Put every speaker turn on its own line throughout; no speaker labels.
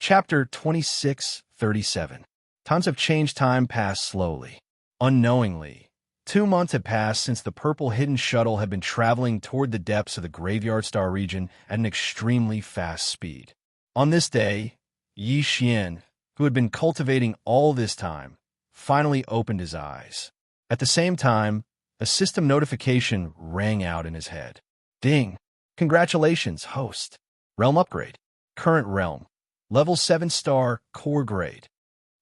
Chapter 2637. Tons of change. Time passed slowly. Unknowingly, 2 months had passed since the purple hidden shuttle had been traveling toward the depths of the Graveyard Star region at an extremely fast speed. On this day, Yi Xian, who had been cultivating all this time, finally opened his eyes. At the same time, a system notification rang out in his head. Ding! Congratulations, host. Realm upgrade. Current realm. Level 7 star, core grade.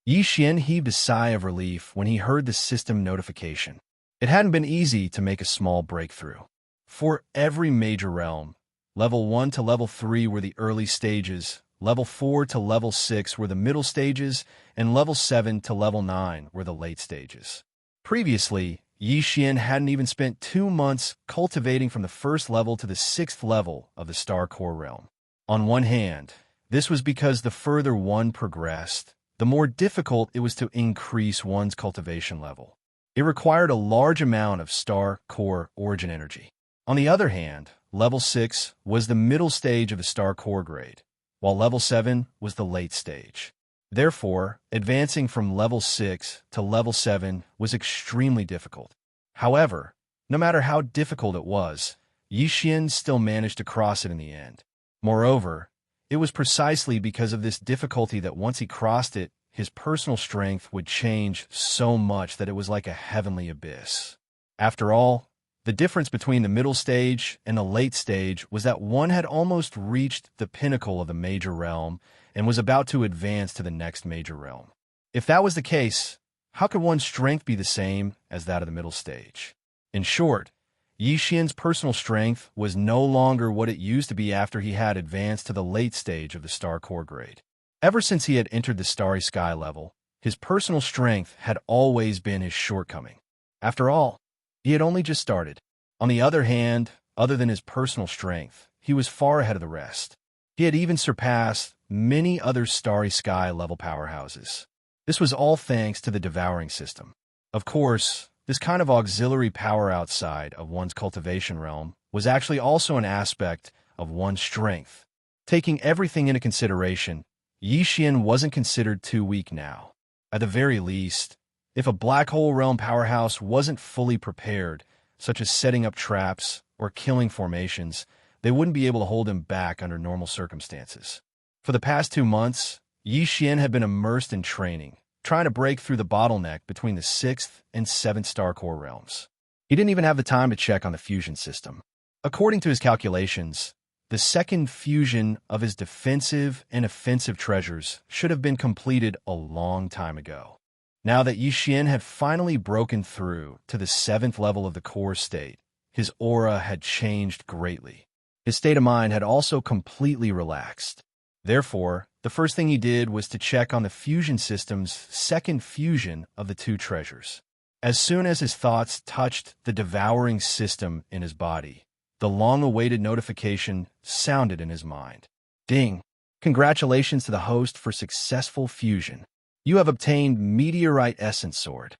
Yi Xian heaved a sigh of relief when he heard the system notification. It hadn't been easy to make a small breakthrough. For every major realm, level 1 to level 3 were the early stages, level 4 to level 6 were the middle stages, and level 7 to level 9 were the late stages. Previously, Yi Xian hadn't even spent 2 months cultivating from the first level to the 6th level of the Star Core realm. On one hand, this was because the further one progressed, the more difficult it was to increase one's cultivation level. It required a large amount of Star Core origin energy. On the other hand, level 6 was the middle stage of the Star Core grade, while level 7 was the late stage. Therefore, advancing from level 6 to level 7 was extremely difficult. However, no matter how difficult it was, Yi Xian still managed to cross it in the end. Moreover, it was precisely because of this difficulty that once he crossed it, his personal strength would change so much that it was like a heavenly abyss. After all, the difference between the middle stage and the late stage was that one had almost reached the pinnacle of the major realm and was about to advance to the next major realm. If that was the case, how could one's strength be the same as that of the middle stage? In short, Yi Xian's personal strength was no longer what it used to be after he had advanced to the late stage of the Star Core grade. Ever since he had entered the Starry Sky level, his personal strength had always been his shortcoming. After all, he had only just started. On the other hand, other than his personal strength, he was far ahead of the rest. He had even surpassed many other Starry Sky level powerhouses. This was all thanks to the devouring system. Of course, this kind of auxiliary power outside of one's cultivation realm was actually also an aspect of one's strength. Taking everything into consideration, Yi Xian wasn't considered too weak now. At the very least, if a black hole realm powerhouse wasn't fully prepared, such as setting up traps or killing formations, they wouldn't be able to hold him back under normal circumstances. For the past 2 months, Yi Xian had been immersed in training, trying to break through the bottleneck between the 6th and 7th Star Core realms. He didn't even have the time to check on the fusion system. According to his calculations, the second fusion of his defensive and offensive treasures should have been completed a long time ago. Now that Yi Xian had finally broken through to the 7th level of the core state, his aura had changed greatly. His state of mind had also completely relaxed. Therefore, the first thing he did was to check on the fusion system's second fusion of the 2 treasures. As soon as his thoughts touched the devouring system in his body, the long-awaited notification sounded in his mind. Ding! Congratulations to the host for successful fusion. You have obtained Meteorite Essence Sword.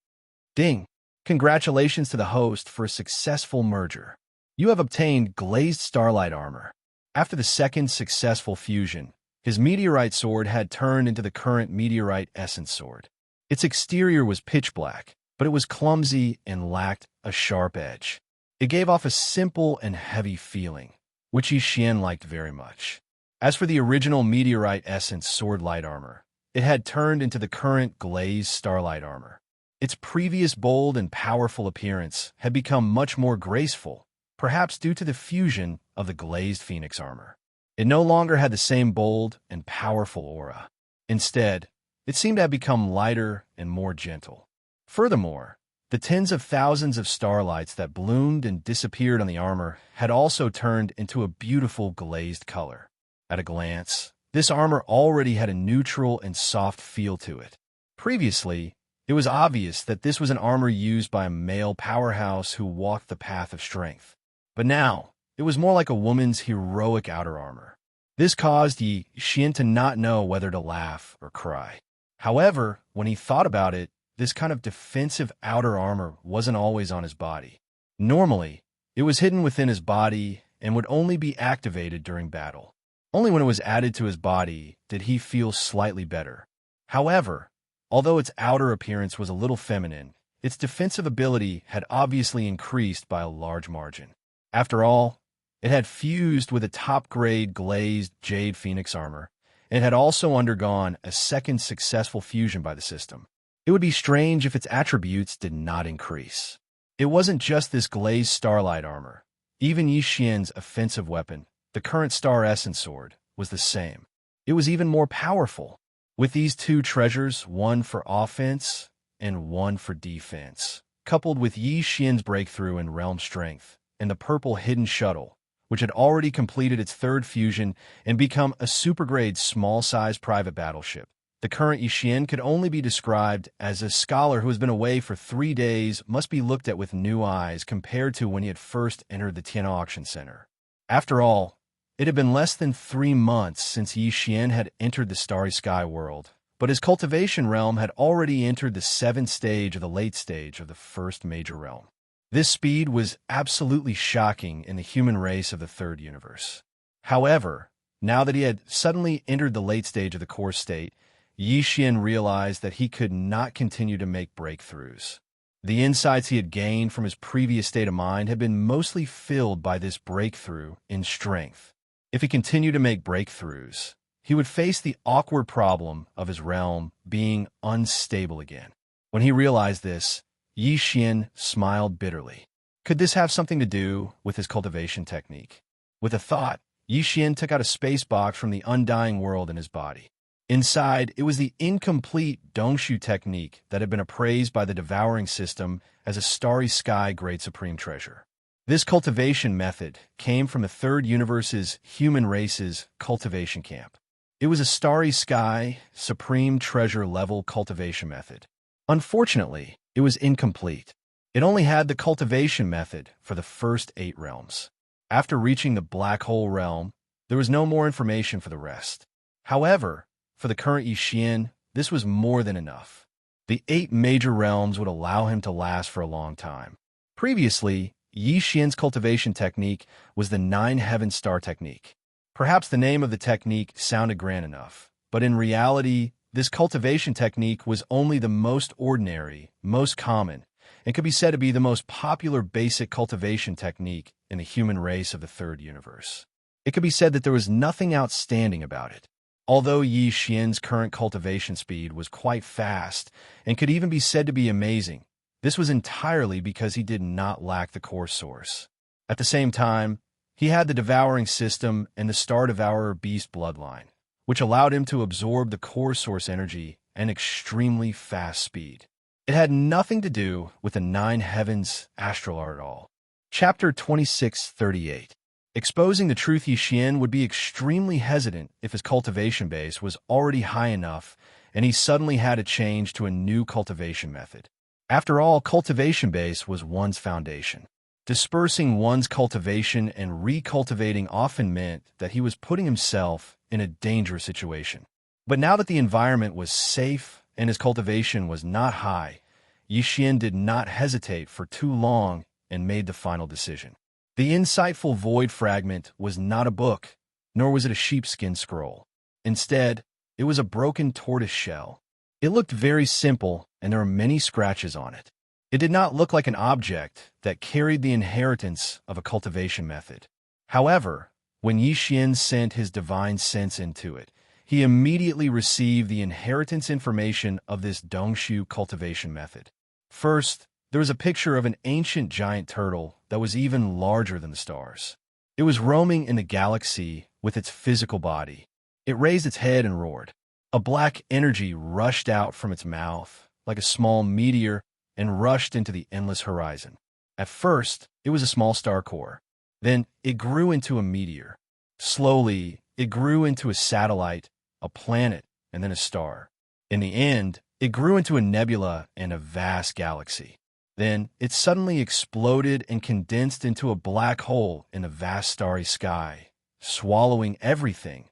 Ding! Congratulations to the host for a successful merger. You have obtained Glazed Starlight Armor. After the second successful fusion, his Meteorite Sword had turned into the current Meteorite Essence Sword. Its exterior was pitch black, but it was clumsy and lacked a sharp edge. It gave off a simple and heavy feeling, which Yi Xian liked very much. As for the original Meteorite Essence Sword Light Armor, it had turned into the current Glazed Starlight Armor. Its previous bold and powerful appearance had become much more graceful, perhaps due to the fusion of the Glazed Phoenix Armor. It no longer had the same bold and powerful aura. Instead, it seemed to have become lighter and more gentle. Furthermore, the tens of thousands of starlights that bloomed and disappeared on the armor had also turned into a beautiful glazed color. At a glance, this armor already had a neutral and soft feel to it. Previously, it was obvious that this was an armor used by a male powerhouse who walked the path of strength. But now, it was more like a woman's heroic outer armor. This caused Yi Xian to not know whether to laugh or cry. However, when he thought about it, this kind of defensive outer armor wasn't always on his body. Normally, it was hidden within his body and would only be activated during battle. Only when it was added to his body did he feel slightly better. However, although its outer appearance was a little feminine, its defensive ability had obviously increased by a large margin. After all, it had fused with a top-grade glazed Jade Phoenix armor, and it had also undergone a second successful fusion by the system. It would be strange if its attributes did not increase. It wasn't just this glazed starlight armor. Even Yi Xian's offensive weapon, the current Star Essence Sword, was the same. It was even more powerful. With these two treasures, one for offense and one for defense, coupled with Yi Xian's breakthrough in realm strength and the purple hidden shuttle, which had already completed its third fusion and become a super-grade small-sized private battleship, the current Yi Xian could only be described as a scholar who has been away for 3 days, must be looked at with new eyes compared to when he had first entered the Tiana Auction Center. After all, it had been less than 3 months since Yi Xian had entered the Starry Sky world, but his cultivation realm had already entered the 7th stage of the late stage of the first major realm. This speed was absolutely shocking in the human race of the third universe. However, now that he had suddenly entered the late stage of the core state, Yi Xian realized that he could not continue to make breakthroughs. The insights he had gained from his previous state of mind had been mostly filled by this breakthrough in strength. If he continued to make breakthroughs, he would face the awkward problem of his realm being unstable again. When he realized this, Yi Xian smiled bitterly. Could this have something to do with his cultivation technique? With a thought, Yi Xian took out a space box from the undying world in his body. Inside, it was the incomplete Dongshu technique that had been appraised by the devouring system as a Starry Sky Great Supreme Treasure. This cultivation method came from the third universe's human race's cultivation camp. It was a Starry Sky Supreme Treasure level cultivation method. Unfortunately, it was incomplete. It only had the cultivation method for the first 8 realms. After reaching the Black Hole realm, there was no more information for the rest. However, for the current Yi Xian, this was more than enough. The 8 major realms would allow him to last for a long time. Previously, Yi Xian's cultivation technique was the 9 Heaven Star technique. Perhaps the name of the technique sounded grand enough, but in reality, this cultivation technique was only the most ordinary, most common, and could be said to be the most popular basic cultivation technique in the human race of the third universe. It could be said that there was nothing outstanding about it. Although Yi Xian's current cultivation speed was quite fast and could even be said to be amazing, this was entirely because he did not lack the core source. At the same time, he had the devouring system and the Star Devourer beast bloodline, which allowed him to absorb the core source energy at an extremely fast speed. It had nothing to do with the 9 Heavens astral art at all. Chapter 2638. Exposing the truth, Yi Xian would be extremely hesitant if his cultivation base was already high enough and he suddenly had to change to a new cultivation method. After all, cultivation base was one's foundation. Dispersing one's cultivation and recultivating often meant that he was putting himself in a dangerous situation. But now that the environment was safe and his cultivation was not high, Yi Xian did not hesitate for too long and made the final decision. The insightful void fragment was not a book, nor was it a sheepskin scroll. Instead, it was a broken tortoise shell. It looked very simple, and there were many scratches on it. It did not look like an object that carried the inheritance of a cultivation method. However, when Yi Xian sent his divine sense into it, he immediately received the inheritance information of this Dongshu cultivation method. First, there was a picture of an ancient giant turtle that was even larger than the stars. It was roaming in the galaxy with its physical body. It raised its head and roared. A black energy rushed out from its mouth, like a small meteor, and rushed into the endless horizon. At first, it was a small star core. Then it grew into a meteor. Slowly, it grew into a satellite, a planet, and then a star. In the end, it grew into a nebula and a vast galaxy. Then it suddenly exploded and condensed into a black hole in the vast starry sky, swallowing everything.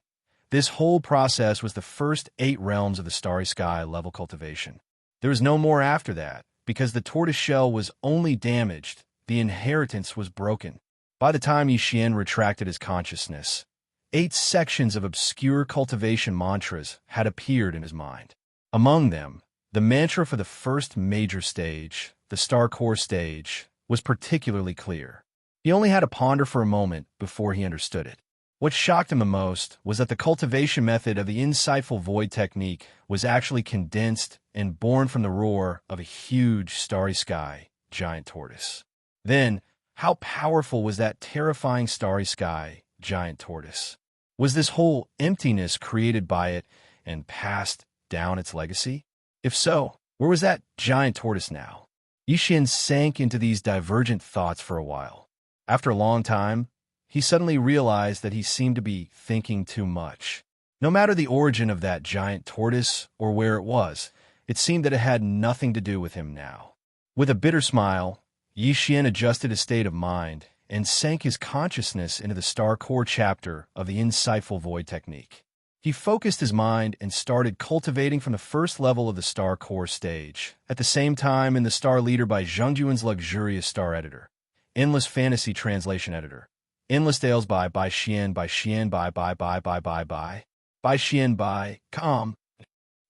This whole process was the first 8 realms of the Starry Sky level cultivation. There was no more after that, because the tortoise shell was only damaged, the inheritance was broken. By the time Yi Xian retracted his consciousness, 8 sections of obscure cultivation mantras had appeared in his mind. Among them, the mantra for the first major stage, the Star Core stage, was particularly clear. He only had to ponder for a moment before he understood it. What shocked him the most was that the cultivation method of the insightful void technique was actually condensed and born from the roar of a huge starry sky giant tortoise. Then, how powerful was that terrifying starry sky giant tortoise? Was this whole emptiness created by it and passed down its legacy? If so, where was that giant tortoise now? Yi Xian sank into these divergent thoughts for a while. After a long time, he suddenly realized that he seemed to be thinking too much. No matter the origin of that giant tortoise or where it was, it seemed that it had nothing to do with him now. With a bitter smile, Yi Xian adjusted his state of mind and sank his consciousness into the Star Core chapter of the insightful void technique. He focused his mind and started cultivating from the first level of the Star Core stage, at the same time in the Star Leader by Zhengjuan's luxurious Star Editor, Endless Fantasy Translation Editor, Endless Tales by Xian by Xian by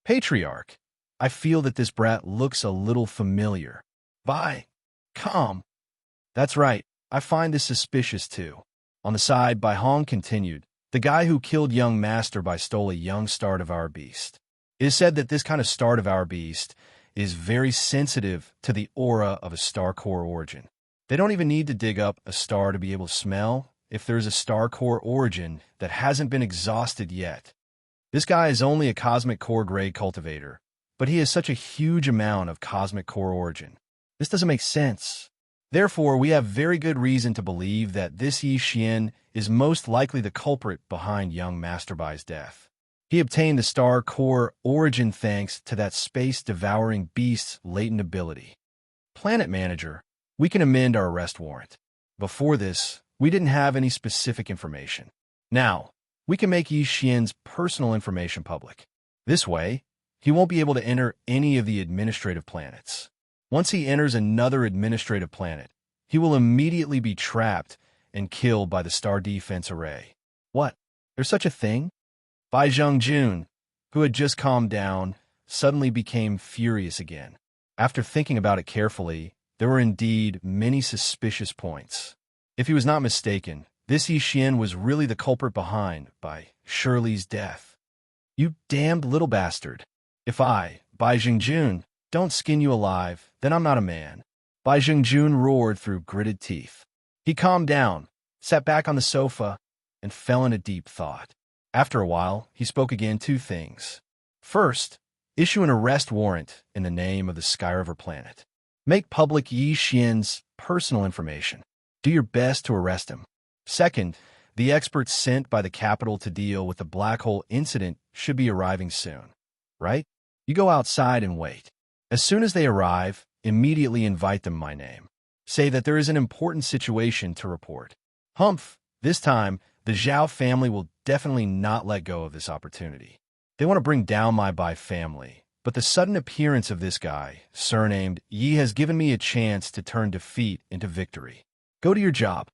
Patriarch. I feel that this brat looks a little familiar. That's right, I find this suspicious too. On the side, Bai Hong continued, the guy who killed young master by stole a young Star Devour beast. It is said that this kind of Star Devour beast is very sensitive to the aura of a Star Core origin. They don't even need to dig up a star to be able to smell if there is a Star Core origin that hasn't been exhausted yet. This guy is only a Cosmic Core grade cultivator, but he has such a huge amount of Cosmic Core origin. This doesn't make sense. Therefore, we have very good reason to believe that this Yi Xian is most likely the culprit behind young Master Bai's death. He obtained the Star Core origin thanks to that space-devouring beast's latent ability. Planet Manager, we can amend our arrest warrant. Before this, we didn't have any specific information. Now, we can make Yi Xian's personal information public. This way, he won't be able to enter any of the administrative planets. Once he enters another administrative planet, he will immediately be trapped and killed by the Star Defense Array. What? There's such a thing? Bai Zhengjun, who had just calmed down, suddenly became furious again. After thinking about it carefully, there were indeed many suspicious points. If he was not mistaken, this Yi Xian was really the culprit behind Bai Shirley's death. You damned little bastard. If I, Bai Zhengjun, don't skin you alive, then I'm not a man. Bai Zhengjun roared through gritted teeth. He calmed down, sat back on the sofa, and fell into deep thought. After a while, he spoke again 2 things. First, issue an arrest warrant in the name of the Skyriver planet. Make public Yi Xian's personal information. Do your best to arrest him. Second, the experts sent by the capital to deal with the black hole incident should be arriving soon. Right? You go outside and wait. As soon as they arrive, immediately invite them my name. Say that there is an important situation to report. Humph, this time, the Zhao family will definitely not let go of this opportunity. They want to bring down my Bai family, but the sudden appearance of this guy, surnamed Yi, has given me a chance to turn defeat into victory. Go to your job.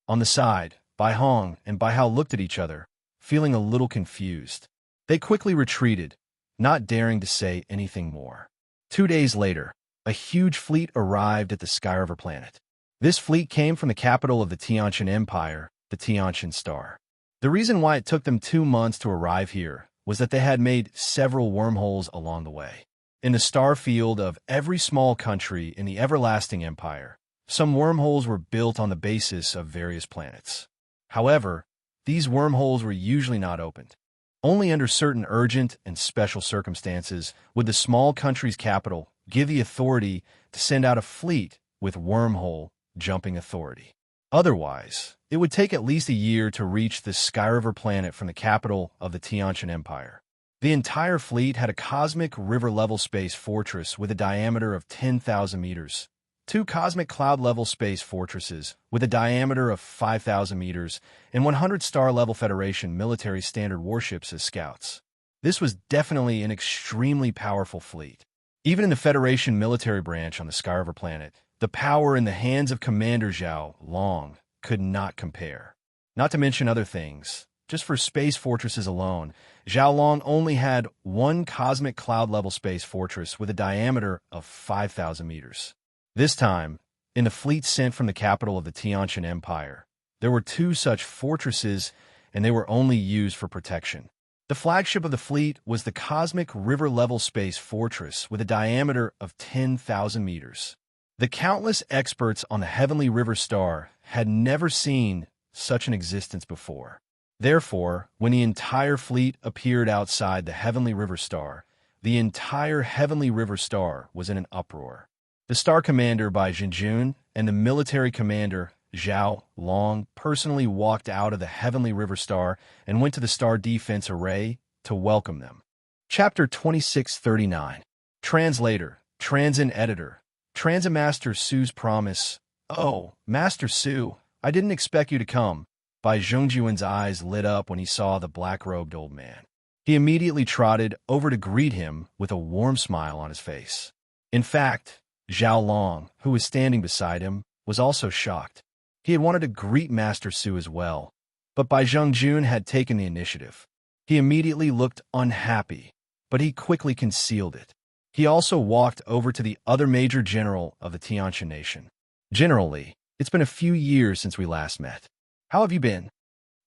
On the side, Bai Hong and Bai Hao looked at each other, feeling a little confused. They quickly retreated, not daring to say anything more. 2 days later, a huge fleet arrived at the Skyriver planet. This fleet came from the capital of the Tiantian Empire, the Tiantian Star. The reason why it took them 2 months to arrive here was that they had made several wormholes along the way. In the star field of every small country in the Everlasting Empire, some wormholes were built on the basis of various planets. However, these wormholes were usually not opened. Only under certain urgent and special circumstances would the small country's capital give the authority to send out a fleet with wormhole jumping authority. Otherwise, it would take at least a year to reach the Skyriver planet from the capital of the Tiantian Empire. The entire fleet had a cosmic river-level space fortress with a diameter of 10,000 meters, 2 cosmic cloud-level space fortresses with a diameter of 5,000 meters, and 100 star-level Federation military standard warships as scouts. This was definitely an extremely powerful fleet. Even in the Federation military branch on the Skyriver planet, the power in the hands of Commander Zhao Long could not compare. Not to mention other things, just for space fortresses alone, Xiaolong only had one cosmic cloud-level space fortress with a diameter of 5,000 meters. This time, in the fleet sent from the capital of the Tianqian Empire, there were two such fortresses, and they were only used for protection. The flagship of the fleet was the cosmic river-level space fortress with a diameter of 10,000 meters. The countless experts on the Heavenly River Star had never seen such an existence before. Therefore, when the entire fleet appeared outside the Heavenly River Star, the entire Heavenly River Star was in an uproar. The Star Commander Bai Jinjun and the military commander Zhao Long personally walked out of the Heavenly River Star and went to the Star Defense Array to welcome them. Chapter 2639. Translator, Transin Editor, Transin Master Su's Promise. Oh, Master Su, I didn't expect you to come. Bai Zhongjuan's eyes lit up when he saw the black-robed old man. He immediately trotted over to greet him with a warm smile on his face. In fact, Zhao Long, who was standing beside him, was also shocked. He had wanted to greet Master Su as well, but Bai Zhongjun had taken the initiative. He immediately looked unhappy, but he quickly concealed it. He also walked over to the other major general of the Tianqian nation. Generally, it's been a few years since we last met. How have you been?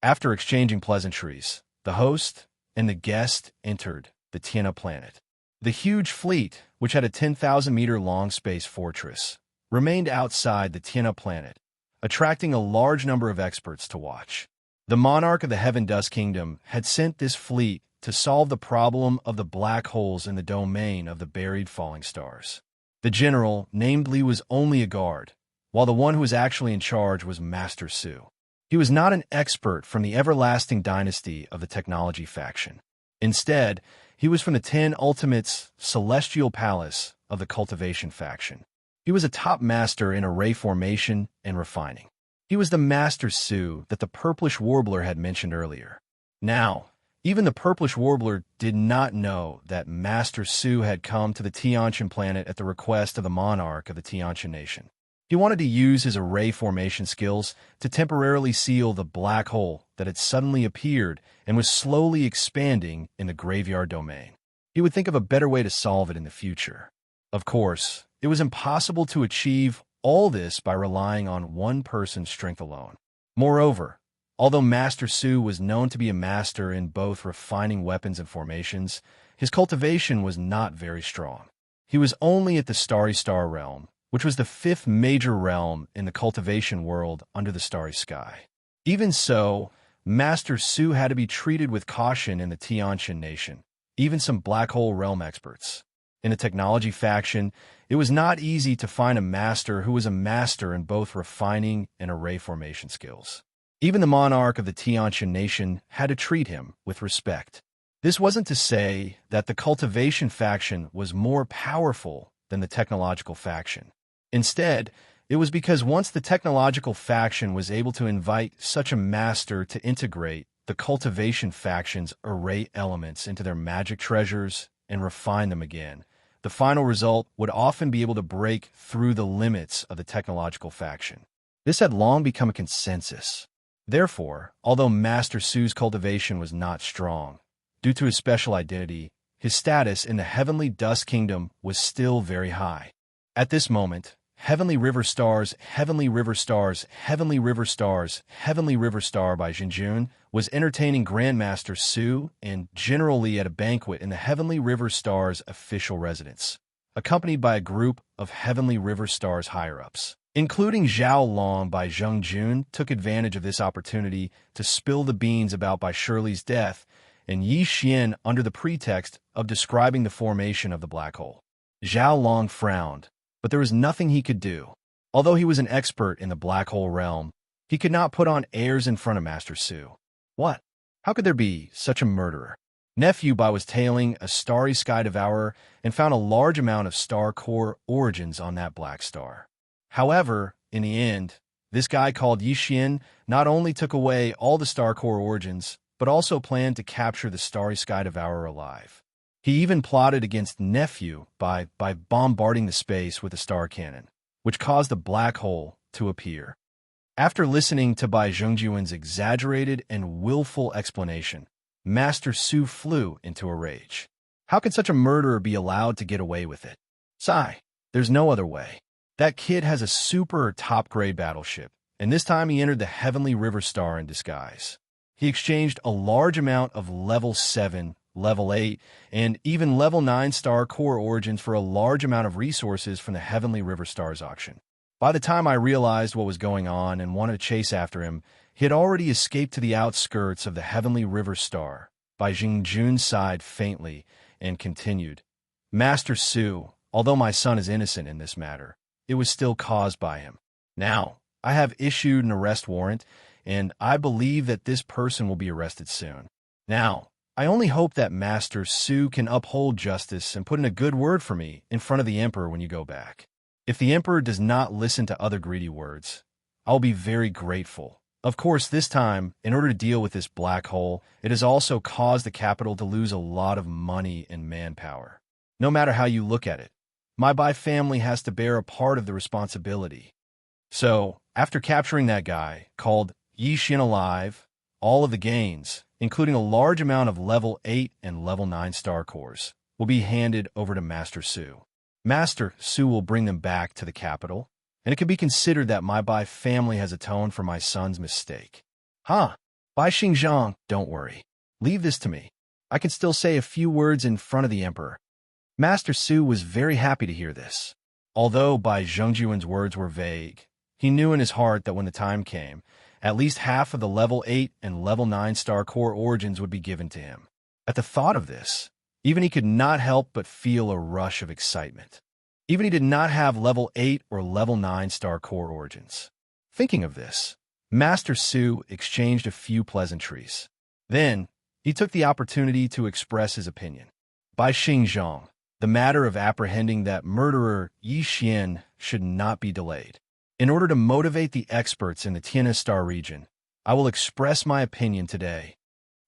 After exchanging pleasantries, the host and the guest entered the Tiana planet. The huge fleet, which had a 10,000-meter-long space fortress, remained outside the Tiana planet, attracting a large number of experts to watch. The monarch of the Heaven Dust Kingdom had sent this fleet to solve the problem of the black holes in the domain of the buried falling stars. The general, named Li, was only a guard, while the one who was actually in charge was Master Su. He was not an expert from the everlasting dynasty of the technology faction. Instead, he was from the 10 Ultimates Celestial Palace of the Cultivation faction. He was a top master in array formation and refining. He was the Master Su that the Purplish Warbler had mentioned earlier. Now, even the Purplish Warbler did not know that Master Su had come to the Tianqian planet at the request of the monarch of the Tianqian nation. He wanted to use his array formation skills to temporarily seal the black hole that had suddenly appeared and was slowly expanding in the graveyard domain. He would think of a better way to solve it in the future. Of course, it was impossible to achieve all this by relying on one person's strength alone. Moreover, although Master Su was known to be a master in both refining weapons and formations, his cultivation was not very strong. He was only at the Starry Star realm, which was the 5th major realm in the cultivation world under the starry sky. Even so, Master Su had to be treated with caution in the Tianqian nation, even some black hole realm experts. In the technology faction, it was not easy to find a master who was a master in both refining and array formation skills. Even the monarch of the Tianqian nation had to treat him with respect. This wasn't to say that the cultivation faction was more powerful than the technological faction. Instead, it was because once the technological faction was able to invite such a master to integrate the cultivation faction's array elements into their magic treasures and refine them again, the final result would often be able to break through the limits of the technological faction. This had long become a consensus. Therefore, although Master Su's cultivation was not strong, due to his special identity, his status in the Heavenly Dust Kingdom was still very high. At this moment, Heavenly River Stars, Heavenly River Stars, Heavenly River Stars, Heavenly River Star by Jinjun was entertaining Grandmaster Su and General Li at a banquet in the Heavenly River Stars official residence, accompanied by a group of Heavenly River Stars higher-ups. Including Zhao Long by Zhongjun took advantage of this opportunity to spill the beans about Bai Shirley's death, and Yi Xian under the pretext of describing the formation of the black hole. Zhao Long frowned, but there was nothing he could do. Although he was an expert in the black hole realm, he could not put on airs in front of Master Su. What? How could there be such a murderer? Nephew Bai was tailing a starry sky devourer and found a large amount of star core origins on that black star. However, in the end, this guy called Yi Xian not only took away all the star core origins, but also planned to capture the starry sky devourer alive. He even plotted against Nephew by bombarding the space with a star cannon, which caused a black hole to appear. After listening to Bai Zhengjuan's exaggerated and willful explanation, Master Su flew into a rage. How could such a murderer be allowed to get away with it? Sigh, there's no other way. That kid has a super or top-grade battleship, and this time he entered the Heavenly River Star in disguise. He exchanged a large amount of level 7, level 8, and even level 9 star core origins for a large amount of resources from the Heavenly River Stars auction. By the time I realized what was going on and wanted to chase after him, he had already escaped to the outskirts of the Heavenly River Star. Bai Jing sighed faintly and continued, Master Su, although my son is innocent in this matter, it was still caused by him. Now, I have issued an arrest warrant, and I believe that this person will be arrested soon. Now, I only hope that Master Su can uphold justice and put in a good word for me in front of the Emperor when you go back. If the Emperor does not listen to other greedy words, I'll be very grateful. Of course, this time, in order to deal with this black hole, it has also caused the capital to lose a lot of money and manpower. No matter how you look at it, my Bai family has to bear a part of the responsibility. So, after capturing that guy, called Yi Xian alive, all of the gains, including a large amount of level 8 and level 9 star cores, will be handed over to Master Su. Master Su will bring them back to the capital, and it can be considered that my Bai family has atoned for my son's mistake. Bai Xingzhang, don't worry. Leave this to me. I can still say a few words in front of the Emperor. Master Su was very happy to hear this. Although Bai Zhengjuan's words were vague, he knew in his heart that when the time came, at least half of the level 8 and level 9 star core origins would be given to him. At the thought of this, even he could not help but feel a rush of excitement. Even he did not have level 8 or level 9 star core origins. Thinking of this, Master Su exchanged a few pleasantries. Then, he took the opportunity to express his opinion. Bai Xingzhang, the matter of apprehending that murderer Yi Xian should not be delayed. In order to motivate the experts in the Tianhe Star region, I will express my opinion today.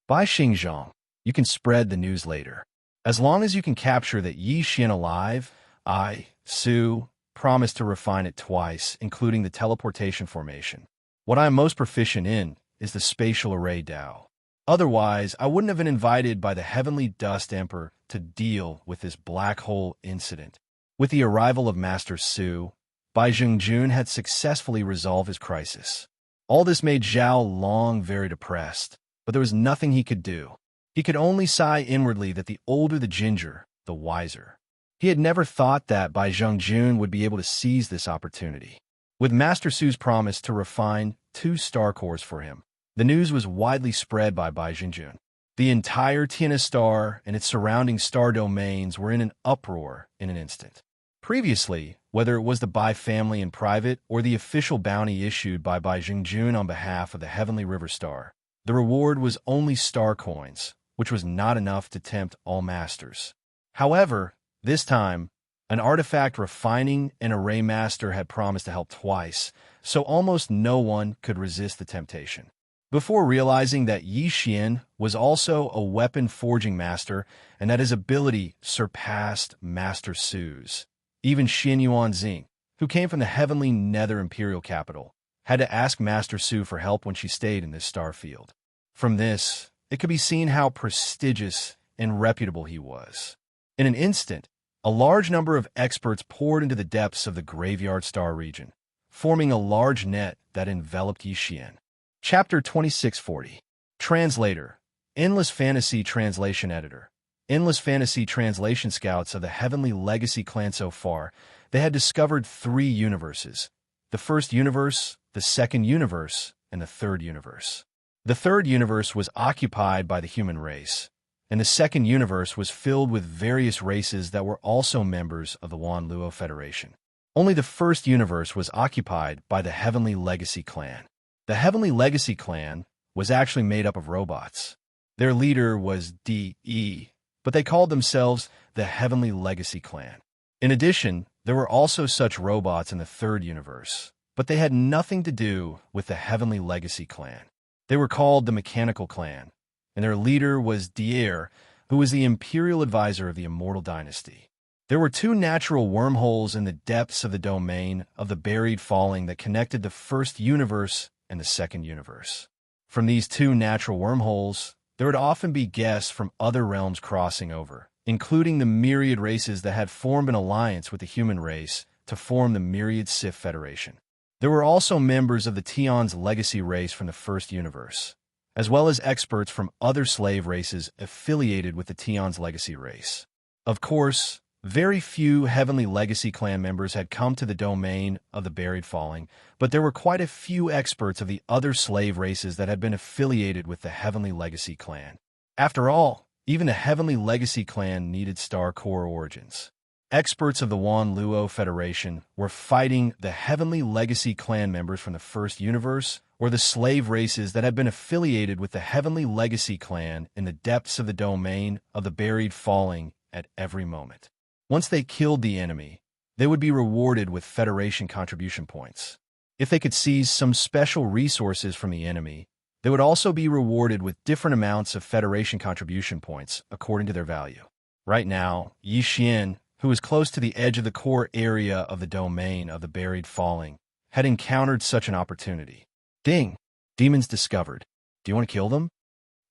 Bai Xingzhang, you can spread the news later. As long as you can capture that Yi Xian alive, I, Su, promise to refine it twice, including the teleportation formation. What I am most proficient in is the spatial array Dao. Otherwise, I wouldn't have been invited by the Heavenly Dust Emperor to deal with this black hole incident. With the arrival of Master Su, Bai Zhengjun had successfully resolved his crisis. All this made Zhao Long very depressed, but there was nothing he could do. He could only sigh inwardly that the older the ginger, the wiser. He had never thought that Bai Zhengjun would be able to seize this opportunity. With Master Su's promise to refine 2 star cores for him, the news was widely spread by Bai Zhengjun. The entire Tianhe Star and its surrounding star domains were in an uproar in an instant. Previously, whether it was the Bai family in private or the official bounty issued by Bai Zhengjun on behalf of the Heavenly River Star, the reward was only star coins, which was not enough to tempt all masters. However, this time, an artifact refining and array master had promised to help twice, so almost no one could resist the temptation. Before realizing that Yi Xian was also a weapon forging master and that his ability surpassed Master Su's, even Xin Yuanxing, who came from the heavenly nether imperial capital, had to ask Master Su for help when she stayed in this star field. From this, it could be seen how prestigious and reputable he was. In an instant, a large number of experts poured into the depths of the Graveyard Star region, forming a large net that enveloped Yi Xian. Chapter 2640. Translator. Endless Fantasy Translation Editor. Endless Fantasy Translation Scouts of the Heavenly Legacy clan. So far, they had discovered 3 universes. The first universe, the second universe, and the third universe. The third universe was occupied by the human race, and the second universe was filled with various races that were also members of the Wan Luo Federation. Only the first universe was occupied by the Heavenly Legacy clan. The Heavenly Legacy clan was actually made up of robots. Their leader was D.E., but they called themselves the Heavenly Legacy clan. In addition, there were also such robots in the third universe, but they had nothing to do with the Heavenly Legacy clan. They were called the Mechanical clan, and their leader was Dier, who was the imperial advisor of the Immortal Dynasty. There were two natural wormholes in the depths of the domain of the buried falling that connected the first universe and the second universe. From these two natural wormholes, there would often be guests from other realms crossing over, including the myriad races that had formed an alliance with the human race to form the Myriad Sith Federation. There were also members of the Tion's legacy race from the first universe, as well as experts from other slave races affiliated with the Tion's legacy race. Of course, very few Heavenly Legacy clan members had come to the domain of the buried falling, but there were quite a few experts of the other slave races that had been affiliated with the Heavenly Legacy clan. After all, even the Heavenly Legacy clan needed star core origins. Experts of the Wan Luo Federation were fighting the Heavenly Legacy clan members from the first universe, or the slave races that had been affiliated with the Heavenly Legacy clan in the depths of the domain of the buried falling at every moment. Once they killed the enemy, they would be rewarded with Federation contribution points. If they could seize some special resources from the enemy, they would also be rewarded with different amounts of Federation contribution points according to their value. Right now, Yi Xian, who was close to the edge of the core area of the domain of the buried falling, had encountered such an opportunity. Ding! Demons discovered. Do you want to kill them?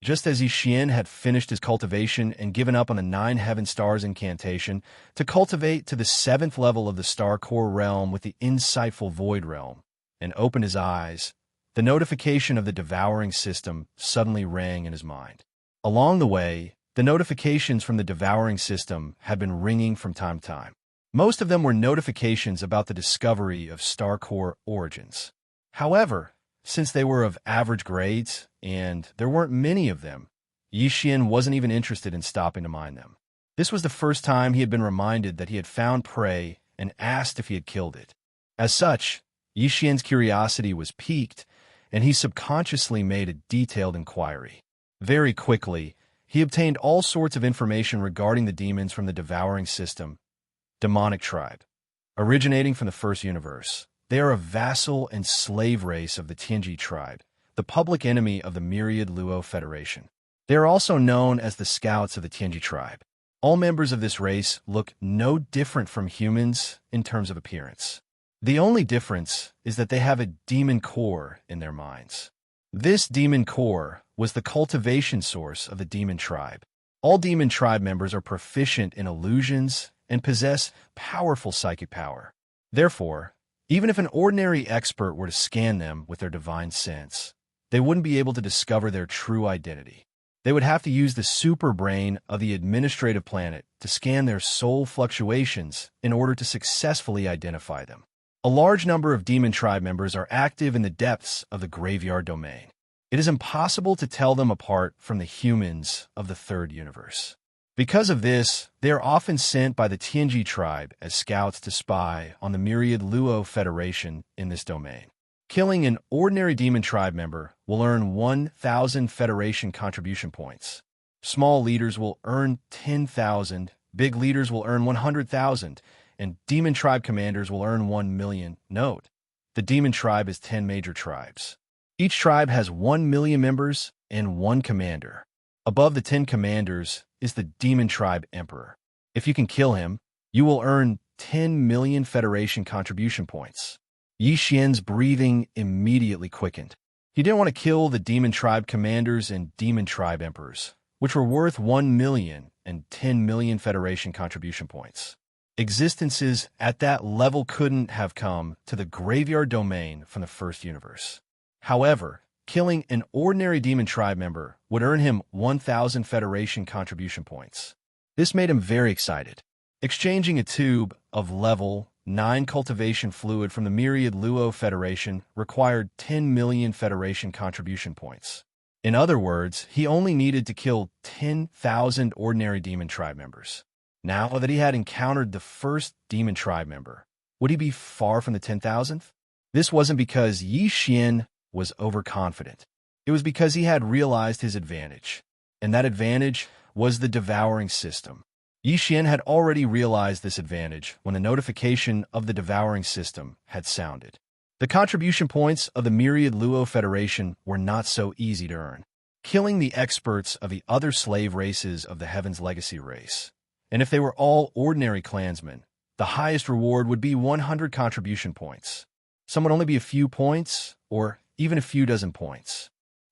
Just as Yi Xian had finished his cultivation and given up on the 9 Heaven Stars incantation to cultivate to the 7th level of the Star Core realm with the insightful Void realm, and opened his eyes, the notification of the devouring system suddenly rang in his mind. Along the way, the notifications from the devouring system had been ringing from time to time. Most of them were notifications about the discovery of Star Core origins. However, since they were of average grades, and there weren't many of them, Yi Xian wasn't even interested in stopping to mine them. This was the first time he had been reminded that he had found prey and asked if he had killed it. As such, Yi Xian's curiosity was piqued, and he subconsciously made a detailed inquiry. Very quickly, he obtained all sorts of information regarding the demons from the devouring system, demonic tribe, originating from the first universe. They are a vassal and slave race of the Tianji tribe, the public enemy of the Myriad Luo Federation. They are also known as the Scouts of the Tianji tribe. All members of this race look no different from humans in terms of appearance. The only difference is that they have a demon core in their minds. This demon core was the cultivation source of the demon tribe. All demon tribe members are proficient in illusions and possess powerful psychic power. Therefore, even if an ordinary expert were to scan them with their divine sense, they wouldn't be able to discover their true identity. They would have to use the super brain of the administrative planet to scan their soul fluctuations in order to successfully identify them. A large number of demon tribe members are active in the depths of the graveyard domain. It is impossible to tell them apart from the humans of the third universe. Because of this, they are often sent by the Tianji tribe as scouts to spy on the Myriad Luo Federation in this domain. Killing an ordinary demon tribe member will earn 1,000 Federation contribution points. Small leaders will earn 10,000, big leaders will earn 100,000, and demon tribe commanders will earn 1 million. Note, the demon tribe is 10 major tribes. Each tribe has 1 million members and 1 commander. Above the 10 commanders is the demon tribe emperor. If you can kill him, you will earn 10 million Federation contribution points. Yi Xian's breathing immediately quickened. He didn't want to kill the demon tribe commanders and demon tribe emperors, which were worth 1 million and 10 million Federation contribution points. Existences at that level couldn't have come to the graveyard domain from the first universe. However, killing an ordinary demon tribe member would earn him 1,000 Federation contribution points. This made him very excited. Exchanging a tube of level 9 cultivation fluid from the Myriad Luo Federation required 10 million Federation contribution points. In other words, he only needed to kill 10,000 ordinary demon tribe members. Now that he had encountered the first demon tribe member, would he be far from the 10,000th? This wasn't because Yi Xian was overconfident. It was because he had realized his advantage, and that advantage was the devouring system. Yi Xian had already realized this advantage when the notification of the devouring system had sounded. The contribution points of the Myriad Luo Federation were not so easy to earn. Killing the experts of the other slave races of the Heaven's Legacy race, and if they were all ordinary clansmen, the highest reward would be 100 contribution points. Some would only be a few points, or even a few dozen points.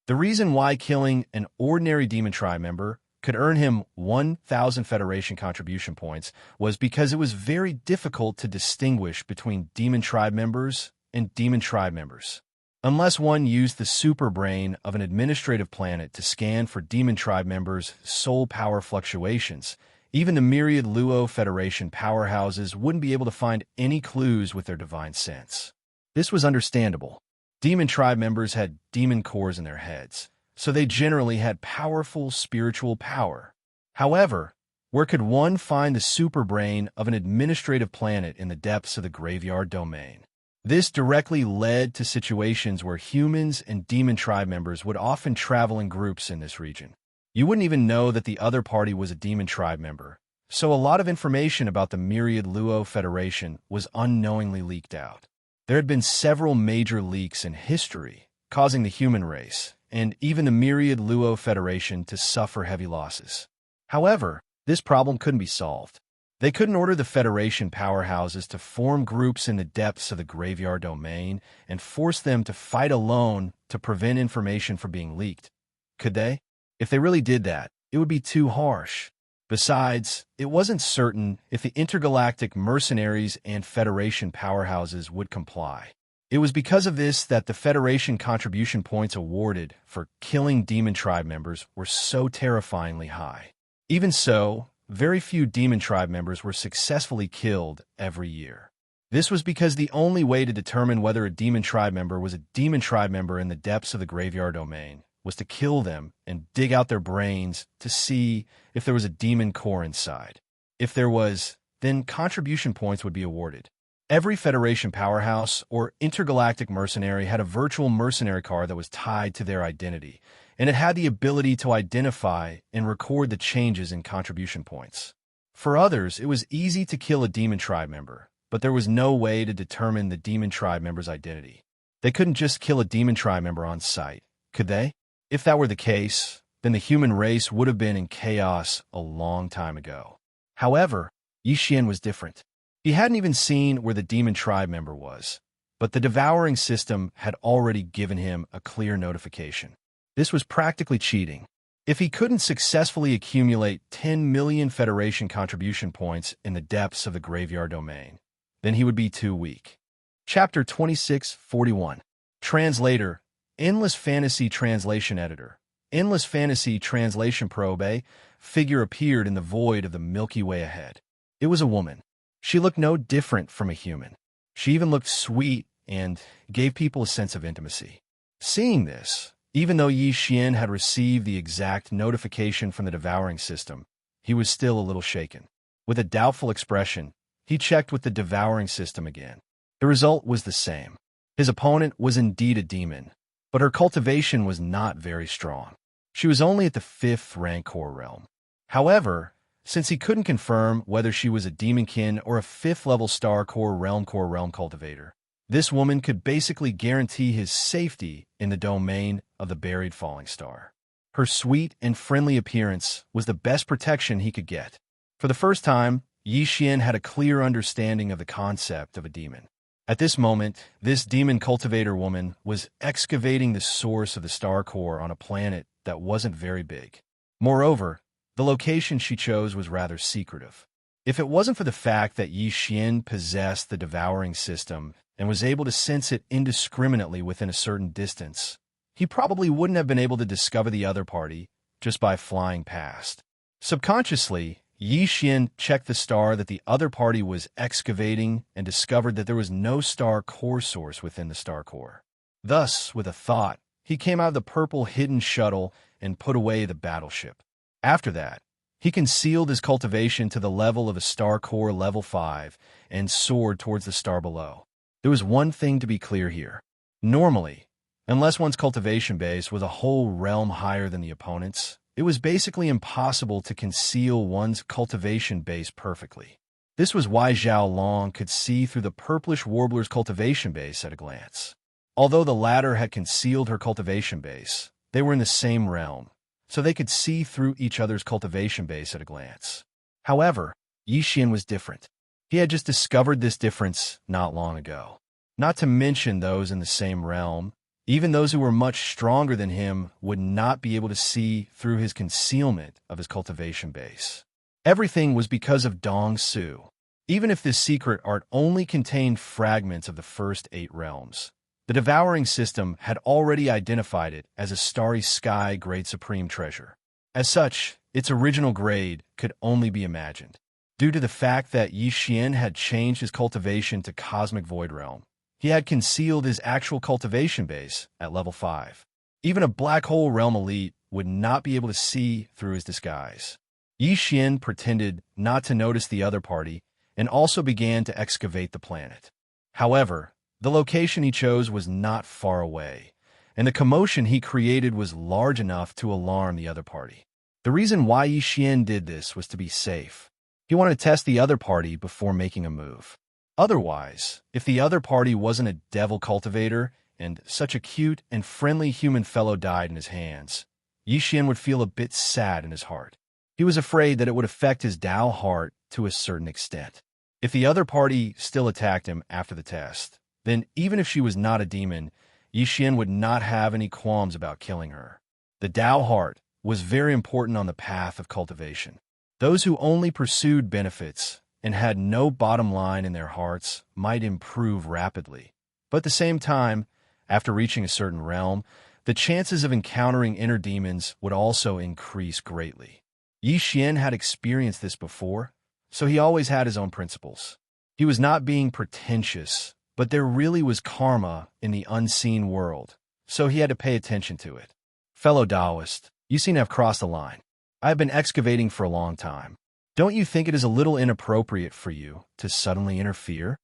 The reason why killing an ordinary Demon Tribe member could earn him 1,000 Federation contribution points was because it was very difficult to distinguish between Demon Tribe members and Demon Tribe members. Unless one used the super brain of an administrative planet to scan for Demon Tribe members' soul power fluctuations, even the myriad Luo Federation powerhouses wouldn't be able to find any clues with their divine sense. This was understandable. Demon Tribe members had demon cores in their heads, so they generally had powerful spiritual power. However, where could one find the super brain of an administrative planet in the depths of the graveyard domain? This directly led to situations where humans and Demon Tribe members would often travel in groups in this region. You wouldn't even know that the other party was a Demon Tribe member, so a lot of information about the myriad Luo Federation was unknowingly leaked out. There had been several major leaks in history, causing the human race, and even the myriad Luo Federation to suffer heavy losses. However, this problem couldn't be solved. They couldn't order the Federation powerhouses to form groups in the depths of the graveyard domain and force them to fight alone to prevent information from being leaked. Could they? If they really did that, it would be too harsh. Besides, it wasn't certain if the intergalactic mercenaries and Federation powerhouses would comply. It was because of this that the Federation contribution points awarded for killing Demon Tribe members were so terrifyingly high. Even so, very few Demon Tribe members were successfully killed every year. This was because the only way to determine whether a Demon Tribe member was a Demon Tribe member in the depths of the graveyard domain was to kill them and dig out their brains to see if there was a demon core inside. If there was, then contribution points would be awarded. Every Federation powerhouse or intergalactic mercenary had a virtual mercenary card that was tied to their identity, and it had the ability to identify and record the changes in contribution points. For others, it was easy to kill a Demon Tribe member, but there was no way to determine the Demon Tribe member's identity. They couldn't just kill a Demon Tribe member on sight, could they? If that were the case, then the human race would have been in chaos a long time ago. However, Yi Xian was different. He hadn't even seen where the Demon Tribe member was, but the devouring system had already given him a clear notification. This was practically cheating. If he couldn't successfully accumulate 10 million Federation contribution points in the depths of the graveyard domain, then he would be too weak. Chapter 2641. Translator, Endless Fantasy Translation Editor. Endless Fantasy Translation Probe. A figure appeared in the void of the Milky Way ahead. It was a woman. She looked no different from a human. She even looked sweet and gave people a sense of intimacy. Seeing this, even though Yi Xian had received the exact notification from the devouring system, he was still a little shaken. With a doubtful expression, he checked with the devouring system again. The result was the same. His opponent was indeed a demon, but her cultivation was not very strong. She was only at the 5th rank core realm. However, since he couldn't confirm whether she was a demonkin or a 5th level star core realm cultivator, this woman could basically guarantee his safety in the domain of the buried falling star. Her sweet and friendly appearance was the best protection he could get. For the first time, Yi Xian had a clear understanding of the concept of a demon. At this moment, this demon cultivator woman was excavating the source of the star core on a planet that wasn't very big. Moreover, the location she chose was rather secretive. If it wasn't for the fact that Yi Xian possessed the devouring system and was able to sense it indiscriminately within a certain distance, he probably wouldn't have been able to discover the other party just by flying past. Subconsciously, Yi Xian checked the star that the other party was excavating and discovered that there was no star core source within the star core. Thus, with a thought, he came out of the purple hidden shuttle and put away the battleship. After that, he concealed his cultivation to the level of a star core level 5 and soared towards the star below. There was one thing to be clear here. Normally, unless one's cultivation base was a whole realm higher than the opponent's, it was basically impossible to conceal one's cultivation base perfectly. This was why Zhao Long could see through the purplish warbler's cultivation base at a glance. Although the latter had concealed her cultivation base, they were in the same realm, so they could see through each other's cultivation base at a glance. However, Yi Xian was different. He had just discovered this difference not long ago. Not to mention those in the same realm, even those who were much stronger than him would not be able to see through his concealment of his cultivation base. Everything was because of Dong Su. Even if this secret art only contained fragments of the first 8 realms, the devouring system had already identified it as a starry sky grade supreme treasure. As such, its original grade could only be imagined. Due to the fact that Yi Xian had changed his cultivation to Cosmic Void Realm, he had concealed his actual cultivation base at level 5. Even a Black Hole Realm elite would not be able to see through his disguise. Yi Xian pretended not to notice the other party and also began to excavate the planet. However, the location he chose was not far away, and the commotion he created was large enough to alarm the other party. The reason why Yi Xian did this was to be safe. He wanted to test the other party before making a move. Otherwise, if the other party wasn't a devil cultivator and such a cute and friendly human fellow died in his hands, Yi Xian would feel a bit sad in his heart. He was afraid that it would affect his Dao heart to a certain extent. If the other party still attacked him after the test, then even if she was not a demon, Yi Xian would not have any qualms about killing her. The Dao heart was very important on the path of cultivation. Those who only pursued benefits and had no bottom line in their hearts might improve rapidly. But at the same time, after reaching a certain realm, the chances of encountering inner demons would also increase greatly. Yi Xian had experienced this before, so he always had his own principles. He was not being pretentious, but there really was karma in the unseen world, so he had to pay attention to it. Fellow Taoist, you seem to have crossed the line. I have been excavating for a long time. Don't you think it is a little inappropriate for you to suddenly interfere?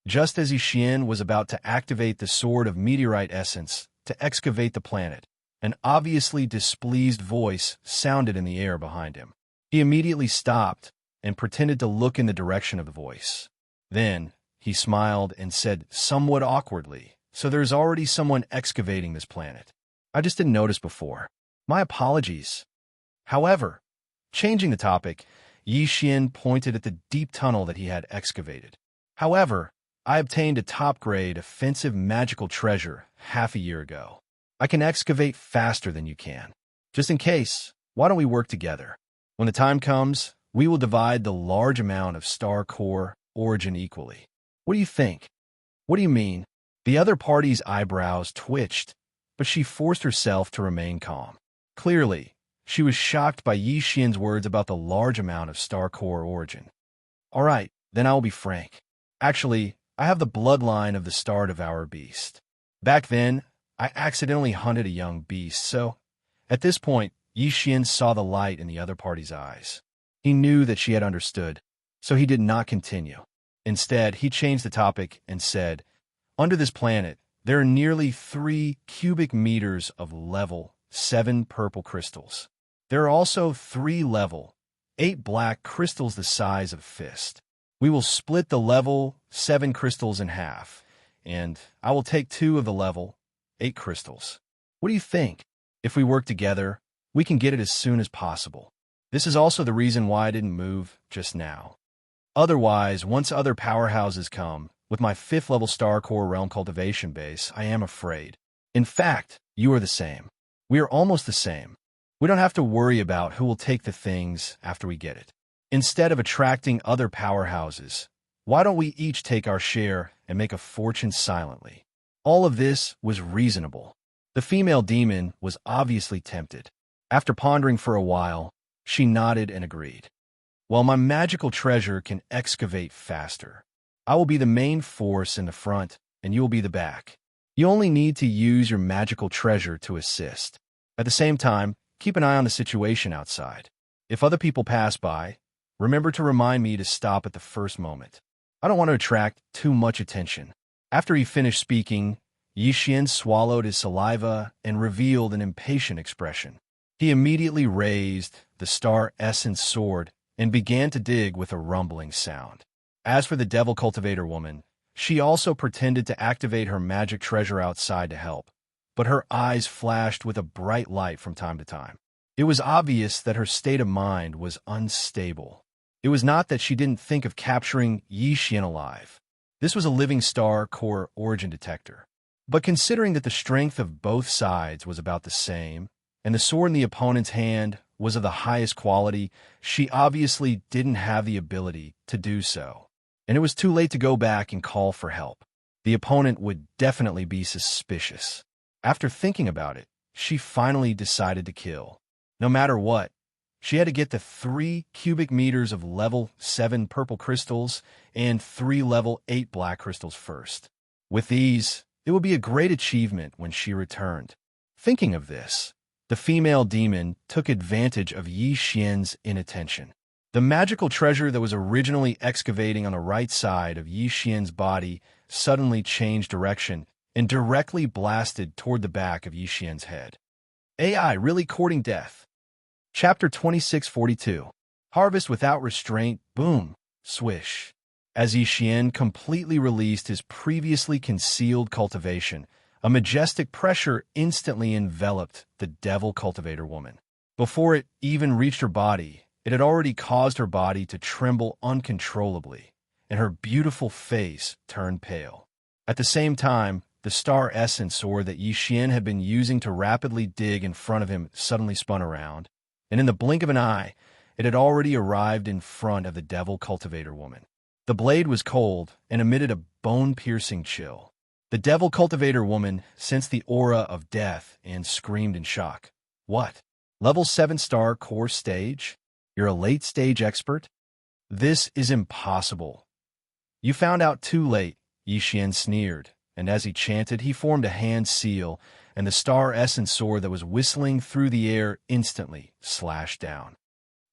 Just as Yi Xian was about to activate the Sword of Meteorite Essence to excavate the planet, an obviously displeased voice sounded in the air behind him. He immediately stopped and pretended to look in the direction of the voice. Then, he smiled and said somewhat awkwardly, "So there's already someone excavating this planet. I just didn't notice before. My apologies." However, changing the topic, Yi Xian pointed at the deep tunnel that he had excavated. "However, I obtained a top-grade offensive magical treasure half a year ago. I can excavate faster than you can. Just in case, why don't we work together? When the time comes, we will divide the large amount of star core origin equally. What do you think?" "What do you mean?" The other party's eyebrows twitched, but she forced herself to remain calm. Clearly, she was shocked by Yi Xian's words about the large amount of star core origin. "All right, then I will be frank. Actually, I have the bloodline of the Star Devourer beast. Back then, I accidentally hunted a young beast, so..." At this point, Yi Xian saw the light in the other party's eyes. He knew that she had understood, so he did not continue. Instead, he changed the topic and said, "Under this planet, there are nearly 3 cubic meters of level 7 purple crystals. There are also 3 level 8 black crystals the size of a fist. We will split the level 7 crystals in half, and I will take 2 of the level 8 crystals. What do you think? If we work together, we can get it as soon as possible. This is also the reason why I didn't move just now. Otherwise, once other powerhouses come, with my 5th level Star Core Realm cultivation base, I am afraid. In fact, you are the same. We are almost the same. We don't have to worry about who will take the things after we get it. Instead of attracting other powerhouses, why don't we each take our share and make a fortune silently?" All of this was reasonable. The female demon was obviously tempted. After pondering for a while, she nodded and agreed. "Well, my magical treasure can excavate faster. I will be the main force in the front, and you will be the back. You only need to use your magical treasure to assist. At the same time, keep an eye on the situation outside. If other people pass by, remember to remind me to stop at the first moment. I don't want to attract too much attention." After he finished speaking, Yi Xian swallowed his saliva and revealed an impatient expression. He immediately raised the Star Essence sword and began to dig with a rumbling sound. As for the Devil Cultivator woman, she also pretended to activate her magic treasure outside to help, but her eyes flashed with a bright light from time to time. It was obvious that her state of mind was unstable. It was not that she didn't think of capturing Yi Xian alive. This was a living star core origin detector. But considering that the strength of both sides was about the same, and the sword in the opponent's hand was of the highest quality, she obviously didn't have the ability to do so. And it was too late to go back and call for help. The opponent would definitely be suspicious. After thinking about it, she finally decided to kill. No matter what, she had to get the 3 cubic meters of level 7 purple crystals and 3 level 8 black crystals first. With these, it would be a great achievement when she returned. Thinking of this, the female demon took advantage of Yi Xian's inattention. The magical treasure that was originally excavating on the right side of Yi Xian's body suddenly changed direction and directly blasted toward the back of Yi Xian's head. AI really courting death. Chapter 2642. Harvest without restraint, boom, swish. As Yi Xian completely released his previously concealed cultivation, a majestic pressure instantly enveloped the devil cultivator woman. Before it even reached her body, it had already caused her body to tremble uncontrollably, and her beautiful face turned pale. At the same time, the star essence sword that Yi Xian had been using to rapidly dig in front of him suddenly spun around, and in the blink of an eye, it had already arrived in front of the devil cultivator woman. The blade was cold and emitted a bone-piercing chill. The devil cultivator woman sensed the aura of death and screamed in shock. What? Level 7 star core stage? You're a late-stage expert? This is impossible. You found out too late, Yi Xian sneered, and as he chanted, he formed a hand seal, and the star essence sword that was whistling through the air instantly slashed down.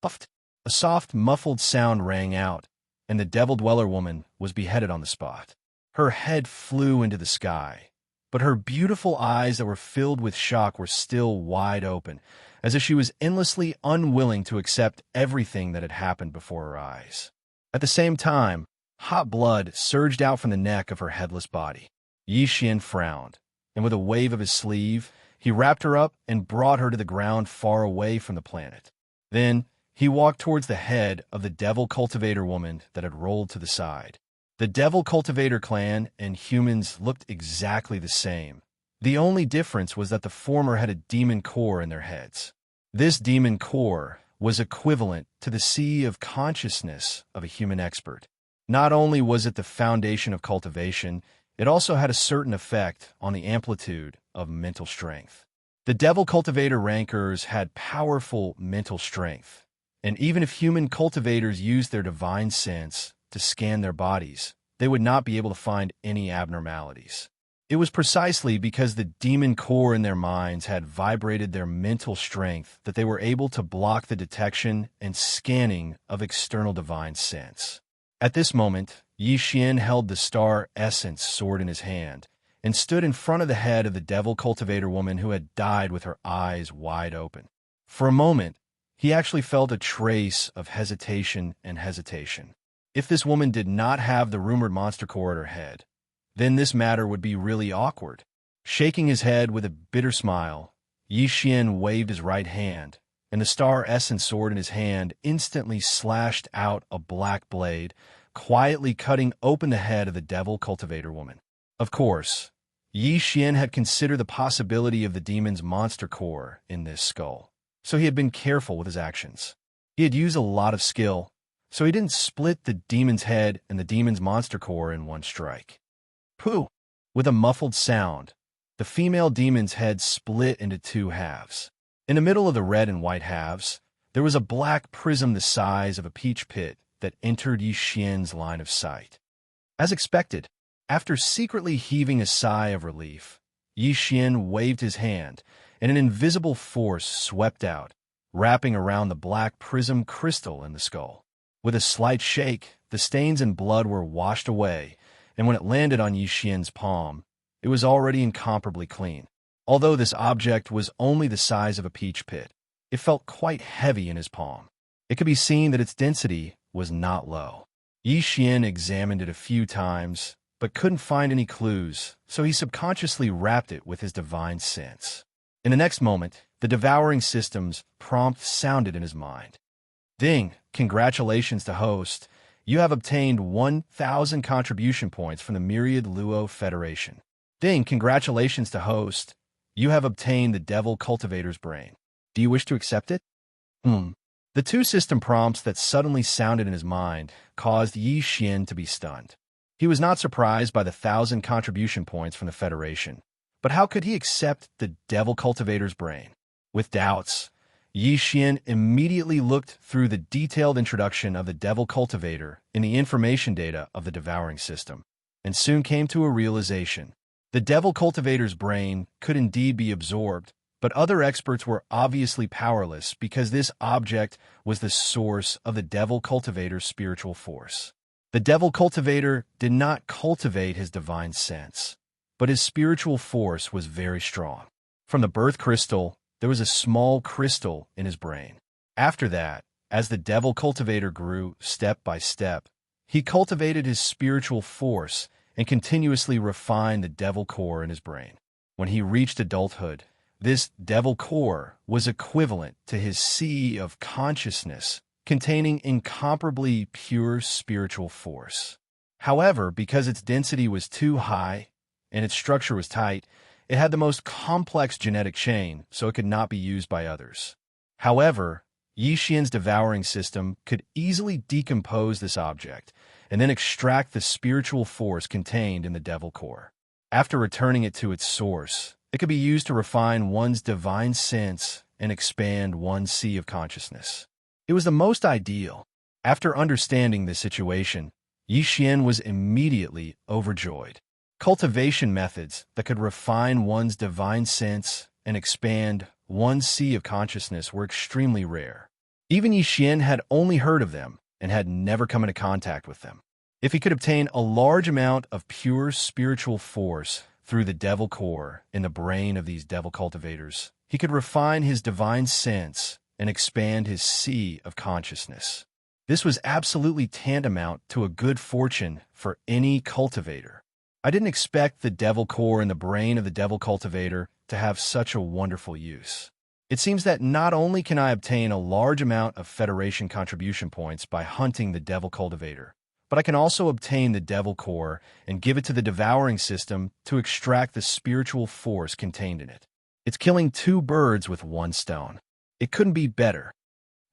Puffed. A soft, muffled sound rang out, and the devil dweller woman was beheaded on the spot. Her head flew into the sky, but her beautiful eyes that were filled with shock were still wide open, as if she was endlessly unwilling to accept everything that had happened before her eyes. At the same time, hot blood surged out from the neck of her headless body. Yi Xian frowned, and with a wave of his sleeve, he wrapped her up and brought her to the ground far away from the planet. Then, he walked towards the head of the devil cultivator woman that had rolled to the side. The devil cultivator clan and humans looked exactly the same. The only difference was that the former had a demon core in their heads. This demon core was equivalent to the sea of consciousness of a human expert. Not only was it the foundation of cultivation, it also had a certain effect on the amplitude of mental strength. The devil cultivator rankers had powerful mental strength, and even if human cultivators used their divine sense to scan their bodies, they would not be able to find any abnormalities. It was precisely because the demon core in their minds had vibrated their mental strength that they were able to block the detection and scanning of external divine sense. At this moment, Yi Xian held the star essence sword in his hand and stood in front of the head of the devil cultivator woman who had died with her eyes wide open. For a moment, he actually felt a trace of hesitation. If this woman did not have the rumored monster core at her head, then this matter would be really awkward. Shaking his head with a bitter smile, Yi Xian waved his right hand, and the star essence sword in his hand instantly slashed out a black blade, quietly cutting open the head of the devil cultivator woman. Of course, Yi Xian had considered the possibility of the demon's monster core in this skull, so he had been careful with his actions. He had used a lot of skill, so he didn't split the demon's head and the demon's monster core in one strike. Pooh! With a muffled sound, the female demon's head split into 2 halves. In the middle of the red and white halves, there was a black prism the size of a peach pit that entered Yi Xian's line of sight. As expected, after secretly heaving a sigh of relief, Yi Xian waved his hand, and an invisible force swept out, wrapping around the black prism crystal in the skull. With a slight shake, the stains and blood were washed away, and when it landed on Yi Xian's palm, it was already incomparably clean. Although this object was only the size of a peach pit, it felt quite heavy in his palm. It could be seen that its density was not low. Yi Xian examined it a few times, but couldn't find any clues, so he subconsciously wrapped it with his divine sense. In the next moment, the devouring system's prompt sounded in his mind. Ding! Congratulations to host. You have obtained 1,000 contribution points from the Myriad Luo Federation. Ding! Congratulations to host. You have obtained the Devil Cultivator's Brain. Do you wish to accept it? The two system prompts that suddenly sounded in his mind caused Yi Xian to be stunned. He was not surprised by the 1,000 contribution points from the Federation, but how could he accept the Devil Cultivator's Brain? With doubts, Yi Xian immediately looked through the detailed introduction of the Devil Cultivator in the information data of the Devouring System, and soon came to a realization. The Devil Cultivator's brain could indeed be absorbed, but other experts were obviously powerless because this object was the source of the Devil Cultivator's spiritual force. The Devil Cultivator did not cultivate his divine sense, but his spiritual force was very strong. From the birth crystal, there was a small crystal in his brain. After that, as the Devil Cultivator grew step by step, he cultivated his spiritual force and continuously refined the Devil Core in his brain. When he reached adulthood, this Devil Core was equivalent to his sea of consciousness, containing incomparably pure spiritual force. However, because its density was too high and its structure was tight, it had the most complex genetic chain, so it could not be used by others. However, Yi Xian's devouring system could easily decompose this object and then extract the spiritual force contained in the Devil Core. After returning it to its source, it could be used to refine one's divine sense and expand one's sea of consciousness. It was the most ideal. After understanding the situation, Yi Xian was immediately overjoyed. Cultivation methods that could refine one's divine sense and expand one's sea of consciousness were extremely rare. Even Yi Xian had only heard of them and had never come into contact with them. If he could obtain a large amount of pure spiritual force through the Devil Core in the brain of these Devil Cultivators, he could refine his divine sense and expand his sea of consciousness. This was absolutely tantamount to a good fortune for any cultivator. I didn't expect the Devil Core in the brain of the Devil Cultivator to have such a wonderful use. It seems that not only can I obtain a large amount of Federation contribution points by hunting the Devil Cultivator, but I can also obtain the Devil Core and give it to the Devouring System to extract the spiritual force contained in it. It's killing two birds with one stone. It couldn't be better.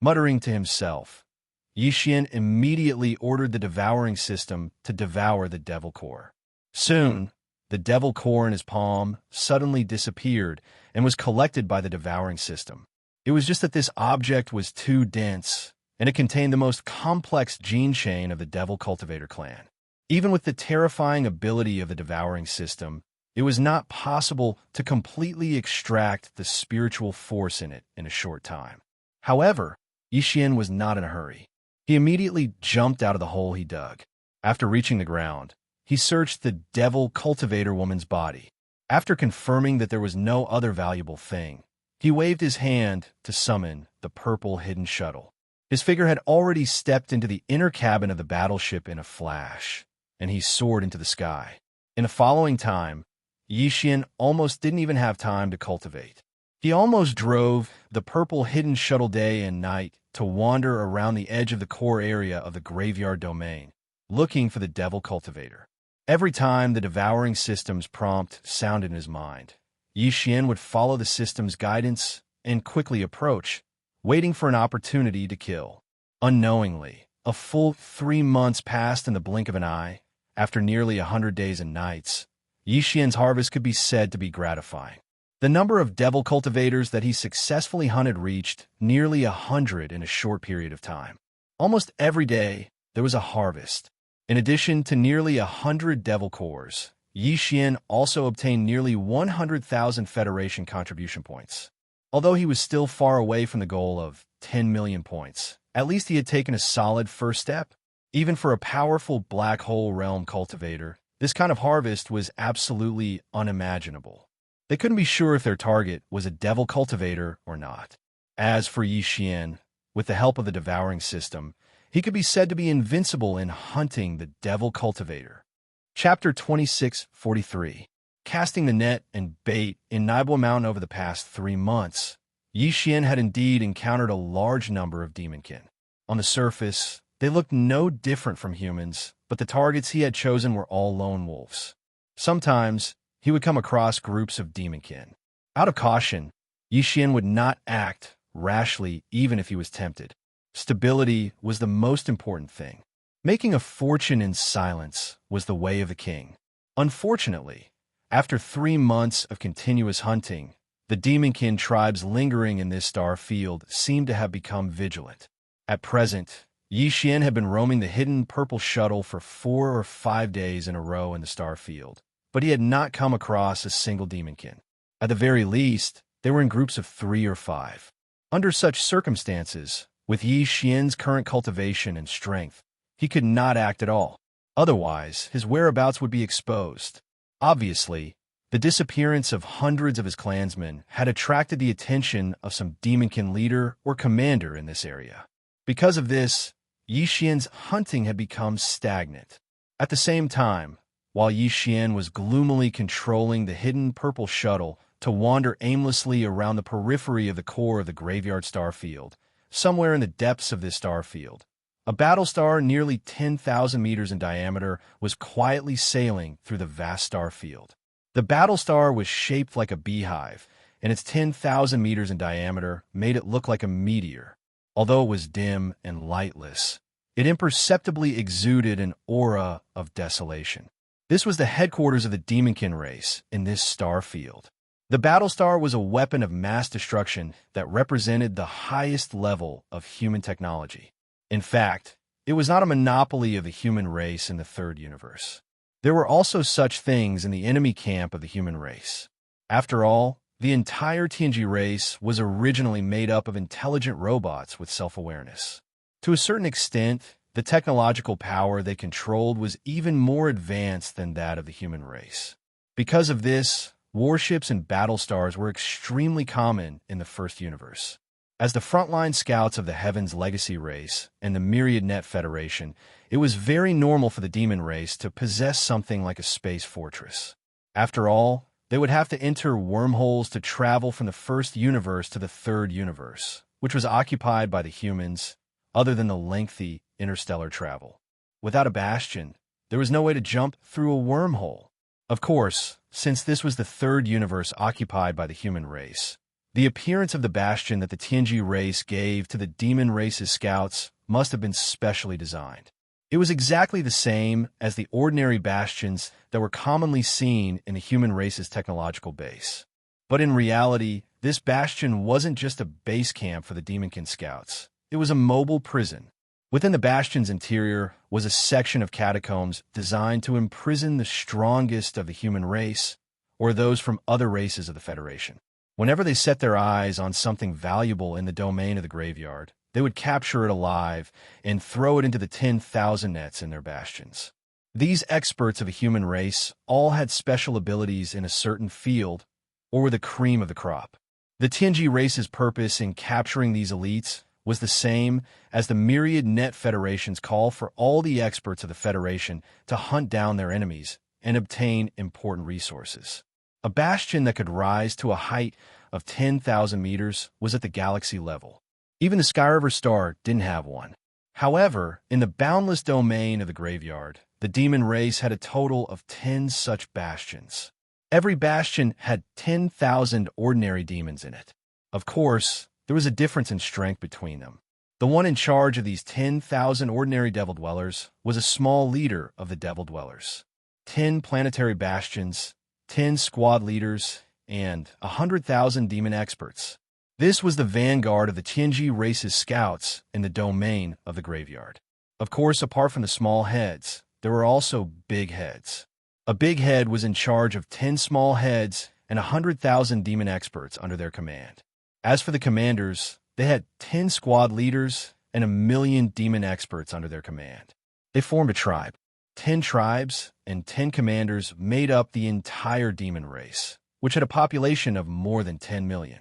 Muttering to himself, Yi Xian immediately ordered the Devouring System to devour the Devil Core. Soon, the Devil Core in his palm suddenly disappeared and was collected by the Devouring System. It was just that this object was too dense, and it contained the most complex gene chain of the Devil Cultivator clan. Even with the terrifying ability of the Devouring System, it was not possible to completely extract the spiritual force in it in a short time. However, Yi Xian was not in a hurry. He immediately jumped out of the hole he dug. After reaching the ground, he searched the Devil Cultivator woman's body. After confirming that there was no other valuable thing, he waved his hand to summon the purple hidden shuttle. His figure had already stepped into the inner cabin of the battleship in a flash, and he soared into the sky. In the following time, Yi Xian almost didn't even have time to cultivate. He almost drove the purple hidden shuttle day and night to wander around the edge of the core area of the graveyard domain, looking for the Devil Cultivator. Every time the Devouring System's prompt sounded in his mind, Yi Xian would follow the system's guidance and quickly approach, waiting for an opportunity to kill. Unknowingly, a full 3 months passed in the blink of an eye. After nearly 100 days and nights, Yi Xian's harvest could be said to be gratifying. The number of Devil Cultivators that he successfully hunted reached nearly 100 in a short period of time. Almost every day, there was a harvest. In addition to nearly 100 Devil Cores, Yi Xian also obtained nearly 100,000 Federation contribution points. Although he was still far away from the goal of 10 million points, at least he had taken a solid first step. Even for a powerful Black Hole Realm cultivator, this kind of harvest was absolutely unimaginable. They couldn't be sure if their target was a Devil Cultivator or not. As for Yi Xian, with the help of the Devouring System, he could be said to be invincible in hunting the Devil Cultivator. Chapter 2643. Casting the net and bait in Nibelheim Mountain over the past 3 months, Yi Xian had indeed encountered a large number of demonkin. On the surface, they looked no different from humans, but the targets he had chosen were all lone wolves. Sometimes, he would come across groups of demonkin. Out of caution, Yi Xian would not act rashly even if he was tempted. Stability was the most important thing. Making a fortune in silence was the way of the king. Unfortunately, after 3 months of continuous hunting, the demonkin tribes lingering in this star field seemed to have become vigilant. At present, Yi Xian had been roaming the hidden purple shuttle for 4 or 5 days in a row in the star field, but he had not come across a single demonkin. At the very least, they were in groups of 3 or 5. Under such circumstances, with Yi Xian's current cultivation and strength, he could not act at all. Otherwise, his whereabouts would be exposed. Obviously, the disappearance of hundreds of his clansmen had attracted the attention of some demonkin leader or commander in this area. Because of this, Yi Xian's hunting had become stagnant. At the same time, while Yi Xian was gloomily controlling the hidden purple shuttle to wander aimlessly around the periphery of the core of the graveyard star field, somewhere in the depths of this star field, a battle star nearly 10,000 meters in diameter was quietly sailing through the vast star field. The battle star was shaped like a beehive, and its 10,000 meters in diameter made it look like a meteor. Although it was dim and lightless, it imperceptibly exuded an aura of desolation. This was the headquarters of the demonkin race in this star field. The battle star was a weapon of mass destruction that represented the highest level of human technology. In fact, it was not a monopoly of the human race in the third universe. There were also such things in the enemy camp of the human race. After all, the entire Tianji race was originally made up of intelligent robots with self-awareness. To a certain extent, the technological power they controlled was even more advanced than that of the human race. Because of this, warships and battle stars were extremely common in the first universe. As the frontline scouts of the Heavens Legacy race and the Myriad Net Federation, it was very normal for the demon race to possess something like a space fortress. After all, they would have to enter wormholes to travel from the first universe to the third universe, which was occupied by the humans, other than the lengthy interstellar travel. Without a bastion, there was no way to jump through a wormhole. Of course, since this was the third universe occupied by the human race, the appearance of the bastion that the Tianji race gave to the demon race's scouts must have been specially designed. It was exactly the same as the ordinary bastions that were commonly seen in the human race's technological base. But in reality, this bastion wasn't just a base camp for the demonkin scouts. It was a mobile prison. Within the bastion's interior was a section of catacombs designed to imprison the strongest of the human race or those from other races of the Federation. Whenever they set their eyes on something valuable in the domain of the graveyard, they would capture it alive and throw it into the 10,000 nets in their bastions. These experts of a human race all had special abilities in a certain field or were the cream of the crop. The Tianji race's purpose in capturing these elites was the same as the Myriad Net Federation's call for all the experts of the Federation to hunt down their enemies and obtain important resources. A bastion that could rise to a height of 10,000 meters was at the galaxy level. Even the Skyriver star didn't have one. However, in the boundless domain of the graveyard, the demon race had a total of 10 such bastions. Every bastion had 10,000 ordinary demons in it. Of course, there was a difference in strength between them. The one in charge of these 10,000 ordinary devil dwellers was a small leader of the devil dwellers. 10 planetary bastions, 10 squad leaders, and 100,000 demon experts. This was the vanguard of the Tianji race's scouts in the domain of the graveyard. Of course, apart from the small heads, there were also big heads. A big head was in charge of 10 small heads and 100,000 demon experts under their command. As for the commanders, they had 10 squad leaders and 1,000,000 demon experts under their command. They formed a tribe. 10 tribes and 10 commanders made up the entire demon race, which had a population of more than 10 million.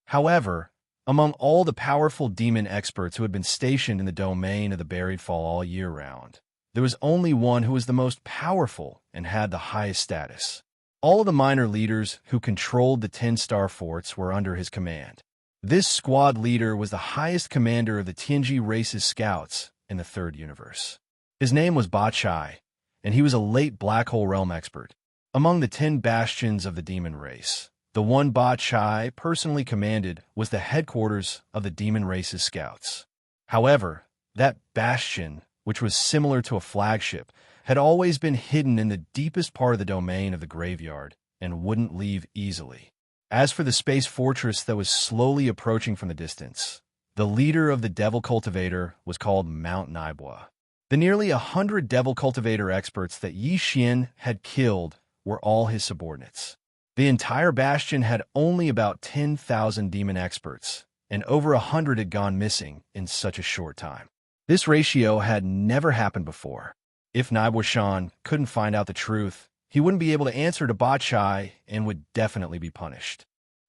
However, among all the powerful demon experts who had been stationed in the domain of the Buried Fall all year round, there was only one who was the most powerful and had the highest status. All of the minor leaders who controlled the 10 star forts were under his command. This squad leader was the highest commander of the Tianji race's scouts in the Third Universe. His name was Ba Chai, and he was a late Black Hole Realm expert. Among the 10 bastions of the demon race, the one Ba Chai personally commanded was the headquarters of the demon race's scouts. However, that bastion, which was similar to a flagship, had always been hidden in the deepest part of the domain of the graveyard and wouldn't leave easily. As for the space fortress that was slowly approaching from the distance, the leader of the Devil Cultivator was called Mount Naibwa. The nearly 100 Devil Cultivator experts that Yi Xian had killed were all his subordinates. The entire bastion had only about 10,000 demon experts, and over 100 had gone missing in such a short time. This ratio had never happened before. If Naibwa Shan couldn't find out the truth, he wouldn't be able to answer to Ba Chai and would definitely be punished.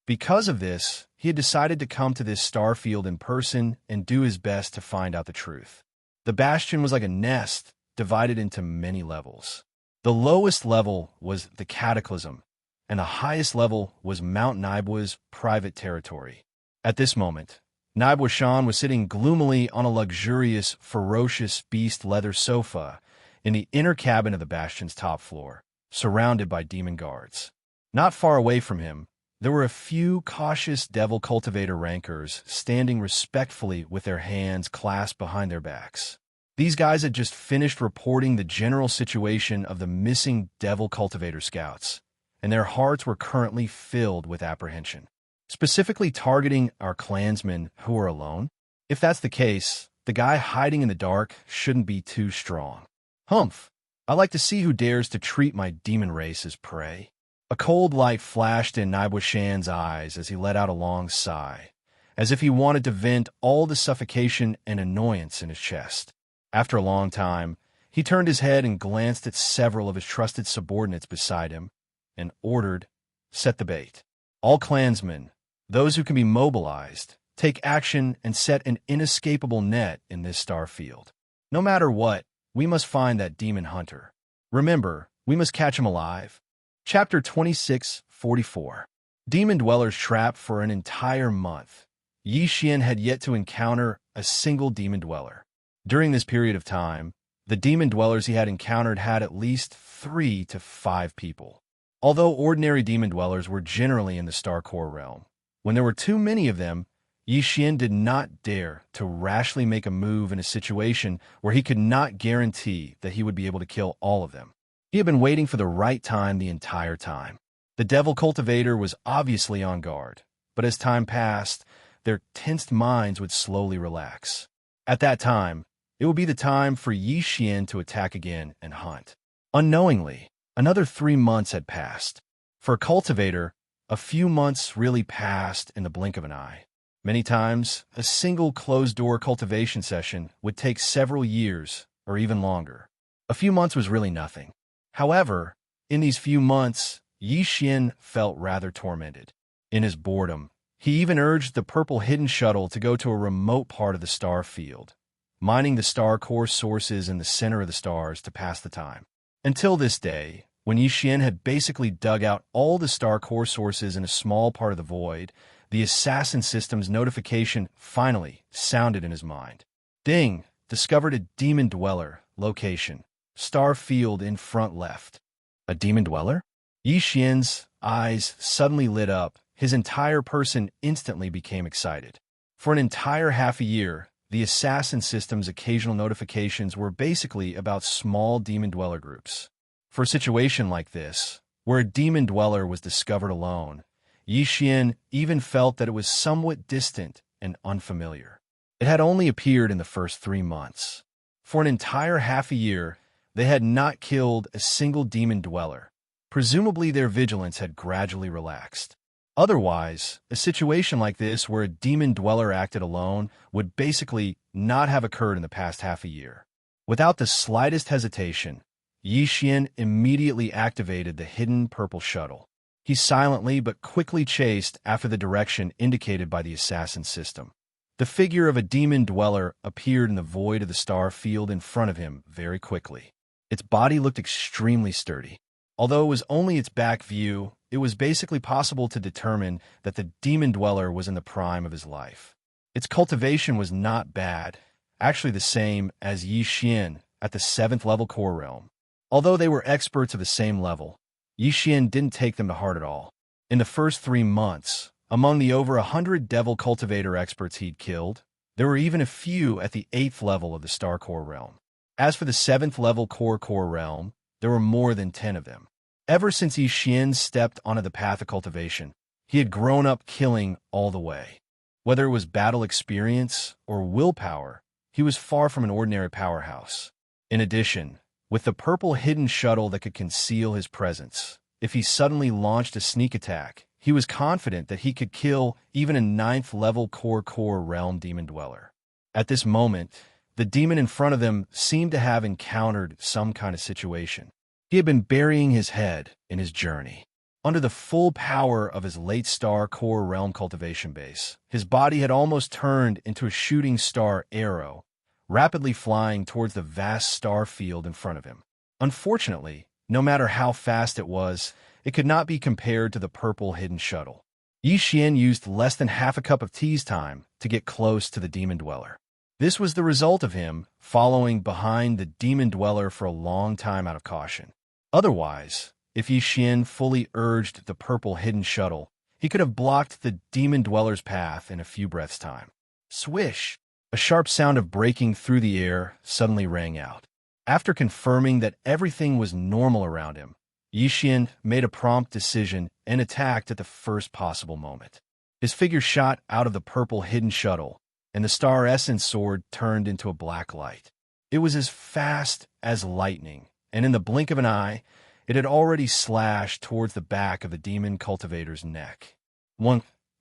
Because of this, he had decided to come to this star field in person and do his best to find out the truth. The bastion was like a nest, divided into many levels. The lowest level was the Cataclysm, and the highest level was Mount Naibwa's private territory. At this moment, Naibwa Shan was sitting gloomily on a luxurious, ferocious beast leather sofa in the inner cabin of the bastion's top floor, surrounded by demon guards. Not far away from him, there were a few cautious Devil Cultivator rankers standing respectfully with their hands clasped behind their backs. These guys had just finished reporting the general situation of the missing Devil Cultivator scouts, and their hearts were currently filled with apprehension. Specifically targeting our clansmen who are alone? If that's the case, the guy hiding in the dark shouldn't be too strong. Humph! I like to see who dares to treat my demon race as prey. A cold light flashed in Naibwa Shan's eyes as he let out a long sigh, as if he wanted to vent all the suffocation and annoyance in his chest. After a long time, he turned his head and glanced at several of his trusted subordinates beside him, and ordered, "Set the bait. All clansmen, those who can be mobilized, take action and set an inescapable net in this star field. No matter what, we must find that demon hunter. Remember, we must catch him alive." Chapter 26:44. Demon Dwellers trapped for an entire month. Yi Xian had yet to encounter a single demon dweller. During this period of time, the demon dwellers he had encountered had at least 3 to 5 people. Although ordinary demon dwellers were generally in the Star Core realm, when there were too many of them, Yi Xian did not dare to rashly make a move in a situation where he could not guarantee that he would be able to kill all of them. He had been waiting for the right time the entire time. The Devil Cultivator was obviously on guard, but as time passed, their tensed minds would slowly relax. At that time, it would be the time for Yi Xian to attack again and hunt. Unknowingly, another 3 months had passed. For a cultivator, a few months really passed in the blink of an eye. Many times, a single closed-door cultivation session would take several years or even longer. A few months was really nothing. However, in these few months, Yi Xian felt rather tormented. In his boredom, he even urged the Purple Hidden Shuttle to go to a remote part of the star field, mining the star core sources in the center of the stars to pass the time. Until this day, when Yi Xian had basically dug out all the star core sources in a small part of the void, the assassin system's notification finally sounded in his mind. Ding! Discovered a demon dweller. Location: star field in front left. A demon dweller? Yi Xian's eyes suddenly lit up. His entire person instantly became excited. For an entire half a year, the assassin system's occasional notifications were basically about small demon dweller groups. For a situation like this, where a demon dweller was discovered alone, Yi Xian even felt that it was somewhat distant and unfamiliar. It had only appeared in the first 3 months. For an entire half a year, they had not killed a single demon dweller. Presumably their vigilance had gradually relaxed. Otherwise, a situation like this where a demon dweller acted alone would basically not have occurred in the past half a year. Without the slightest hesitation, Yi Xian immediately activated the hidden purple shuttle. He silently but quickly chased after the direction indicated by the assassin system. The figure of a demon dweller appeared in the void of the star field in front of him very quickly. Its body looked extremely sturdy. Although it was only its back view, it was basically possible to determine that the demon dweller was in the prime of his life. Its cultivation was not bad, actually the same as Yi Xian at the 7th level core realm. Although they were experts of the same level, Yi Xian didn't take them to heart at all. In the first 3 months, among the over 100 devil cultivator experts he'd killed, there were even a few at the 8th level of the Star Core realm. As for the 7th level Core realm, there were more than 10 of them. Ever since Yi Xian stepped onto the path of cultivation, he had grown up killing all the way. Whether it was battle experience or willpower, he was far from an ordinary powerhouse. In addition, with the purple hidden shuttle that could conceal his presence, if he suddenly launched a sneak attack, he was confident that he could kill even a 9th level Core realm demon dweller. At this moment, the demon in front of them seemed to have encountered some kind of situation. He had been burying his head in his journey. Under the full power of his late Star Core realm cultivation base, his body had almost turned into a shooting star arrow, rapidly flying towards the vast star field in front of him. Unfortunately, no matter how fast it was, it could not be compared to the purple hidden shuttle. Yi Xian used less than half a cup of tea's time to get close to the demon dweller. This was the result of him following behind the demon dweller for a long time out of caution. Otherwise, if Yi Xian fully urged the purple hidden shuttle, he could have blocked the demon dweller's path in a few breaths' time. Swish! A sharp sound of breaking through the air suddenly rang out. After confirming that everything was normal around him, Yi Xian made a prompt decision and attacked at the first possible moment. His figure shot out of the purple hidden shuttle, and the star essence sword turned into a black light. It was as fast as lightning, and in the blink of an eye, it had already slashed towards the back of the demon cultivator's neck.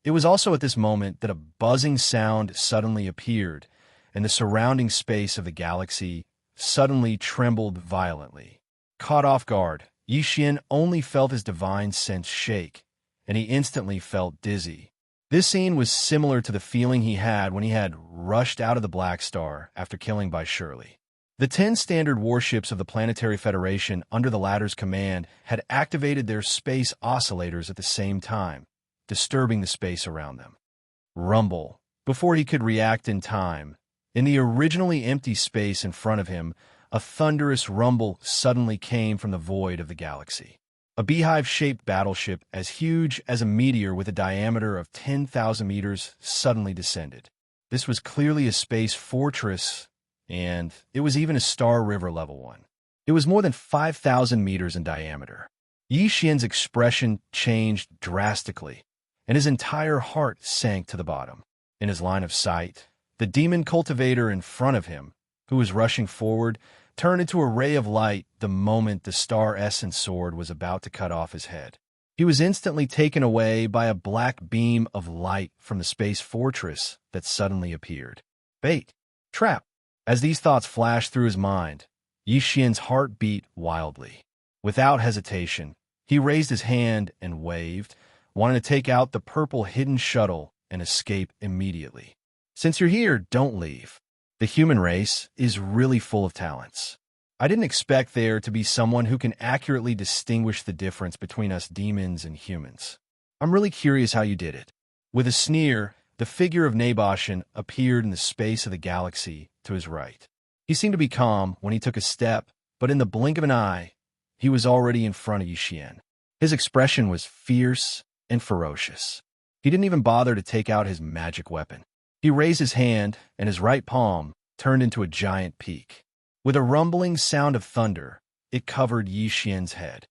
It was also at this moment that a buzzing sound suddenly appeared, and the surrounding space of the galaxy suddenly trembled violently. Caught off guard, Yi Xian only felt his divine sense shake, and he instantly felt dizzy. This scene was similar to the feeling he had when he had rushed out of the Black Star after killing by Shirley. The 10 standard warships of the Planetary Federation under the latter's command had activated their space oscillators at the same time, disturbing the space around them. Rumble. Before he could react in time, in the originally empty space in front of him, a thunderous rumble suddenly came from the void of the galaxy. A beehive-shaped battleship as huge as a meteor with a diameter of 10,000 meters suddenly descended. This was clearly a space fortress, and it was even a Star River level one. It was more than 5,000 meters in diameter. Yi Xian's expression changed drastically, and his entire heart sank to the bottom. In his line of sight, the demon cultivator in front of him, who was rushing forward, turned into a ray of light the moment the star essence sword was about to cut off his head. He was instantly taken away by a black beam of light from the space fortress that suddenly appeared. Bait. Trap. As these thoughts flashed through his mind, Yi Xian's heart beat wildly. Without hesitation, he raised his hand and waved, wanting to take out the purple hidden shuttle and escape immediately. Since you're here, don't leave. The human race is really full of talents. I didn't expect there to be someone who can accurately distinguish the difference between us demons and humans. I'm really curious how you did it. With a sneer, the figure of Naboshan appeared in the space of the galaxy to his right. He seemed to be calm when he took a step, but in the blink of an eye, he was already in front of Yi Xian. His expression was fierce and ferocious. He didn't even bother to take out his magic weapon. He raised his hand, and his right palm turned into a giant peak. With a rumbling sound of thunder, it covered Yi Xian's head.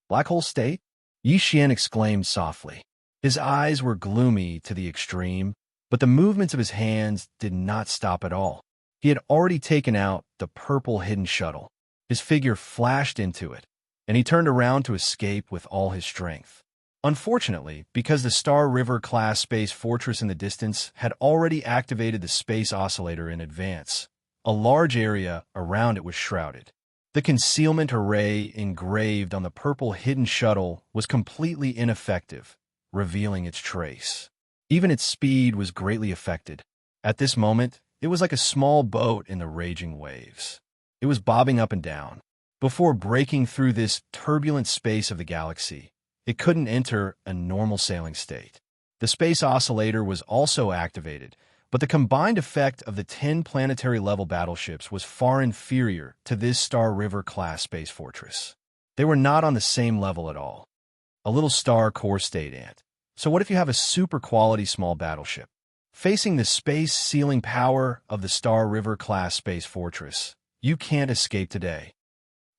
Black hole state? Yi Xian exclaimed softly. His eyes were gloomy to the extreme, but the movements of his hands did not stop at all. He had already taken out the purple hidden shuttle. His figure flashed into it, and he turned around to escape with all his strength. Unfortunately, because the Star River-class space fortress in the distance had already activated the space oscillator in advance, a large area around it was shrouded. The concealment array engraved on the purple hidden shuttle was completely ineffective, revealing its trace. Even its speed was greatly affected. At this moment, it was like a small boat in the raging waves. It was bobbing up and down. Before breaking through this turbulent space of the galaxy, it couldn't enter a normal sailing state. The space oscillator was also activated, but the combined effect of the 10 planetary-level battleships was far inferior to this Star River-class space fortress. They were not on the same level at all. A little star core state ant. So what if you have a super-quality small battleship? Facing the space-sealing power of the Star River-class space fortress, you can't escape today.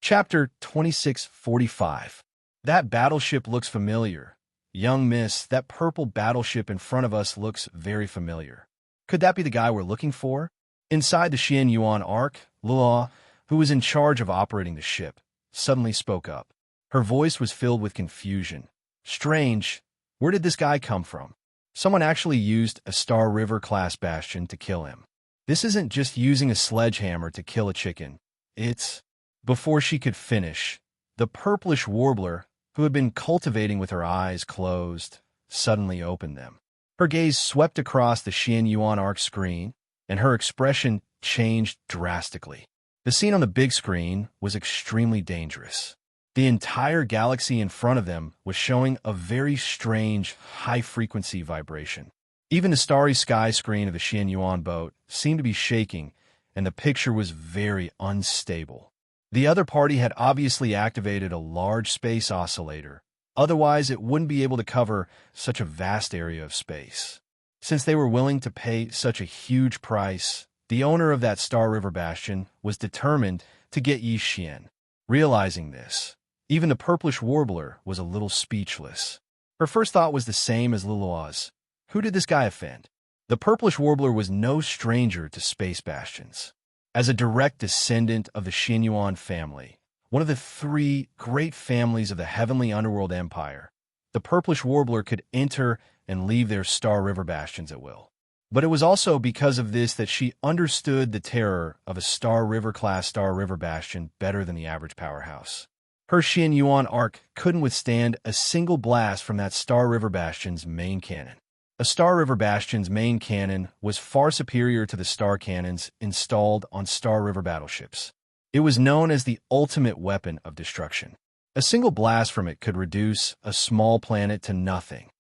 Chapter 2645. That battleship looks familiar. Young miss, that purple battleship in front of us looks very familiar. Could that be the guy we're looking for? Inside the Xian Yuan Ark, Lua, who was in charge of operating the ship, suddenly spoke up. Her voice was filled with confusion. Strange. Where did this guy come from? Someone actually used a Star River-class bastion to kill him. This isn't just using a sledgehammer to kill a chicken. It's... Before she could finish, the purplish warbler, who had been cultivating with her eyes closed, suddenly opened them. Her gaze swept across the Xian Yuan Arc screen, and her expression changed drastically. The scene on the big screen was extremely dangerous. The entire galaxy in front of them was showing a very strange, high-frequency vibration. Even the starry sky screen of the Xian Yuan boat seemed to be shaking, and the picture was very unstable. The other party had obviously activated a large space oscillator. Otherwise, it wouldn't be able to cover such a vast area of space. Since they were willing to pay such a huge price, the owner of that Star River bastion was determined to get Yi Xian. Realizing this, even the purplish warbler was a little speechless. Her first thought was the same as Lilua's. Who did this guy offend? The purplish warbler was no stranger to space bastions. As a direct descendant of the Xinyuan family, one of the 3 great families of the Heavenly Underworld Empire, the purplish warbler could enter and leave their Star River bastions at will. But it was also because of this that she understood the terror of a Star River-class Star River bastion better than the average powerhouse. Her Xian Yuan Arc couldn't withstand a single blast from that Star River bastion's main cannon. A Star River bastion's main cannon was far superior to the star cannons installed on Star River battleships. It was known as the ultimate weapon of destruction. A single blast from it could reduce a small planet to nothing.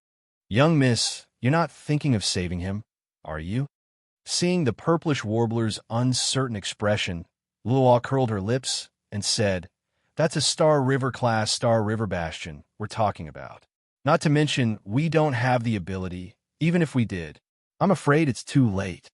Young miss, you're not thinking of saving him, are you? Seeing the purplish warbler's uncertain expression, Lua curled her lips and said, That's a Star River-class Star River bastion we're talking about. Not to mention, we don't have the ability, even if we did. I'm afraid it's too late.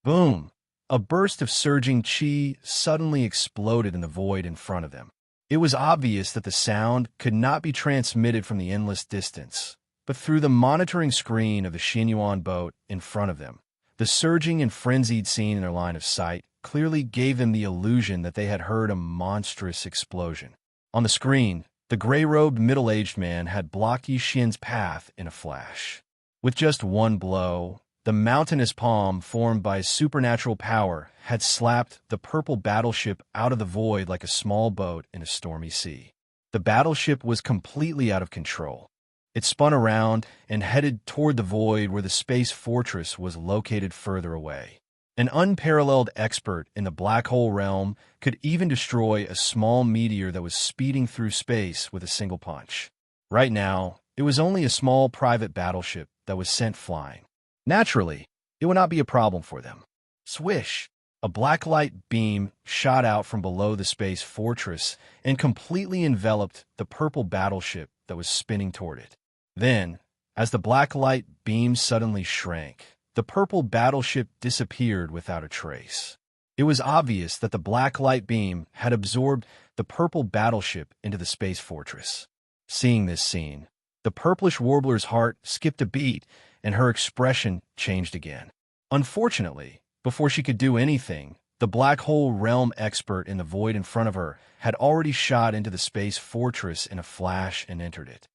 Boom! A burst of surging chi suddenly exploded in the void in front of them. It was obvious that the sound could not be transmitted from the endless distance, but through the monitoring screen of the Xinyuan boat in front of them. The surging and frenzied scene in their line of sight clearly gave them the illusion that they had heard a monstrous explosion. On the screen, the gray-robed middle-aged man had blocked Yi Xian's path in a flash. With just one blow, the mountainous palm formed by supernatural power had slapped the purple battleship out of the void like a small boat in a stormy sea. The battleship was completely out of control. It spun around and headed toward the void where the space fortress was located further away. An unparalleled expert in the black hole realm could even destroy a small meteor that was speeding through space with a single punch. Right now, it was only a small private battleship that was sent flying. Naturally, it would not be a problem for them. Swish! A black light beam shot out from below the space fortress and completely enveloped the purple battleship that was spinning toward it. Then, as the black light beam suddenly shrank, the purple battleship disappeared without a trace. It was obvious that the black light beam had absorbed the purple battleship into the space fortress. Seeing this scene, the purplish warbler's heart skipped a beat and her expression changed again. Unfortunately, before she could do anything, the black hole realm expert in the void in front of her had already shot into the space fortress in a flash and entered it.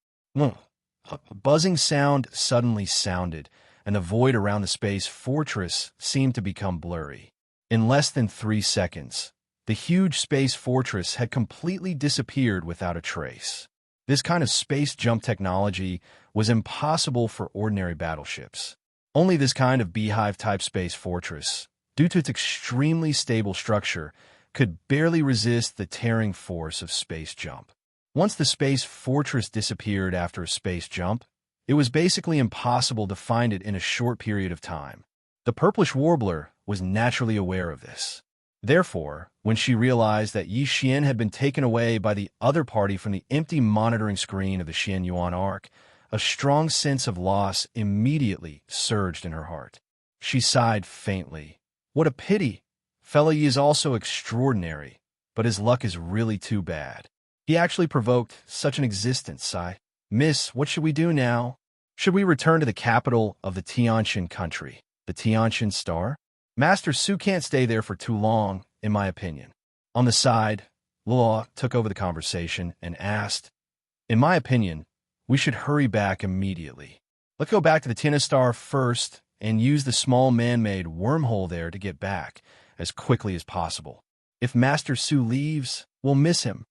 A buzzing sound suddenly sounded, and the void around the space fortress seemed to become blurry. In less than 3 seconds, the huge space fortress had completely disappeared without a trace. This kind of space jump technology was impossible for ordinary battleships. Only this kind of beehive-type space fortress, due to its extremely stable structure, could barely resist the tearing force of space jump. Once the space fortress disappeared after a space jump, it was basically impossible to find it in a short period of time. The purplish warbler was naturally aware of this. Therefore, when she realized that Yi Xian had been taken away by the other party from the empty monitoring screen of the Xian Yuan Arc, a strong sense of loss immediately surged in her heart. She sighed faintly. What a pity! Fella Yi is also extraordinary, but his luck is really too bad. He actually provoked such an existence, sigh. Miss, what should we do now? Should we return to the capital of the Tianqian country, the Tianqian Star? Master Su can't stay there for too long, in my opinion. On the side, Luo took over the conversation and asked, in my opinion, we should hurry back immediately. Let's go back to the Tianqian Star first and use the small man-made wormhole there to get back as quickly as possible. If Master Su leaves, we'll miss him.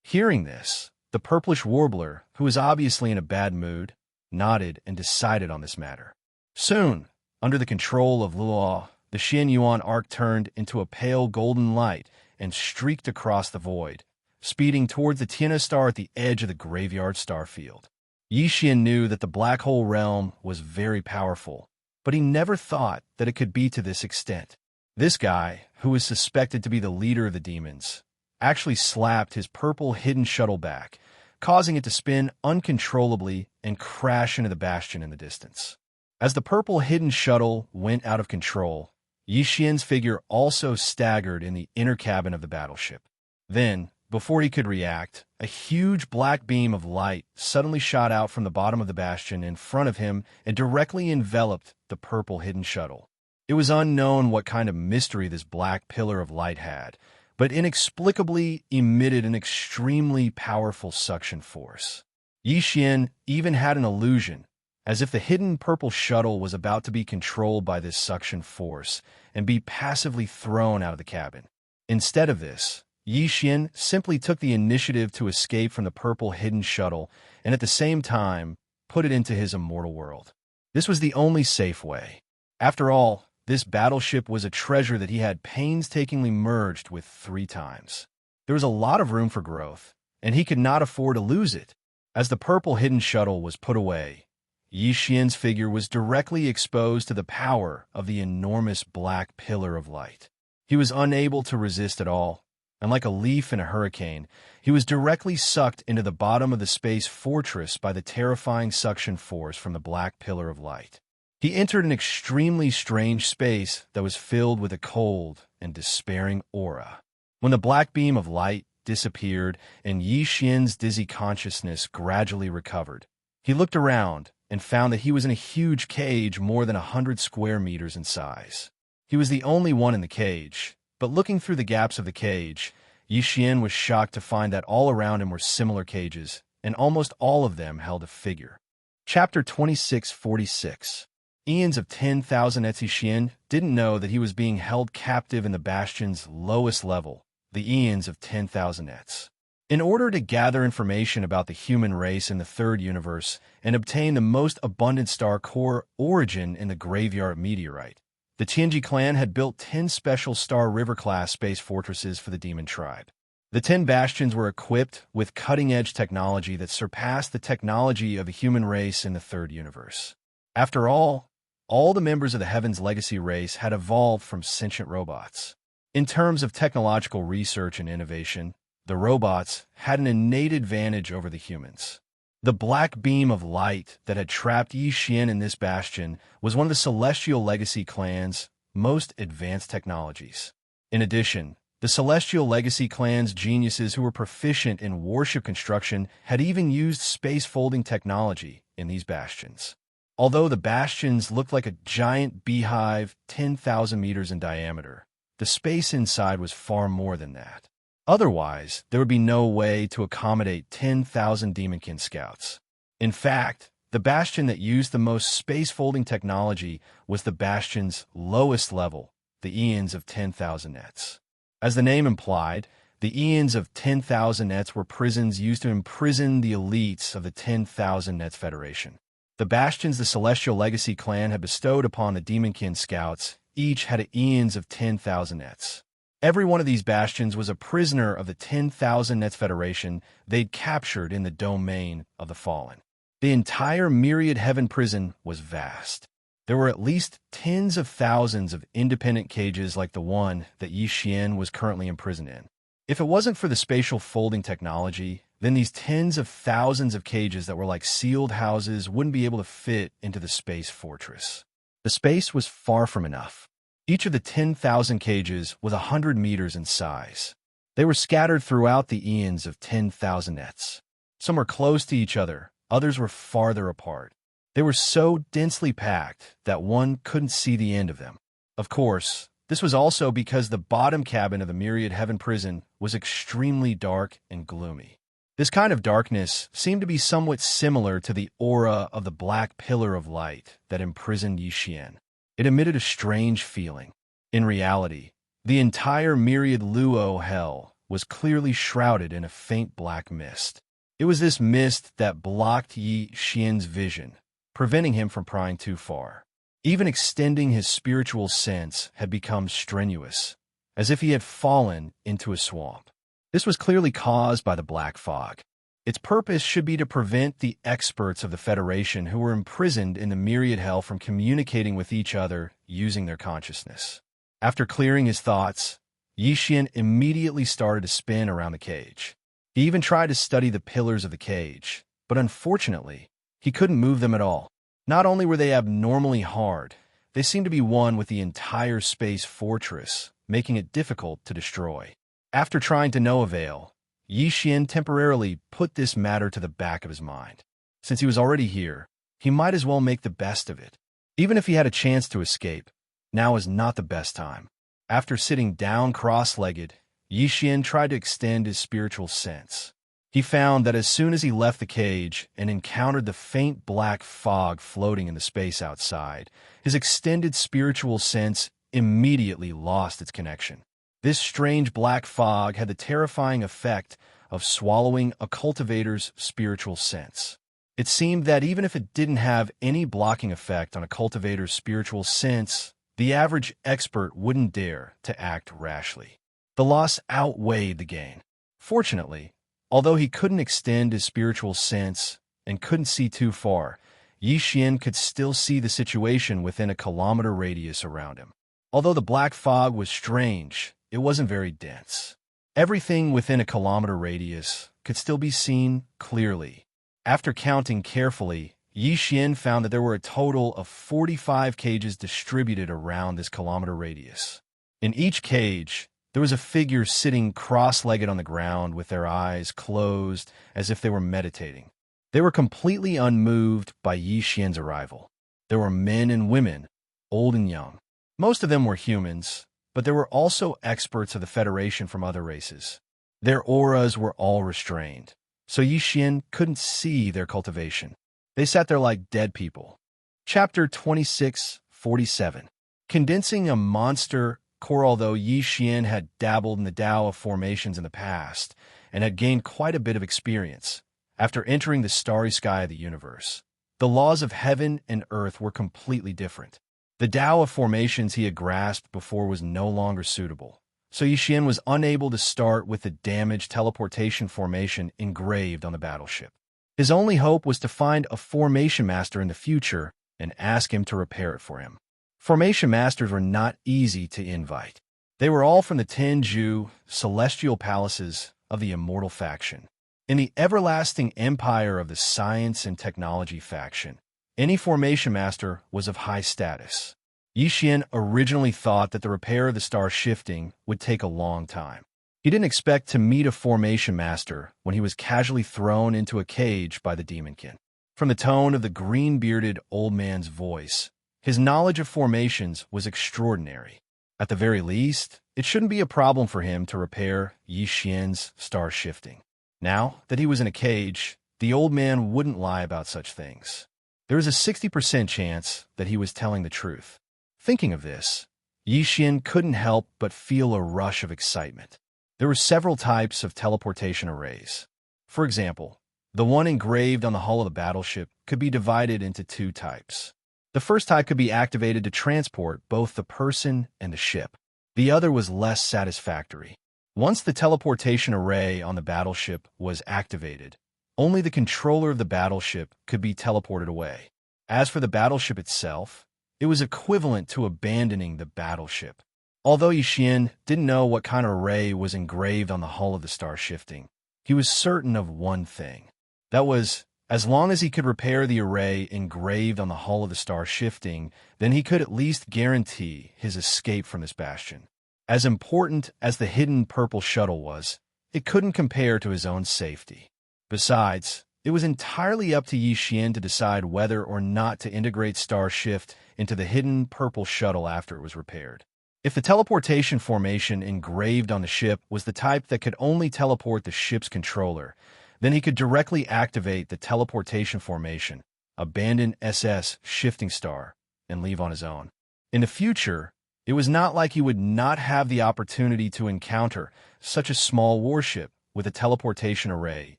Hearing this, the purplish warbler, who was obviously in a bad mood, nodded and decided on this matter. Soon, under the control of Luo, the Xian Yuan arc turned into a pale golden light and streaked across the void, speeding towards the Tianqian Star at the edge of the graveyard star field. Yi Xian knew that the black hole realm was very powerful, but he never thought that it could be to this extent. This guy, who was suspected to be the leader of the demons, actually slapped his purple hidden shuttle back, causing it to spin uncontrollably and crash into the bastion in the distance. As the purple hidden shuttle went out of control, Yi Xian's figure also staggered in the inner cabin of the battleship. Then, before he could react, a huge black beam of light suddenly shot out from the bottom of the bastion in front of him and directly enveloped the purple hidden shuttle. It was unknown what kind of mystery this black pillar of light had, but inexplicably emitted an extremely powerful suction force. Yi Xian even had an illusion, as if the hidden purple shuttle was about to be controlled by this suction force and be passively thrown out of the cabin. Instead of this, Yi Xian simply took the initiative to escape from the purple hidden shuttle and at the same time put it into his immortal world. This was the only safe way. After all, this battleship was a treasure that he had painstakingly merged with 3 times. There was a lot of room for growth, and he could not afford to lose it. As the purple hidden shuttle was put away, Yi Xian's figure was directly exposed to the power of the enormous black pillar of light. He was unable to resist at all, and like a leaf in a hurricane, he was directly sucked into the bottom of the space fortress by the terrifying suction force from the black pillar of light. He entered an extremely strange space that was filled with a cold and despairing aura. When the black beam of light disappeared and Yi Xian's dizzy consciousness gradually recovered, he looked around and found that he was in a huge cage more than 100 square meters in size. He was the only one in the cage, but looking through the gaps of the cage, Yi Xian was shocked to find that all around him were similar cages, and almost all of them held a figure. Chapter 2646. Eons of 10,000 Yi Xian didn't know that he was being held captive in the bastion's lowest level, the eons of 10,000 Ets. In order to gather information about the human race in the third universe and obtain the most abundant star core origin in the graveyard meteorite, the Tianji clan had built 10 special Star River-class space fortresses for the demon tribe. The 10 bastions were equipped with cutting-edge technology that surpassed the technology of the human race in the third universe. After all the members of the Heaven's Legacy race had evolved from sentient robots. In terms of technological research and innovation, the robots had an innate advantage over the humans. The black beam of light that had trapped Yi Xian in this bastion was one of the Celestial Legacy clan's most advanced technologies. In addition, the Celestial Legacy clan's geniuses who were proficient in warship construction had even used space-folding technology in these bastions. Although the bastions looked like a giant beehive 10,000 meters in diameter, the space inside was far more than that. Otherwise, there would be no way to accommodate 10,000 Demonkin scouts. In fact, the bastion that used the most space-folding technology was the bastion's lowest level, the Eons of 10,000 Nets. As the name implied, the Eons of 10,000 Nets were prisons used to imprison the elites of the 10,000 Nets Federation. The bastions the Celestial Legacy clan had bestowed upon the Demonkin scouts each had Eons of 10,000 Nets. Every one of these bastions was a prisoner of the 10,000 Nets Federation they'd captured in the domain of the Fallen. The entire Myriad Heaven prison was vast. There were at least tens of thousands of independent cages like the one that Yi Xian was currently imprisoned in. If it wasn't for the spatial folding technology, then these tens of thousands of cages that were like sealed houses wouldn't be able to fit into the space fortress. The space was far from enough. Each of the 10,000 cages was 100 meters in size. They were scattered throughout the eons of 10,000 nets. Some were close to each other, others were farther apart. They were so densely packed that one couldn't see the end of them. Of course, this was also because the bottom cabin of the Myriad Heaven prison was extremely dark and gloomy. This kind of darkness seemed to be somewhat similar to the aura of the black pillar of light that imprisoned Yi Xian. It emitted a strange feeling. In reality, the entire Myriad Luo hell was clearly shrouded in a faint black mist. It was this mist that blocked Yi Xian's vision, preventing him from prying too far. Even extending his spiritual sense had become strenuous, as if he had fallen into a swamp. This was clearly caused by the black fog. Its purpose should be to prevent the experts of the Federation who were imprisoned in the Myriad Hell from communicating with each other using their consciousness. After clearing his thoughts, Yi Xian immediately started to spin around the cage. He even tried to study the pillars of the cage, but unfortunately, he couldn't move them at all. Not only were they abnormally hard, they seemed to be one with the entire space fortress, making it difficult to destroy. After trying to no avail, Yi Xian temporarily put this matter to the back of his mind. Since he was already here, he might as well make the best of it. Even if he had a chance to escape, now was not the best time. After sitting down cross-legged, Yi Xian tried to extend his spiritual sense. He found that as soon as he left the cage and encountered the faint black fog floating in the space outside, his extended spiritual sense immediately lost its connection. This strange black fog had the terrifying effect of swallowing a cultivator's spiritual sense. It seemed that even if it didn't have any blocking effect on a cultivator's spiritual sense, the average expert wouldn't dare to act rashly. The loss outweighed the gain. Fortunately, although he couldn't extend his spiritual sense and couldn't see too far, Yi Xian could still see the situation within a kilometer radius around him. Although the black fog was strange, it wasn't very dense. Everything within a kilometer radius could still be seen clearly. After counting carefully, Yi Xian found that there were a total of 45 cages distributed around this kilometer radius. In each cage, there was a figure sitting cross-legged on the ground with their eyes closed as if they were meditating. They were completely unmoved by Yi Xian's arrival. There were men and women, old and young. Most of them were humans, but there were also experts of the Federation from other races. Their auras were all restrained, so Yi Xian couldn't see their cultivation. They sat there like dead people. Chapter 2647. Condensing a monster core. Although Yi Xian had dabbled in the Tao of formations in the past and had gained quite a bit of experience, after entering the starry sky of the universe, the laws of heaven and earth were completely different. The Tao of formations he had grasped before was no longer suitable, so Yi Xian was unable to start with the damaged teleportation formation engraved on the battleship. His only hope was to find a formation master in the future and ask him to repair it for him. Formation masters were not easy to invite. They were all from the Tenju celestial palaces of the Immortal faction. In the everlasting empire of the Science and Technology faction, any formation master was of high status. Yi Xian originally thought that the repair of the star shifting would take a long time. He didn't expect to meet a formation master when he was casually thrown into a cage by the demonkin. From the tone of the green-bearded old man's voice, his knowledge of formations was extraordinary. At the very least, it shouldn't be a problem for him to repair Yi Xian's star shifting. Now that he was in a cage, the old man wouldn't lie about such things. There was a 60% chance that he was telling the truth. Thinking of this, Yi Xian couldn't help but feel a rush of excitement. There were several types of teleportation arrays. For example, the one engraved on the hull of the battleship could be divided into two types. The first type could be activated to transport both the person and the ship. The other was less satisfactory. Once the teleportation array on the battleship was activated, only the controller of the battleship could be teleported away. As for the battleship itself, it was equivalent to abandoning the battleship. Although Yixian didn't know what kind of array was engraved on the hull of the Star Shifting, he was certain of one thing. That was, as long as he could repair the array engraved on the hull of the Star Shifting, then he could at least guarantee his escape from this bastion. As important as the hidden purple shuttle was, it couldn't compare to his own safety. Besides, it was entirely up to Yixian to decide whether or not to integrate Star Shift into the hidden purple shuttle after it was repaired. If the teleportation formation engraved on the ship was the type that could only teleport the ship's controller, then he could directly activate the teleportation formation, abandon SS Shifting Star, and leave on his own. In the future, it was not like he would not have the opportunity to encounter such a small warship with a teleportation array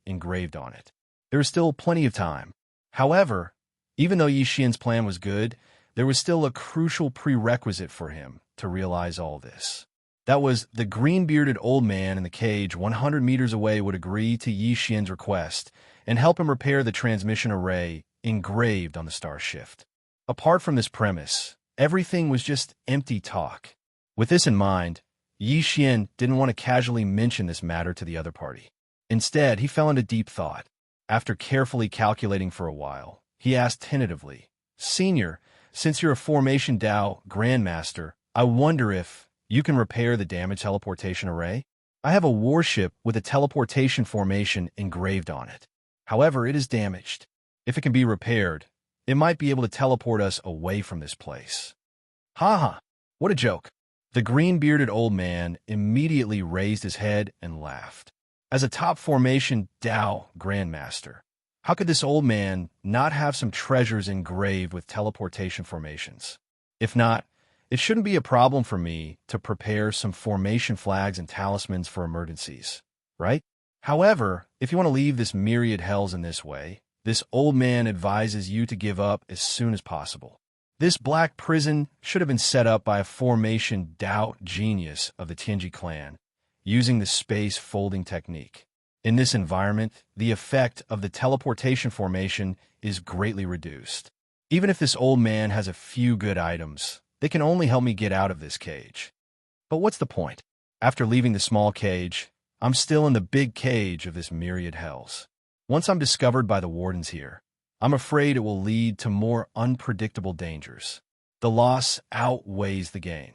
engraved on it. There was still plenty of time. However, even though Yixian's plan was good, there was still a crucial prerequisite for him to realize all this. That was, the green-bearded old man in the cage 100 meters away would agree to Yixian's request and help him repair the transmission array engraved on the Star Shift. Apart from this premise, everything was just empty talk. With this in mind, Yixian didn't want to casually mention this matter to the other party. Instead, he fell into deep thought. After carefully calculating for a while, he asked tentatively, "Senior, since you're a Formation Dao Grandmaster, I wonder if you can repair the damaged teleportation array? I have a warship with a teleportation formation engraved on it. However, it is damaged. If it can be repaired, it might be able to teleport us away from this place." "Ha ha, what a joke." The green-bearded old man immediately raised his head and laughed. As a top Formation Dao Grandmaster, how could this old man not have some treasures engraved with teleportation formations? If not, it shouldn't be a problem for me to prepare some formation flags and talismans for emergencies, right? However, if you want to leave this myriad hells in this way, this old man advises you to give up as soon as possible. This black prison should have been set up by a Formation Dao genius of the Tianji clan, using the space folding technique. In this environment, the effect of the teleportation formation is greatly reduced. Even if this old man has a few good items, they can only help me get out of this cage. But what's the point? After leaving the small cage, I'm still in the big cage of this myriad hells. Once I'm discovered by the wardens here, I'm afraid it will lead to more unpredictable dangers. The loss outweighs the gain.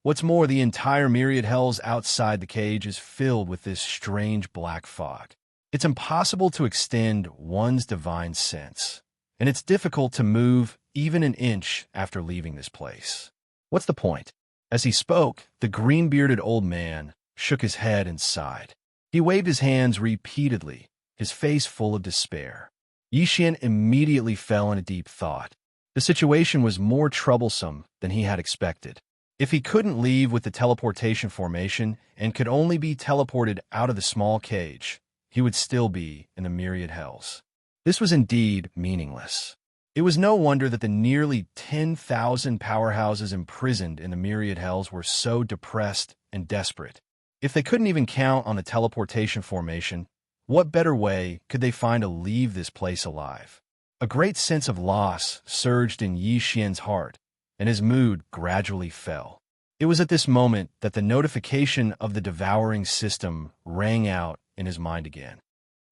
What's more, the entire myriad hells outside the cage is filled with this strange black fog. It's impossible to extend one's divine sense, and it's difficult to move even an inch after leaving this place. What's the point? As he spoke, the green-bearded old man shook his head and sighed. He waved his hands repeatedly, his face full of despair. Yixian immediately fell into deep thought. The situation was more troublesome than he had expected. If he couldn't leave with the teleportation formation and could only be teleported out of the small cage, he would still be in the myriad hells. This was indeed meaningless. It was no wonder that the nearly 10,000 powerhouses imprisoned in the myriad hells were so depressed and desperate. If they couldn't even count on the teleportation formation, what better way could they find to leave this place alive? A great sense of loss surged in Yixian's heart, and his mood gradually fell. It was at this moment that the notification of the devouring system rang out in his mind again.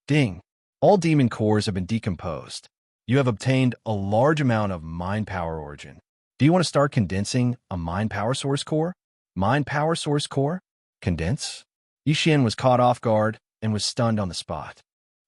Ding! All demon cores have been decomposed. You have obtained a large amount of mind power origin. Do you want to start condensing a mind power source core? Mind power source core? Condense? Yixian was caught off guard and was stunned on the spot.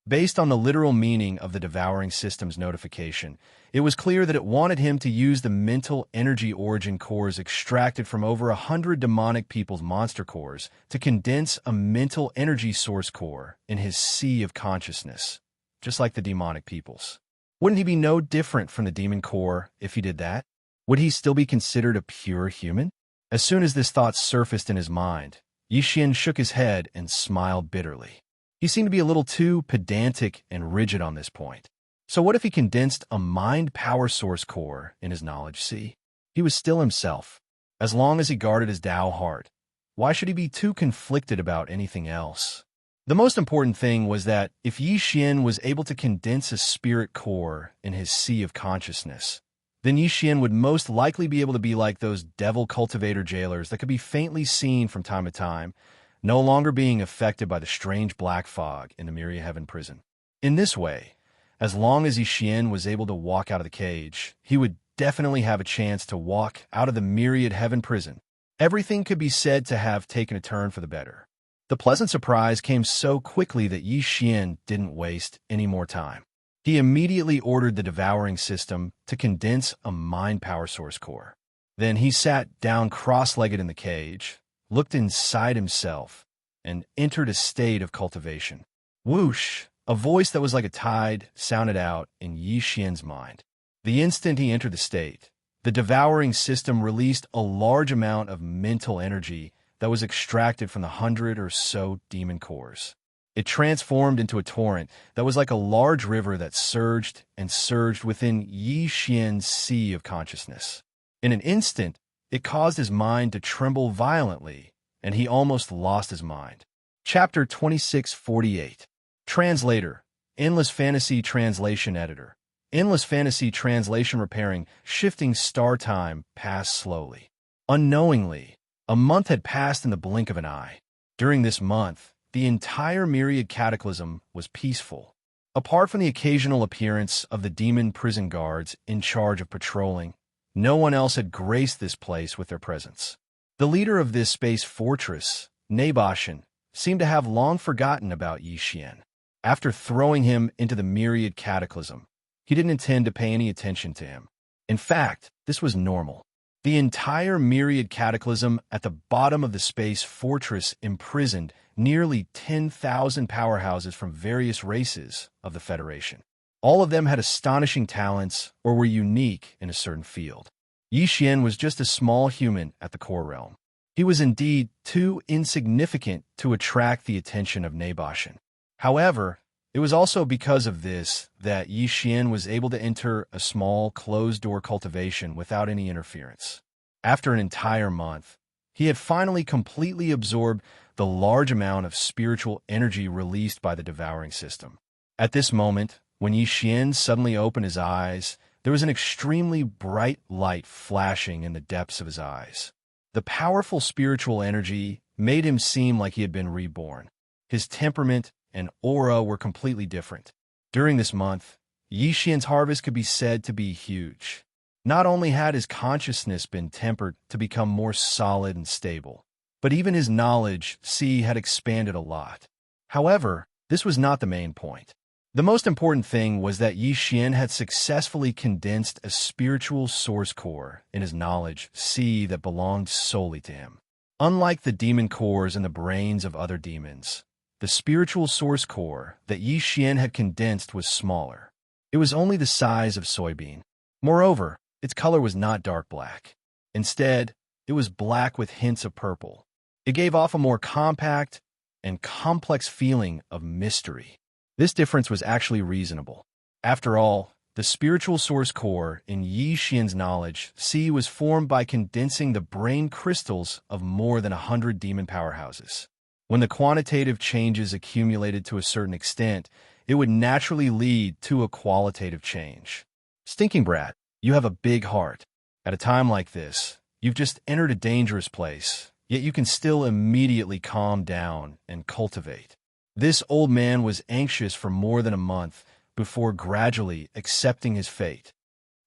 Based on the literal meaning of the devouring system's notification, it was clear that it wanted him to use the mental energy origin cores extracted from over 100 demonic people's monster cores to condense a mental energy source core in his sea of consciousness, just like the demonic peoples. Wouldn't he be no different from the demon core if he did that? Would he still be considered a pure human? As soon as this thought surfaced in his mind, Yixian shook his head and smiled bitterly. He seemed to be a little too pedantic and rigid on this point. So what if he condensed a mind power source core in his knowledge sea? He was still himself. as long as he guarded his Tao heart. Why should he be too conflicted about anything else? The most important thing was that if Yi Xian was able to condense a spirit core in his sea of consciousness, then Yi Xian would most likely be able to be like those devil cultivator jailers that could be faintly seen from time to time, no longer being affected by the strange black fog in the Myriad Heaven prison. In this way, as long as Yi Xian was able to walk out of the cage, he would definitely have a chance to walk out of the Myriad Heaven prison. Everything could be said to have taken a turn for the better. The pleasant surprise came so quickly that Yi Xian didn't waste any more time. He immediately ordered the devouring system to condense a mind power source core. Then he sat down cross-legged in the cage, looked inside himself, and entered a state of cultivation. Whoosh! A voice that was like a tide sounded out in Yi Xian's mind. The instant he entered the state, the devouring system released a large amount of mental energy that was extracted from the 100 or so demon cores. It transformed into a torrent that was like a large river that surged and surged within Yi Xian's sea of consciousness. In an instant, it caused his mind to tremble violently, and he almost lost his mind. Chapter 2648. Translator, Endless Fantasy Translation Editor. Endless Fantasy Translation Repairing, shifting star time passed slowly. Unknowingly, a month had passed in the blink of an eye. During this month, the entire Myriad Cataclysm was peaceful. Apart from the occasional appearance of the demon prison guards in charge of patrolling, no one else had graced this place with their presence. The leader of this space fortress, Naboshan, seemed to have long forgotten about Yi Xian. After throwing him into the Myriad Cataclysm, he didn't intend to pay any attention to him. In fact, this was normal. The entire Myriad Cataclysm at the bottom of the space fortress imprisoned nearly 10,000 powerhouses from various races of the Federation. All of them had astonishing talents or were unique in a certain field. Yi Xian was just a small human at the core realm. He was indeed too insignificant to attract the attention of Naboshan. However, it was also because of this that Yi Xian was able to enter a small, closed-door cultivation without any interference. After an entire month, he had finally completely absorbed the large amount of spiritual energy released by the devouring system. At this moment, when Yi Xian suddenly opened his eyes, there was an extremely bright light flashing in the depths of his eyes. The powerful spiritual energy made him seem like he had been reborn. His temperament and aura were completely different. During this month, Yi Xian's harvest could be said to be huge. Not only had his consciousness been tempered to become more solid and stable, but even his knowledge, had expanded a lot. However, this was not the main point. The most important thing was that Yi Xian had successfully condensed a spiritual source core in his knowledge, that belonged solely to him. Unlike the demon cores in the brains of other demons, the spiritual source core that Yi Xian had condensed was smaller. It was only the size of soybean. Moreover, its color was not dark black. Instead, it was black with hints of purple. It gave off a more compact and complex feeling of mystery. This difference was actually reasonable. After all, the spiritual source core in Yi Xian's knowledge, was formed by condensing the brain crystals of more than 100 demon powerhouses. When the quantitative changes accumulated to a certain extent, it would naturally lead to a qualitative change. Stinking brat, you have a big heart. At a time like this, you've just entered a dangerous place, yet you can still immediately calm down and cultivate. This old man was anxious for more than a month before gradually accepting his fate.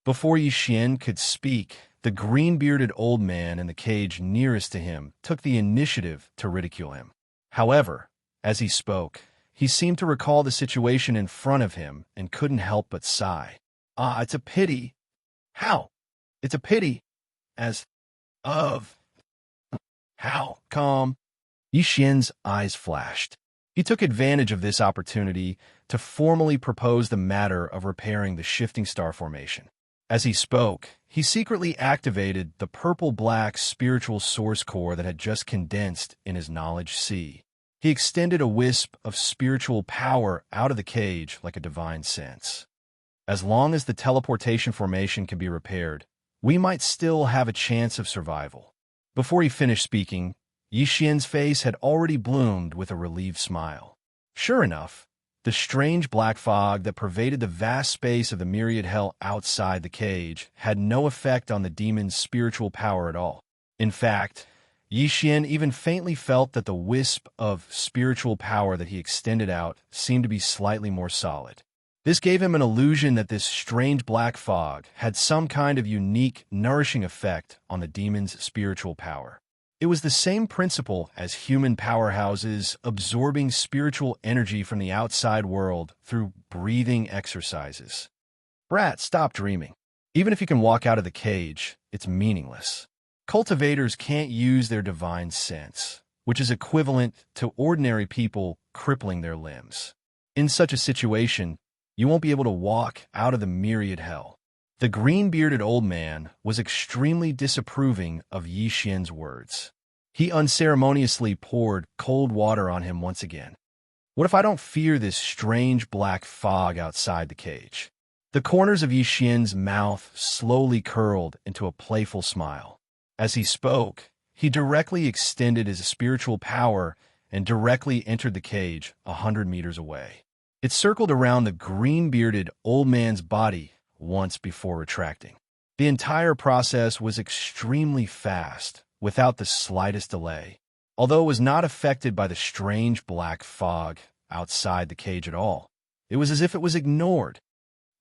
Before Yi Xian could speak, the green-bearded old man in the cage nearest to him took the initiative to ridicule him. However, as he spoke, he seemed to recall the situation in front of him and couldn't help but sigh. Ah, it's a pity. How? It's a pity. How come? Yi Xian's eyes flashed. He took advantage of this opportunity to formally propose the matter of repairing the shifting star formation. As he spoke, he secretly activated the purple-black spiritual source core that had just condensed in his knowledge sea. He extended a wisp of spiritual power out of the cage like a divine sense. As long as the teleportation formation can be repaired, we might still have a chance of survival. Before he finished speaking, Yi Xian's face had already bloomed with a relieved smile. Sure enough, the strange black fog that pervaded the vast space of the myriad hell outside the cage had no effect on the demon's spiritual power at all. In fact, Yi Xian even faintly felt that the wisp of spiritual power that he extended out seemed to be slightly more solid. This gave him an illusion that this strange black fog had some kind of unique, nourishing effect on the demon's spiritual power. It was the same principle as human powerhouses absorbing spiritual energy from the outside world through breathing exercises. Brat, stop dreaming. Even if you can walk out of the cage, it's meaningless. Cultivators can't use their divine sense, which is equivalent to ordinary people crippling their limbs. In such a situation, you won't be able to walk out of the myriad hell. The green-bearded old man was extremely disapproving of Yi Xian's words. He unceremoniously poured cold water on him once again. What if I don't fear this strange black fog outside the cage? The corners of Yi Xian's mouth slowly curled into a playful smile. As he spoke, he directly extended his spiritual power and directly entered the cage 100 meters away. It circled around the green-bearded old man's body once before retracting. The entire process was extremely fast, without the slightest delay. Although it was not affected by the strange black fog outside the cage at all, it was as if it was ignored.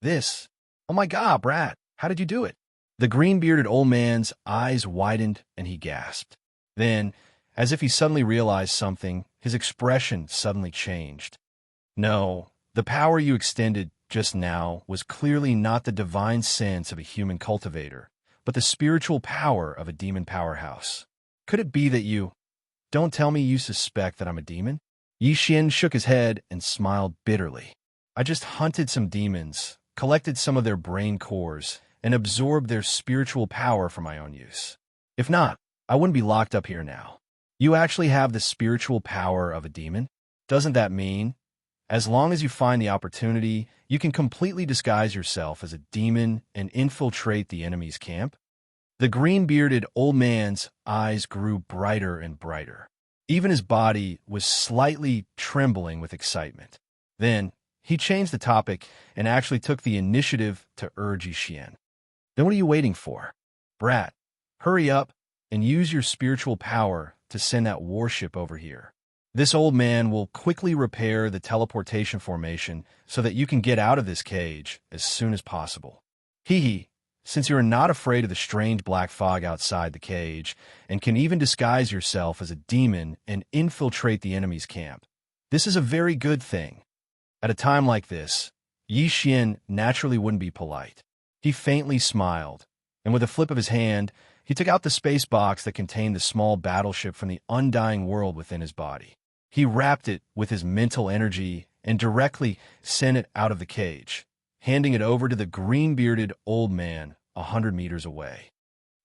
Oh my God, Brat, how did you do it? The green-bearded old man's eyes widened and he gasped. Then, as if he suddenly realized something, his expression suddenly changed. No, the power you extended just now was clearly not the divine sense of a human cultivator, but the spiritual power of a demon powerhouse. Could it be that you... Don't tell me you suspect that I'm a demon? Yi Xian shook his head and smiled bitterly. I just hunted some demons, collected some of their brain cores, and absorbed their spiritual power for my own use. If not, I wouldn't be locked up here now. You actually have the spiritual power of a demon? Doesn't that mean, as long as you find the opportunity, you can completely disguise yourself as a demon and infiltrate the enemy's camp? The green-bearded old man's eyes grew brighter and brighter. Even his body was slightly trembling with excitement. Then, he changed the topic and actually took the initiative to urge Yi Xian. Then what are you waiting for? Brat, hurry up and use your spiritual power to send that warship over here. This old man will quickly repair the teleportation formation so that you can get out of this cage as soon as possible. Hee, since you are not afraid of the strange black fog outside the cage and can even disguise yourself as a demon and infiltrate the enemy's camp, this is a very good thing. At a time like this, Yi Xian naturally wouldn't be polite. He faintly smiled, and with a flip of his hand, he took out the space box that contained the small battleship from the undying world within his body. He wrapped it with his mental energy and directly sent it out of the cage, handing it over to the green-bearded old man 100 meters away.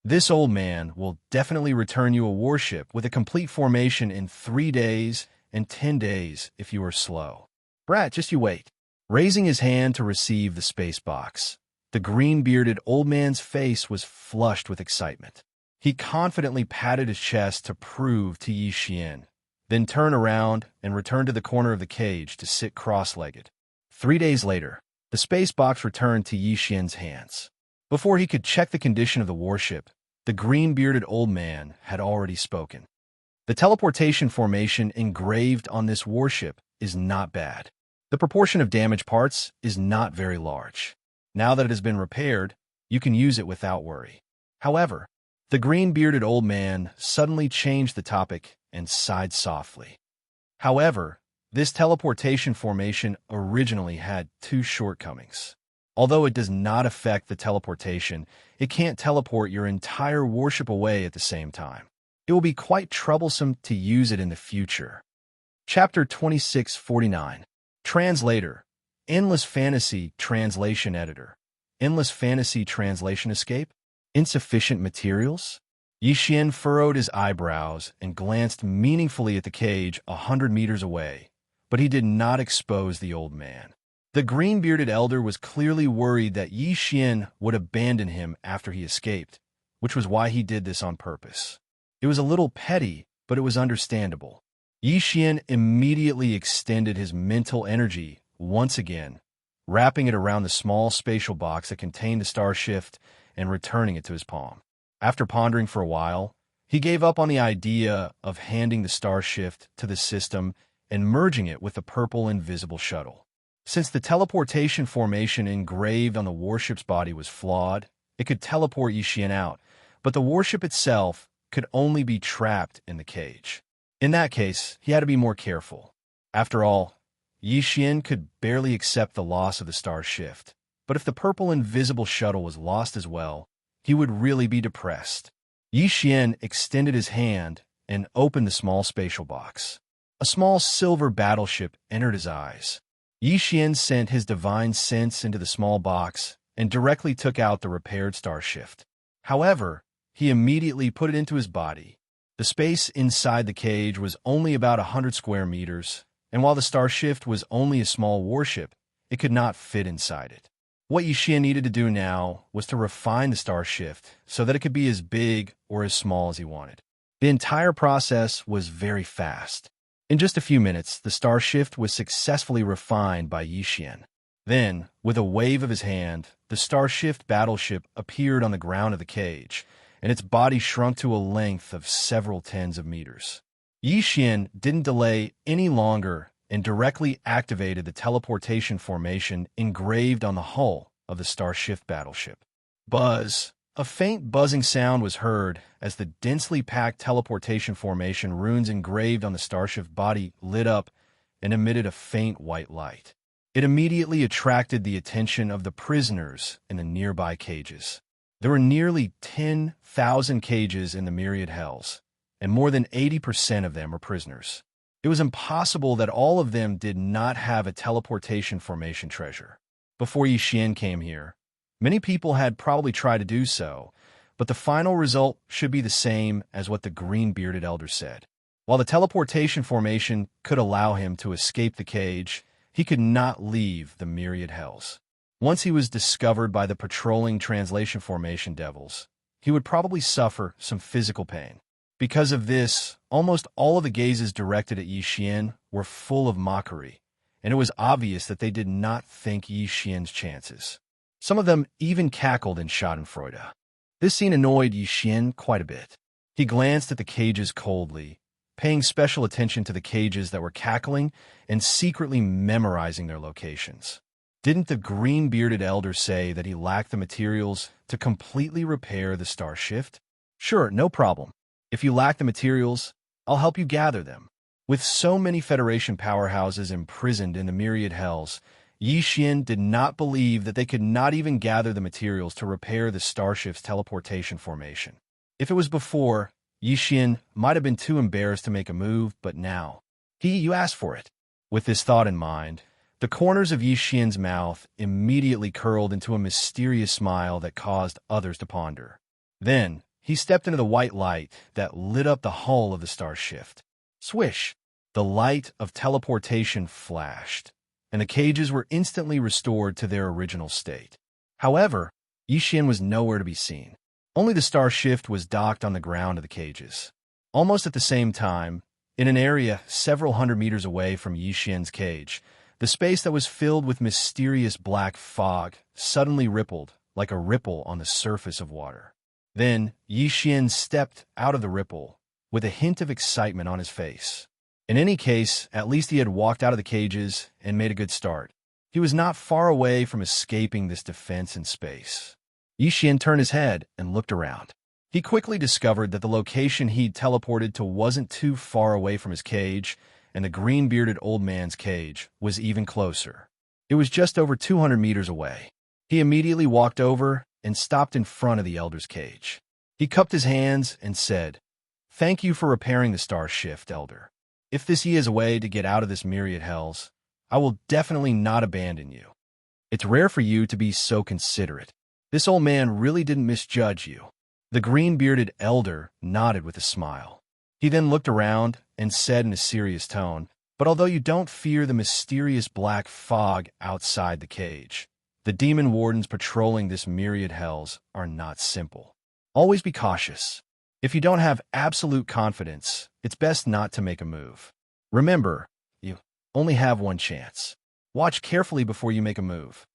This old man will definitely return you a warship with a complete formation in 3 days and 10 days if you are slow. Brat, just you wait. Raising his hand to receive the space box, the green-bearded old man's face was flushed with excitement. He confidently patted his chest to prove to Yi Xian, then turned around and returned to the corner of the cage to sit cross-legged. 3 days later, the space box returned to Yi Xian's hands. Before he could check the condition of the warship, the green-bearded old man had already spoken. The teleportation formation engraved on this warship is not bad. The proportion of damaged parts is not very large. Now that it has been repaired, you can use it without worry. However, the green-bearded old man suddenly changed the topic and sighed softly. However, this teleportation formation originally had 2 shortcomings. Although it does not affect the teleportation, it can't teleport your entire warship away at the same time. It will be quite troublesome to use it in the future. Chapter 2649. Translator. Endless Fantasy Translation Editor. Endless Fantasy Translation Escape? Insufficient materials? Yi Xian furrowed his eyebrows and glanced meaningfully at the cage 100 meters away, but he did not expose the old man. The green-bearded elder was clearly worried that Yi Xian would abandon him after he escaped, which was why he did this on purpose. It was a little petty, but it was understandable. Yi Xian immediately extended his mental energy once again, wrapping it around the small spatial box that contained the star shift and returning it to his palm. After pondering for a while, he gave up on the idea of handing the star shift to the system and merging it with the purple invisible shuttle. Since the teleportation formation engraved on the warship's body was flawed, it could teleport Yi Xian out, but the warship itself could only be trapped in the cage. In that case, he had to be more careful. After all, Yi Xian could barely accept the loss of the star shift, but if the purple invisible shuttle was lost as well, he would really be depressed. Yi Xian extended his hand and opened the small spatial box. A small silver battleship entered his eyes. Yi Xian sent his divine sense into the small box and directly took out the repaired star shift. However, he immediately put it into his body. The space inside the cage was only about 100 square meters, and while the star shift was only a small warship, it could not fit inside it. What Yi Xian needed to do now was to refine the star shift so that it could be as big or as small as he wanted. The entire process was very fast. In just a few minutes, the star shift was successfully refined by Yi Xian. Then, with a wave of his hand, the star shift battleship appeared on the ground of the cage, and its body shrunk to a length of several tens of meters. Yi Xian didn't delay any longer and directly activated the teleportation formation engraved on the hull of the star shift battleship. Buzz! A faint buzzing sound was heard as the densely packed teleportation formation runes engraved on the starshift body lit up and emitted a faint white light. It immediately attracted the attention of the prisoners in the nearby cages. There were nearly 10,000 cages in the myriad hells, and more than 80% of them were prisoners. It was impossible that all of them did not have a teleportation formation treasure. Before Yi Xian came here, many people had probably tried to do so, but the final result should be the same as what the green-bearded elder said. While the teleportation formation could allow him to escape the cage, he could not leave the myriad hells. Once he was discovered by the patrolling translation formation devils, he would probably suffer some physical pain. Because of this, almost all of the gazes directed at Yi Xian were full of mockery, and it was obvious that they did not think Yi Xian's chances. Some of them even cackled in schadenfreude. This scene annoyed Yi Xian quite a bit. He glanced at the cages coldly, paying special attention to the cages that were cackling and secretly memorizing their locations. Didn't the green-bearded elder say that he lacked the materials to completely repair the star shift? Sure, no problem. If you lack the materials, I'll help you gather them. With so many Federation powerhouses imprisoned in the myriad hells, Yi Xian did not believe that they could not even gather the materials to repair the starshift's teleportation formation. If it was before, Yi Xian might have been too embarrassed to make a move, but now, you asked for it. With this thought in mind, the corners of Yi Xian's mouth immediately curled into a mysterious smile that caused others to ponder. Then, he stepped into the white light that lit up the hull of the star shift. Swish! The light of teleportation flashed, and the cages were instantly restored to their original state. However, Yi Xian was nowhere to be seen. Only the star shift was docked on the ground of the cages. Almost at the same time, in an area several hundred meters away from Yi Xian's cage, the space that was filled with mysterious black fog suddenly rippled like a ripple on the surface of water. Then, Yi Xian stepped out of the ripple with a hint of excitement on his face. In any case, at least he had walked out of the cages and made a good start. He was not far away from escaping this defense in space. Yi Xian turned his head and looked around. He quickly discovered that the location he'd teleported to wasn't too far away from his cage, and the green-bearded old man's cage was even closer. It was just over 200 meters away. He immediately walked over and stopped in front of the elder's cage. He cupped his hands and said, "Thank you for repairing the star shift, elder. If this is a way to get out of this myriad hells, I will definitely not abandon you. It's rare for you to be so considerate. This old man really didn't misjudge you." The green-bearded elder nodded with a smile. He then looked around and said in a serious tone, "But although you don't fear the mysterious black fog outside the cage, the demon wardens patrolling this myriad hells are not simple. Always be cautious. If you don't have absolute confidence, it's best not to make a move. Remember, you only have one chance. Watch carefully before you make a move.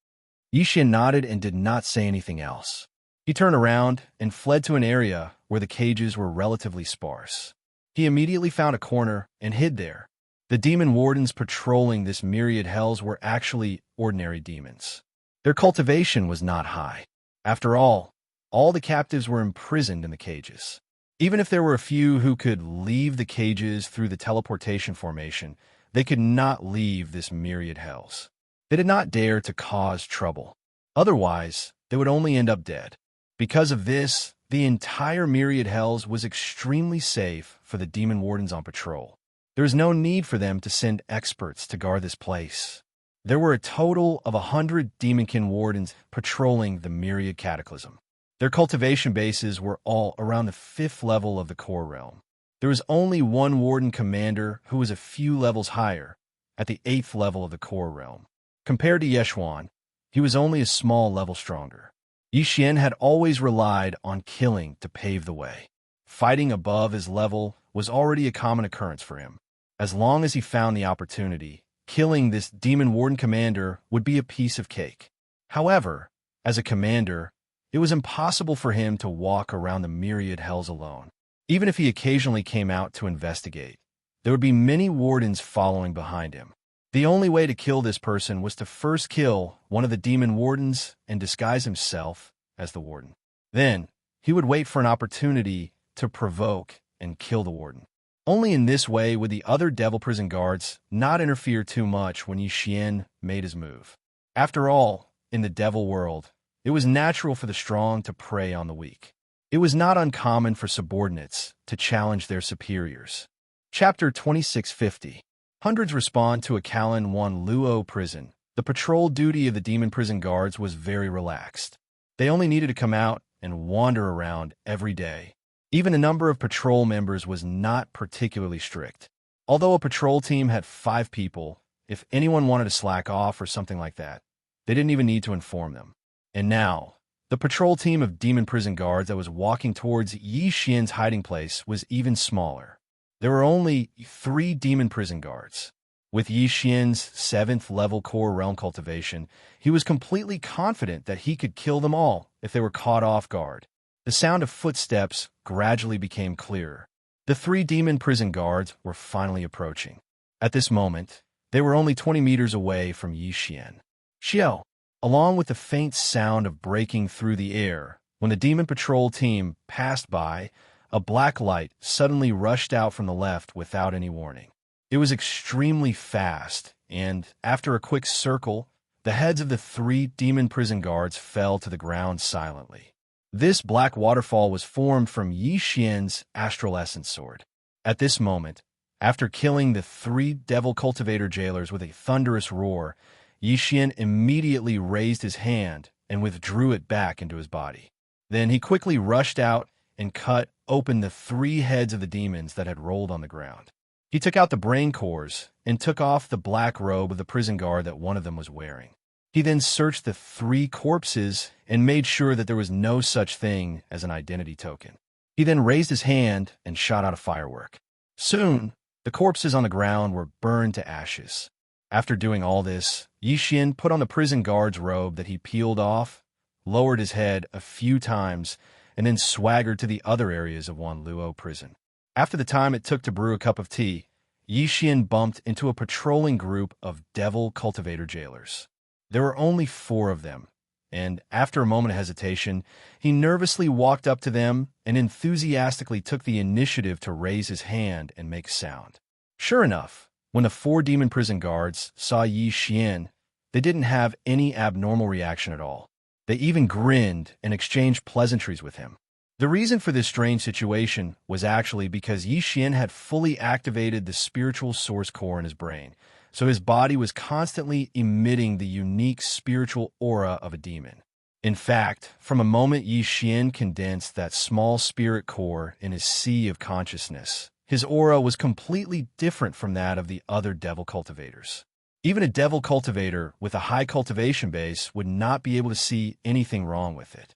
Yixian nodded and did not say anything else. He turned around and fled to an area where the cages were relatively sparse. He immediately found a corner and hid there. The demon wardens patrolling this myriad hells were actually ordinary demons. Their cultivation was not high. After all the captives were imprisoned in the cages. Even if there were a few who could leave the cages through the teleportation formation, they could not leave this myriad hells. They did not dare to cause trouble. Otherwise, they would only end up dead. Because of this, the entire myriad hells was extremely safe for the demon wardens on patrol. There is no need for them to send experts to guard this place. There were a total of 100 demonkin wardens patrolling the myriad cataclysm. Their cultivation bases were all around the 5th level of the core realm. There was only one warden commander who was a few levels higher, at the 8th level of the core realm. Compared to Yeshuan, he was only a small level stronger. Yixian had always relied on killing to pave the way. Fighting above his level was already a common occurrence for him. As long as he found the opportunity, killing this demon warden commander would be a piece of cake. However, as a commander, it was impossible for him to walk around the myriad hells alone. Even if he occasionally came out to investigate, there would be many wardens following behind him. The only way to kill this person was to first kill one of the demon wardens and disguise himself as the warden. Then, he would wait for an opportunity to provoke and kill the warden. Only in this way would the other devil prison guards not interfere too much when Yixian made his move. After all, in the devil world, it was natural for the strong to prey on the weak. It was not uncommon for subordinates to challenge their superiors. Chapter 2650. Hundreds respond to a Callan 1 Luo prison. The patrol duty of the demon prison guards was very relaxed. They only needed to come out and wander around every day. Even the number of patrol members was not particularly strict. Although a patrol team had 5 people, if anyone wanted to slack off or something like that, they didn't even need to inform them. And now, the patrol team of demon prison guards that was walking towards Yixian's hiding place was even smaller. There were only 3 demon prison guards. With Yixian's 7th level core realm cultivation, he was completely confident that he could kill them all if they were caught off guard. The sound of footsteps gradually became clearer. The 3 demon prison guards were finally approaching. At this moment, they were only 20 meters away from Yixian. Xiao, along with the faint sound of breaking through the air, when the demon patrol team passed by, a black light suddenly rushed out from the left without any warning. It was extremely fast, and after a quick circle, the heads of the 3 demon prison guards fell to the ground silently. This black waterfall was formed from Yixian's astral essence sword. At this moment, after killing the 3 devil cultivator jailers with a thunderous roar, Yixian immediately raised his hand and withdrew it back into his body. Then he quickly rushed out and cut open the 3 heads of the demons that had rolled on the ground. He took out the brain cores and took off the black robe of the prison guard that one of them was wearing. He then searched the 3 corpses and made sure that there was no such thing as an identity token. He then raised his hand and shot out a firework. Soon, the corpses on the ground were burned to ashes. After doing all this, Yixian put on the prison guard's robe that he peeled off, lowered his head a few times, and then swaggered to the other areas of Wanluo prison. After the time it took to brew a cup of tea, Yixian bumped into a patrolling group of devil cultivator jailers. There were only 4 of them, and after a moment of hesitation, he nervously walked up to them and enthusiastically took the initiative to raise his hand and make sound. Sure enough, when the 4 demon prison guards saw Yixian, they didn't have any abnormal reaction at all. They even grinned and exchanged pleasantries with him. The reason for this strange situation was actually because Yixian had fully activated the spiritual source core in his brain, so his body was constantly emitting the unique spiritual aura of a demon. In fact, from a moment Yixian condensed that small spirit core in his sea of consciousness, his aura was completely different from that of the other devil cultivators. Even a devil cultivator with a high cultivation base would not be able to see anything wrong with it.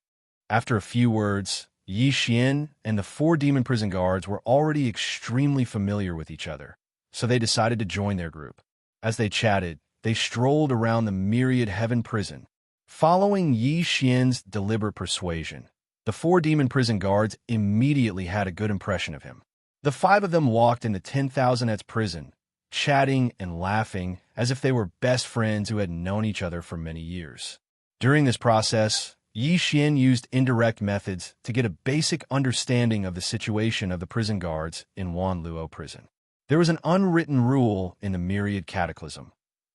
After a few words, Yi Xian and the four demon prison guards were already extremely familiar with each other, so they decided to join their group. As they chatted, they strolled around the myriad heaven prison. Following Yi Xian's deliberate persuasion, the four demon prison guards immediately had a good impression of him. The five of them walked into 10,000's prison, chatting and laughing as if they were best friends who had known each other for many years. During this process, Yi Xian used indirect methods to get a basic understanding of the situation of the prison guards in Wanluo prison. There was an unwritten rule in the Myriad Cataclysm.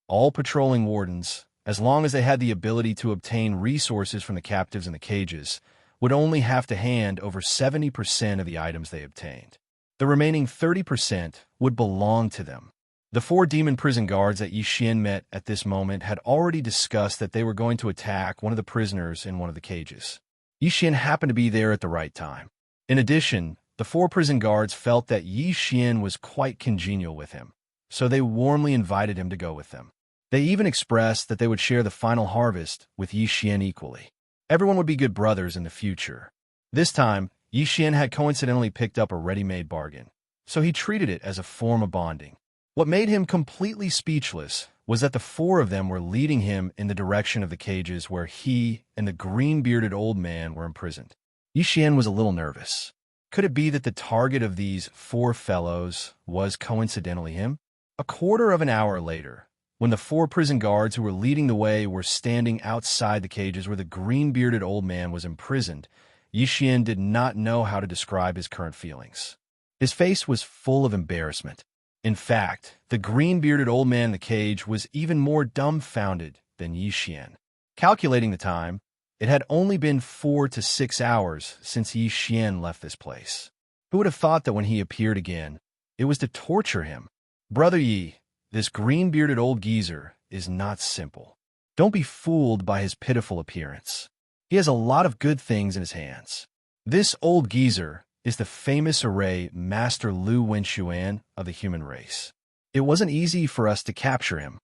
All patrolling wardens, as long as they had the ability to obtain resources from the captives in the cages, would only have to hand over 70% of the items they obtained. The remaining 30% would belong to them. The four demon prison guards that Yi Xian met at this moment had already discussed that they were going to attack one of the prisoners in one of the cages. Yi Xian happened to be there at the right time. In addition, the four prison guards felt that Yi Xian was quite congenial with him, so they warmly invited him to go with them. They even expressed that they would share the final harvest with Yi Xian equally. Everyone would be good brothers in the future. This time, Yi Xian had coincidentally picked up a ready-made bargain, so he treated it as a form of bonding. What made him completely speechless was that the four of them were leading him in the direction of the cages where he and the green-bearded old man were imprisoned. Yi Xian was a little nervous. Could it be that the target of these four fellows was coincidentally him? A quarter of an hour later, when the four prison guards who were leading the way were standing outside the cages where the green-bearded old man was imprisoned, Yi Xian did not know how to describe his current feelings. His face was full of embarrassment. In fact, the green-bearded old man in the cage was even more dumbfounded than Yi Xian. Calculating the time, it had only been 4 to 6 hours since Yi Xian left this place. Who would have thought that when he appeared again, it was to torture him? Brother Yi, this green-bearded old geezer is not simple. Don't be fooled by his pitiful appearance. He has a lot of good things in his hands. This old geezer is the famous array Master Lu Wenxuan of the human race. It wasn't easy for us to capture him.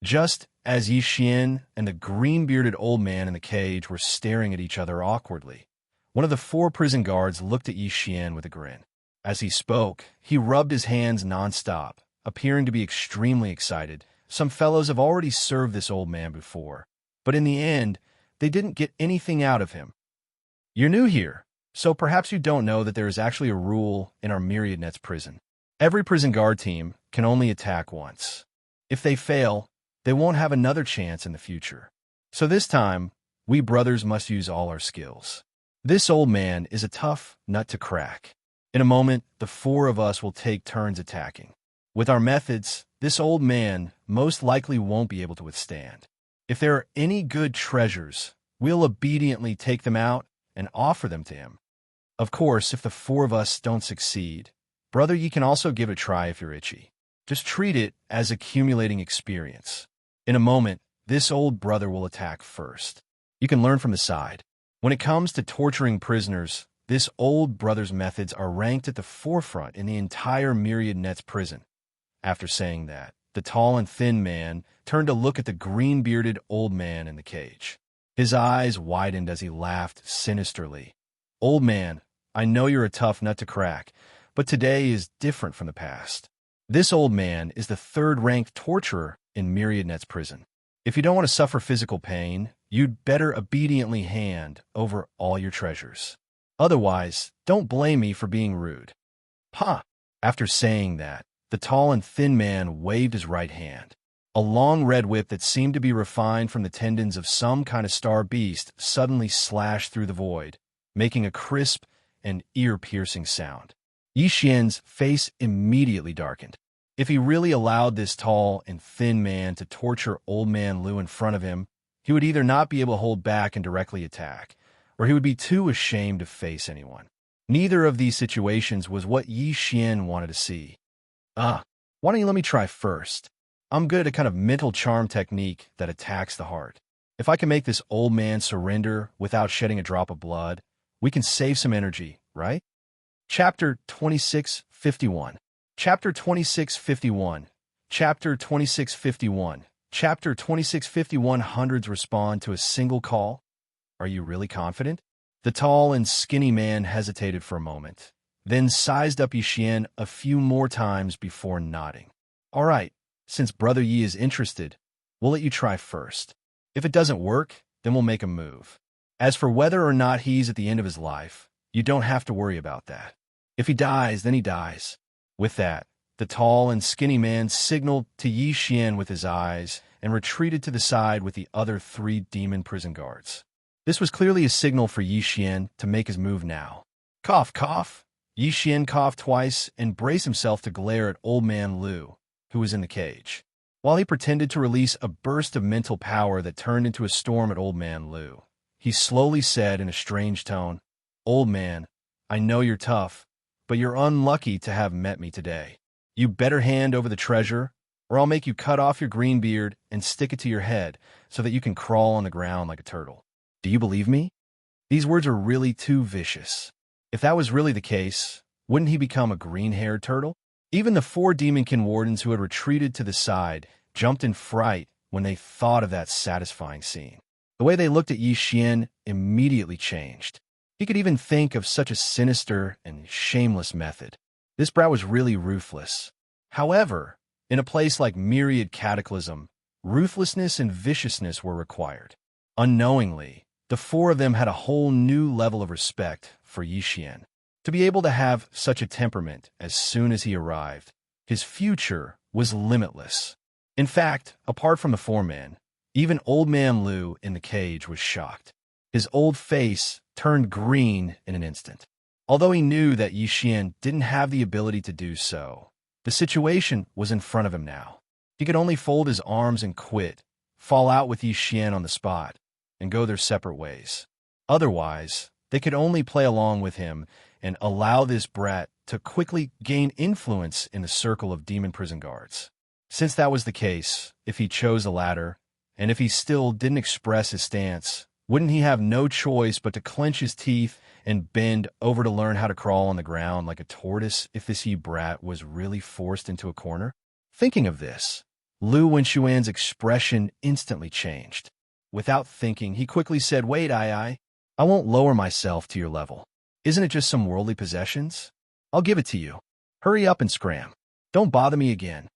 Just as Yi Xian and the green-bearded old man in the cage were staring at each other awkwardly, one of the four prison guards looked at Yi Xian with a grin. As he spoke, he rubbed his hands nonstop, appearing to be extremely excited. Some fellows have already served this old man before, but in the end, they didn't get anything out of him. You're new here, so perhaps you don't know that there is actually a rule in our Myriad Nets prison. Every prison guard team can only attack once. If they fail, they won't have another chance in the future. So this time, we brothers must use all our skills. This old man is a tough nut to crack. In a moment, the four of us will take turns attacking. With our methods, this old man most likely won't be able to withstand. If there are any good treasures, we'll obediently take them out and offer them to him. Of course, if the four of us don't succeed, brother, you can also give it a try if you're itchy. Just treat it as accumulating experience. In a moment, this old brother will attack first. You can learn from the side. When it comes to torturing prisoners, this old brother's methods are ranked at the forefront in the entire Myriad Nets prison. After saying that, the tall and thin man turned to look at the green-bearded old man in the cage. His eyes widened as he laughed sinisterly. Old man, I know you're a tough nut to crack, but today is different from the past. This old man is the third-ranked torturer in Myriad Nets prison. If you don't want to suffer physical pain, you'd better obediently hand over all your treasures. Otherwise, don't blame me for being rude. Ha! After saying that, the tall and thin man waved his right hand. A long red whip that seemed to be refined from the tendons of some kind of star beast suddenly slashed through the void, making a crisp and ear-piercing sound. Yi Xian's face immediately darkened. If he really allowed this tall and thin man to torture old man Lu in front of him, he would either not be able to hold back and directly attack, or he would be too ashamed to face anyone. Neither of these situations was what Yi Xian wanted to see. Why don't you let me try first? I'm good at a kind of mental charm technique that attacks the heart. If I can make this old man surrender without shedding a drop of blood, we can save some energy, right? Chapter 2651. Chapter 2651. Chapter 2651. Chapter 2651. Hundreds respond to a single call. Are you really confident? The tall and skinny man hesitated for a moment, then sized up Yi Xian a few more times before nodding. All right, since Brother Yi is interested, we'll let you try first. If it doesn't work, then we'll make a move. As for whether or not he's at the end of his life, you don't have to worry about that. If he dies, then he dies. With that, the tall and skinny man signaled to Yi Xian with his eyes and retreated to the side with the other 3 demon prison guards. This was clearly a signal for Yi Xian to make his move now. Cough, cough. Yi Xian coughed twice and braced himself to glare at Old Man Lu, who was in the cage. While he pretended to release a burst of mental power that turned into a storm at Old Man Lu, he slowly said in a strange tone, "Old man, I know you're tough, but you're unlucky to have met me today. You better hand over the treasure, or I'll make you cut off your green beard and stick it to your head so that you can crawl on the ground like a turtle. Do you believe me?" These words are really too vicious. If that was really the case, wouldn't he become a green-haired turtle? Even the 4 demonkin wardens who had retreated to the side jumped in fright when they thought of that satisfying scene. The way they looked at Yi Xian immediately changed. He could even think of such a sinister and shameless method. This brat was really ruthless. However, in a place like Myriad Cataclysm, ruthlessness and viciousness were required. Unknowingly, the 4 of them had a whole new level of respect for Yi Xian. To be able to have such a temperament as soon as he arrived, his future was limitless. In fact, apart from the 4 men, even Old Man Lu in the cage was shocked. His old face turned green in an instant. Although he knew that Yi Xian didn't have the ability to do so, the situation was in front of him now. He could only fold his arms and quit, fall out with Yi Xian on the spot, and go their separate ways. Otherwise, they could only play along with him and allow this brat to quickly gain influence in the circle of demon prison guards. Since that was the case, if he chose the latter, and if he still didn't express his stance, wouldn't he have no choice but to clench his teeth and bend over to learn how to crawl on the ground like a tortoise if this Yi brat was really forced into a corner? Thinking of this, Lu Wenxuan's expression instantly changed. Without thinking, he quickly said, "Wait, I won't lower myself to your level. Isn't it just some worldly possessions? I'll give it to you. Hurry up and scram. Don't bother me again."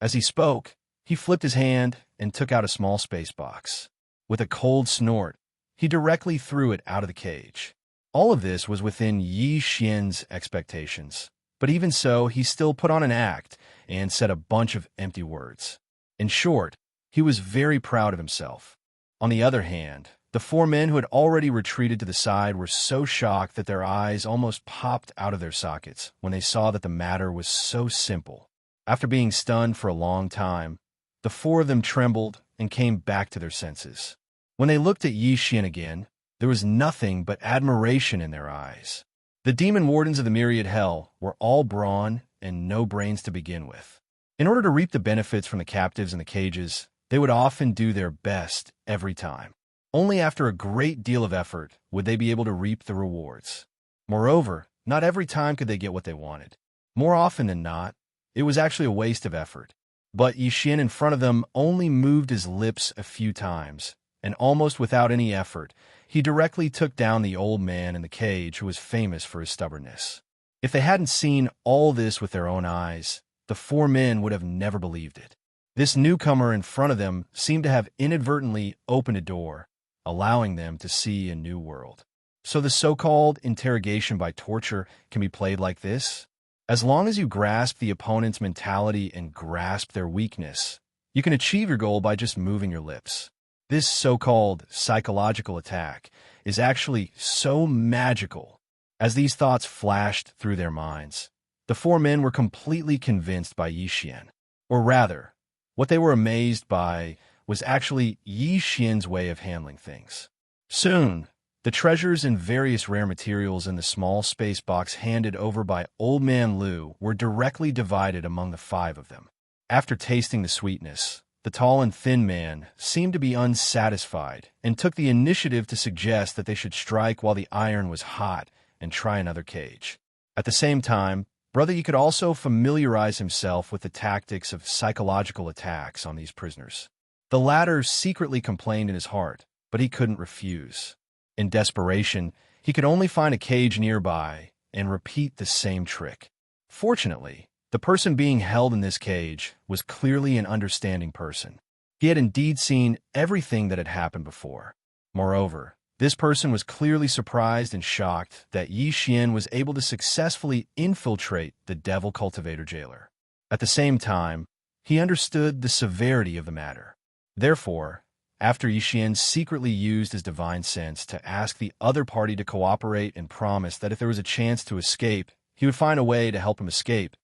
As he spoke, he flipped his hand and took out a small space box. With a cold snort, he directly threw it out of the cage. All of this was within Yi Xian's expectations, but even so, he still put on an act and said a bunch of empty words. In short, he was very proud of himself. On the other hand, the 4 men who had already retreated to the side were so shocked that their eyes almost popped out of their sockets when they saw that the matter was so simple. After being stunned for a long time, the 4 of them trembled and came back to their senses. When they looked at Yi Xian again, there was nothing but admiration in their eyes. The demon wardens of the Myriad Hell were all brawn and no brains to begin with. In order to reap the benefits from the captives in the cages, they would often do their best every time. Only after a great deal of effort would they be able to reap the rewards. Moreover, not every time could they get what they wanted. More often than not, it was actually a waste of effort. But Yi Xian in front of them only moved his lips a few times, and almost without any effort, he directly took down the old man in the cage who was famous for his stubbornness. If they hadn't seen all this with their own eyes, the 4 men would have never believed it. This newcomer in front of them seemed to have inadvertently opened a door, allowing them to see a new world. So the so-called interrogation by torture can be played like this. As long as you grasp the opponent's mentality and grasp their weakness, you can achieve your goal by just moving your lips. This so-called psychological attack is actually so magical. As these thoughts flashed through their minds, the 4 men were completely convinced by Yi Xian. Or rather, what they were amazed by was actually Yi Xian's way of handling things. Soon, the treasures and various rare materials in the small space box handed over by Old Man Lu were directly divided among the 5 of them. After tasting the sweetness, the tall and thin man seemed to be unsatisfied and took the initiative to suggest that they should strike while the iron was hot and try another cage. At the same time, Brother Yi could also familiarize himself with the tactics of psychological attacks on these prisoners. The latter secretly complained in his heart, but he couldn't refuse. In desperation, He could only find a cage nearby and repeat the same trick. Fortunately, the person being held in this cage was clearly an understanding person. He had indeed seen everything that had happened before. Moreover, this person was clearly surprised and shocked that Yi Xian was able to successfully infiltrate the Devil Cultivator jailer. At the same time, he understood the severity of the matter. Therefore, after Yi Xian secretly used his divine sense to ask the other party to cooperate and promise that if there was a chance to escape, he would find a way to help him escape,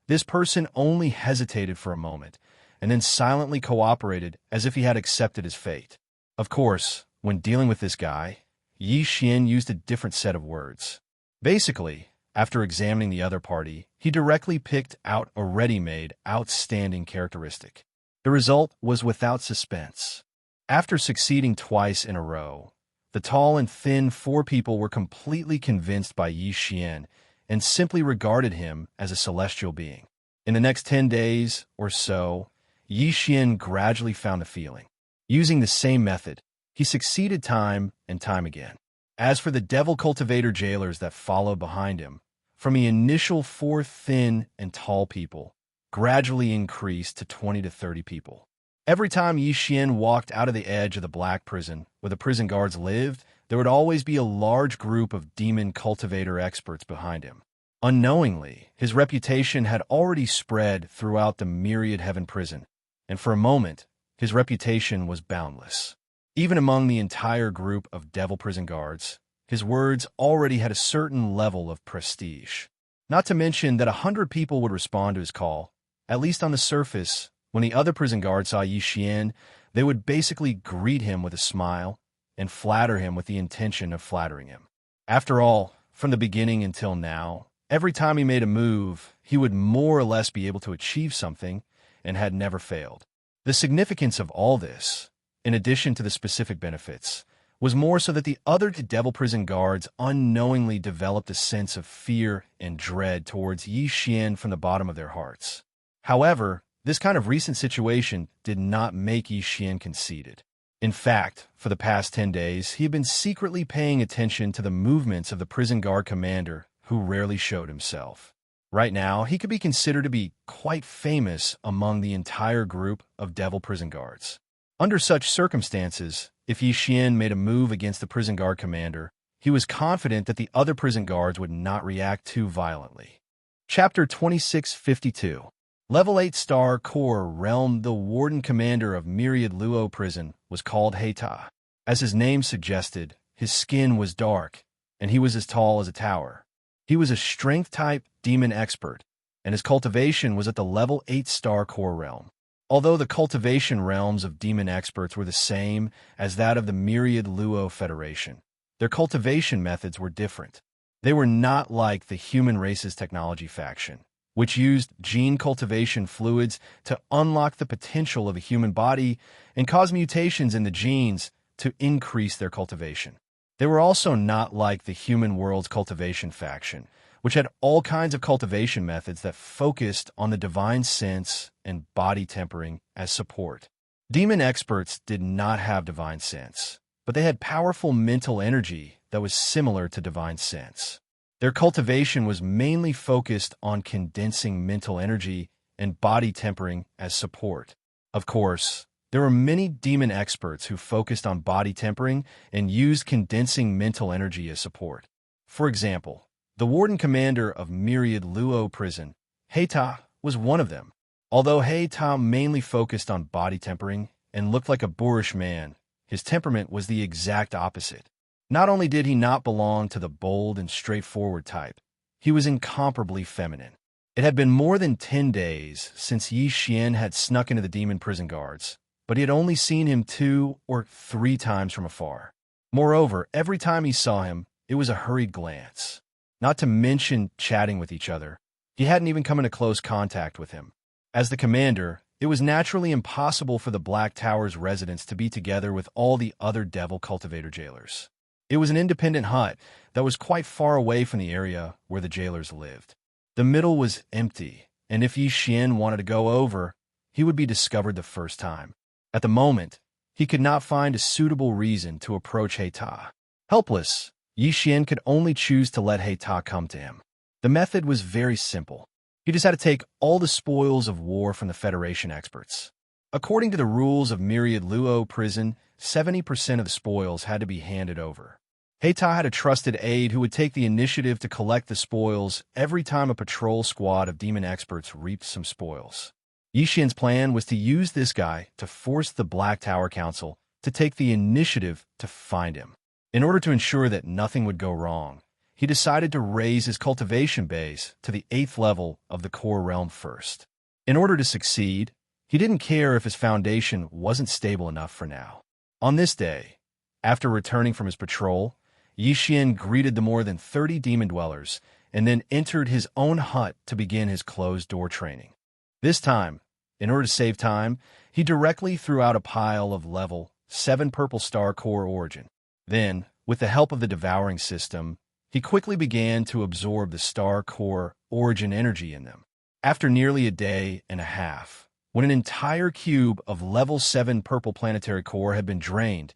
this person only hesitated for a moment and then silently cooperated as if he had accepted his fate. Of course, when dealing with this guy, Yi Xian used a different set of words. Basically, after examining the other party, he directly picked out a ready-made, outstanding characteristic. The result was without suspense. After succeeding twice in a row, the tall and thin four people were completely convinced by Yi Xian and simply regarded him as a celestial being. In the next 10 days or so, Yi Xian gradually found the feeling. Using the same method, he succeeded time and time again. As for the Devil Cultivator jailers that followed behind him, from the initial 4 thin and tall people, gradually increased to 20 to 30 people. Every time Yi Xian walked out of the edge of the black prison where the prison guards lived, there would always be a large group of demon cultivator experts behind him. Unknowingly, his reputation had already spread throughout the myriad heaven prison, and for a moment, his reputation was boundless. Even among the entire group of devil prison guards, his words already had a certain level of prestige. Not to mention that 100 people would respond to his call. At least on the surface, when the other prison guards saw Yi Xian, they would basically greet him with a smile and flatter him with the intention of flattering him. After all, from the beginning until now, every time he made a move, he would more or less be able to achieve something and had never failed. The significance of all this, in addition to the specific benefits, was more so that the other devil prison guards unknowingly developed a sense of fear and dread towards Yi Xian from the bottom of their hearts. However, this kind of recent situation did not make Yi Xian conceited. In fact, for the past 10 days, he had been secretly paying attention to the movements of the prison guard commander, who rarely showed himself. Right now, he could be considered to be quite famous among the entire group of devil prison guards. Under such circumstances, if Yi Xian made a move against the prison guard commander, he was confident that the other prison guards would not react too violently. Chapter 2652. Level 8 Star Core Realm. The warden commander of Myriad Luo Prison was called Heita. As his name suggested, his skin was dark, and he was as tall as a tower. He was a strength-type demon expert, and his cultivation was at the level 8 Star Core Realm. Although the cultivation realms of demon experts were the same as that of the Myriad Luo Federation, their cultivation methods were different. They were not like the human race's technology faction, which used gene cultivation fluids to unlock the potential of a human body and cause mutations in the genes to increase their cultivation. They were also not like the human world's cultivation faction, which had all kinds of cultivation methods that focused on the divine sense and body tempering as support. Demon experts did not have divine sense, but they had powerful mental energy that was similar to divine sense. Their cultivation was mainly focused on condensing mental energy and body tempering as support. Of course, there were many demon experts who focused on body tempering and used condensing mental energy as support. For example, the warden commander of Myriad Luo Prison, Heita, was one of them. Although Heita mainly focused on body tempering and looked like a boorish man, his temperament was the exact opposite. Not only did he not belong to the bold and straightforward type, he was incomparably feminine. It had been more than 10 days since Yi Xian had snuck into the demon prison guards, but he had only seen him 2 or 3 times from afar. Moreover, every time he saw him, it was a hurried glance. Not to mention chatting with each other. He hadn't even come into close contact with him. As the commander, it was naturally impossible for the Black Tower's residents to be together with all the other devil cultivator jailers. It was an independent hut that was quite far away from the area where the jailers lived. The middle was empty, and if Yi Xian wanted to go over, he would be discovered the first time. At the moment, he could not find a suitable reason to approach Heita. Helpless, Yi Xian could only choose to let Heita come to him. The method was very simple. He just had to take all the spoils of war from the Federation experts. According to the rules of Myriad Luo prison, 70% of the spoils had to be handed over. Heita had a trusted aide who would take the initiative to collect the spoils every time a patrol squad of demon experts reaped some spoils. Yi Xian's plan was to use this guy to force the Black Tower Council to take the initiative to find him. In order to ensure that nothing would go wrong, he decided to raise his cultivation base to the 8th level of the core realm first. In order to succeed, he didn't care if his foundation wasn't stable enough for now. On this day, after returning from his patrol, Yi Xian greeted the more than 30 demon dwellers and then entered his own hut to begin his closed-door training. This time, in order to save time, he directly threw out a pile of level 7 purple star core origin. Then, with the help of the devouring system, he quickly began to absorb the star core origin energy in them. After nearly a day and a half, when an entire cube of level 7 purple planetary core had been drained,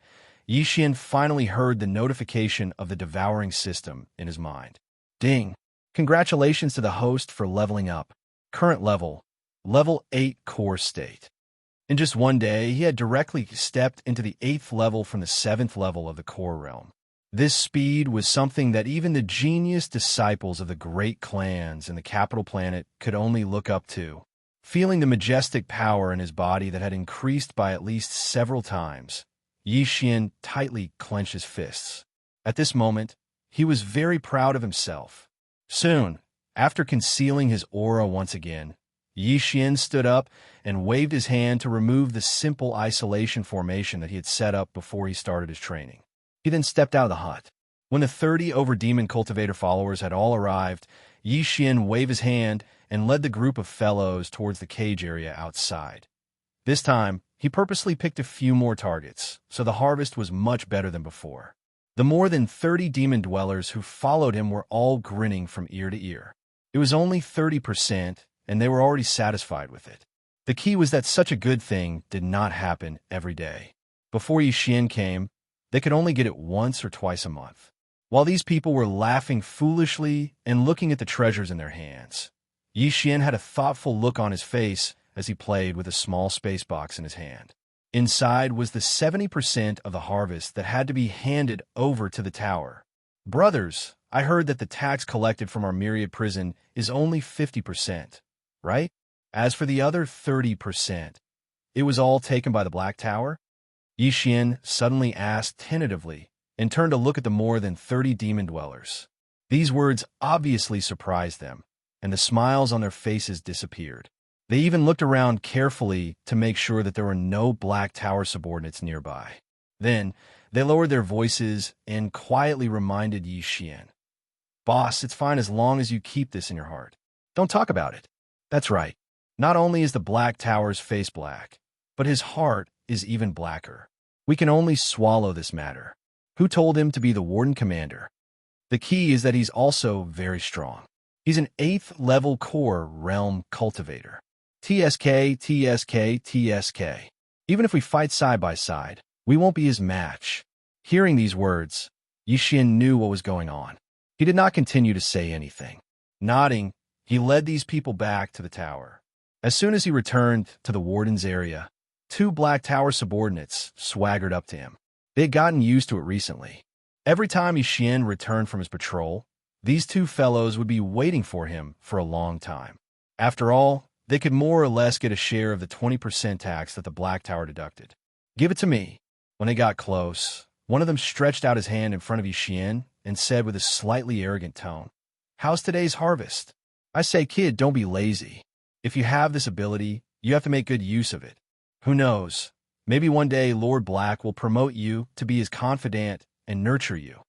Yi Xian finally heard the notification of the devouring system in his mind. Ding! Congratulations to the host for leveling up. Current level 8 core state. In just one day, he had directly stepped into the 8th level from the 7th level of the core realm. This speed was something that even the genius disciples of the great clans in the capital planet could only look up to. Feeling the majestic power in his body that had increased by at least several times, Yi Xian tightly clenched his fists. At this moment, he was very proud of himself. Soon, after concealing his aura once again, Yi Xian stood up and waved his hand to remove the simple isolation formation that he had set up before he started his training. He then stepped out of the hut. When the 30 over-demon cultivator followers had all arrived, Yi Xian waved his hand and led the group of fellows towards the cage area outside. This time, he purposely picked a few more targets, so the harvest was much better than before. The more than 30 demon dwellers who followed him were all grinning from ear to ear. It was only 30%, and they were already satisfied with it. The key was that such a good thing did not happen every day. Before Yi Xian came, they could only get it once or twice a month. While these people were laughing foolishly and looking at the treasures in their hands, Yi Xian had a thoughtful look on his face as he played with a small space box in his hand. Inside was the 70% of the harvest that had to be handed over to the tower. Brothers, I heard that the tax collected from our myriad prison is only 50%, right? As for the other 30%, it was all taken by the Black Tower? Yi Xian suddenly asked tentatively and turned to look at the more than 30 demon dwellers. These words obviously surprised them, and the smiles on their faces disappeared. They even looked around carefully to make sure that there were no Black Tower subordinates nearby. Then, they lowered their voices and quietly reminded Yi Xian, "Boss, it's fine as long as you keep this in your heart. Don't talk about it." That's right. Not only is the Black Tower's face black, but his heart is even blacker. We can only swallow this matter. Who told him to be the Warden Commander? The key is that he's also very strong. He's an 8th level core realm cultivator. TSK, TSK, TSK. Even if we fight side by side, we won't be his match. Hearing these words, Yi Xian knew what was going on. He did not continue to say anything. Nodding, he led these people back to the tower. As soon as he returned to the warden's area, 2 Black Tower subordinates swaggered up to him. They had gotten used to it recently. Every time Yi Xian returned from his patrol, these 2 fellows would be waiting for him for a long time. After all, they could more or less get a share of the 20% tax that the Black Tower deducted. "Give it to me." When they got close, one of them stretched out his hand in front of Yi Xian and said with a slightly arrogant tone, "How's today's harvest? I say, kid, don't be lazy. If you have this ability, you have to make good use of it. Who knows, maybe one day Lord Black will promote you to be his confidant and nurture you."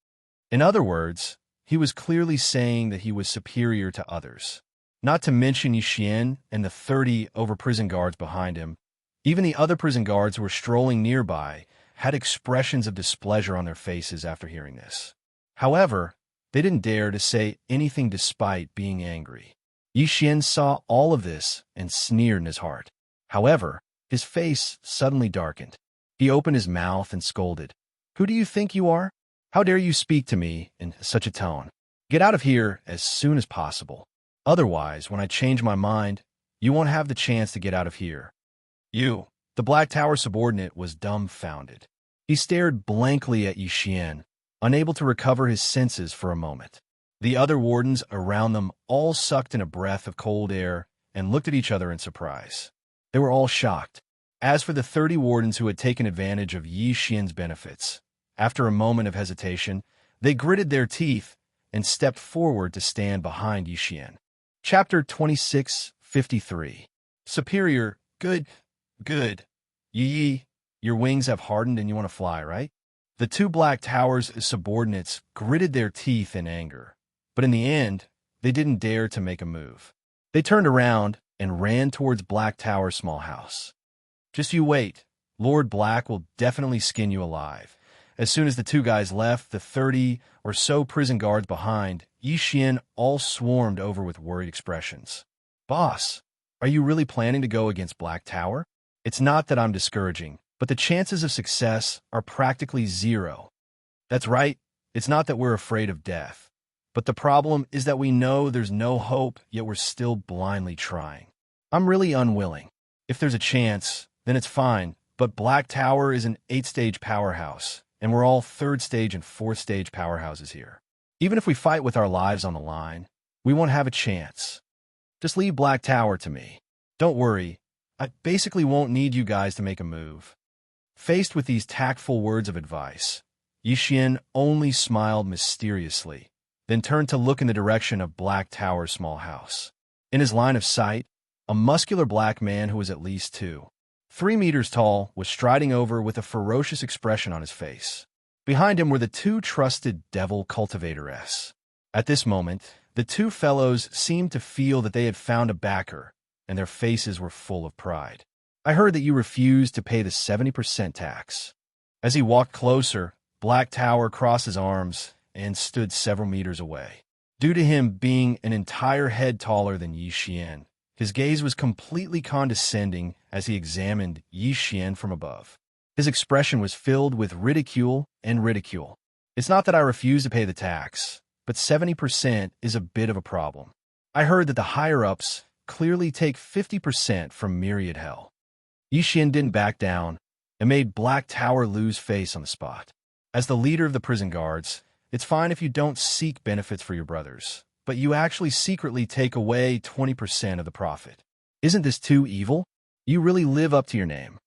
In other words, he was clearly saying that he was superior to others. Not to mention Yi Xian and the 30 over-prison guards behind him. Even the other prison guards who were strolling nearby had expressions of displeasure on their faces after hearing this. However, they didn't dare to say anything despite being angry. Yi Xian saw all of this and sneered in his heart. However, his face suddenly darkened. He opened his mouth and scolded, "Who do you think you are? How dare you speak to me in such a tone? Get out of here as soon as possible. Otherwise, when I change my mind, you won't have the chance to get out of here. You, the Black Tower subordinate, was dumbfounded. He stared blankly at Yi Xian, unable to recover his senses for a moment. The other wardens around them all sucked in a breath of cold air and looked at each other in surprise. They were all shocked. As for the 30 wardens who had taken advantage of Yi Xian's benefits, after a moment of hesitation, they gritted their teeth and stepped forward to stand behind Yi Xian. Chapter 26:53. Superior, good. Yi, your wings have hardened and you want to fly, right? The two Black Tower's subordinates gritted their teeth in anger, but in the end, they didn't dare to make a move. They turned around and ran towards Black Tower's small house. Just you wait. Lord Black will definitely skin you alive. As soon as the two guys left, the 30 or so prison guards behind, Yi Xian all swarmed over with worried expressions. Boss, are you really planning to go against Black Tower? It's not that I'm discouraging, but the chances of success are practically zero. That's right, it's not that we're afraid of death. But the problem is that we know there's no hope, yet we're still blindly trying. I'm really unwilling. If there's a chance, then it's fine, but Black Tower is an 8-stage powerhouse, and we're all 3rd stage and 4th stage powerhouses here. Even if we fight with our lives on the line, we won't have a chance. Just leave Black Tower to me. Don't worry, I basically won't need you guys to make a move. Faced with these tactful words of advice, Yi Xian only smiled mysteriously, then turned to look in the direction of Black Tower's small house. In his line of sight, a muscular black man who was at least 3 meters tall was striding over with a ferocious expression on his face. Behind him were the two trusted devil cultivators. At this moment, the two fellows seemed to feel that they had found a backer, and their faces were full of pride. I heard that you refused to pay the 70% tax. As he walked closer, Black Tower crossed his arms and stood several meters away. Due to him being an entire head taller than Yi Xian, his gaze was completely condescending as he examined Yi Xian from above. His expression was filled with ridicule and ridicule. It's not that I refuse to pay the tax, but 70% is a bit of a problem. I heard that the higher-ups clearly take 50% from Myriad Hell. Yi Xian didn't back down and made Black Tower lose face on the spot. As the leader of the prison guards, it's fine if you don't seek benefits for your brothers, but you actually secretly take away 20% of the profit. Isn't this too evil? You really live up to your name.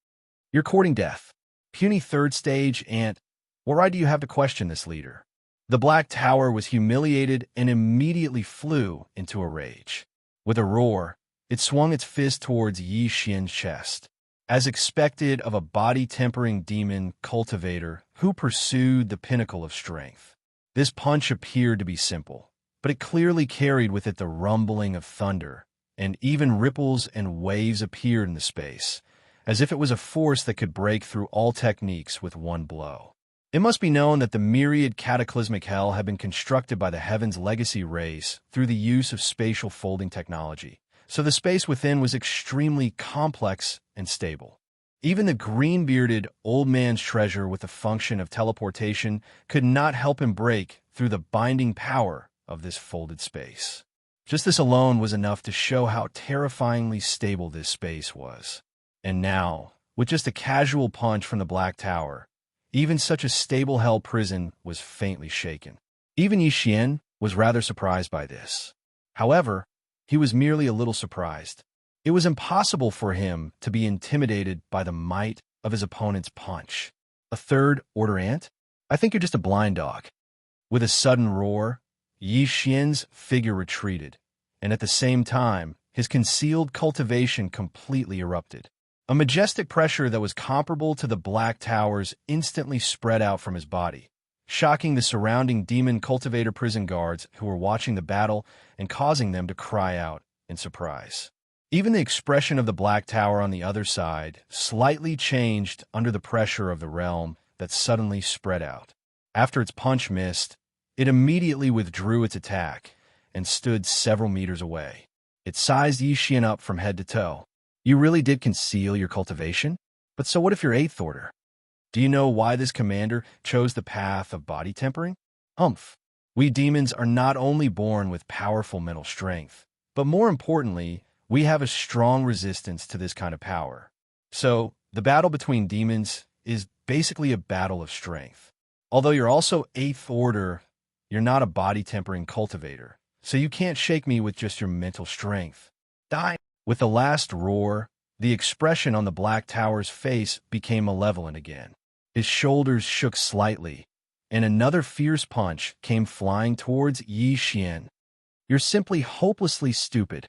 You're courting death. Puny 3rd stage ant. What right do you have to question this leader? The Black Tower was humiliated and immediately flew into a rage. With a roar, it swung its fist towards Yi Xian's chest. As expected of a body-tempering demon cultivator who pursued the pinnacle of strength, this punch appeared to be simple, but it clearly carried with it the rumbling of thunder, and even ripples and waves appeared in the space, as if it was a force that could break through all techniques with one blow. It must be known that the myriad cataclysmic hell had been constructed by the Heaven's legacy race through the use of spatial folding technology, so the space within was extremely complex and stable. Even the green-bearded old man's treasure with the function of teleportation could not help him break through the binding power of this folded space. Just this alone was enough to show how terrifyingly stable this space was. And now, with just a casual punch from the Black Tower, even such a stable hell prison was faintly shaken. Even Yi Xian was rather surprised by this. However, he was merely a little surprised. It was impossible for him to be intimidated by the might of his opponent's punch. A 3rd-order ant? I think you're just a blind dog. With a sudden roar, Yi Xian's figure retreated, and at the same time, his concealed cultivation completely erupted. A majestic pressure that was comparable to the Black Tower's instantly spread out from his body, shocking the surrounding demon cultivator prison guards who were watching the battle and causing them to cry out in surprise. Even the expression of the Black Tower on the other side slightly changed under the pressure of the realm that suddenly spread out. After its punch missed, it immediately withdrew its attack and stood several meters away. It sized Yi Xian up from head to toe. You really did conceal your cultivation? But so what if you're 8th order? Do you know why this commander chose the path of body tempering? Humph. We demons are not only born with powerful mental strength, but more importantly, we have a strong resistance to this kind of power. So, the battle between demons is basically a battle of strength. Although you're also 8th order, you're not a body tempering cultivator, so you can't shake me with just your mental strength. Die! With the last roar, the expression on the Black Tower's face became malevolent again. His shoulders shook slightly, and another fierce punch came flying towards Yi Xian. You're simply hopelessly stupid.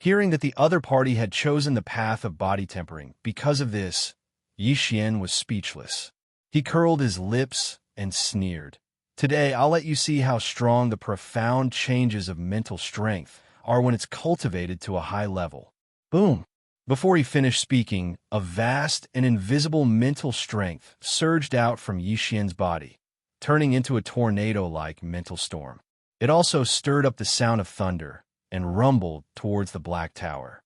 Hearing that the other party had chosen the path of body tempering because of this, Yi Xian was speechless. He curled his lips and sneered. Today, I'll let you see how strong the profound changes of mental strength are when it's cultivated to a high level. Boom! Before he finished speaking, a vast and invisible mental strength surged out from Yi Xian's body, turning into a tornado-like mental storm. It also stirred up the sound of thunder and rumbled towards the Black Tower.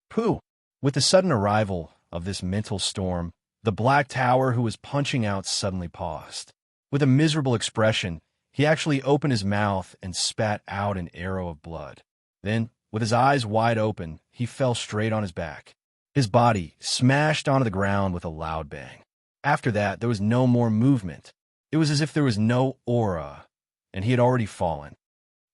Pooh! With the sudden arrival of this mental storm, the Black Tower who was punching out suddenly paused. With a miserable expression, he actually opened his mouth and spat out an arrow of blood. Then, with his eyes wide open, he fell straight on his back. His body smashed onto the ground with a loud bang. After that, there was no more movement. It was as if there was no aura, and he had already fallen.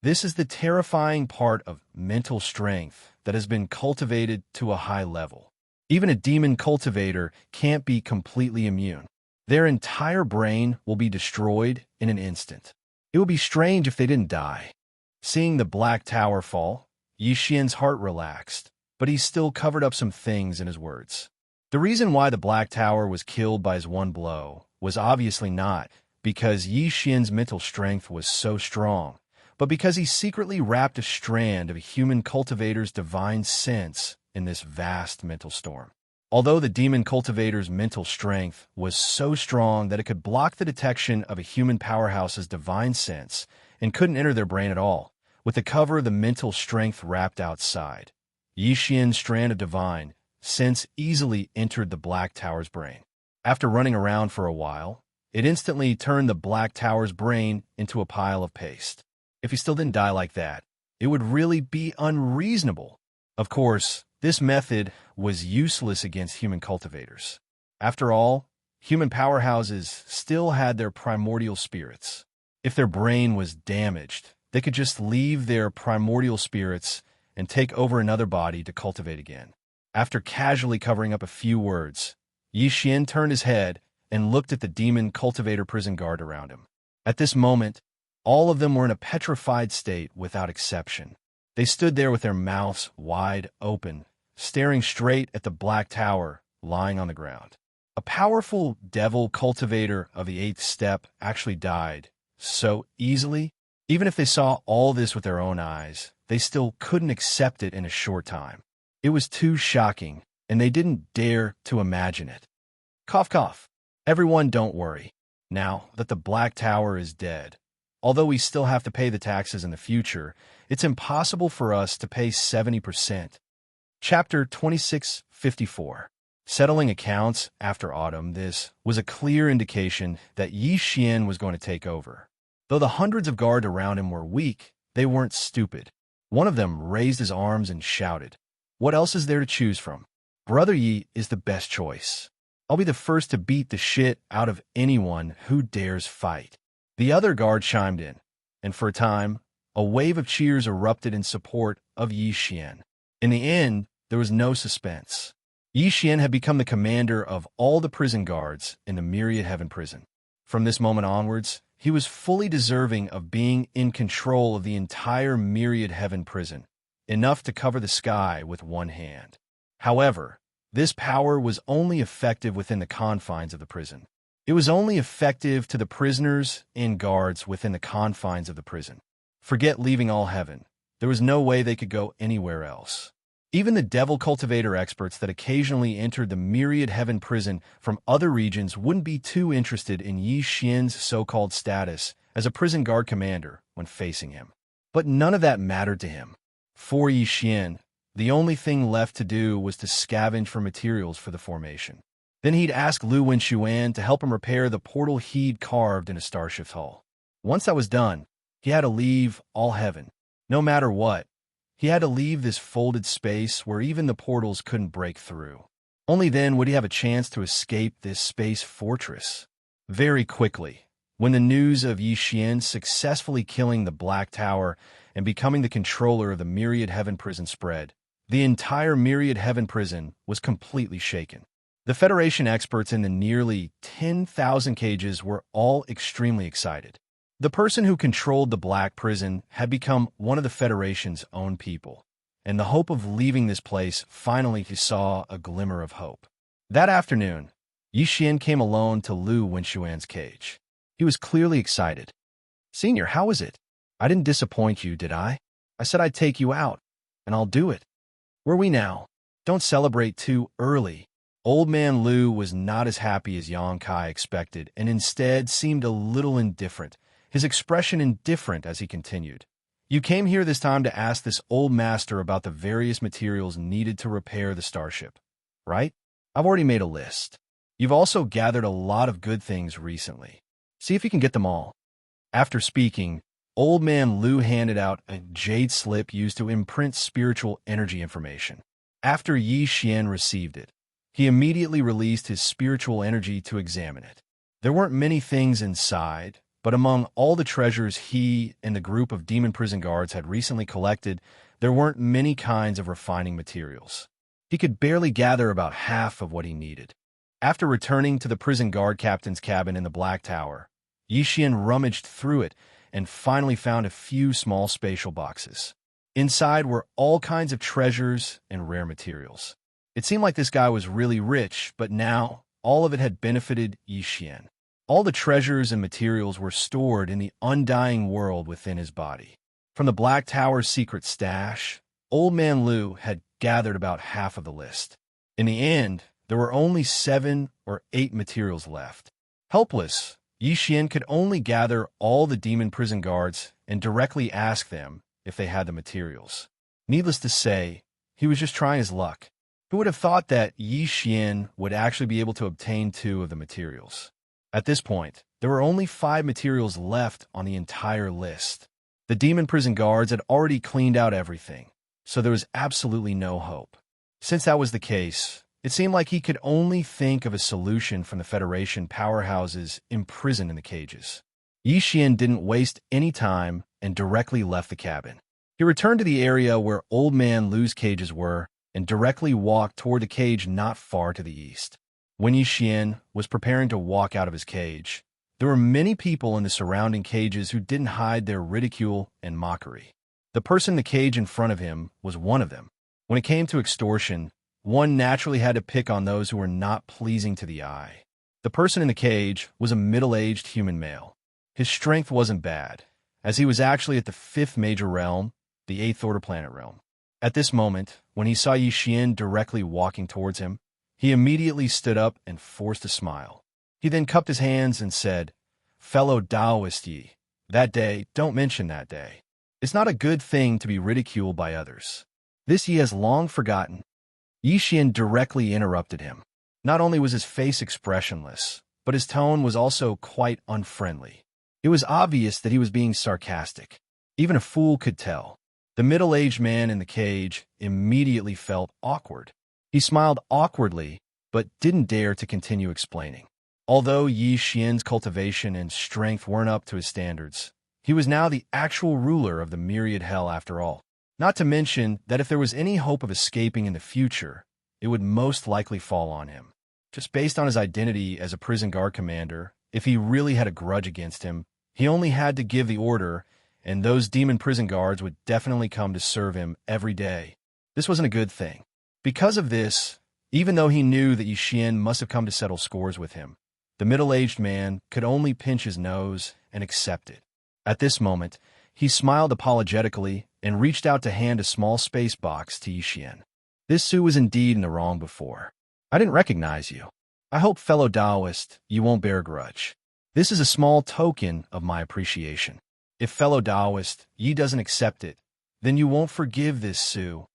This is the terrifying part of mental strength that has been cultivated to a high level. Even a demon cultivator can't be completely immune. Their entire brain will be destroyed in an instant. It would be strange if they didn't die. Seeing the Black Tower fall, Yi Xian's heart relaxed, but he still covered up some things in his words. The reason why the Black Tower was killed by his one blow was obviously not because Yi Xian's mental strength was so strong, but because he secretly wrapped a strand of a human cultivator's divine sense in this vast mental storm. Although the demon cultivator's mental strength was so strong that it could block the detection of a human powerhouse's divine sense and couldn't enter their brain at all, with the cover of the mental strength wrapped outside, Yi Xian's strand of divine sense easily entered the Black Tower's brain. After running around for a while, it instantly turned the Black Tower's brain into a pile of paste. If he still didn't die like that, it would really be unreasonable. Of course, this method was useless against human cultivators. After all, human powerhouses still had their primordial spirits. If their brain was damaged, they could just leave their primordial spirits and take over another body to cultivate again. After casually covering up a few words, Yi Xian turned his head and looked at the demon cultivator prison guard around him. At this moment, all of them were in a petrified state without exception. They stood there with their mouths wide open, staring straight at the Black Tower lying on the ground. A powerful devil cultivator of the 8th step actually died so easily. Even if they saw all this with their own eyes, they still couldn't accept it in a short time. It was too shocking, and they didn't dare to imagine it. Cough, cough. Everyone, don't worry. Now that the Black Tower is dead, although we still have to pay the taxes in the future, it's impossible for us to pay 70%. Chapter 2654. Settling accounts after autumn. This was a clear indication that Yi Xian was going to take over. Though the hundreds of guards around him were weak, they weren't stupid. One of them raised his arms and shouted, "What else is there to choose from? Brother Yi is the best choice. I'll be the first to beat the shit out of anyone who dares fight." The other guard chimed in, and for a time, a wave of cheers erupted in support of Yi Xian. In the end, there was no suspense. Yi Xian had become the commander of all the prison guards in the Myriad Heaven prison. From this moment onwards, he was fully deserving of being in control of the entire Myriad Heaven prison, enough to cover the sky with one hand. However, this power was only effective within the confines of the prison. It was only effective to the prisoners and guards within the confines of the prison. Forget leaving all heaven. There was no way they could go anywhere else. Even the devil cultivator experts that occasionally entered the Myriad Heaven prison from other regions wouldn't be too interested in Yi Xian's so-called status as a prison guard commander when facing him. But none of that mattered to him. For Yi Xian, the only thing left to do was to scavenge for materials for the formation. Then he'd ask Lu Wenxuan to help him repair the portal he'd carved in a starship's hull. Once that was done, he had to leave all heaven. No matter what, he had to leave this folded space where even the portals couldn't break through. Only then would he have a chance to escape this space fortress. Very quickly, when the news of Yi Xian successfully killing the Black Tower and becoming the controller of the Myriad Heaven Prison spread, the entire Myriad Heaven Prison was completely shaken. The Federation experts in the nearly 10,000 cages were all extremely excited. The person who controlled the Black Prison had become one of the Federation's own people, and the hope of leaving this place finally saw a glimmer of hope. That afternoon, Yi Xian came alone to Lu Wenxuan's cage. He was clearly excited. "Senior, how is it? I didn't disappoint you, did I? I said I'd take you out, and I'll do it. Where are we now? Don't celebrate too early." Old man Lu was not as happy as Yang Kai expected, and instead seemed a little indifferent, his expression indifferent as he continued. "You came here this time to ask this old master about the various materials needed to repair the starship, right? I've already made a list. You've also gathered a lot of good things recently. See if you can get them all." After speaking, old man Lu handed out a jade slip used to imprint spiritual energy information. After Yi Xian received it, he immediately released his spiritual energy to examine it. There weren't many things inside, but among all the treasures he and the group of demon prison guards had recently collected, there weren't many kinds of refining materials. He could barely gather about half of what he needed. After returning to the prison guard captain's cabin in the Black Tower, Yi Xian rummaged through it and finally found a few small spatial boxes. Inside were all kinds of treasures and rare materials. It seemed like this guy was really rich, but now all of it had benefited Yi Xian. All the treasures and materials were stored in the undying world within his body. From the Black Tower's secret stash, old man Lu had gathered about half of the list. In the end, there were only 7 or 8 materials left. Helpless, Yi Xian could only gather all the demon prison guards and directly ask them if they had the materials. Needless to say, he was just trying his luck. Who would have thought that Yi Xian would actually be able to obtain 2 of the materials? At this point, there were only 5 materials left on the entire list. The demon prison guards had already cleaned out everything, so there was absolutely no hope. Since that was the case, it seemed like he could only think of a solution from the Federation powerhouses imprisoned in the cages. Yi Xian didn't waste any time and directly left the cabin. He returned to the area where old man Lu's cages were and directly walked toward the cage not far to the east. When Yi Xian was preparing to walk out of his cage, there were many people in the surrounding cages who didn't hide their ridicule and mockery. The person in the cage in front of him was one of them. When it came to extortion, one naturally had to pick on those who were not pleasing to the eye. The person in the cage was a middle-aged human male. His strength wasn't bad, as he was actually at the 5th major realm, the 8th order planet realm. At this moment, when he saw Yi Xian directly walking towards him, he immediately stood up and forced a smile. He then cupped his hands and said, "Fellow Taoist Yi, that day, don't mention that day. It's not a good thing to be ridiculed by others. This Yi has long forgotten." Yi Xian directly interrupted him. Not only was his face expressionless, but his tone was also quite unfriendly. It was obvious that he was being sarcastic. Even a fool could tell. The middle-aged man in the cage immediately felt awkward. He smiled awkwardly, but didn't dare to continue explaining. Although Yi Xian's cultivation and strength weren't up to his standards, he was now the actual ruler of the Myriad Hell after all. Not to mention that if there was any hope of escaping in the future, it would most likely fall on him. Just based on his identity as a prison guard commander, if he really had a grudge against him, he only had to give the order, and those demon prison guards would definitely come to serve him every day. This wasn't a good thing. Because of this, even though he knew that Yi Xian must have come to settle scores with him, the middle-aged man could only pinch his nose and accept it. At this moment, he smiled apologetically and reached out to hand a small space box to Yi Xian. "This Su was indeed in the wrong before. I didn't recognize you. I hope, fellow Taoist, you won't bear a grudge. This is a small token of my appreciation. If fellow Taoist Yi doesn't accept it, then you won't forgive this Su."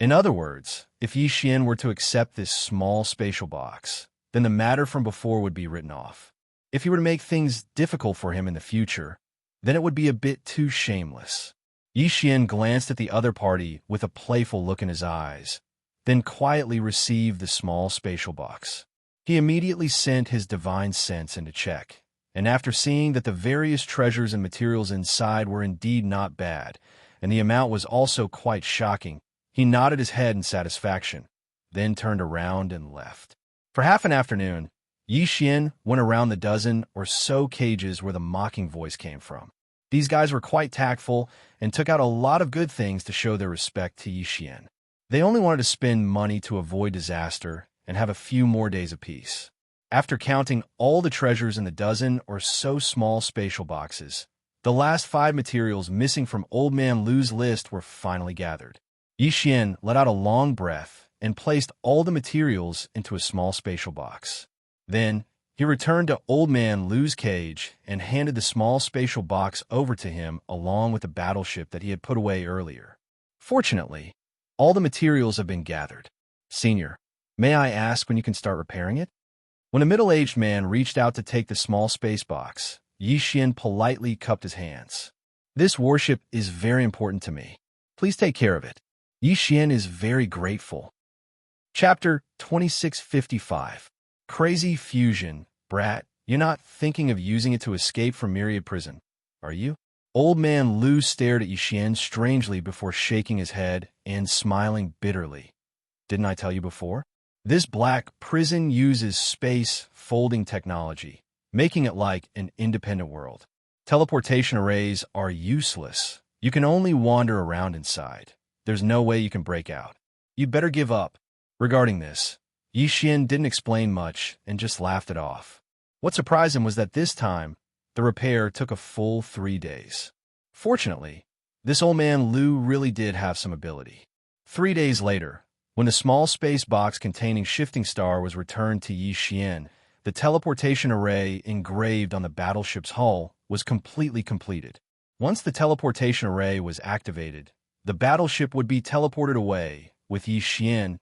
In other words, if Yi Xian were to accept this small spatial box, then the matter from before would be written off. If he were to make things difficult for him in the future, then it would be a bit too shameless. Yi Xian glanced at the other party with a playful look in his eyes, then quietly received the small spatial box. He immediately sent his divine sense into check, and after seeing that the various treasures and materials inside were indeed not bad, and the amount was also quite shocking, he nodded his head in satisfaction, then turned around and left. For half an afternoon, Yi Xian went around the dozen or so cages where the mocking voice came from. These guys were quite tactful and took out a lot of good things to show their respect to Yi Xian. They only wanted to spend money to avoid disaster and have a few more days of peace. After counting all the treasures in the dozen or so small spatial boxes, the last 5 materials missing from Old Man Lu's list were finally gathered. Yi Xian let out a long breath and placed all the materials into a small spatial box. Then, he returned to Old Man Lu's cage and handed the small spatial box over to him along with the battleship that he had put away earlier. Fortunately, all the materials have been gathered. Senior, may I ask when you can start repairing it? When a middle-aged man reached out to take the small space box, Yi Xian politely cupped his hands. This warship is very important to me. Please take care of it. Yi Xian is very grateful. Chapter 2655. Crazy Fusion. Brat, you're not thinking of using it to escape from Myriad Prison, are you? Old Man Lu stared at Yi Xian strangely before shaking his head and smiling bitterly. Didn't I tell you before? This black prison uses space folding technology, making it like an independent world. Teleportation arrays are useless. You can only wander around inside. There's no way you can break out. You'd better give up. Regarding this, Yi Xian didn't explain much and just laughed it off. What surprised him was that this time, the repair took a full 3 days. Fortunately, this old man Lu really did have some ability. 3 days later, when the small space box containing Shifting Star was returned to Yi Xian, the teleportation array engraved on the battleship's hull was completely completed. Once the teleportation array was activated, the battleship would be teleported away, with Yi Xian,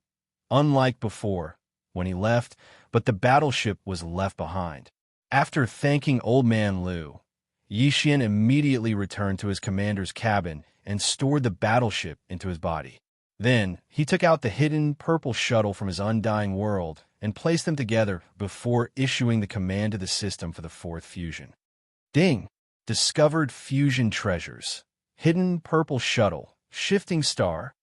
unlike before, when he left, but the battleship was left behind. After thanking Old Man Lu, Yi Xian immediately returned to his commander's cabin and stored the battleship into his body. Then, he took out the hidden purple shuttle from his undying world and placed them together before issuing the command to the system for the 4th fusion. Ding! Discovered fusion treasures. Hidden purple shuttle. Shifting star.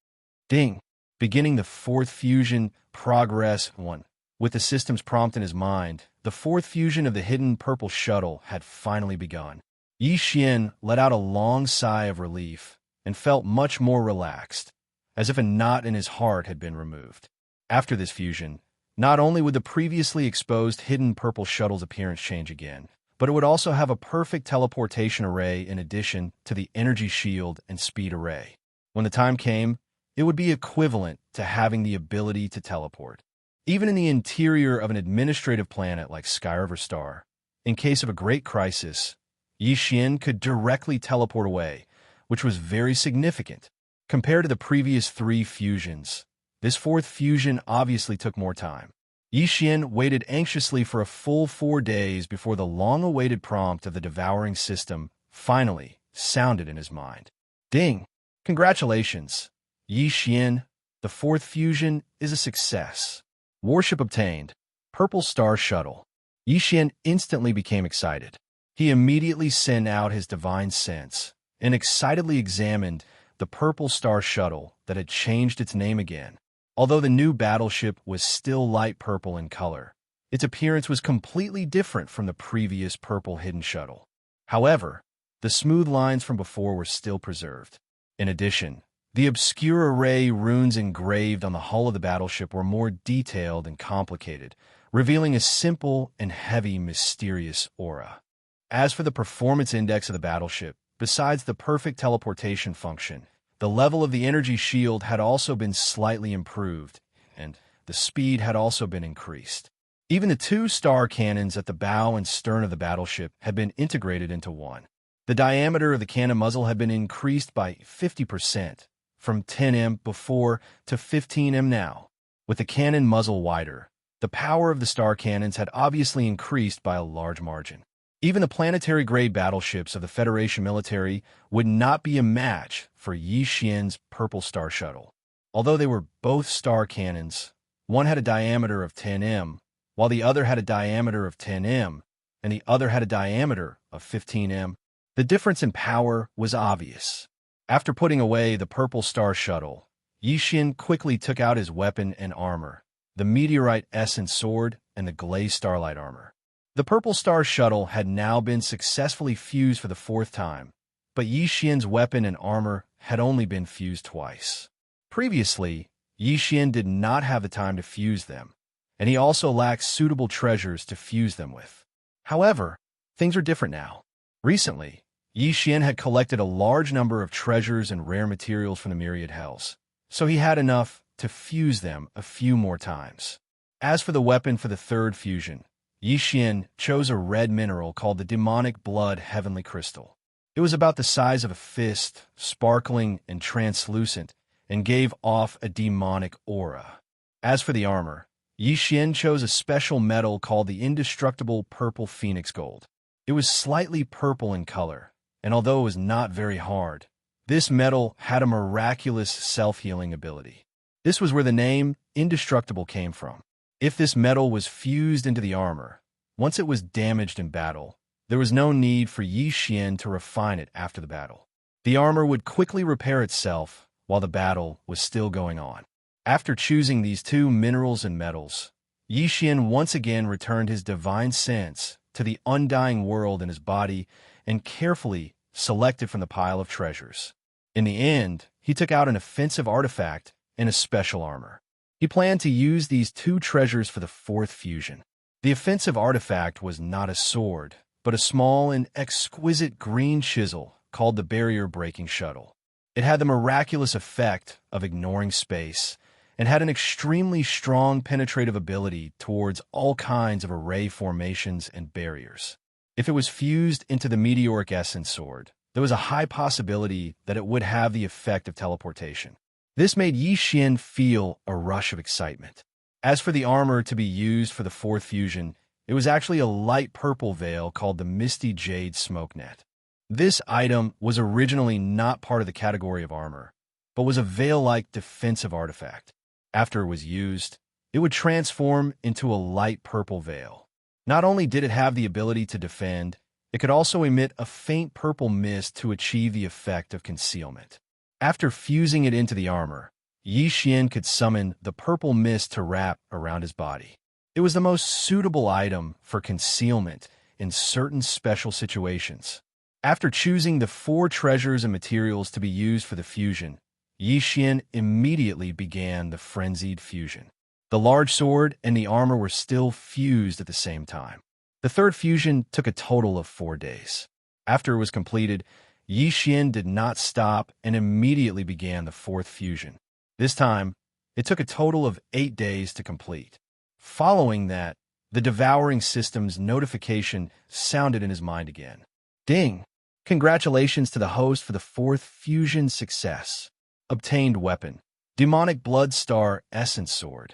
Ding! Beginning the 4th fusion, progress 1. With the system's prompt in his mind, the 4th fusion of the hidden purple shuttle had finally begun. Yi Xian let out a long sigh of relief and felt much more relaxed, as if a knot in his heart had been removed. After this fusion, not only would the previously exposed hidden purple shuttle's appearance change again, but it would also have a perfect teleportation array in addition to the energy shield and speed array. When the time came, it would be equivalent to having the ability to teleport. Even in the interior of an administrative planet like Skyriver Star, in case of a great crisis, Yi Xian could directly teleport away, which was very significant. Compared to the previous 3 fusions, this 4th fusion obviously took more time. Yi Xian waited anxiously for a full 4 days before the long-awaited prompt of the devouring system finally sounded in his mind. Ding! Congratulations, Yi Xian. The 4th fusion is a success. Warship obtained. Purple Star Shuttle. Yi Xian instantly became excited. He immediately sent out his divine sense and excitedly examined the Purple Star Shuttle that had changed its name again. Although the new battleship was still light purple in color, its appearance was completely different from the previous purple hidden shuttle. However, the smooth lines from before were still preserved. In addition, the obscure array runes engraved on the hull of the battleship were more detailed and complicated, revealing a simple and heavy mysterious aura. As for the performance index of the battleship, besides the perfect teleportation function, the level of the energy shield had also been slightly improved, and the speed had also been increased. Even the 2 star cannons at the bow and stern of the battleship had been integrated into one. The diameter of the cannon muzzle had been increased by 50%, from 10 m before to 15 m now. With the cannon muzzle wider, The power of the star cannons had obviously increased by a large margin. Even the planetary-grade battleships of the Federation military would not be a match for Yi Xian's Purple Star Shuttle. Although they were both star cannons, one had a diameter of 10 m, while the other had a diameter of 10 m, and the other had a diameter of 15 m. The difference in power was obvious. After putting away the Purple Star Shuttle, Yi Xian quickly took out his weapon and armor, the Meteorite Essence Sword and the Glazed Starlight Armor. The Purple Star Shuttle had now been successfully fused for the 4th time, but Yi Xian's weapon and armor had only been fused twice. Previously, Yi Xian did not have the time to fuse them, and he also lacked suitable treasures to fuse them with. However, things are different now. Recently, Yi Xian had collected a large number of treasures and rare materials from the Myriad Hells, so he had enough to fuse them a few more times. As for the weapon for the 3rd fusion, Yi Xian chose a red mineral called the Demonic Blood Heavenly Crystal. It was about the size of a fist, sparkling and translucent, and gave off a demonic aura. As for the armor, Yi Xian chose a special metal called the Indestructible Purple Phoenix Gold. It was slightly purple in color, and although it was not very hard, this metal had a miraculous self-healing ability. This was where the name Indestructible came from. If this metal was fused into the armor, once it was damaged in battle, there was no need for Yi Xian to refine it after the battle. The armor would quickly repair itself while the battle was still going on. After choosing these 2 minerals and metals, Yi Xian once again returned his divine sense to the undying world in his body and carefully selected from the pile of treasures. In the end, he took out an offensive artifact and a special armor. He planned to use these 2 treasures for the 4th fusion. The offensive artifact was not a sword, but a small and exquisite green chisel called the Barrier-Breaking Shuttle. It had the miraculous effect of ignoring space and had an extremely strong penetrative ability towards all kinds of array formations and barriers. If it was fused into the Meteoric Essence Sword, there was a high possibility that it would have the effect of teleportation. This made Yi Xian feel a rush of excitement. As for the armor to be used for the 4th fusion, it was actually a light purple veil called the Misty Jade Smoke Net. This item was originally not part of the category of armor, but was a veil-like defensive artifact. After it was used, it would transform into a light purple veil. Not only did it have the ability to defend, it could also emit a faint purple mist to achieve the effect of concealment. After fusing it into the armor, Yi Xian could summon the purple mist to wrap around his body. It was the most suitable item for concealment in certain special situations. After choosing the 4 treasures and materials to be used for the fusion, Yi Xian immediately began the frenzied fusion. The large sword and the armor were still fused at the same time. The 3rd fusion took a total of 4 days. After it was completed, Yi Xian did not stop and immediately began the 4th fusion. This time, it took a total of 8 days to complete. Following that, the devouring system's notification sounded in his mind again. Ding! Congratulations to the host for the 4th fusion success. Obtained weapon, Demonic Blood Star Essence Sword.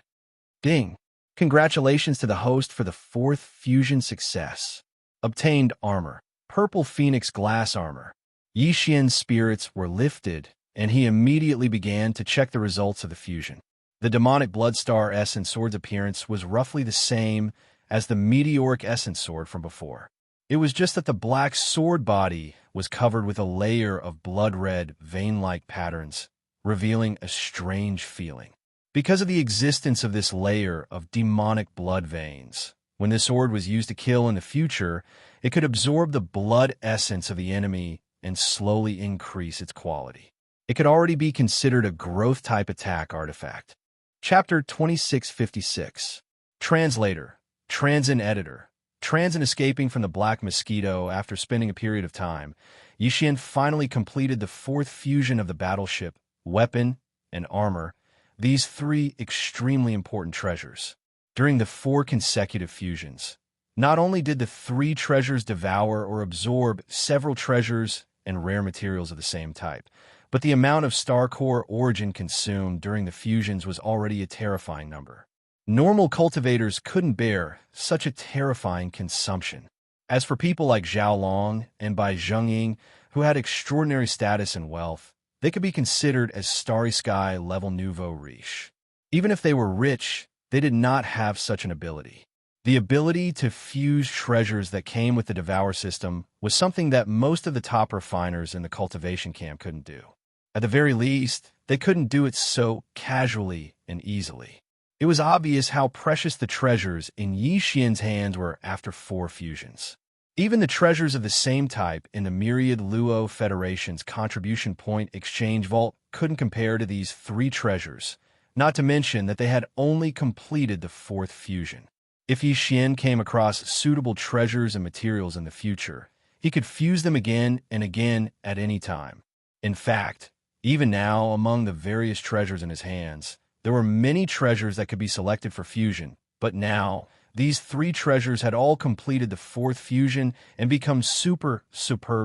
Ding! Congratulations to the host for the 4th fusion success. Obtained armor, Purple Phoenix Glass Armor. Yi Xian's spirits were lifted, and he immediately began to check the results of the fusion. The Demonic Blood Star Essence Sword's appearance was roughly the same as the Meteoric Essence Sword from before. It was just that the black sword body was covered with a layer of blood-red, vein-like patterns, revealing a strange feeling. Because of the existence of this layer of demonic blood veins, when this sword was used to kill in the future, it could absorb the blood essence of the enemy and slowly increase its quality. It could already be considered a growth-type attack artifact. Chapter 2656. Translator, Transin Editor. Transin escaping from the Black Mosquito after spending a period of time, Yi Xian finally completed the 4th fusion of the battleship, weapon, and armor, these 3 extremely important treasures. During the 4 consecutive fusions, not only did the 3 treasures devour or absorb several treasures and rare materials of the same type, but the amount of star core origin consumed during the fusions was already a terrifying number. Normal cultivators couldn't bear such a terrifying consumption. As for people like Zhao Long and Bai Zhengying, who had extraordinary status and wealth, they could be considered as starry sky level nouveau riche. Even if they were rich, they did not have such an ability. The ability to fuse treasures that came with the Devour system was something that most of the top refiners in the cultivation camp couldn't do. At the very least, they couldn't do it so casually and easily. It was obvious how precious the treasures in Yi Xian's hands were after 4 fusions. Even the treasures of the same type in the Myriad Luo Federation's contribution point exchange vault couldn't compare to these 3 treasures, not to mention that they had only completed the 4th fusion. If Yi Xian came across suitable treasures and materials in the future, he could fuse them again and again at any time. In fact, even now, among the various treasures in his hands, there were many treasures that could be selected for fusion, but now, these 3 treasures had all completed the 4th fusion and become superb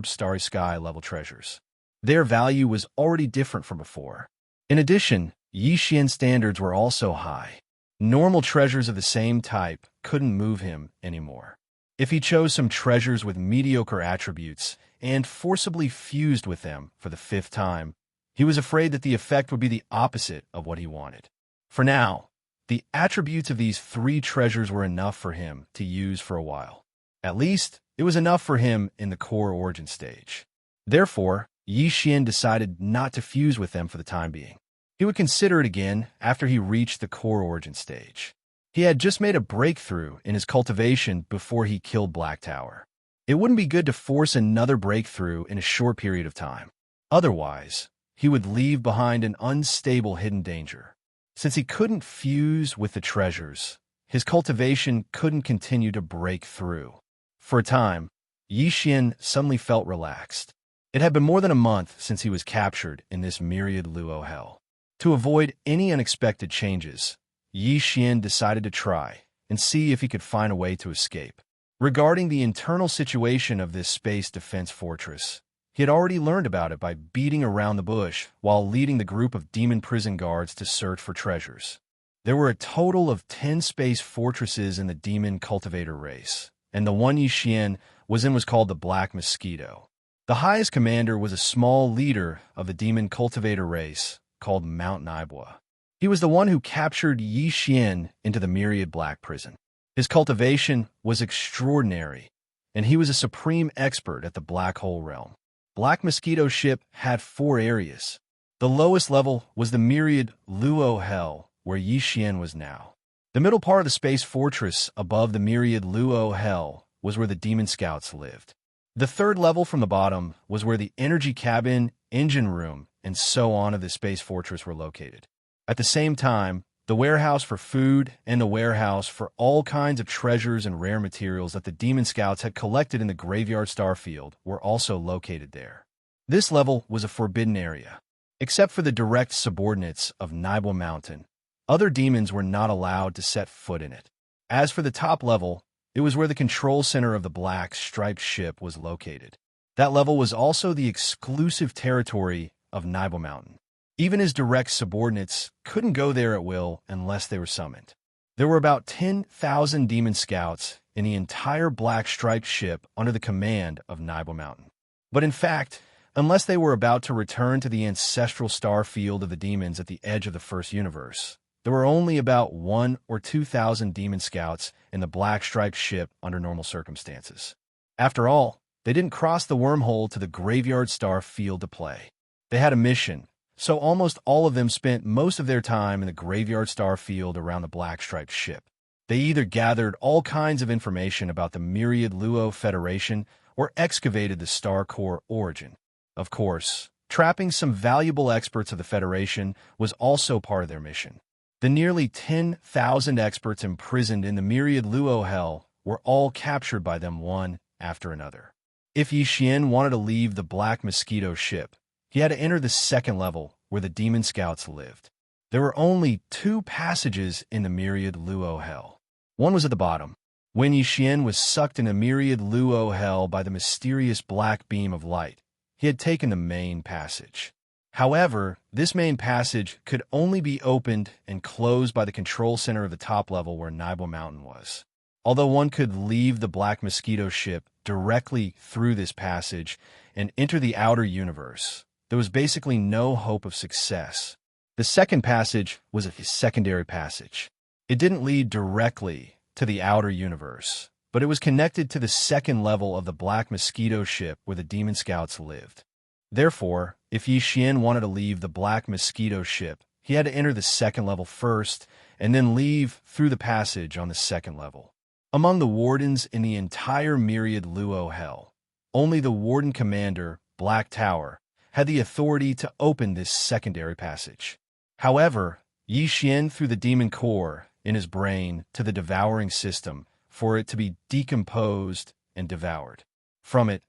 starry sky level treasures. Their value was already different from before. In addition, Yi Xian's standards were also high. Normal treasures of the same type couldn't move him anymore. If he chose some treasures with mediocre attributes and forcibly fused with them for the 5th time, he was afraid that the effect would be the opposite of what he wanted. For now, the attributes of these 3 treasures were enough for him to use for a while. At least, it was enough for him in the core origin stage. Therefore, Yi Xian decided not to fuse with them for the time being. He would consider it again after he reached the core origin stage. He had just made a breakthrough in his cultivation before he killed Black Tower. It wouldn't be good to force another breakthrough in a short period of time. Otherwise, he would leave behind an unstable hidden danger. Since he couldn't fuse with the treasures, his cultivation couldn't continue to break through. For a time, Yi Xian suddenly felt relaxed. It had been more than a month since he was captured in this myriad Luo hell. To avoid any unexpected changes, Yi Xian decided to try and see if he could find a way to escape. Regarding the internal situation of this space defense fortress, he had already learned about it by beating around the bush while leading the group of demon prison guards to search for treasures. There were a total of 10 space fortresses in the demon cultivator race, and the one Yi Xian was in was called the Black Mosquito. The highest commander was a small leader of the demon cultivator race called Mount Naibua. He was the one who captured Yi Xian into the Myriad Black Prison. His cultivation was extraordinary, and he was a supreme expert at the Black Hole realm. Black Mosquito's ship had 4 areas. The lowest level was the Myriad Luo Hell, where Yi Xian was now. The middle part of the space fortress above the Myriad Luo Hell was where the demon scouts lived. The 3rd level from the bottom was where the energy cabin, engine room, and so on of the space fortress were located. At the same time, the warehouse for food and the warehouse for all kinds of treasures and rare materials that the demon scouts had collected in the graveyard starfield were also located there. This level was a forbidden area. Except for the direct subordinates of Naibua Mountain, other demons were not allowed to set foot in it. As for the top level, it was where the control center of the black striped ship was located. That level was also the exclusive territory of Naibua Mountain. Even his direct subordinates couldn't go there at will unless they were summoned. There were about 10,000 demon scouts in the entire black striped ship under the command of Naibua Mountain. But in fact, unless they were about to return to the ancestral star field of the demons at the edge of the first universe, there were only about 1,000 or 2,000 demon scouts in the black striped ship under normal circumstances. After all, they didn't cross the wormhole to the graveyard star field to play. They had a mission, so almost all of them spent most of their time in the graveyard star field around the black striped ship. They either gathered all kinds of information about the Myriad Luo Federation or excavated the star core origin. Of course, trapping some valuable experts of the Federation was also part of their mission. The nearly 10,000 experts imprisoned in the Myriad Luo Hell were all captured by them one after another. If Yi Xian wanted to leave the Black Mosquito ship, he had to enter the 2nd level where the demon scouts lived. There were only 2 passages in the Myriad Luo Hell. One was at the bottom. When Yi Xian was sucked into Myriad Luo Hell by the mysterious black beam of light, he had taken the main passage. However, this main passage could only be opened and closed by the control center of the top level where Nibel Mountain was. Although one could leave the Black Mosquito ship directly through this passage and enter the outer universe, there was basically no hope of success. The second passage was a secondary passage. It didn't lead directly to the outer universe, but it was connected to the second level of the Black Mosquito ship where the demon scouts lived. Therefore, if Yi Xian wanted to leave the Black Mosquito ship, he had to enter the second level first and then leave through the passage on the second level. Among the wardens in the entire myriad Luo Hell, only the warden commander, Black Tower, had the authority to open this secondary passage. However, Yi Xian threw the demon core in his brain to the devouring system for it to be decomposed and devoured. From it,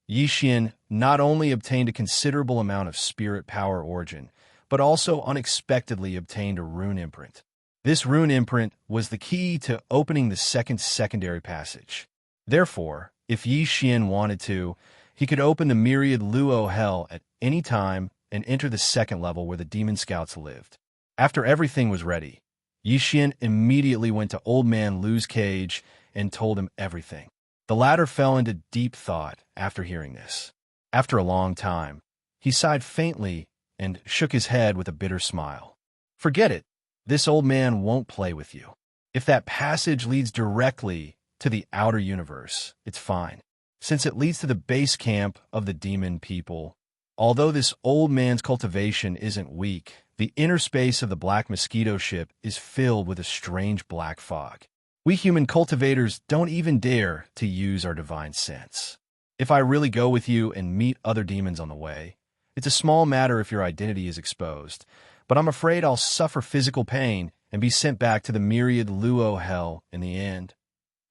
Yi Xian not only obtained a considerable amount of spirit power origin, but also unexpectedly obtained a rune imprint. This rune imprint was the key to opening the second secondary passage. Therefore, if Yi Xian wanted to, he could open the myriad Luo Hell at any time and enter the second level where the demon scouts lived. After everything was ready, Yi Xian immediately went to Old Man Lu's cage and told him everything. The latter fell into deep thought after hearing this. After a long time, he sighed faintly and shook his head with a bitter smile. Forget it. This old man won't play with you. If that passage leads directly to the outer universe, it's fine, since it leads to the base camp of the demon people. Although this old man's cultivation isn't weak, the inner space of the Black Mosquito ship is filled with a strange black fog. We human cultivators don't even dare to use our divine sense. If I really go with you and meet other demons on the way, it's a small matter if your identity is exposed, but I'm afraid I'll suffer physical pain and be sent back to the myriad Luo Hell in the end.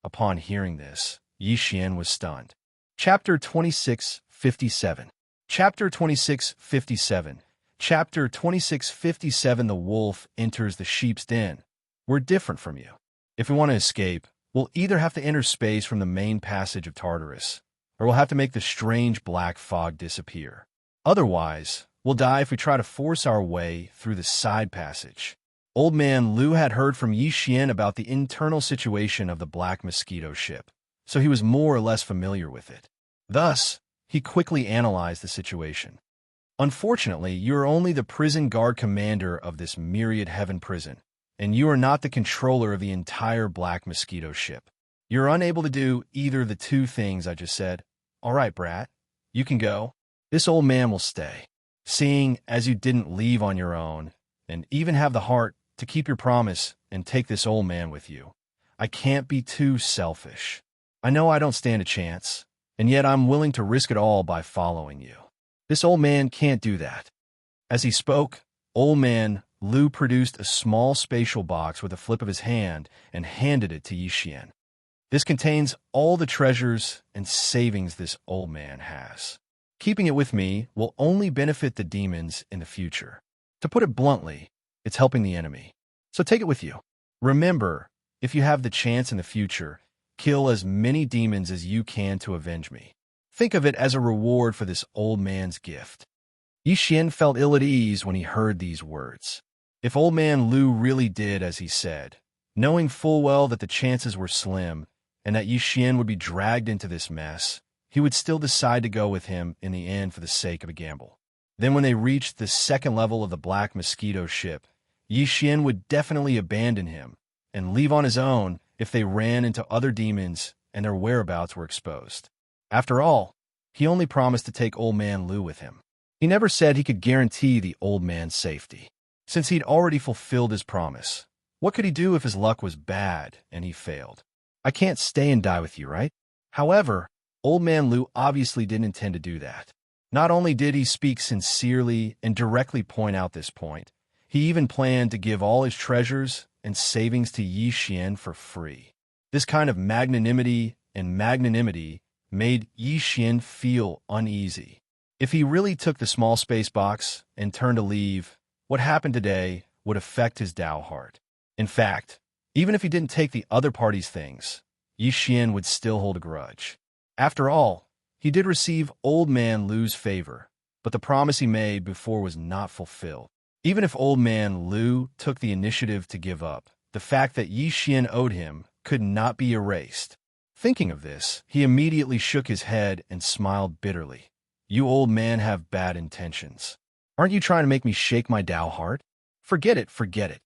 Upon hearing this, Yi Xian was stunned. Chapter 2657. Chapter 2657. Chapter 2657. The wolf enters the sheep's den. We're different from you. If we want to escape, we'll either have to enter space from the main passage of Tartarus, or we'll have to make the strange black fog disappear. Otherwise, we'll die if we try to force our way through the side passage. Old Man Lu had heard from Yi Xian about the internal situation of the Black Mosquito ship, so he was more or less familiar with it. Thus, he quickly analyzed the situation. Unfortunately, you are only the prison guard commander of this myriad heaven prison, and you are not the controller of the entire Black Mosquito ship. You're unable to do either of the two things I just said. All right, brat, you can go. This old man will stay. Seeing as you didn't leave on your own, and even have the heart to keep your promise and take this old man with you, I can't be too selfish. I know I don't stand a chance, and yet I'm willing to risk it all by following you. This old man can't do that. As he spoke, Old Man Lu produced a small spatial box with a flip of his hand and handed it to Yi Xian. This contains all the treasures and savings this old man has. Keeping it with me will only benefit the demons in the future. To put it bluntly, it's helping the enemy. So take it with you. Remember, if you have the chance in the future, kill as many demons as you can to avenge me. Think of it as a reward for this old man's gift. Yi Xian felt ill at ease when he heard these words. If Old Man Lu really did as he said, knowing full well that the chances were slim and that Yi Xian would be dragged into this mess, he would still decide to go with him in the end for the sake of a gamble. Then when they reached the second level of the Black Mosquito ship, Yi Xian would definitely abandon him and leave on his own if they ran into other demons and their whereabouts were exposed. After all, he only promised to take Old Man Lu with him. He never said he could guarantee the old man's safety. Since he'd already fulfilled his promise, what could he do if his luck was bad and he failed? I can't stay and die with you, right? However, Old Man Lu obviously didn't intend to do that. Not only did he speak sincerely and directly point out this point, he even planned to give all his treasures and savings to Yi Xian for free. This kind of magnanimity made Yi Xian feel uneasy. If he really took the small space box and turned to leave, what happened today would affect his Tao heart. In fact, even if he didn't take the other party's things, Yi Xian would still hold a grudge. After all, he did receive Old Man Lu's favor but the promise he made before was not fulfilled. Even if Old Man Lu took the initiative to give up, the fact that Yi Xian owed him could not be erased. Thinking of this, he immediately shook his head and smiled bitterly. You old man have bad intentions. Aren't you trying to make me shake my Tao heart? Forget it, forget it.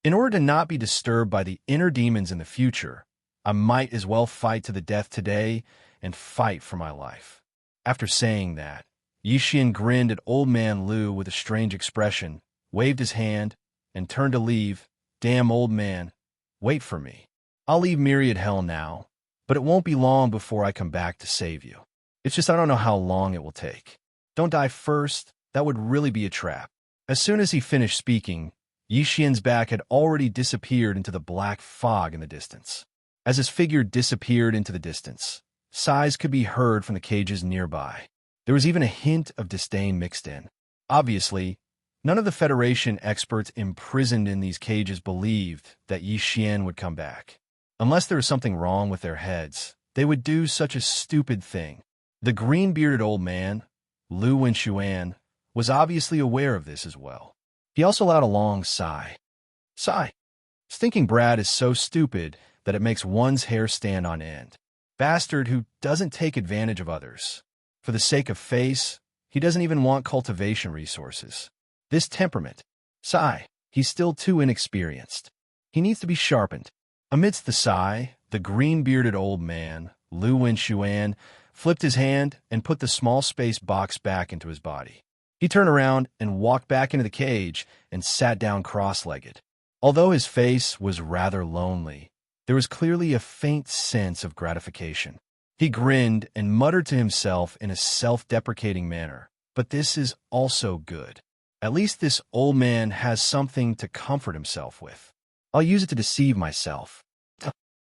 In order to not be disturbed by the inner demons in the future, I might as well fight to the death today and fight for my life. After saying that, Yi Xian grinned at Old Man Lu with a strange expression, waved his hand, and turned to leave. Damn old man, wait for me. I'll leave Myriad Hell now, but it won't be long before I come back to save you. It's just I don't know how long it will take. Don't die first, that would really be a trap. As soon as he finished speaking, Yi Xian's back had already disappeared into the black fog in the distance. As his figure disappeared into the distance, sighs could be heard from the cages nearby. There was even a hint of disdain mixed in. Obviously, none of the Federation experts imprisoned in these cages believed that Yi Xian would come back. Unless there was something wrong with their heads, they would do such a stupid thing. The green-bearded old man, Lu Wenxuan, was obviously aware of this as well. He also allowed a long sigh. Sigh. Stinking Brad is so stupid that it makes one's hair stand on end. Bastard who doesn't take advantage of others. For the sake of face, he doesn't even want cultivation resources. This temperament. Sigh. He's still too inexperienced. He needs to be sharpened. Amidst the sigh, the green-bearded old man, Lu Wenxuan, flipped his hand and put the small space box back into his body. He turned around and walked back into the cage and sat down cross-legged. Although his face was rather lonely, there was clearly a faint sense of gratification. He grinned and muttered to himself in a self-deprecating manner, but this is also good. At least this old man has something to comfort himself with. I'll use it to deceive myself.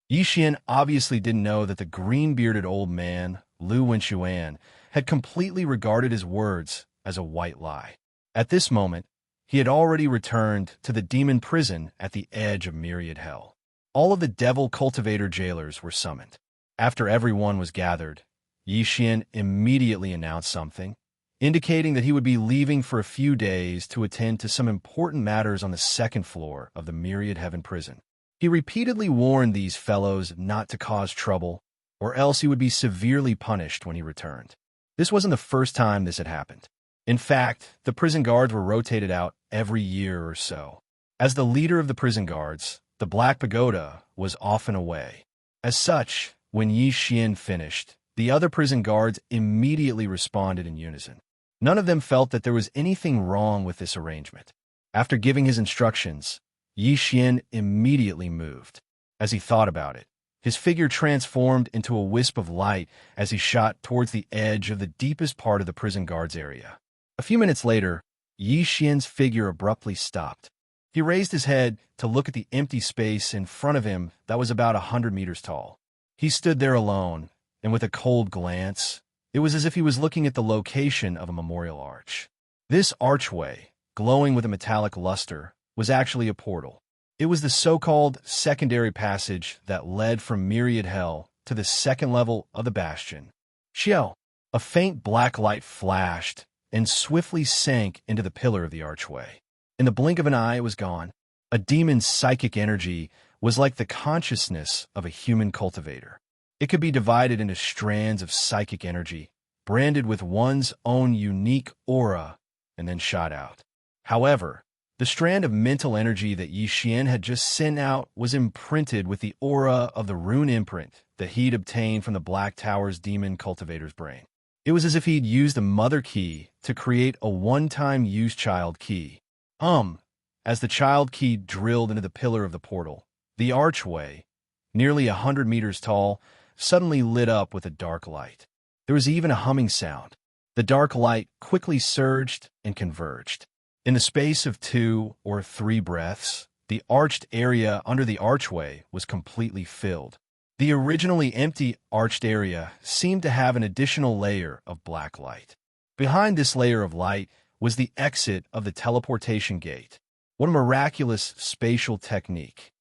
Yi Xian obviously didn't know that the green-bearded old man, Lu Wenxuan, had completely regarded his words as a white lie. At this moment, he had already returned to the demon prison at the edge of Myriad Hell. All of the devil cultivator jailers were summoned. After everyone was gathered, Yi Xian immediately announced something, indicating that he would be leaving for a few days to attend to some important matters on the second floor of the Myriad Heaven prison. He repeatedly warned these fellows not to cause trouble, or else he would be severely punished when he returned. This wasn't the first time this had happened. In fact, the prison guards were rotated out every year or so. As the leader of the prison guards, the Black Pagoda was often away. As such, when Yi Xian finished, the other prison guards immediately responded in unison. None of them felt that there was anything wrong with this arrangement. After giving his instructions, Yi Xian immediately moved. As he thought about it, his figure transformed into a wisp of light as he shot towards the edge of the deepest part of the prison guards area. A few minutes later, Yi Xian's figure abruptly stopped. He raised his head to look at the empty space in front of him that was about 100 meters tall. He stood there alone, and with a cold glance, it was as if he was looking at the location of a memorial arch. This archway, glowing with a metallic luster, was actually a portal. It was the so-called secondary passage that led from Myriad Hell to the second level of the bastion. Xiao, a faint black light flashed and swiftly sank into the pillar of the archway. In the blink of an eye, it was gone. A demon's psychic energy was like the consciousness of a human cultivator. It could be divided into strands of psychic energy, branded with one's own unique aura, and then shot out. However, the strand of mental energy that Yi Xian had just sent out was imprinted with the aura of the rune imprint that he'd obtained from the Black Tower's demon cultivator's brain. It was as if he'd used a mother key to create a one-time use child key. As the child key drilled into the pillar of the portal, the archway, nearly 100 meters tall, suddenly lit up with a dark light. There was even a humming sound. The dark light quickly surged and converged. In the space of 2 or 3 breaths, the arched area under the archway was completely filled. The originally empty arched area seemed to have an additional layer of black light. Behind this layer of light was the exit of the teleportation gate. What a miraculous spatial technique.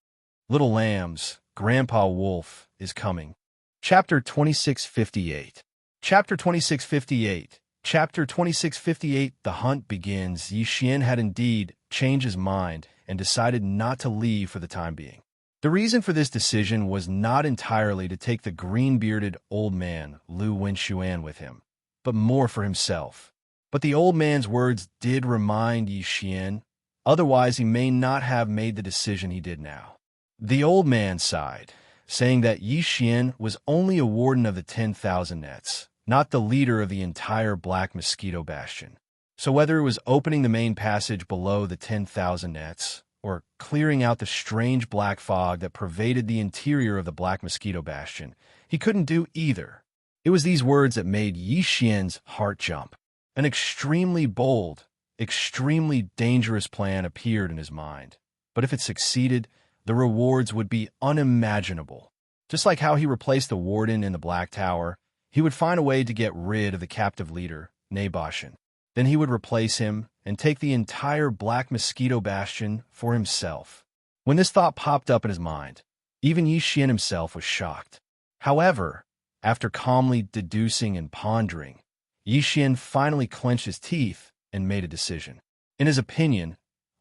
Little lambs, Grandpa Wolf is coming. Chapter 2658. Chapter 2658. Chapter 2658 The Hunt Begins. Yi Xian had indeed changed his mind and decided not to leave for the time being. The reason for this decision was not entirely to take the green-bearded old man, Lu Wenxuan, with him, but more for himself. But the old man's words did remind Yi Xian, otherwise he may not have made the decision he did now. The old man sighed, saying that Yi Xian was only a warden of the 10,000 nets, not the leader of the entire Black Mosquito Bastion. So whether it was opening the main passage below the 10,000 nets, or clearing out the strange black fog that pervaded the interior of the Black Mosquito Bastion, he couldn't do either. It was these words that made Yi Xian's heart jump. An extremely bold, extremely dangerous plan appeared in his mind. But if it succeeded, the rewards would be unimaginable. Just like how he replaced the warden in the Black Tower, he would find a way to get rid of the captive leader, Naboshin. Then he would replace him and take the entire Black Mosquito Bastion for himself. When this thought popped up in his mind, even Yi Xian himself was shocked. However, after calmly deducing and pondering, Yi Xian finally clenched his teeth and made a decision. In his opinion,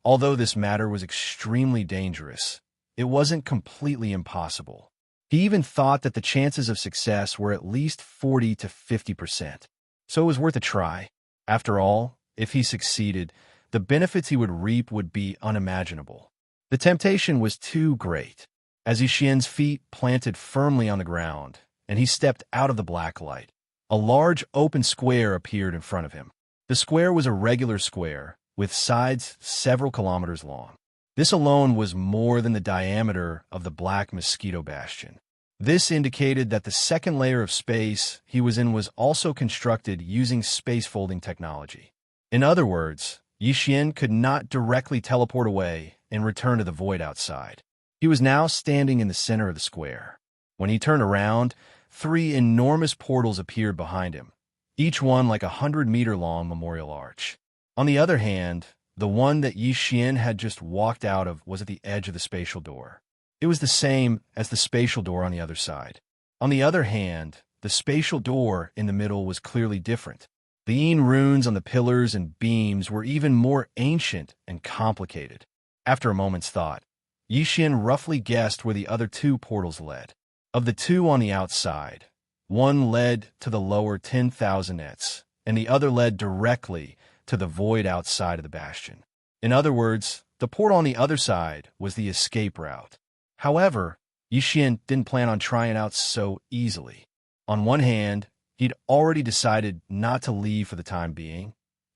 although this matter was extremely dangerous, it wasn't completely impossible. He even thought that the chances of success were at least 40 to 50%. So it was worth a try. After all, if he succeeded, the benefits he would reap would be unimaginable. The temptation was too great. As Yi Xian's feet planted firmly on the ground, and he stepped out of the black light, a large open square appeared in front of him. The square was a regular square, with sides several kilometers long. This alone was more than the diameter of the Black Mosquito Bastion. This indicated that the second layer of space he was in was also constructed using space-folding technology. In other words, Yi Xian could not directly teleport away and return to the void outside. He was now standing in the center of the square. When he turned around, 3 enormous portals appeared behind him, each one like a 100-meter-long memorial arch. On the other hand, the one that Yi Xian had just walked out of was at the edge of the spatial door. It was the same as the spatial door on the other side. On the other hand, the spatial door in the middle was clearly different. The Yin runes on the pillars and beams were even more ancient and complicated. After a moment's thought, Yi Xian roughly guessed where the other 2 portals led. Of the 2 on the outside, one led to the lower 10,000 nets, and the other led directly to the void outside of the bastion. In other words, the portal on the other side was the escape route. However, Yi Xian didn't plan on trying it out so easily. On one hand, he'd already decided not to leave for the time being,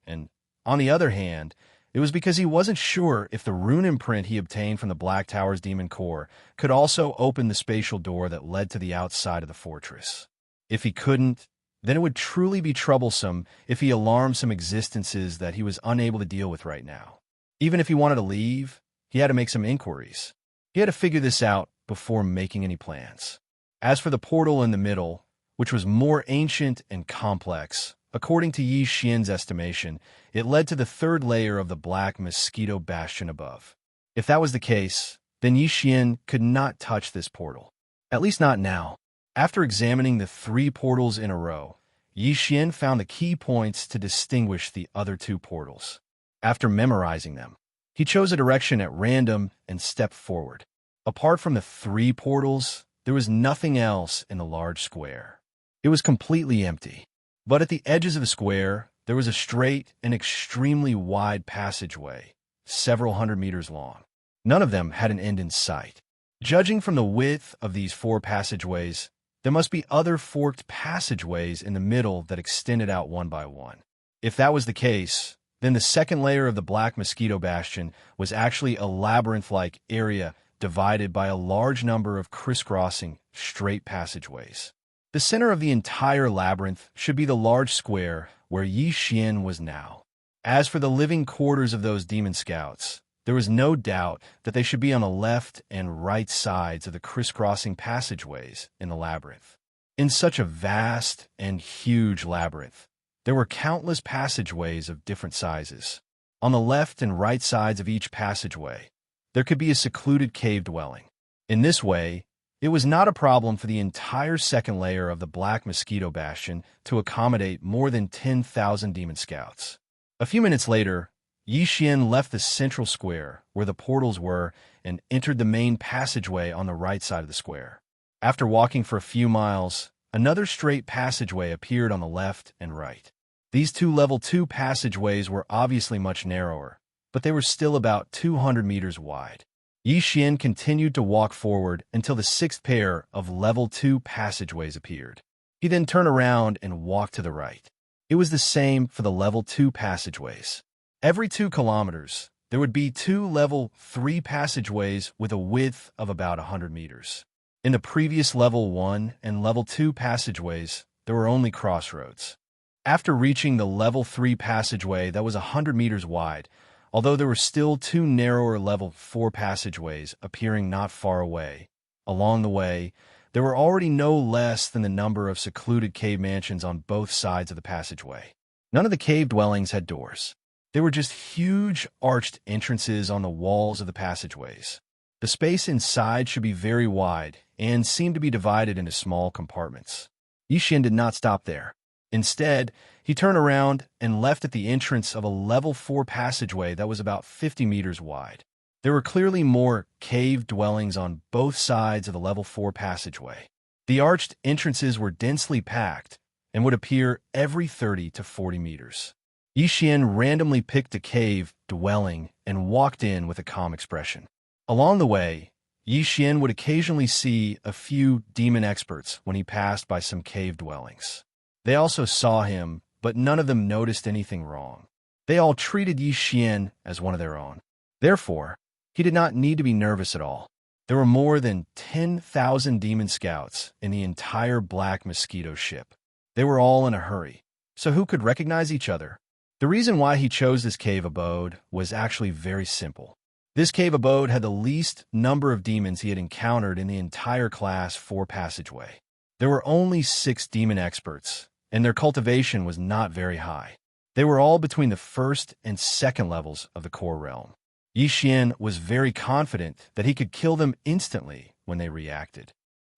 and on the other hand, it was because he wasn't sure if the rune imprint he obtained from the Black Tower's demon core could also open the spatial door that led to the outside of the fortress. If he couldn't, then it would truly be troublesome if he alarmed some existences that he was unable to deal with right now. Even if he wanted to leave, he had to make some inquiries. He had to figure this out before making any plans. As for the portal in the middle, which was more ancient and complex, according to Yi Xian's estimation, it led to the 3rd layer of the Black Mosquito Bastion above. If that was the case, then Yi Xian could not touch this portal. At least not now. After examining the 3 portals in a row, Yi Xian found the key points to distinguish the other 2 portals. After memorizing them, he chose a direction at random and stepped forward. Apart from the 3 portals, there was nothing else in the large square. It was completely empty. But at the edges of the square, there was a straight and extremely wide passageway, several hundred meters long. None of them had an end in sight. Judging from the width of these 4 passageways, there must be other forked passageways in the middle that extended out one by one. If that was the case, then the 2nd layer of the Black Mosquito Bastion was actually a labyrinth-like area divided by a large number of crisscrossing, straight passageways. The center of the entire labyrinth should be the large square where Yi Xian was now. As for the living quarters of those demon scouts, there was no doubt that they should be on the left and right sides of the crisscrossing passageways in the labyrinth. In such a vast and huge labyrinth, there were countless passageways of different sizes. On the left and right sides of each passageway, there could be a secluded cave dwelling. In this way, It was not a problem for the entire second layer of the Black Mosquito Bastion to accommodate more than 10,000 demon scouts. A few minutes later, Yi Xian left the central square, where the portals were, and entered the main passageway on the right side of the square. After walking for a few miles, another straight passageway appeared on the left and right. These two level 2 passageways were obviously much narrower, but they were still about 200 meters wide. Yi Xian continued to walk forward until the sixth pair of level 2 passageways appeared. He then turned around and walked to the right. It was the same for the level 2 passageways. Every 2 kilometers, there would be 2 level 3 passageways with a width of about 100 meters. In the previous level 1 and level 2 passageways, there were only crossroads. After reaching the level 3 passageway that was 100 meters wide, although there were still 2 narrower level 4 passageways appearing not far away, along the way, there were already no less than the number of secluded cave mansions on both sides of the passageway. None of the cave dwellings had doors. They were just huge arched entrances on the walls of the passageways. The space inside should be very wide and seemed to be divided into small compartments. Yi Xian did not stop there. Instead, he turned around and left at the entrance of a level 4 passageway that was about 50 meters wide. There were clearly more cave dwellings on both sides of the level 4 passageway. The arched entrances were densely packed and would appear every 30 to 40 meters. Yi Xian randomly picked a cave dwelling and walked in with a calm expression. Along the way, Yi Xian would occasionally see a few demon experts when he passed by some cave dwellings. They also saw him, but none of them noticed anything wrong. They all treated Yi Xian as one of their own. Therefore, he did not need to be nervous at all. There were more than 10,000 demon scouts in the entire Black Mosquito ship. They were all in a hurry, so who could recognize each other? The reason why he chose this cave abode was actually very simple. This cave abode had the least number of demons he had encountered in the entire Class 4 passageway. There were only 6 demon experts, and their cultivation was not very high. They were all between the first and second levels of the core realm. Yi Xian was very confident that he could kill them instantly when they reacted.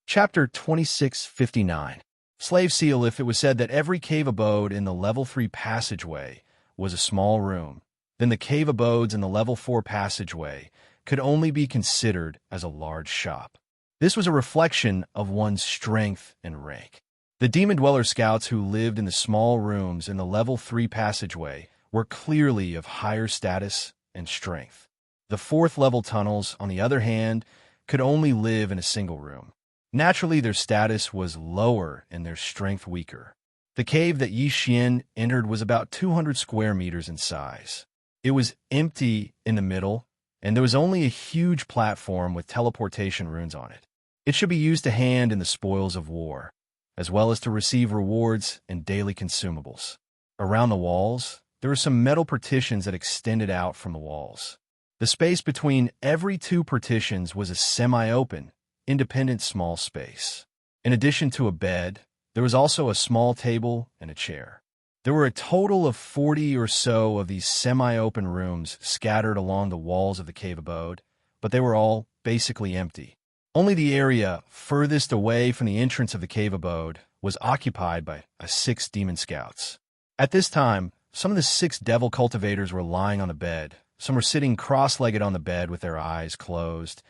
Chapter 2659. Slave Seal. If it was said that every cave abode in the level 3 passageway was a small room, then the cave abodes in the level 4 passageway could only be considered as a large shop. This was a reflection of one's strength and rank. The Demon Dweller Scouts who lived in the small rooms in the level 3 passageway were clearly of higher status and strength. The 4th level tunnels, on the other hand, could only live in a single room. Naturally, their status was lower and their strength weaker. The cave that Yi Xian entered was about 200 square meters in size. It was empty in the middle, and there was only a huge platform with teleportation runes on it. It should be used to hand in the spoils of war, as well as to receive rewards and daily consumables. Around the walls, there were some metal partitions that extended out from the walls. The space between every 2 partitions was a semi-open, independent small space. In addition to a bed, there was also a small table and a chair. There were a total of 40 or so of these semi-open rooms scattered along the walls of the cave abode, but they were all basically empty. Only the area furthest away from the entrance of the cave abode was occupied by 6 demon scouts. At this time, some of the 6 devil cultivators were lying on the bed, some were sitting cross-legged on the bed with their eyes closed,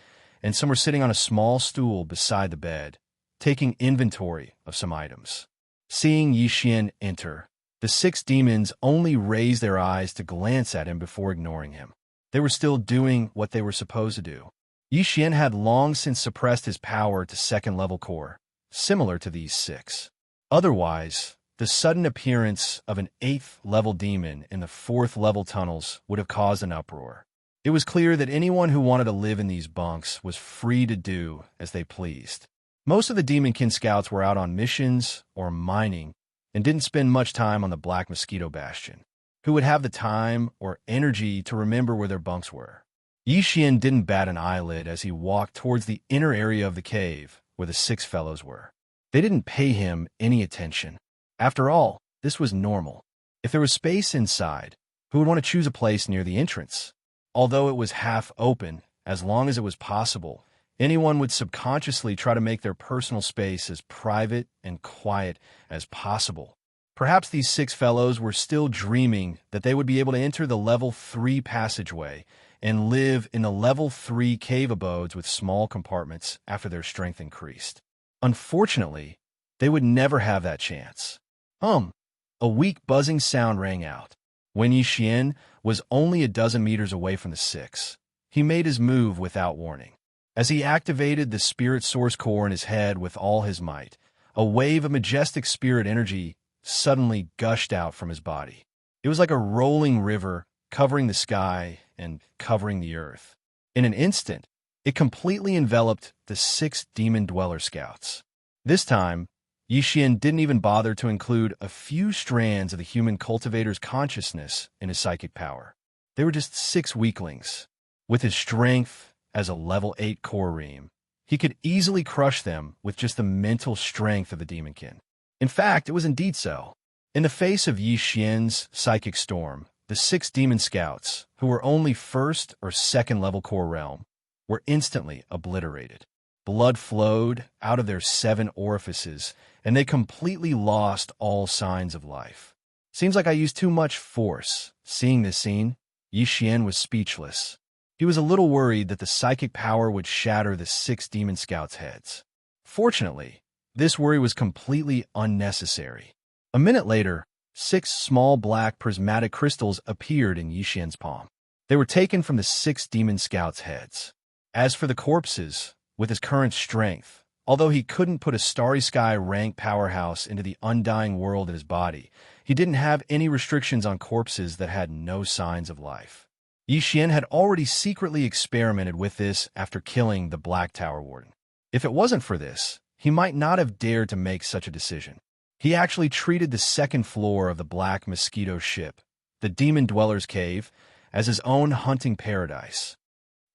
and some were sitting on a small stool beside the bed, taking inventory of some items. Seeing Yi Xian enter, the 6 demons only raised their eyes to glance at him before ignoring him. They were still doing what they were supposed to do. Yi Xian had long since suppressed his power to 2nd level core, similar to these 6. Otherwise, the sudden appearance of an 8th level demon in the 4th level tunnels would have caused an uproar. It was clear that anyone who wanted to live in these bunks was free to do as they pleased. Most of the Demonkin scouts were out on missions or mining and didn't spend much time on the Black Mosquito Bastion. Who would have the time or energy to remember where their bunks were? Yi Xian didn't bat an eyelid as he walked towards the inner area of the cave where the 6 fellows were. They didn't pay him any attention. After all, this was normal. If there was space inside, who would want to choose a place near the entrance? Although it was half open, as long as it was possible, Anyone would subconsciously try to make their personal space as private and quiet as possible. Perhaps these 6 fellows were still dreaming that they would be able to enter the level 3 passageway and live in the level 3 cave abodes with small compartments after their strength increased. Unfortunately, they would never have that chance. A weak buzzing sound rang out. When Yi was only a dozen meters away from the 6, he made his move without warning. As he activated the spirit source core in his head with all his might, a wave of majestic spirit energy suddenly gushed out from his body. It was like a rolling river covering the sky and covering the earth. In an instant, it completely enveloped the 6 demon dweller scouts. This time, Yi didn't even bother to include a few strands of the human cultivator's consciousness in his psychic power. They were just 6 weaklings. With his strength as a level 8 core ream, he could easily crush them with just the mental strength of the demonkin. In fact, it was indeed so. In the face of Yi Xian's psychic storm, the 6 demon scouts, who were only 1st or 2nd level core realm, were instantly obliterated. Blood flowed out of their 7 orifices, and they completely lost all signs of life. Seems like I used too much force. Seeing this scene, Yi Xian was speechless. He was a little worried that the psychic power would shatter the 6 demon scouts' heads. Fortunately, this worry was completely unnecessary. A minute later, 6 small black prismatic crystals appeared in Yi Xian's palm. They were taken from the 6 demon scouts' heads. As for the corpses, with his current strength, although he couldn't put a Starry Sky rank powerhouse into the undying world in his body, he didn't have any restrictions on corpses that had no signs of life. Yi Xian had already secretly experimented with this after killing the Black Tower Warden. If it wasn't for this, he might not have dared to make such a decision. He actually treated the 2nd floor of the Black Mosquito ship, the Demon Dweller's Cave, as his own hunting paradise.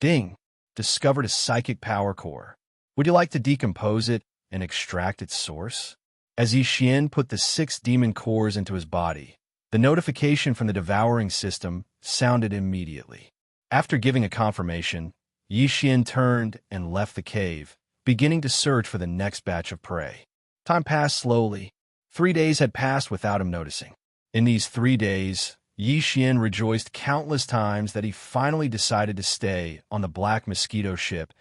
Ding! Discovered a psychic power core. Would you like to decompose it and extract its source? As Yi Xian put the 6 demon cores into his body, the notification from the devouring system sounded immediately. After giving a confirmation, Yi Xian turned and left the cave, beginning to search for the next batch of prey. Time passed slowly. 3 days had passed without him noticing. In these 3 days, Yi Xian rejoiced countless times that he finally decided to stay on the Black Mosquito ship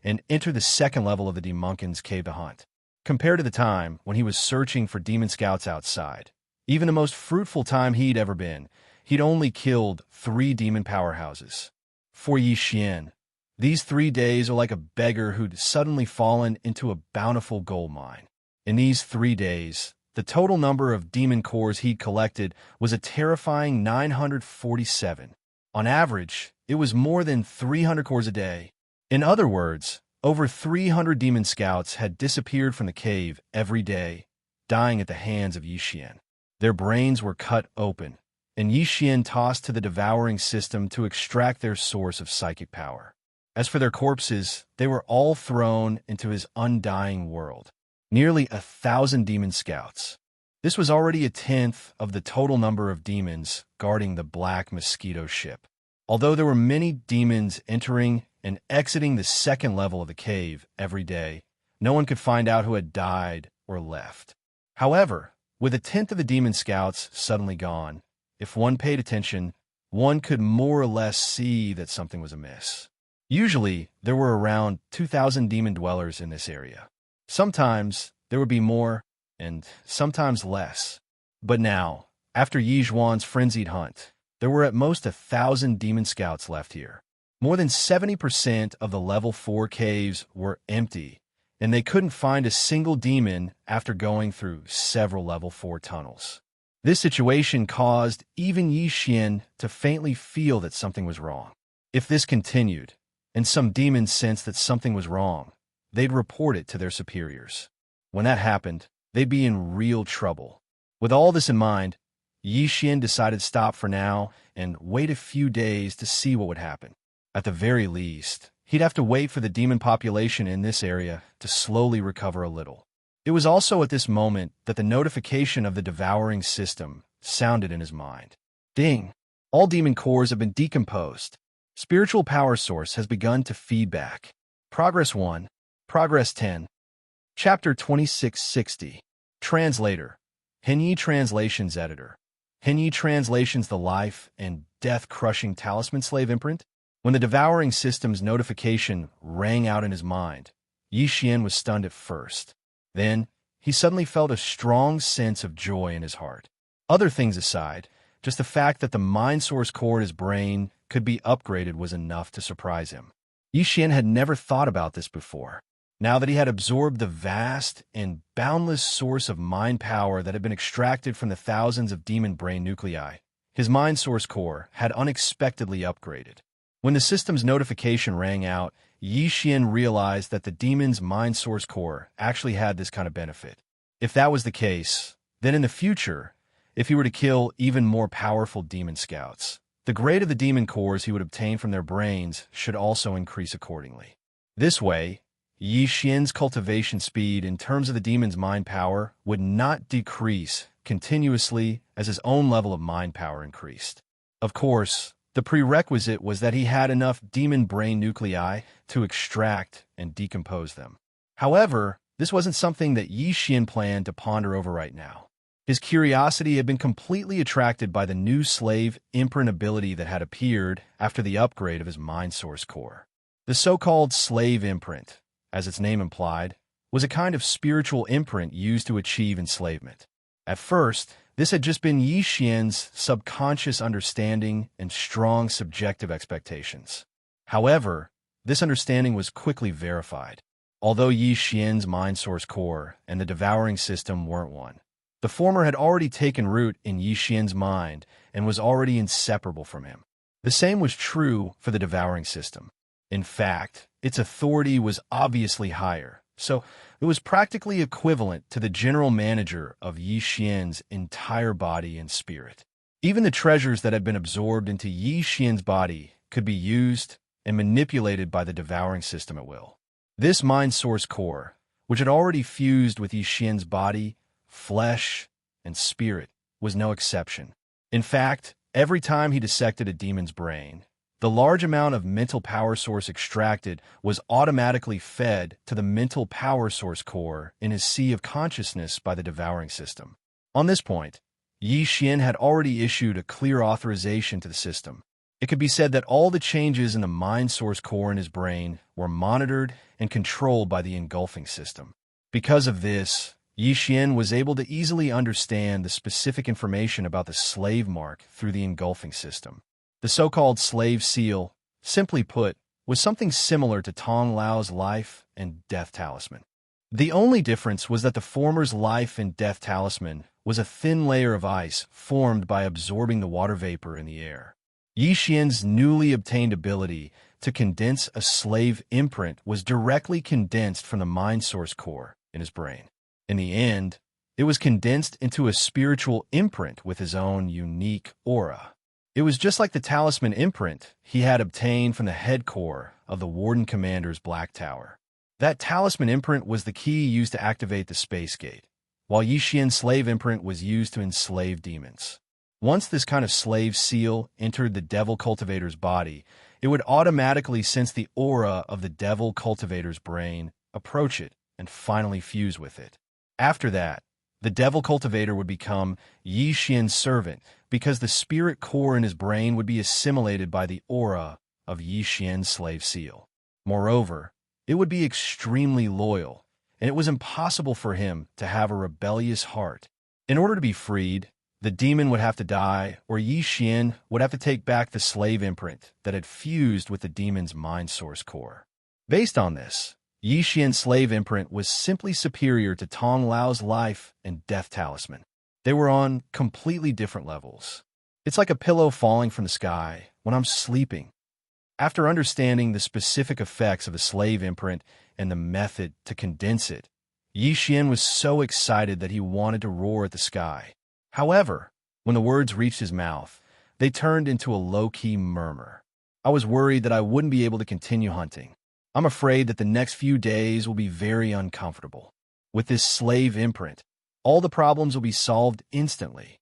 and enter the 2nd level of the Demonkin's cave to hunt. Compared to the time when he was searching for demon scouts outside, even the most fruitful time he'd ever been, he'd only killed 3 demon powerhouses. For Yi Xian, these 3 days are like a beggar who'd suddenly fallen into a bountiful gold mine. In these 3 days, the total number of demon cores he'd collected was a terrifying 947. On average, it was more than 300 cores a day. In other words, over 300 demon scouts had disappeared from the cave every day, dying at the hands of Yi Xian. Their brains were cut open, and Yi Xian tossed to the devouring system to extract their source of psychic power. As for their corpses, they were all thrown into his undying world. Nearly 1,000 demon scouts. This was already a 10th of the total number of demons guarding the Black Mosquito ship. Although there were many demons entering and exiting the 2nd level of the cave every day, no one could find out who had died or left. However, with 1/10 of the demon scouts suddenly gone, if one paid attention, one could more or less see that something was amiss. Usually, there were around 2,000 demon dwellers in this area. Sometimes there would be more, and sometimes less. But now, after Yi Zhuan's frenzied hunt, there were at most 1,000 demon scouts left here. More than 70% of the level 4 caves were empty, and they couldn't find a single demon after going through several level 4 tunnels. This situation caused even Yi Xian to faintly feel that something was wrong. If this continued, and some demons sensed that something was wrong, they'd report it to their superiors. When that happened, they'd be in real trouble. With all this in mind, Yi Xian decided to stop for now and wait a few days to see what would happen. At the very least, he'd have to wait for the demon population in this area to slowly recover a little. It was also at this moment that the notification of the devouring system sounded in his mind. Ding! All demon cores have been decomposed. Spiritual power source has begun to feed back. Progress 1. Progress 10. Chapter 2660. Translator. Henyi Translations Editor. Henyi Translations the life and death-crushing talisman slave imprint? When the devouring system's notification rang out in his mind, Yi Xian was stunned at first. Then, he suddenly felt a strong sense of joy in his heart. Other things aside, just the fact that the mind source core in his brain could be upgraded was enough to surprise him. Yi Xian had never thought about this before. Now that he had absorbed the vast and boundless source of mind power that had been extracted from the thousands of demon brain nuclei, his mind source core had unexpectedly upgraded. When the system's notification rang out, Yi Xian realized that the demon's mind source core actually had this kind of benefit. If that was the case, then in the future, if he were to kill even more powerful demon scouts, the grade of the demon cores he would obtain from their brains should also increase accordingly. This way, Yi Xian's cultivation speed in terms of the demon's mind power would not decrease continuously as his own level of mind power increased. Of course, the prerequisite was that he had enough demon brain nuclei to extract and decompose them. However, this wasn't something that Yi Xian planned to ponder over right now. His curiosity had been completely attracted by the new slave imprint ability that had appeared after the upgrade of his mind source core. The so-called slave imprint, as its name implied, was a kind of spiritual imprint used to achieve enslavement. At first, this had just been Yi Xian's subconscious understanding and strong subjective expectations. However, this understanding was quickly verified. Although Yi Xian's mind source core and the devouring system weren't one, the former had already taken root in Yi Xian's mind and was already inseparable from him. The same was true for the devouring system. In fact, its authority was obviously higher, so it was practically equivalent to the general manager of Yi Xian's entire body and spirit. Even the treasures that had been absorbed into Yi Xian's body could be used and manipulated by the devouring system at will. This mind source core, which had already fused with Yi Xian's body, flesh, and spirit, was no exception. In fact, every time he dissected a demon's brain, the large amount of mental power source extracted was automatically fed to the mental power source core in his sea of consciousness by the devouring system. On this point, Yi Xian had already issued a clear authorization to the system. It could be said that all the changes in the mind source core in his brain were monitored and controlled by the engulfing system. Because of this, Yi Xian was able to easily understand the specific information about the slave mark through the engulfing system. The so-called slave seal, simply put, was something similar to Tong Lao's life and death talisman. The only difference was that the former's life and death talisman was a thin layer of ice formed by absorbing the water vapor in the air. Yi Xian's newly obtained ability to condense a slave imprint was directly condensed from the mind source core in his brain. In the end, it was condensed into a spiritual imprint with his own unique aura. It was just like the talisman imprint he had obtained from the head core of the Warden Commander's Black Tower. That talisman imprint was the key used to activate the space gate, while Yi Xian's slave imprint was used to enslave demons. Once this kind of slave seal entered the devil cultivator's body, it would automatically sense the aura of the devil cultivator's brain, approach it, and finally fuse with it. After that, the devil cultivator would become Yi Xian's servant because the spirit core in his brain would be assimilated by the aura of Yi Xian's slave seal. Moreover, it would be extremely loyal, and it was impossible for him to have a rebellious heart. In order to be freed, the demon would have to die, or Yi Xian would have to take back the slave imprint that had fused with the demon's mind source core. Based on this, Yi Xian's slave imprint was simply superior to Tong Lao's life and death talisman. They were on completely different levels. It's like a pillow falling from the sky when I'm sleeping. After understanding the specific effects of a slave imprint and the method to condense it, Yi Xian was so excited that he wanted to roar at the sky. However, when the words reached his mouth, they turned into a low-key murmur. I was worried that I wouldn't be able to continue hunting. I'm afraid that the next few days will be very uncomfortable. With this slave imprint, all the problems will be solved instantly.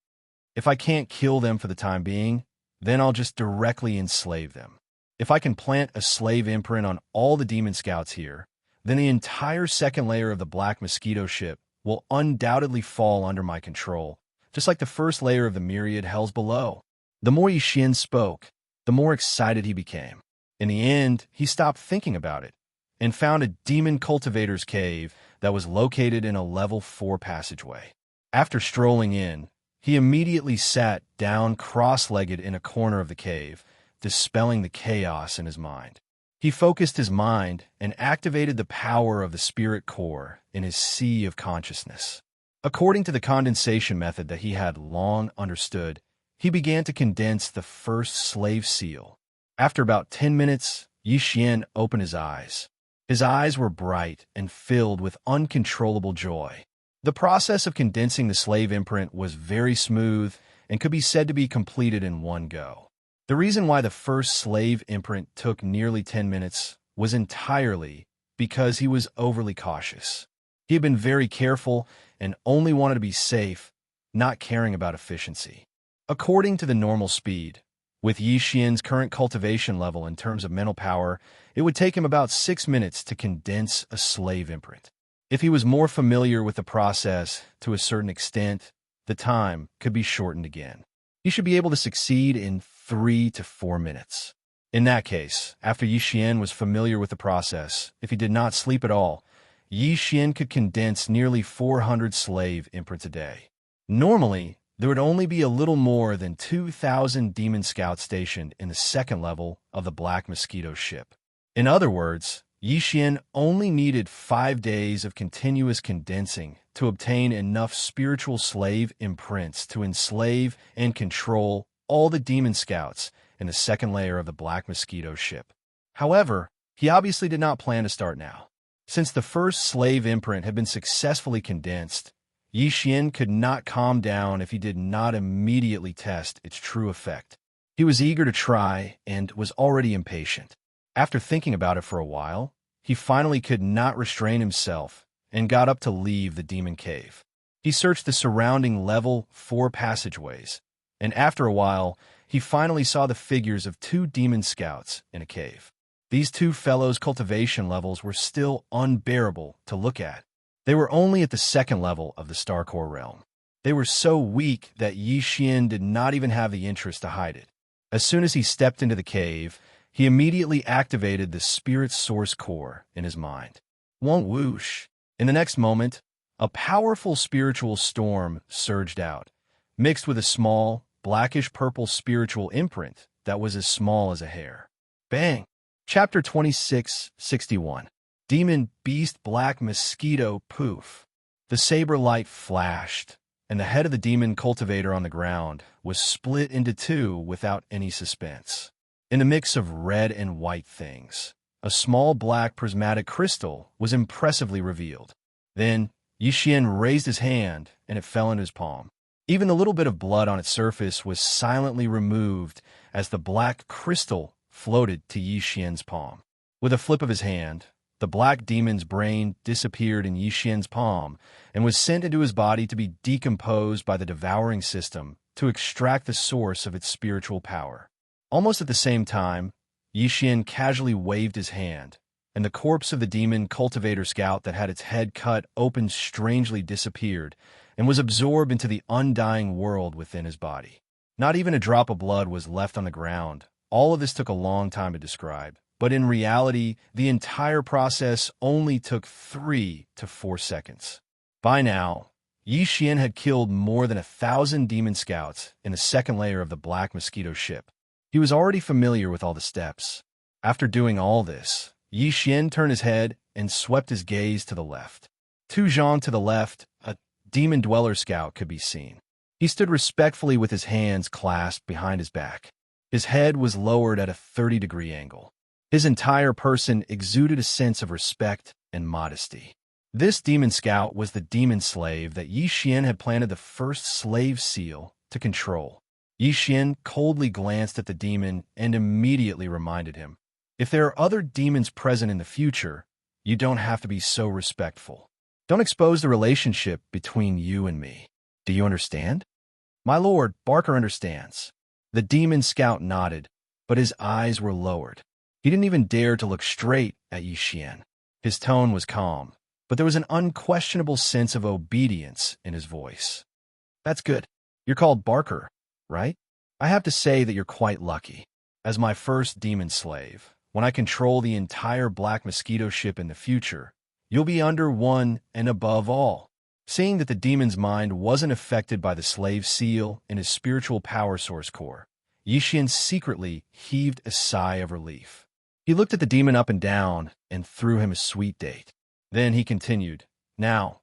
If I can't kill them for the time being, then I'll just directly enslave them. If I can plant a slave imprint on all the demon scouts here, then the entire second layer of the Black Mosquito ship will undoubtedly fall under my control, just like the first layer of the myriad hells below. The more Yi Xian spoke, the more excited he became. In the end, he stopped thinking about it and found a demon cultivator's cave that was located in a level 4 passageway. After strolling in, he immediately sat down cross-legged in a corner of the cave, dispelling the chaos in his mind. He focused his mind and activated the power of the spirit core in his sea of consciousness. According to the condensation method that he had long understood, he began to condense the first slave seal. After about 10 minutes, Yi Xian opened his eyes. His eyes were bright and filled with uncontrollable joy. The process of condensing the slave imprint was very smooth and could be said to be completed in one go. The reason why the first slave imprint took nearly 10 minutes was entirely because he was overly cautious. He had been very careful and only wanted to be safe, not caring about efficiency. According to the normal speed, with Yi Xian's current cultivation level in terms of mental power, it would take him about 6 minutes to condense a slave imprint. If he was more familiar with the process to a certain extent, the time could be shortened again. He should be able to succeed in 3 to 4 minutes. In that case, after Yi Xian was familiar with the process, if he did not sleep at all, Yi Xian could condense nearly 400 slave imprints a day. Normally, there would only be a little more than 2,000 demon scouts stationed in the second level of the Black Mosquito ship. In other words, Yi Xian only needed 5 days of continuous condensing to obtain enough spiritual slave imprints to enslave and control all the demon scouts in the second layer of the Black Mosquito ship. However, he obviously did not plan to start now. Since the first slave imprint had been successfully condensed, Yi Xian could not calm down if he did not immediately test its true effect. He was eager to try and was already impatient. After thinking about it for a while, he finally could not restrain himself and got up to leave the demon cave. He searched the surrounding level 4 passageways, and after a while, he finally saw the figures of 2 demon scouts in a cave. These 2 fellows' cultivation levels were still unbearable to look at. They were only at the second level of the Star Core realm. They were so weak that Yi Xian did not even have the interest to hide it. As soon as he stepped into the cave, he immediately activated the Spirit Source Core in his mind. Whoosh! In the next moment, a powerful spiritual storm surged out, mixed with a small, blackish-purple spiritual imprint that was as small as a hair. Bang! Chapter 2661. Demon Beast Black Mosquito Poof. The saber light flashed, and the head of the demon cultivator on the ground was split into 2 without any suspense. In a mix of red and white things, a small black prismatic crystal was impressively revealed. Then, Yi Xian raised his hand, and it fell into his palm. Even the little bit of blood on its surface was silently removed as the black crystal floated to Yi Xian's palm. With a flip of his hand, the black demon's brain disappeared in Yi Xian's palm and was sent into his body to be decomposed by the devouring system to extract the source of its spiritual power. Almost at the same time, Yi Xian casually waved his hand, and the corpse of the demon cultivator scout that had its head cut open strangely disappeared and was absorbed into the undying world within his body. Not even a drop of blood was left on the ground. All of this took a long time to describe, but in reality, the entire process only took 3 to 4 seconds. By now, Yi Xian had killed more than 1,000 demon scouts in the second layer of the Black Mosquito ship. He was already familiar with all the steps. After doing all this, Yi Xian turned his head and swept his gaze to the left. Tu Zhang to the left, a demon dweller scout could be seen. He stood respectfully with his hands clasped behind his back. His head was lowered at a 30-degree angle. His entire person exuded a sense of respect and modesty. This demon scout was the demon slave that Yi Xian had planted the first slave seal to control. Yi Xian coldly glanced at the demon and immediately reminded him, "If there are other demons present in the future, you don't have to be so respectful. Don't expose the relationship between you and me. Do you understand?" "My lord, Barker understands." The demon scout nodded, but his eyes were lowered. He didn't even dare to look straight at Yixian. His tone was calm, but there was an unquestionable sense of obedience in his voice. That's good. You're called Barker, right? I have to say that you're quite lucky. As my first demon slave, when I control the entire Black Mosquito ship in the future, you'll be under one and above all. Seeing that the demon's mind wasn't affected by the slave seal in his spiritual power source core, Yixian secretly heaved a sigh of relief. He looked at the demon up and down and threw him a sweet date. Then he continued, "Now,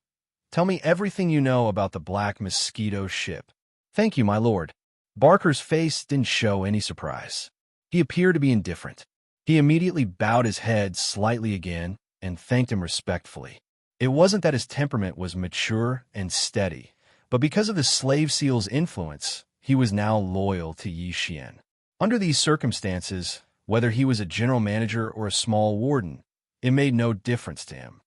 tell me everything you know about the Black Mosquito ship." "Thank you, my lord." Barker's face didn't show any surprise. He appeared to be indifferent. He immediately bowed his head slightly again and thanked him respectfully. It wasn't that his temperament was mature and steady, but because of the slave seal's influence, he was now loyal to Yixian. Under these circumstances, whether he was a general manager or a small warden, it made no difference to him.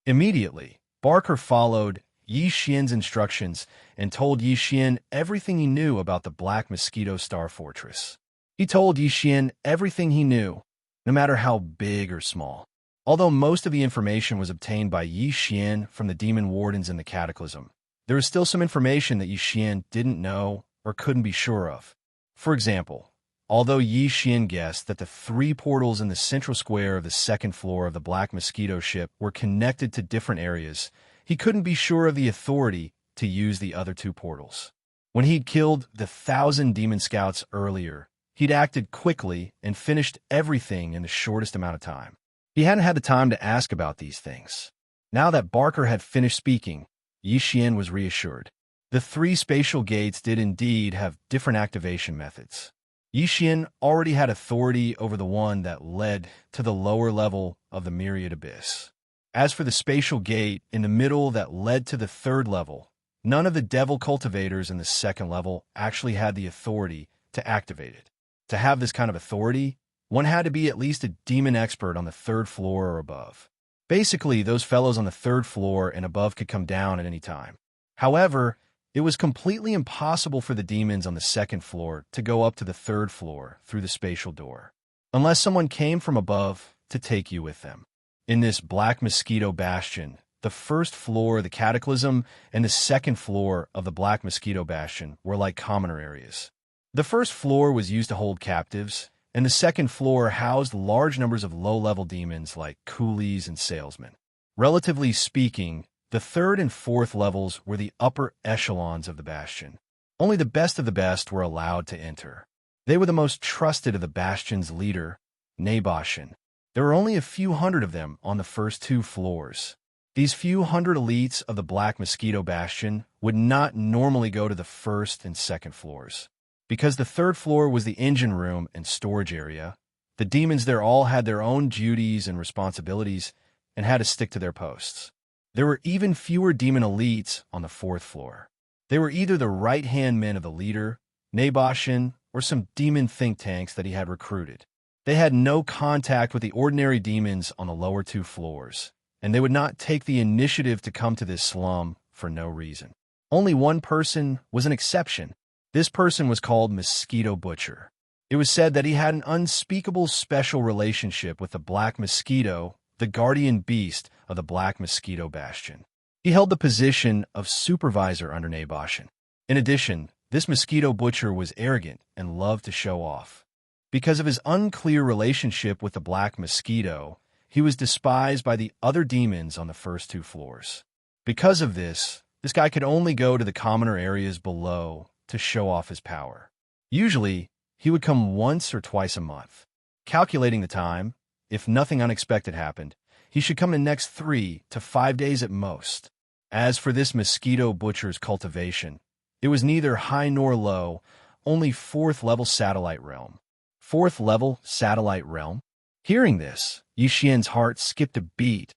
Immediately, Barker followed Yixian's instructions and told Yixian everything he knew about the Black Mosquito Star Fortress. He told Yixian everything he knew, no matter how big or small. Although most of the information was obtained by Yixian from the demon wardens in the Cataclysm, there was still some information that Yixian didn't know or couldn't be sure of. For example, although Yixian guessed that the 3 portals in the central square of the 2nd floor of the Black Mosquito ship were connected to different areas, he couldn't be sure of the authority to use the other 2 portals. When he'd killed the 1,000 demon scouts earlier, he'd acted quickly and finished everything in the shortest amount of time. He hadn't had the time to ask about these things. Now that Barker had finished speaking, Yixian was reassured. The 3 spatial gates did indeed have different activation methods. Yixian already had authority over the one that led to the lower level of the Myriad Abyss. As for the spatial gate in the middle that led to the 3rd level, none of the devil cultivators in the 2nd level actually had the authority to activate it. To have this kind of authority, one had to be at least a demon expert on the 3rd floor or above. Basically, those fellows on the 3rd floor and above could come down at any time. However, it was completely impossible for the demons on the 2nd floor to go up to the 3rd floor through the spatial door, unless someone came from above to take you with them. In this Black Mosquito Bastion, the 1st floor of the Cataclysm and the 2nd floor of the Black Mosquito Bastion were like commoner areas. The 1st floor was used to hold captives, and the 2nd floor housed large numbers of low-level demons like coolies and salesmen. Relatively speaking, the 3rd and 4th levels were the upper echelons of the Bastion. Only the best of the best were allowed to enter. They were the most trusted of the Bastion's leader, Naboshin. There were only a few hundred of them on the first 2 floors. These few hundred elites of the Black Mosquito Bastion would not normally go to the 1st and 2nd floors. Because the 3rd floor was the engine room and storage area, the demons there all had their own duties and responsibilities and had to stick to their posts. There were even fewer demon elites on the 4th floor. They were either the right-hand men of the leader, Naboshin, or some demon think tanks that he had recruited. They had no contact with the ordinary demons on the lower 2 floors, and they would not take the initiative to come to this slum for no reason. Only one person was an exception. This person was called Mosquito Butcher. It was said that he had an unspeakable special relationship with the Black Mosquito, the guardian beast of the Black Mosquito Bastion. He held the position of supervisor under Naboshin. In addition, this Mosquito Butcher was arrogant and loved to show off. Because of his unclear relationship with the Black Mosquito, he was despised by the other demons on the first 2 floors. Because of this guy could only go to the commoner areas below to show off his power. Usually, he would come once or twice a month. Calculating the time, if nothing unexpected happened, he should come in the next 3 to 5 days at most. As for this Mosquito Butcher's cultivation, it was neither high nor low, only 4th level satellite realm. 4th level satellite realm? Hearing this, Yixian's heart skipped a beat,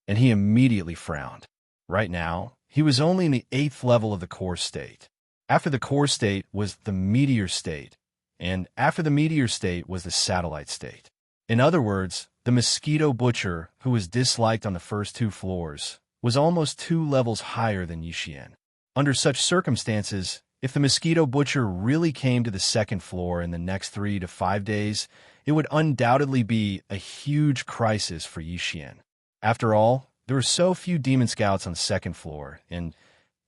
and he immediately frowned. Right now, he was only in the 8th level of the core state. After the core state was the meteor state, and after the meteor state was the satellite state. In other words, the Mosquito Butcher, who was disliked on the first 2 floors, was almost 2 levels higher than Yixian. Under such circumstances, If the mosquito butcher really came to the second floor in the next 3 to 5 days, it would undoubtedly be a huge crisis for Yi Xian. After all, there were so few demon scouts on the second floor, and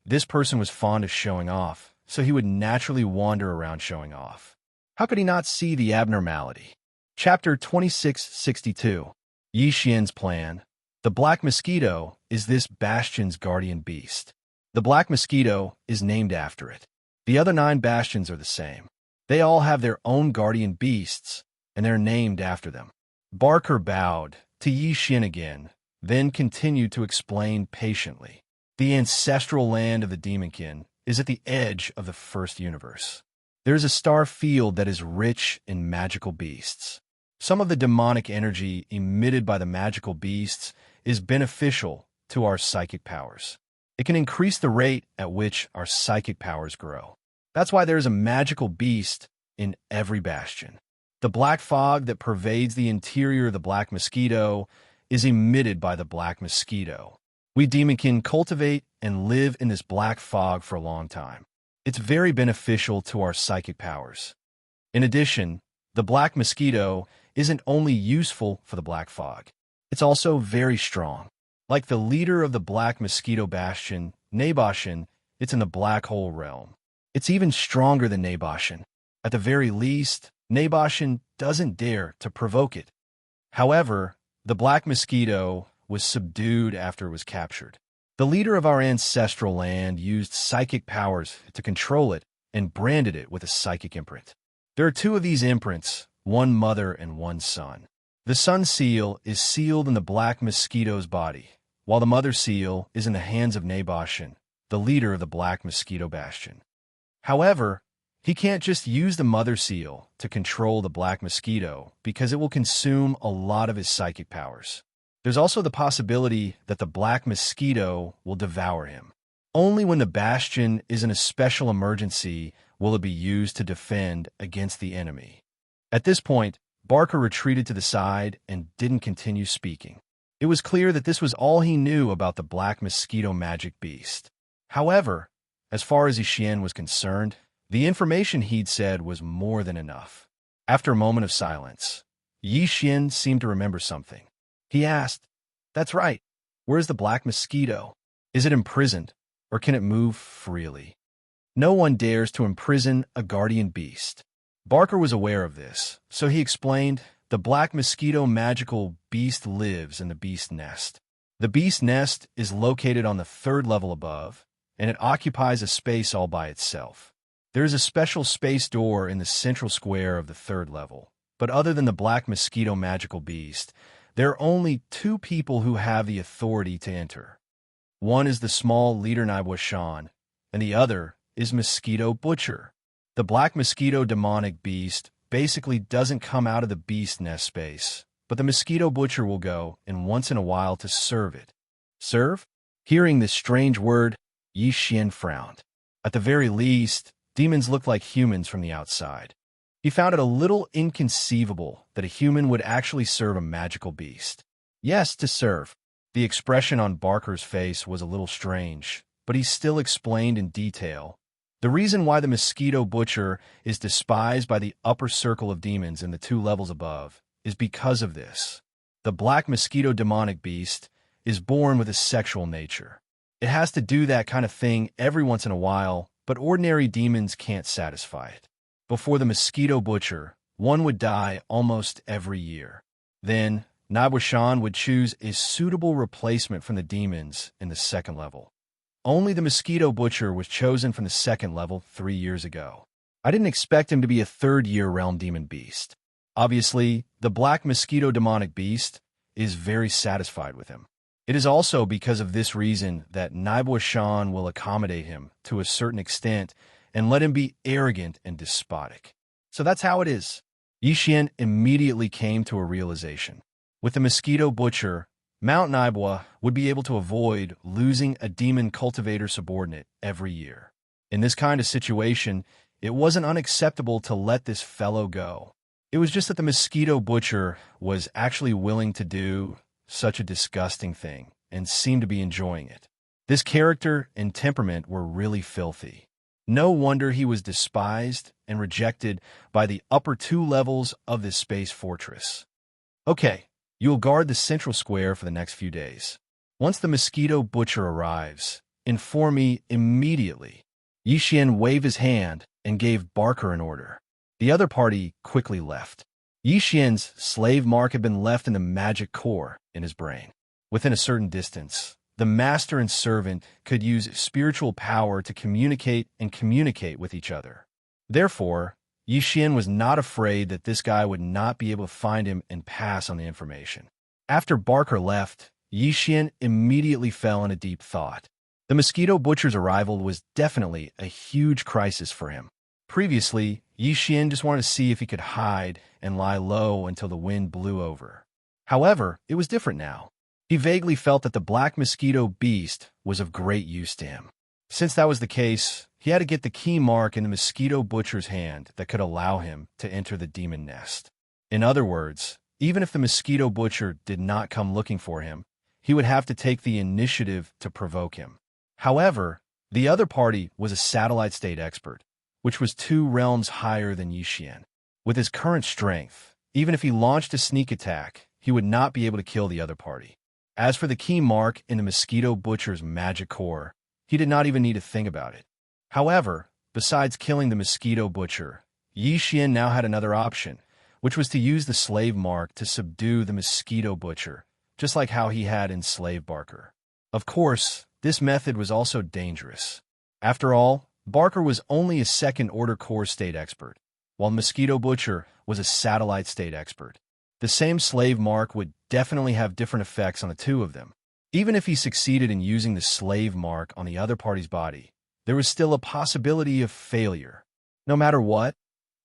this person was fond of showing off, so he would naturally wander around showing off. How could he not see the abnormality? Chapter 2662. Yi Xian's Plan. The Black Mosquito is this bastion's guardian beast. The Black Mosquito is named after it. The other 9 bastions are the same. They all have their own guardian beasts, and they're named after them. Barker bowed to Yi Xian again, then continued to explain patiently. The ancestral land of the Demonkin is at the edge of the first universe. There is a star field that is rich in magical beasts. Some of the demonic energy emitted by the magical beasts is beneficial to our psychic powers. It can increase the rate at which our psychic powers grow. That's why there is a magical beast in every bastion. The black fog that pervades the interior of the Black Mosquito is emitted by the Black Mosquito. We Demonkin cultivate and live in this black fog for a long time. It's very beneficial to our psychic powers. In addition, the Black Mosquito isn't only useful for the black fog. It's also very strong. Like the leader of the Black Mosquito Bastion, Naboshin, it's in the black hole realm. It's even stronger than Naboshin. At the very least, Naboshin doesn't dare to provoke it. However, the Black Mosquito was subdued after it was captured. The leader of our ancestral land used psychic powers to control it and branded it with a psychic imprint. There are 2 of these imprints, one mother and one son. The sun seal is sealed in the Black Mosquito's body, while the mother seal is in the hands of Naboshin, the leader of the Black Mosquito Bastion. However, he can't just use the mother seal to control the Black Mosquito because it will consume a lot of his psychic powers. There's also the possibility that the Black Mosquito will devour him. Only when the bastion is in a special emergency will it be used to defend against the enemy. At this point, Barker retreated to the side and didn't continue speaking. It was clear that this was all he knew about the Black Mosquito magic beast. However, as far as Yi Xian was concerned, the information he'd said was more than enough. After a moment of silence, Yi Xian seemed to remember something. He asked, "That's right. Where's the Black Mosquito? Is it imprisoned, or can it move freely?" No one dares to imprison a guardian beast. Barker was aware of this, so he explained, the Black Mosquito magical beast lives in the beast nest. The beast nest is located on the 3rd level above, and it occupies a space all by itself. There is a special space door in the central square of the 3rd level, but other than the Black Mosquito magical beast, there are only 2 people who have the authority to enter. One is the small leader Naibuashan, and the other is Mosquito Butcher. The Black Mosquito demonic beast basically doesn't come out of the beast nest space, but the Mosquito Butcher will go in once in a while to serve it. Serve? Hearing this strange word, Yi Xian frowned. At the very least, demons look like humans from the outside. He found it a little inconceivable that a human would actually serve a magical beast. Yes, to serve. The expression on Barker's face was a little strange, but he still explained in detail. The reason why the Mosquito Butcher is despised by the upper circle of demons in the 2 levels above is because of this. The Black Mosquito demonic beast is born with a sexual nature. It has to do that kind of thing every once in a while, but ordinary demons can't satisfy it. Before the Mosquito Butcher, one would die almost every year. Then, Naibuashan would choose a suitable replacement from the demons in the 2nd level. Only the Mosquito Butcher was chosen from the 2nd level 3 years ago. I didn't expect him to be a 3rd-year realm demon beast. Obviously, the Black Mosquito demonic beast is very satisfied with him. It is also because of this reason that Naibuashan will accommodate him to a certain extent and let him be arrogant and despotic. So that's how it is. Yi Xian immediately came to a realization. With the Mosquito Butcher, Mount Naibua would be able to avoid losing a demon cultivator subordinate every year. In this kind of situation, it wasn't unacceptable to let this fellow go. It was just that the Mosquito Butcher was actually willing to do such a disgusting thing and seemed to be enjoying it. This character and temperament were really filthy. No wonder he was despised and rejected by the upper two levels of this space fortress. Okay, you'll guard the central square for the next few days. Once the mosquito butcher arrives, inform me immediately. Yi Xian waved his hand and gave Barker an order. The other party quickly left. Yi Xian's slave mark had been left in the magic core in his brain. Within a certain distance, the master and servant could use spiritual power to communicate with each other. Therefore, Yi Xian was not afraid that this guy would not be able to find him and pass on the information. After Barker left, Yi Xian immediately fell into deep thought. The mosquito butcher's arrival was definitely a huge crisis for him. Previously, Yi Xian just wanted to see if he could hide and lie low until the wind blew over. However, it was different now. He vaguely felt that the black mosquito beast was of great use to him. Since that was the case, he had to get the key mark in the mosquito butcher's hand that could allow him to enter the demon nest. In other words, even if the mosquito butcher did not come looking for him, he would have to take the initiative to provoke him. However, the other party was a satellite state expert, which was 2 realms higher than Yi Xian. With his current strength, even if he launched a sneak attack, he would not be able to kill the other party. As for the key mark in the mosquito butcher's magic core, he did not even need to think about it. However, besides killing the mosquito butcher, Yi Xian now had another option, which was to use the slave mark to subdue the mosquito butcher, just like how he had enslaved Barker. Of course, this method was also dangerous. After all, Barker was only a second-order core state expert, while Mosquito Butcher was a satellite state expert. The same slave mark would definitely have different effects on the two of them. Even if he succeeded in using the slave mark on the other party's body, there was still a possibility of failure. No matter what,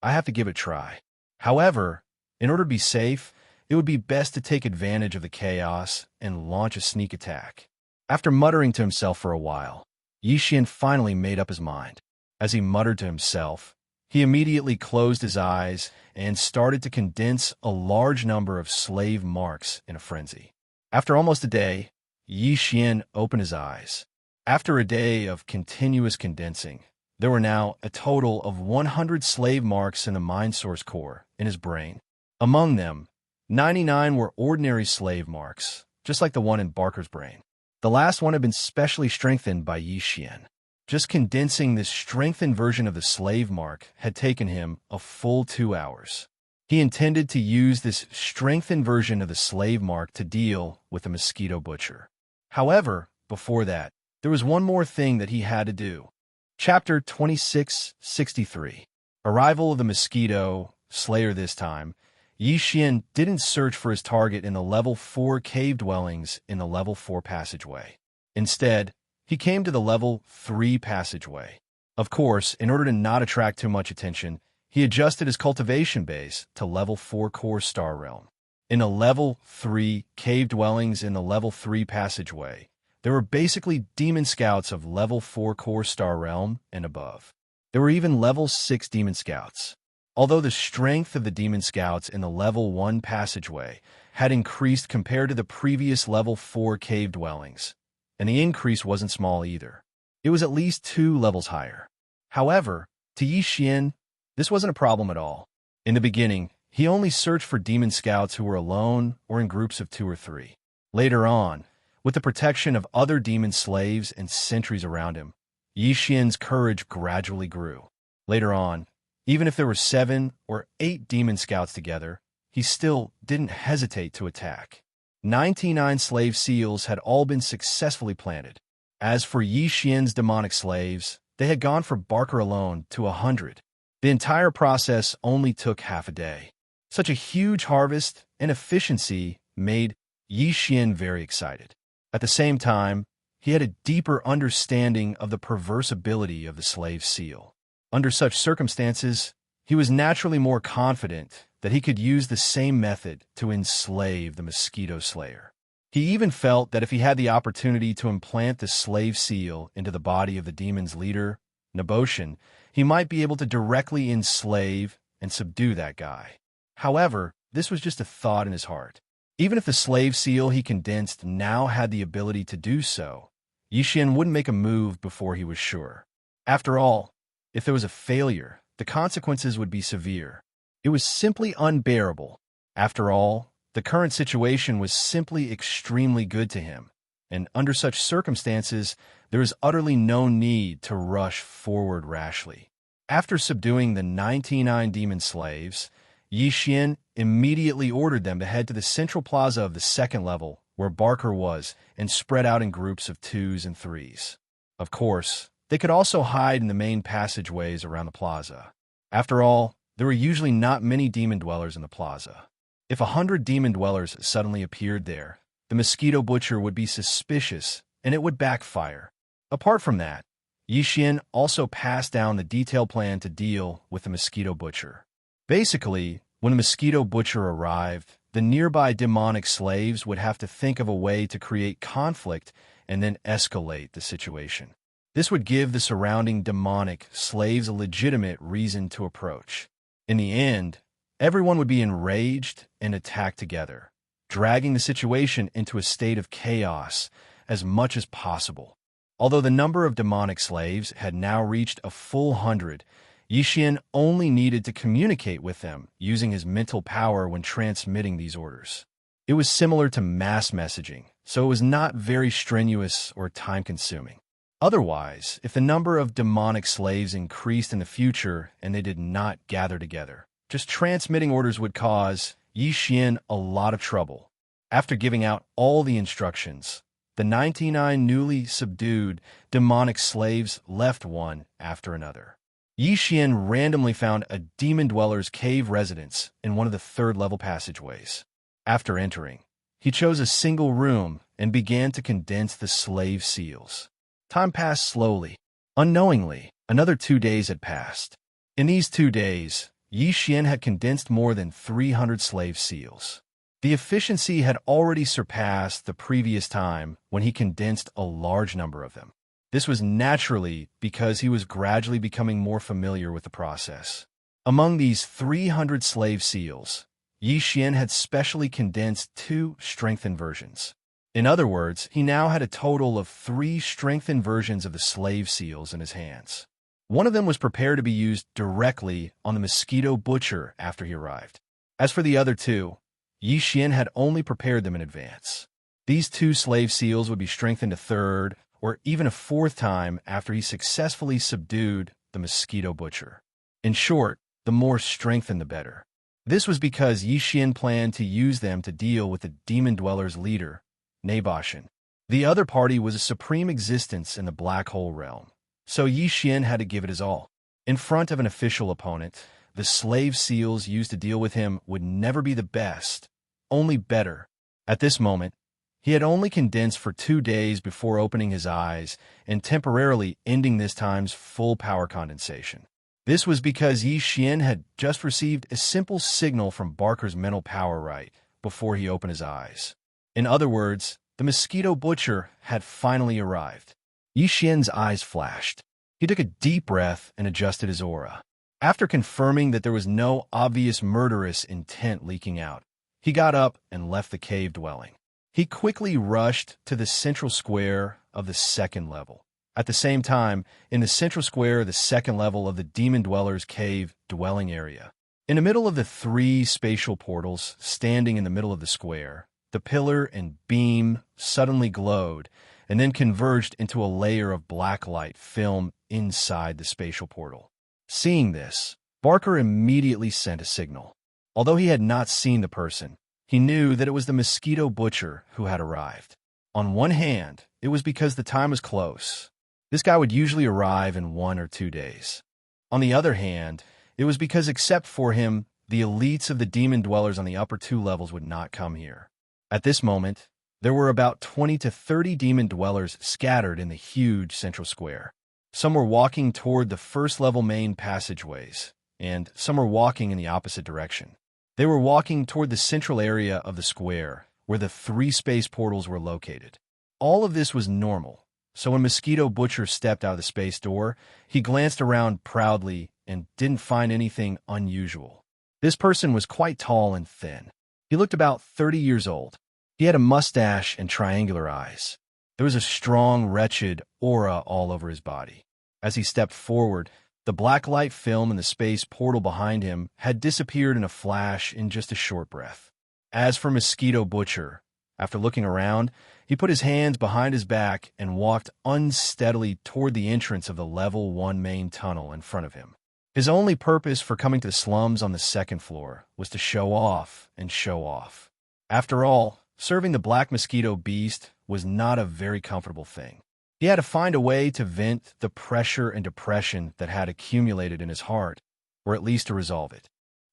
I have to give it a try. However, in order to be safe, it would be best to take advantage of the chaos and launch a sneak attack. After muttering to himself for a while, Yi Xian finally made up his mind. As he muttered to himself, he immediately closed his eyes and started to condense a large number of slave marks in a frenzy. After almost a day, Yi Xian opened his eyes. After a day of continuous condensing, there were now a total of 100 slave marks in the mind source core in his brain. Among them, 99 were ordinary slave marks, just like the one in Barker's brain. The last one had been specially strengthened by Yi Xian. Just condensing this strengthened version of the slave mark had taken him a full 2 hours. He intended to use this strengthened version of the slave mark to deal with the mosquito butcher. However, before that, there was one more thing that he had to do. Chapter 2663. Arrival of the Mosquito Slayer. This time, Yi Xian didn't search for his target in the level 4 cave dwellings in the level 4 passageway. Instead, he came to the level 3 passageway. Of course, in order to not attract too much attention, he adjusted his cultivation base to level 4 core star realm. In the level 3 cave dwellings in the level 3 passageway, there were basically demon scouts of level 4 core star realm and above. There were even level 6 demon scouts. Although the strength of the demon scouts in the level 1 passageway had increased compared to the previous level 4 cave dwellings, and the increase wasn't small either. It was at least 2 levels higher. However, to Yi Xian, this wasn't a problem at all. In the beginning, he only searched for demon scouts who were alone or in groups of 2 or 3. Later on, with the protection of other demon slaves and sentries around him, Yi Xian's courage gradually grew. Later on, even if there were 7 or 8 demon scouts together, he still didn't hesitate to attack. 99 slave seals had all been successfully planted. As for Yi Xian's demonic slaves, they had gone for Barker alone to 100. The entire process only took half a day. Such a huge harvest and efficiency made Yi Xian very excited. At the same time, he had a deeper understanding of the perverse ability of the slave seal. Under such circumstances, he was naturally more confident that he could use the same method to enslave the mosquito slayer. He even felt that if he had the opportunity to implant the slave seal into the body of the demon's leader, Neboshin, he might be able to directly enslave and subdue that guy. However, this was just a thought in his heart. Even if the slave seal he condensed now had the ability to do so, Yi Xian wouldn't make a move before he was sure. After all, If there was a failure, the consequences would be severe. It was simply unbearable. After all, the current situation was simply extremely good to him, and under such circumstances, there is utterly no need to rush forward rashly. After subduing the 99 demon slaves, Yi Xian immediately ordered them to head to the central plaza of the second level, where Barker was, and spread out in groups of 2s and 3s. Of course, they could also hide in the main passageways around the plaza. After all, there were usually not many demon dwellers in the plaza. If 100 demon dwellers suddenly appeared there, the mosquito butcher would be suspicious, and it would backfire. Apart from that, Yi Xian also passed down the detailed plan to deal with the mosquito butcher. Basically, when the mosquito butcher arrived, the nearby demonic slaves would have to think of a way to create conflict and then escalate the situation. This would give the surrounding demonic slaves a legitimate reason to approach. In the end, everyone would be enraged and attack together, dragging the situation into a state of chaos as much as possible. Although the number of demonic slaves had now reached a full 100, Yi Xian only needed to communicate with them using his mental power when transmitting these orders. It was similar to mass messaging, so it was not very strenuous or time-consuming. Otherwise, if the number of demonic slaves increased in the future and they did not gather together, just transmitting orders would cause Yi Xian a lot of trouble. After giving out all the instructions, the 99 newly subdued demonic slaves left one after another. Yi Xian randomly found a demon dweller's cave residence in one of the third-level passageways. After entering, he chose a single room and began to condense the slave seals. Time passed slowly. Unknowingly, another 2 days had passed. In these 2 days, Yi Xian had condensed more than 300 slave seals. The efficiency had already surpassed the previous time when he condensed a large number of them. This was naturally because he was gradually becoming more familiar with the process. Among these 300 slave seals, Yi Xian had specially condensed 2 strengthened versions. In other words, he now had a total of 3 strengthened versions of the slave seals in his hands. One of them was prepared to be used directly on the mosquito butcher after he arrived. As for the other 2, Yi Xian had only prepared them in advance. These 2 slave seals would be strengthened a third or even a 4th time after he successfully subdued the mosquito butcher. In short, the more strengthened the better. This was because Yi Xian planned to use them to deal with the demon dweller's leader, Naboshin. The other party was a supreme existence in the black hole realm, so Yi Xian had to give it his all. In front of an official opponent, the slave seals used to deal with him would never be the best, only better. At this moment, he had only condensed for 2 days before opening his eyes and temporarily ending this time's full power condensation. This was because Yi Xian had just received a simple signal from Barker's mental power right before he opened his eyes. In other words, the mosquito butcher had finally arrived. Yi Xian's eyes flashed. He took a deep breath and adjusted his aura. After confirming that there was no obvious murderous intent leaking out, he got up and left the cave dwelling. He quickly rushed to the central square of the second level. At the same time, in the central square of the second level of the Demon Dweller's cave dwelling area, in the middle of the 3 spatial portals standing in the middle of the square, the pillar and beam suddenly glowed and then converged into a layer of black light film inside the spatial portal. Seeing this, Barker immediately sent a signal. Although he had not seen the person, he knew that it was the mosquito butcher who had arrived. On one hand, it was because the time was close. This guy would usually arrive in 1 or 2 days. On the other hand, it was because except for him, the elites of the demon dwellers on the upper 2 levels would not come here. At this moment, there were about 20 to 30 demon dwellers scattered in the huge central square. Some were walking toward the first-level main passageways, and some were walking in the opposite direction. They were walking toward the central area of the square, where the 3 space portals were located. All of this was normal, so when Mosquito Butcher stepped out of the space door, he glanced around proudly and didn't find anything unusual. This person was quite tall and thin. He looked about 30 years old. He had a mustache and triangular eyes. There was a strong, wretched aura all over his body. As he stepped forward, The black light film in the space portal behind him had disappeared in a flash in just a short breath. As for Mosquito Butcher, after looking around, he put his hands behind his back and walked unsteadily toward the entrance of the Level 1 main tunnel in front of him. His only purpose for coming to the slums on the second floor was to show off and show off. After all, serving the Black Mosquito Beast was not a very comfortable thing. He had to find a way to vent the pressure and depression that had accumulated in his heart, or at least to resolve it.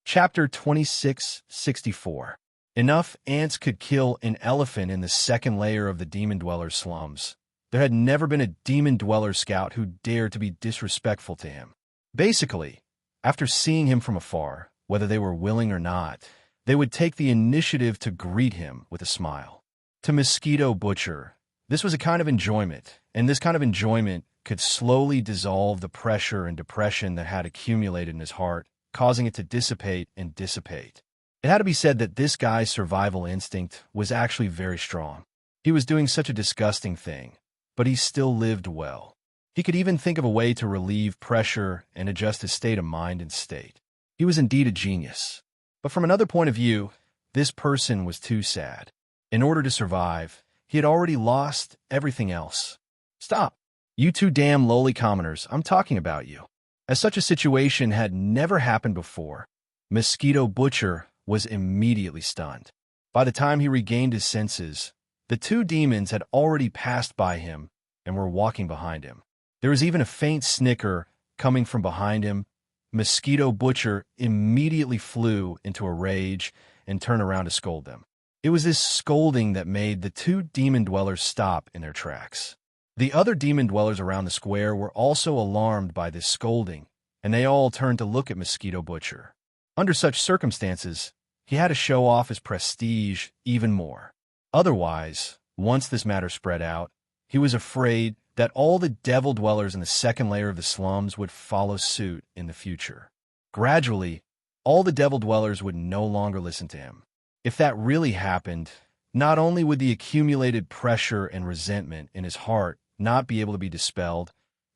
Chapter 2664. Enough ants could kill an elephant in the second layer of the Demon Dweller slums. There had never been a Demon Dweller scout who dared to be disrespectful to him. Basically, after seeing him from afar, whether they were willing or not, they would take the initiative to greet him with a smile. To Mosquito Butcher, this was a kind of enjoyment, and this kind of enjoyment could slowly dissolve the pressure and depression that had accumulated in his heart, causing it to dissipate and dissipate. It had to be said that this guy's survival instinct was actually very strong. He was doing such a disgusting thing, but he still lived well. He could even think of a way to relieve pressure and adjust his state of mind and state. He was indeed a genius. But from another point of view, this person was too sad. In order to survive, he had already lost everything else. Stop! You two damn lowly commoners, I'm talking about you. As such a situation had never happened before, Mosquito Butcher was immediately stunned. By the time he regained his senses, the two demons had already passed by him and were walking behind him. There was even a faint snicker coming from behind him. Mosquito Butcher immediately flew into a rage and turned around to scold them. It was this scolding that made the two demon dwellers stop in their tracks. The other demon dwellers around the square were also alarmed by this scolding, and they all turned to look at Mosquito Butcher. Under such circumstances, he had to show off his prestige even more. Otherwise, once this matter spread out, he was afraid that all the devil dwellers in the second layer of the slums would follow suit in the future. Gradually, all the devil dwellers would no longer listen to him. If that really happened, not only would the accumulated pressure and resentment in his heart not be able to be dispelled,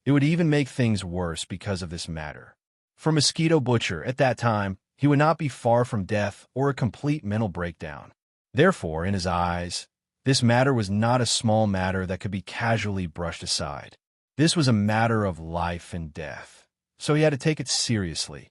it would even make things worse because of this matter. For Mosquito Butcher, at that time, he would not be far from death or a complete mental breakdown. Therefore, in his eyes, this matter was not a small matter that could be casually brushed aside. This was a matter of life and death, so he had to take it seriously.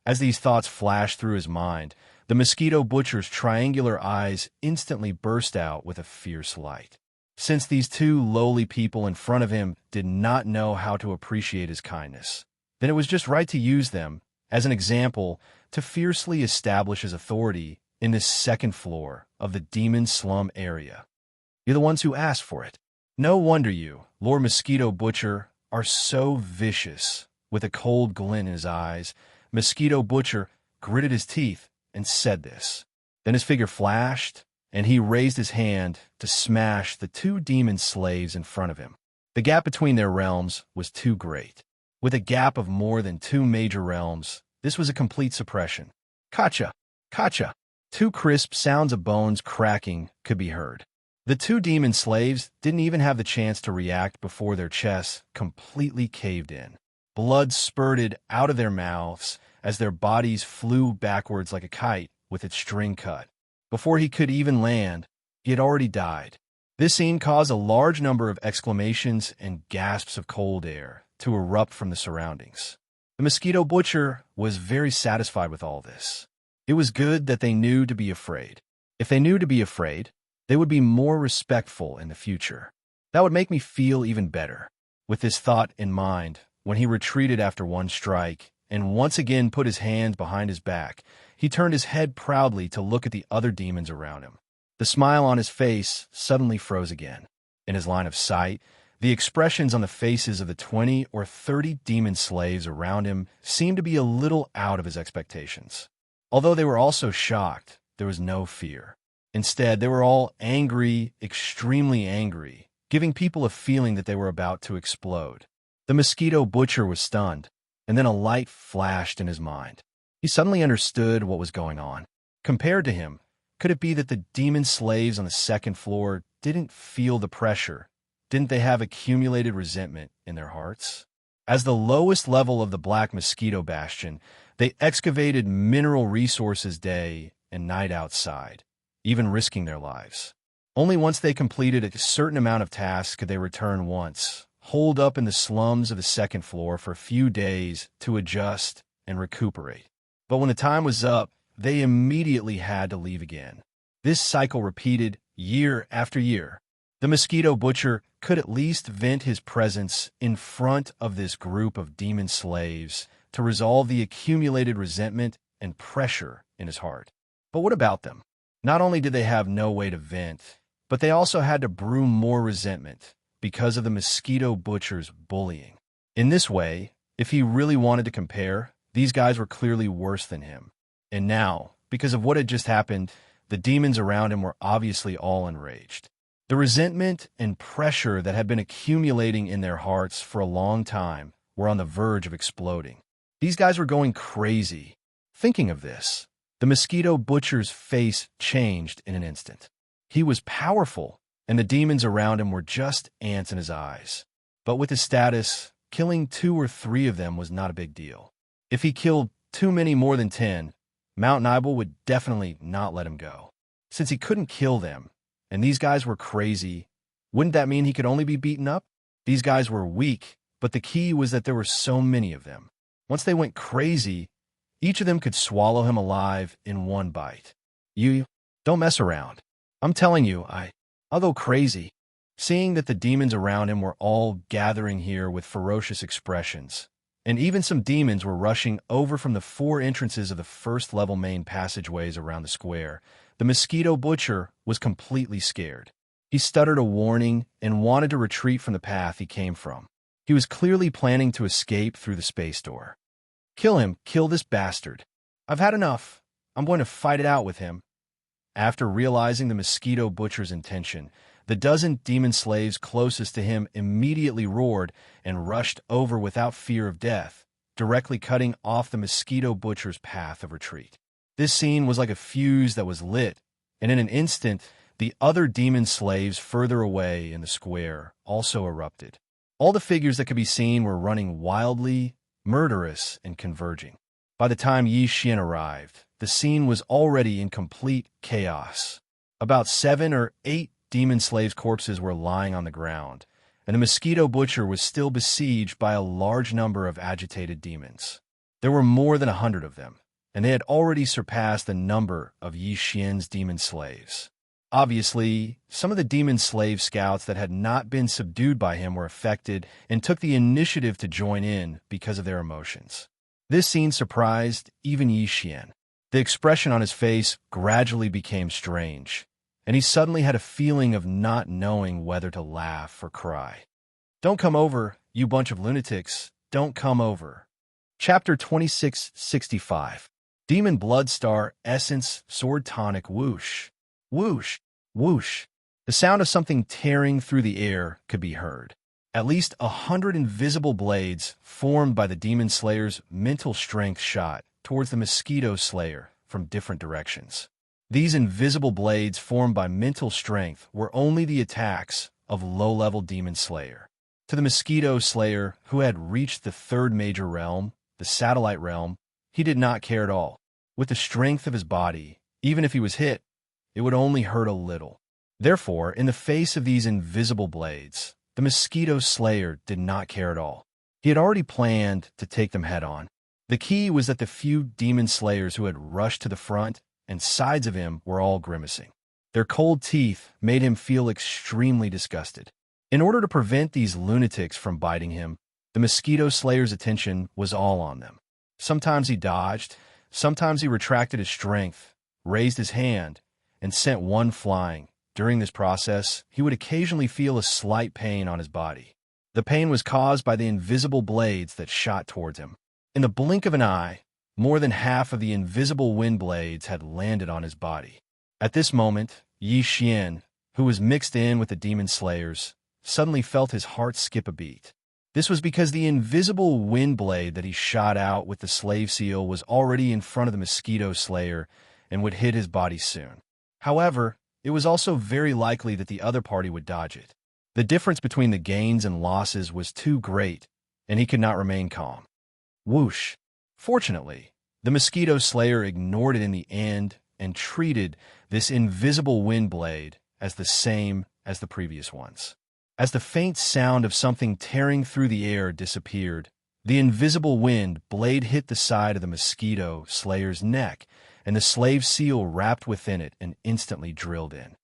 As these thoughts flashed through his mind, the Mosquito Butcher's triangular eyes instantly burst out with a fierce light. Since these two lowly people in front of him did not know how to appreciate his kindness, then it was just right to use them as an example to fiercely establish his authority in this second floor of the demon slum area. You're the ones who asked for it. No wonder you, Lord Mosquito Butcher, are so vicious. With a cold glint in his eyes, Mosquito Butcher gritted his teeth and said this. Then his figure flashed, and he raised his hand to smash the two demon slaves in front of him. The gap between their realms was too great. With a gap of more than two major realms, this was a complete suppression. Kacha! Kacha! Two crisp sounds of bones cracking could be heard. The two demon slaves didn't even have the chance to react before their chests completely caved in. Blood spurted out of their mouths as their bodies flew backwards like a kite with its string cut. Before he could even land, he had already died. This scene caused a large number of exclamations and gasps of cold air to erupt from the surroundings. The Mosquito Butcher was very satisfied with all this. It was good that they knew to be afraid. If they knew to be afraid, they would be more respectful in the future. That would make me feel even better. With this thought in mind, when he retreated after one strike and once again put his hands behind his back, he turned his head proudly to look at the other demons around him. The smile on his face suddenly froze again. In his line of sight, the expressions on the faces of the 20 or 30 demon slaves around him seemed to be a little out of his expectations. Although they were also shocked, there was no fear. Instead, they were all angry, extremely angry, giving people a feeling that they were about to explode. The Mosquito Butcher was stunned, and then a light flashed in his mind. He suddenly understood what was going on. Compared to him, could it be that the demon slaves on the second floor didn't feel the pressure? Didn't they have accumulated resentment in their hearts? As the lowest level of the Black Mosquito Bastion, they excavated mineral resources day and night outside, even risking their lives. Only once they completed a certain amount of tasks could they return once, holed up in the slums of the second floor for a few days to adjust and recuperate. But when the time was up, they immediately had to leave again. This cycle repeated year after year. The mosquito butcher could at least vent his presence in front of this group of demon slaves to resolve the accumulated resentment and pressure in his heart. But what about them? Not only did they have no way to vent, but they also had to brew more resentment because of the mosquito butcher's bullying. In this way, if he really wanted to compare, these guys were clearly worse than him. And now, because of what had just happened, the demons around him were obviously all enraged. The resentment and pressure that had been accumulating in their hearts for a long time were on the verge of exploding. These guys were going crazy. Thinking of this, the mosquito butcher's face changed in an instant. He was powerful, and the demons around him were just ants in his eyes. But with his status, killing 2 or 3 of them was not a big deal. If he killed too many more than 10, Mount Nibel would definitely not let him go. Since he couldn't kill them, and these guys were crazy, wouldn't that mean he could only be beaten up? These guys were weak, but the key was that there were so many of them. Once they went crazy, each of them could swallow him alive in one bite. You don't mess around. I'm telling you, I'll go crazy. Seeing that the demons around him were all gathering here with ferocious expressions, and even some demons were rushing over from the 4 entrances of the first-level main passageways around the square, the mosquito butcher was completely scared. He stuttered a warning and wanted to retreat from the path he came from. He was clearly planning to escape through the space door. Kill him, kill this bastard. I've had enough. I'm going to fight it out with him. After realizing the mosquito butcher's intention, the dozen demon slaves closest to him immediately roared and rushed over without fear of death, directly cutting off the mosquito butcher's path of retreat. This scene was like a fuse that was lit, and in an instant, the other demon slaves further away in the square also erupted. All the figures that could be seen were running wildly, murderous, and converging. By the time Yi Xian arrived, the scene was already in complete chaos. About 7 or 8 demon slaves' corpses were lying on the ground, and the mosquito butcher was still besieged by a large number of agitated demons. There were more than 100 of them, and they had already surpassed the number of Yi Xian's demon slaves. Obviously, some of the demon slave scouts that had not been subdued by him were affected and took the initiative to join in because of their emotions. This scene surprised even Yi Xian. The expression on his face gradually became strange, and he suddenly had a feeling of not knowing whether to laugh or cry. Don't come over, you bunch of lunatics. Don't come over. Chapter 2665. Demon Bloodstar Essence Sword Tonic Whoosh. Whoosh, whoosh. The sound of something tearing through the air could be heard. At least 100 invisible blades formed by the demon slayer's mental strength shot towards the mosquito slayer from different directions. These invisible blades formed by mental strength were only the attacks of low-level demon slayer. To the mosquito slayer, who had reached the 3rd major realm, the satellite realm, he did not care at all. With the strength of his body, even if he was hit, it would only hurt a little. Therefore, in the face of these invisible blades, the mosquito slayer did not care at all. He had already planned to take them head-on. The key was that the few demon slayers who had rushed to the front and sides of him were all grimacing. Their cold teeth made him feel extremely disgusted. In order to prevent these lunatics from biting him, the mosquito slayer's attention was all on them. Sometimes he dodged, sometimes he retracted his strength, raised his hand, and sent one flying. During this process, he would occasionally feel a slight pain on his body. The pain was caused by the invisible blades that shot towards him. In the blink of an eye, more than half of the invisible wind blades had landed on his body. At this moment, Yi Xian, who was mixed in with the demon slayers, suddenly felt his heart skip a beat. This was because the invisible wind blade that he shot out with the slave seal was already in front of the mosquito slayer and would hit his body soon. However, it was also very likely that the other party would dodge it. The difference between the gains and losses was too great, and he could not remain calm. Whoosh! Fortunately, the mosquito slayer ignored it in the end and treated this invisible wind blade as the same as the previous ones. As the faint sound of something tearing through the air disappeared, the invisible wind blade hit the side of the mosquito slayer's neck, and the slave seal wrapped within it and instantly drilled in.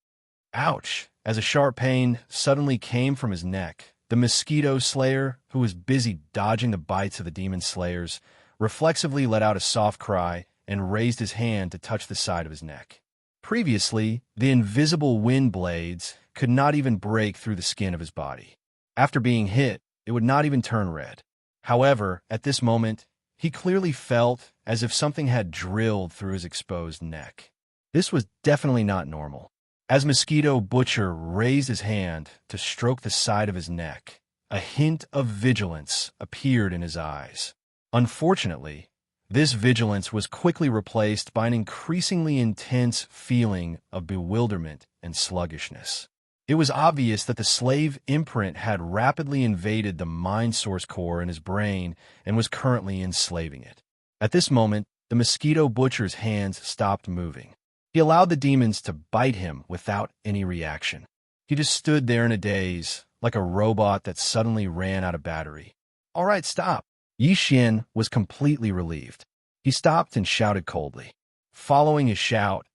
Ouch! As a sharp pain suddenly came from his neck, the mosquito slayer, who was busy dodging the bites of the demon slayers, reflexively let out a soft cry and raised his hand to touch the side of his neck. Previously, the invisible wind blades could not even break through the skin of his body. After being hit, it would not even turn red. However, at this moment, he clearly felt as if something had drilled through his exposed neck. This was definitely not normal. As Mosquito Butcher raised his hand to stroke the side of his neck, a hint of vigilance appeared in his eyes. Unfortunately, this vigilance was quickly replaced by an increasingly intense feeling of bewilderment and sluggishness. It was obvious that the slave imprint had rapidly invaded the mind source core in his brain and was currently enslaving it. At this moment, the Mosquito Butcher's hands stopped moving. He allowed the demons to bite him without any reaction. He just stood there in a daze, like a robot that suddenly ran out of battery. "All right, stop." Yi Xian was completely relieved. He stopped and shouted coldly. Following his shout,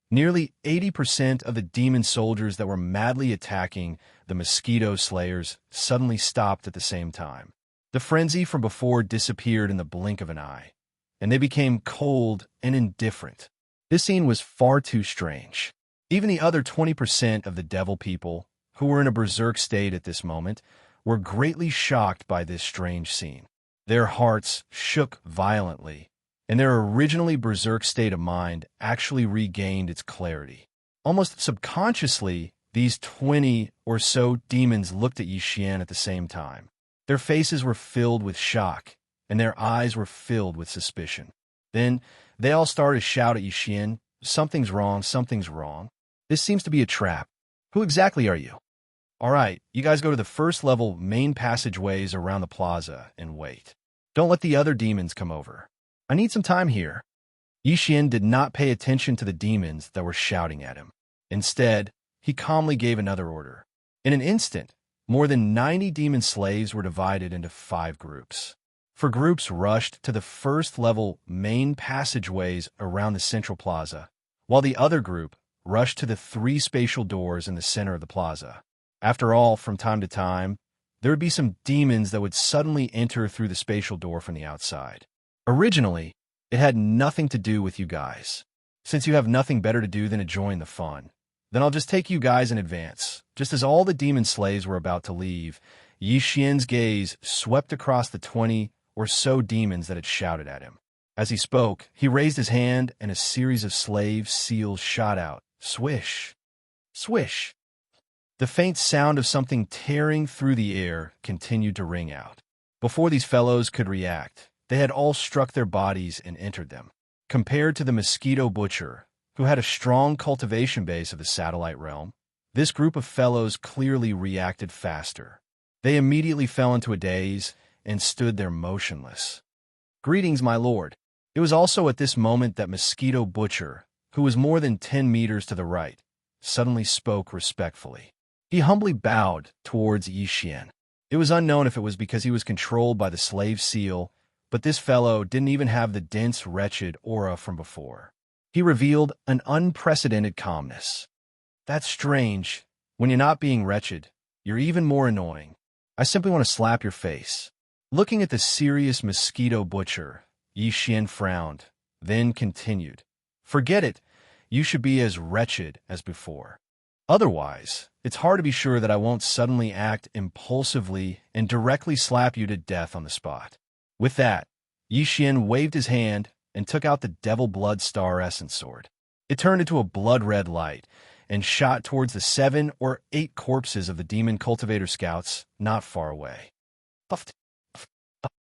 nearly 80% of the demon soldiers that were madly attacking the mosquito slayers suddenly stopped at the same time. The frenzy from before disappeared in the blink of an eye, and they became cold and indifferent. This scene was far too strange. Even the other 20% of the devil people, who were in a berserk state at this moment, were greatly shocked by this strange scene. Their hearts shook violently, and their originally berserk state of mind actually regained its clarity. Almost subconsciously, these 20 or so demons looked at Yi Xian at the same time. Their faces were filled with shock, and their eyes were filled with suspicion. Then they all started to shout at Yi Xian, "Something's wrong, something's wrong. This seems to be a trap. Who exactly are you?" "All right, you guys go to the first level main passageways around the plaza and wait. Don't let the other demons come over. I need some time here." Yi Xian did not pay attention to the demons that were shouting at him. Instead, he calmly gave another order. In an instant, more than 90 demon slaves were divided into 5 groups. 4 groups rushed to the first level main passageways around the central plaza, while the other group rushed to the 3 spatial doors in the center of the plaza. After all, from time to time, there would be some demons that would suddenly enter through the spatial door from the outside. Originally, it had nothing to do with you guys. Since you have nothing better to do than to join the fun, then I'll just take you guys in advance. Just as all the demon slaves were about to leave, Yi Xian's gaze swept across the 20 or so demons that had shouted at him. As he spoke, he raised his hand and a series of slave seals shot out. Swish! Swish! The faint sound of something tearing through the air continued to ring out. Before these fellows could react, they had all struck their bodies and entered them. Compared to the Mosquito Butcher, who had a strong cultivation base of the satellite realm, this group of fellows clearly reacted faster. They immediately fell into a daze and stood there motionless. "Greetings, my lord." It was also at this moment that Mosquito Butcher, who was more than 10 meters to the right, suddenly spoke respectfully. He humbly bowed towards Yi Xian. It was unknown if it was because he was controlled by the slave seal, but this fellow didn't even have the dense, wretched aura from before. He revealed an unprecedented calmness. "That's strange. When you're not being wretched, you're even more annoying. I simply want to slap your face." Looking at the serious Mosquito Butcher, Yi Xian frowned, then continued. "Forget it. You should be as wretched as before. Otherwise, it's hard to be sure that I won't suddenly act impulsively and directly slap you to death on the spot." With that, Yi Xian waved his hand and took out the Devil Blood Star Essence Sword. It turned into a blood-red light and shot towards the 7 or 8 corpses of the Demon Cultivator Scouts not far away. Puffed.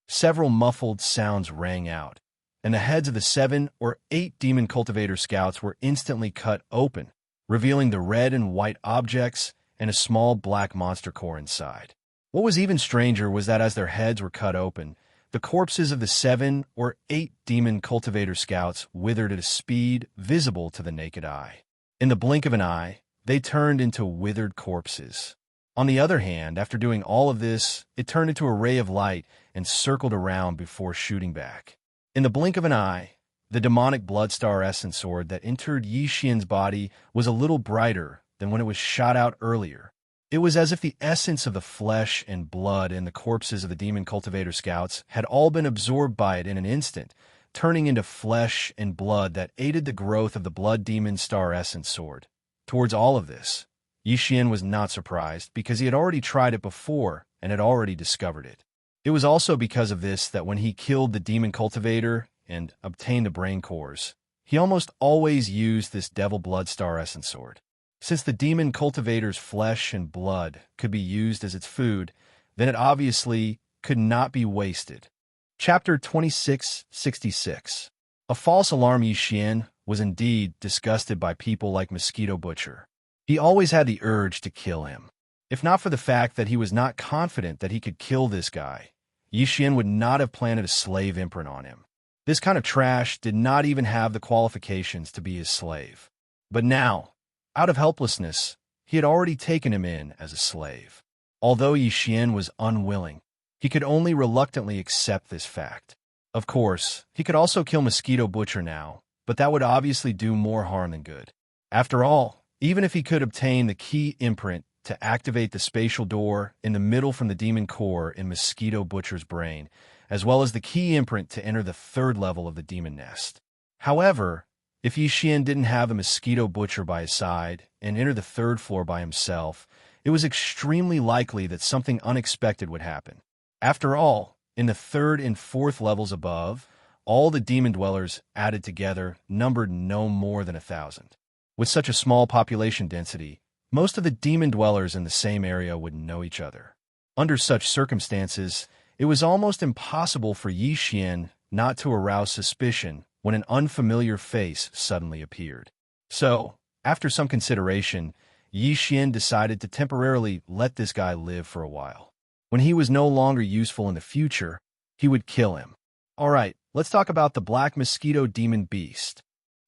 Several muffled sounds rang out, and the heads of the 7 or 8 Demon Cultivator Scouts were instantly cut open, revealing the red and white objects and a small black monster core inside. What was even stranger was that as their heads were cut open, the corpses of the 7 or 8 demon cultivator scouts withered at a speed visible to the naked eye. In the blink of an eye, they turned into withered corpses. On the other hand, after doing all of this, it turned into a ray of light and circled around before shooting back. In the blink of an eye, the demonic Bloodstar Essence Sword that entered Yi Xian's body was a little brighter than when it was shot out earlier. It was as if the essence of the flesh and blood in the corpses of the demon cultivator scouts had all been absorbed by it in an instant, turning into flesh and blood that aided the growth of the Blood Demon Star Essence Sword. Towards all of this, Yi Xian was not surprised because he had already tried it before and had already discovered it. It was also because of this that when he killed the demon cultivator and obtained the brain cores, he almost always used this Devil Blood Star Essence Sword. Since the demon cultivator's flesh and blood could be used as its food, then it obviously could not be wasted. Chapter 2666. A false alarm. Yi Xian was indeed disgusted by people like Mosquito Butcher. He always had the urge to kill him. If not for the fact that he was not confident that he could kill this guy, Yi Xian would not have planted a slave imprint on him. This kind of trash did not even have the qualifications to be his slave. But now, out of helplessness, he had already taken him in as a slave. Although Yi Xian was unwilling, he could only reluctantly accept this fact. Of course, he could also kill Mosquito Butcher now, but that would obviously do more harm than good. After all, even if he could obtain the key imprint to activate the spatial door in the middle from the demon core in Mosquito Butcher's brain, as well as the key imprint to enter the 3rd level of the demon nest. However, if Yi Xian didn't have a Mosquito Butcher by his side and enter the 3rd floor by himself, it was extremely likely that something unexpected would happen. After all, in the 3rd and 4th levels above, all the demon dwellers added together numbered no more than 1,000. With such a small population density, most of the demon dwellers in the same area would know each other. Under such circumstances, it was almost impossible for Yi Xian not to arouse suspicion when an unfamiliar face suddenly appeared. So, after some consideration, Yi Xian decided to temporarily let this guy live for a while. When he was no longer useful in the future, he would kill him. Alright, let's talk about the Black Mosquito Demon Beast.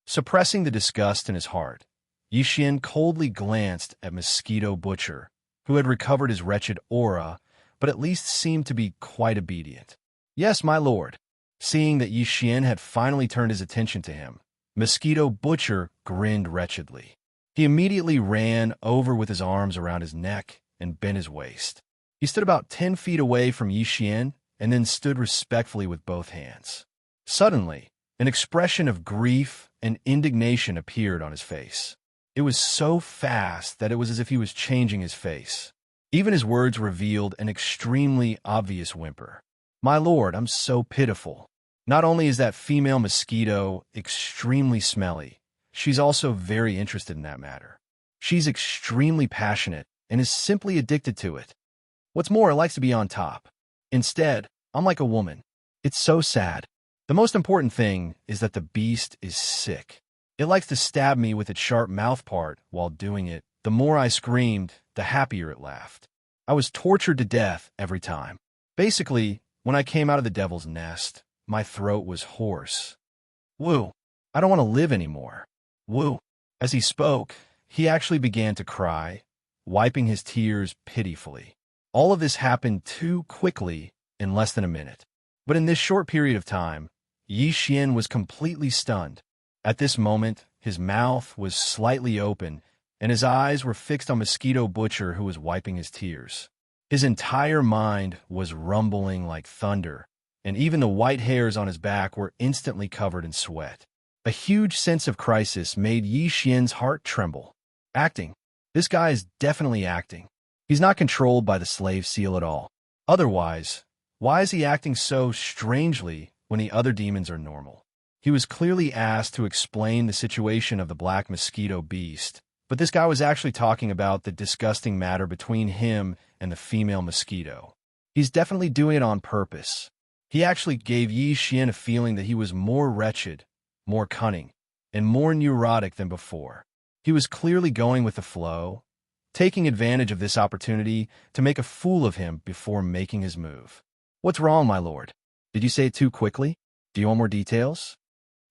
Suppressing the disgust in his heart, Yi Xian coldly glanced at Mosquito Butcher, who had recovered his wretched aura, but at least seemed to be quite obedient. Yes, my lord. Seeing that Yi Xian had finally turned his attention to him, Mosquito Butcher grinned wretchedly. He immediately ran over with his arms around his neck and bent his waist. He stood about 10 feet away from Yi Xian and then stood respectfully with both hands. Suddenly, an expression of grief and indignation appeared on his face. It was so fast that it was as if he was changing his face. Even his words revealed an extremely obvious whimper. My lord, I'm so pitiful. Not only is that female mosquito extremely smelly, she's also very interested in that matter. She's extremely passionate and is simply addicted to it. What's more, likes to be on top. Instead, I'm like a woman. It's so sad. The most important thing is that the beast is sick. It likes to stab me with its sharp mouth part while doing it. The more I screamed, the happier it laughed. I was tortured to death every time. Basically, when I came out of the devil's nest, my throat was hoarse. Woo! I don't want to live anymore. Woo! As he spoke, he actually began to cry, wiping his tears pitifully. All of this happened too quickly in less than a minute. But in this short period of time, Yi Xian was completely stunned. At this moment, his mouth was slightly open, and his eyes were fixed on Mosquito Butcher, who was wiping his tears. His entire mind was rumbling like thunder, and even the white hairs on his back were instantly covered in sweat. A huge sense of crisis made Yi Xian's heart tremble. Acting. This guy is definitely acting. He's not controlled by the slave seal at all. Otherwise, why is he acting so strangely when the other demons are normal? He was clearly asked to explain the situation of the Black Mosquito Beast, but this guy was actually talking about the disgusting matter between him and the female mosquito. He's definitely doing it on purpose. He actually gave Yi Xian a feeling that he was more wretched, more cunning, and more neurotic than before. He was clearly going with the flow, taking advantage of this opportunity to make a fool of him before making his move. "What's wrong, my lord? Did you say it too quickly? Do you want more details?"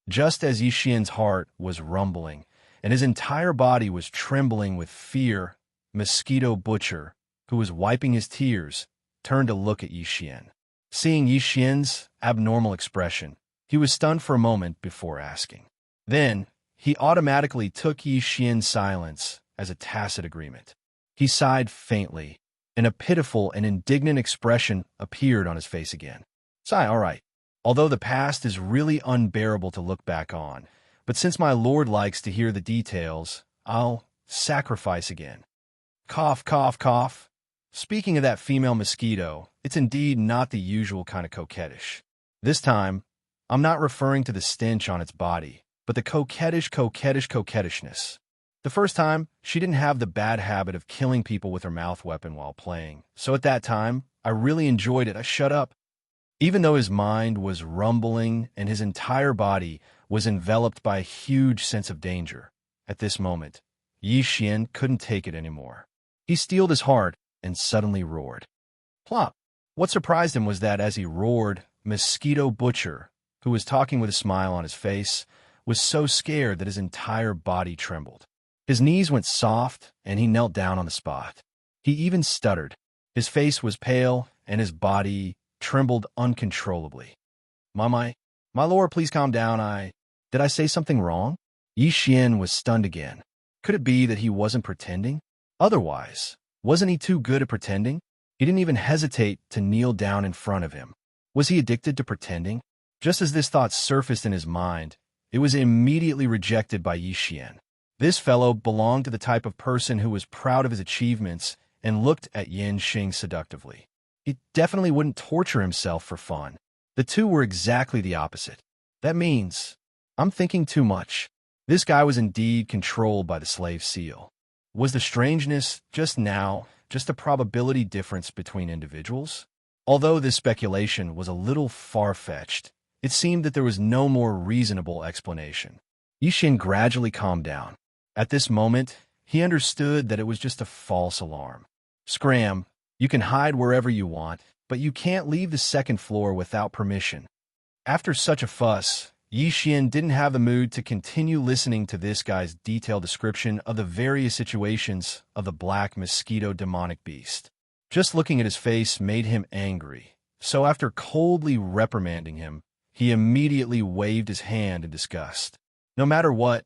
Just as Yi Xian's heart was rumbling and his entire body was trembling with fear, Mosquito Butcher, who was wiping his tears, turned to look at Yi Xian. Seeing Yi Xian's abnormal expression, he was stunned for a moment before asking. Then, he automatically took Yi Xian's silence as a tacit agreement. He sighed faintly, and a pitiful and indignant expression appeared on his face again. "Sigh, all right. Although the past is really unbearable to look back on, but since my lord likes to hear the details, I'll sacrifice again." Cough, cough, cough. Speaking of that female mosquito, it's indeed not the usual kind of coquettish. This time, I'm not referring to the stench on its body, but the coquettishness. The first time, she didn't have the bad habit of killing people with her mouth weapon while playing, so at that time, I really enjoyed it. I shut up. Even though his mind was rumbling and his entire body was enveloped by a huge sense of danger, at this moment, Yi Xian couldn't take it anymore. He steeled his heart and suddenly roared. Plop! What surprised him was that as he roared, Mosquito Butcher, who was talking with a smile on his face, was so scared that his entire body trembled. His knees went soft, and he knelt down on the spot. He even stuttered. His face was pale, and his body trembled uncontrollably. My lord, please calm down. Did I say something wrong?" Yi Xian was stunned again. Could it be that he wasn't pretending? Otherwise, wasn't he too good at pretending? He didn't even hesitate to kneel down in front of him. Was he addicted to pretending? Just as this thought surfaced in his mind, it was immediately rejected by Yi Xian. This fellow belonged to the type of person who was proud of his achievements and looked at Yin Xing seductively. He definitely wouldn't torture himself for fun. The two were exactly the opposite. That means, I'm thinking too much. This guy was indeed controlled by the slave seal. Was the strangeness just now just a probability difference between individuals? Although this speculation was a little far-fetched, it seemed that there was no more reasonable explanation. Yi Xian gradually calmed down. At this moment, he understood that it was just a false alarm. "Scram, you can hide wherever you want, but you can't leave the second floor without permission." After such a fuss, Yi Xian didn't have the mood to continue listening to this guy's detailed description of the various situations of the black mosquito demonic beast. Just looking at his face made him angry, so after coldly reprimanding him, he immediately waved his hand in disgust. No matter what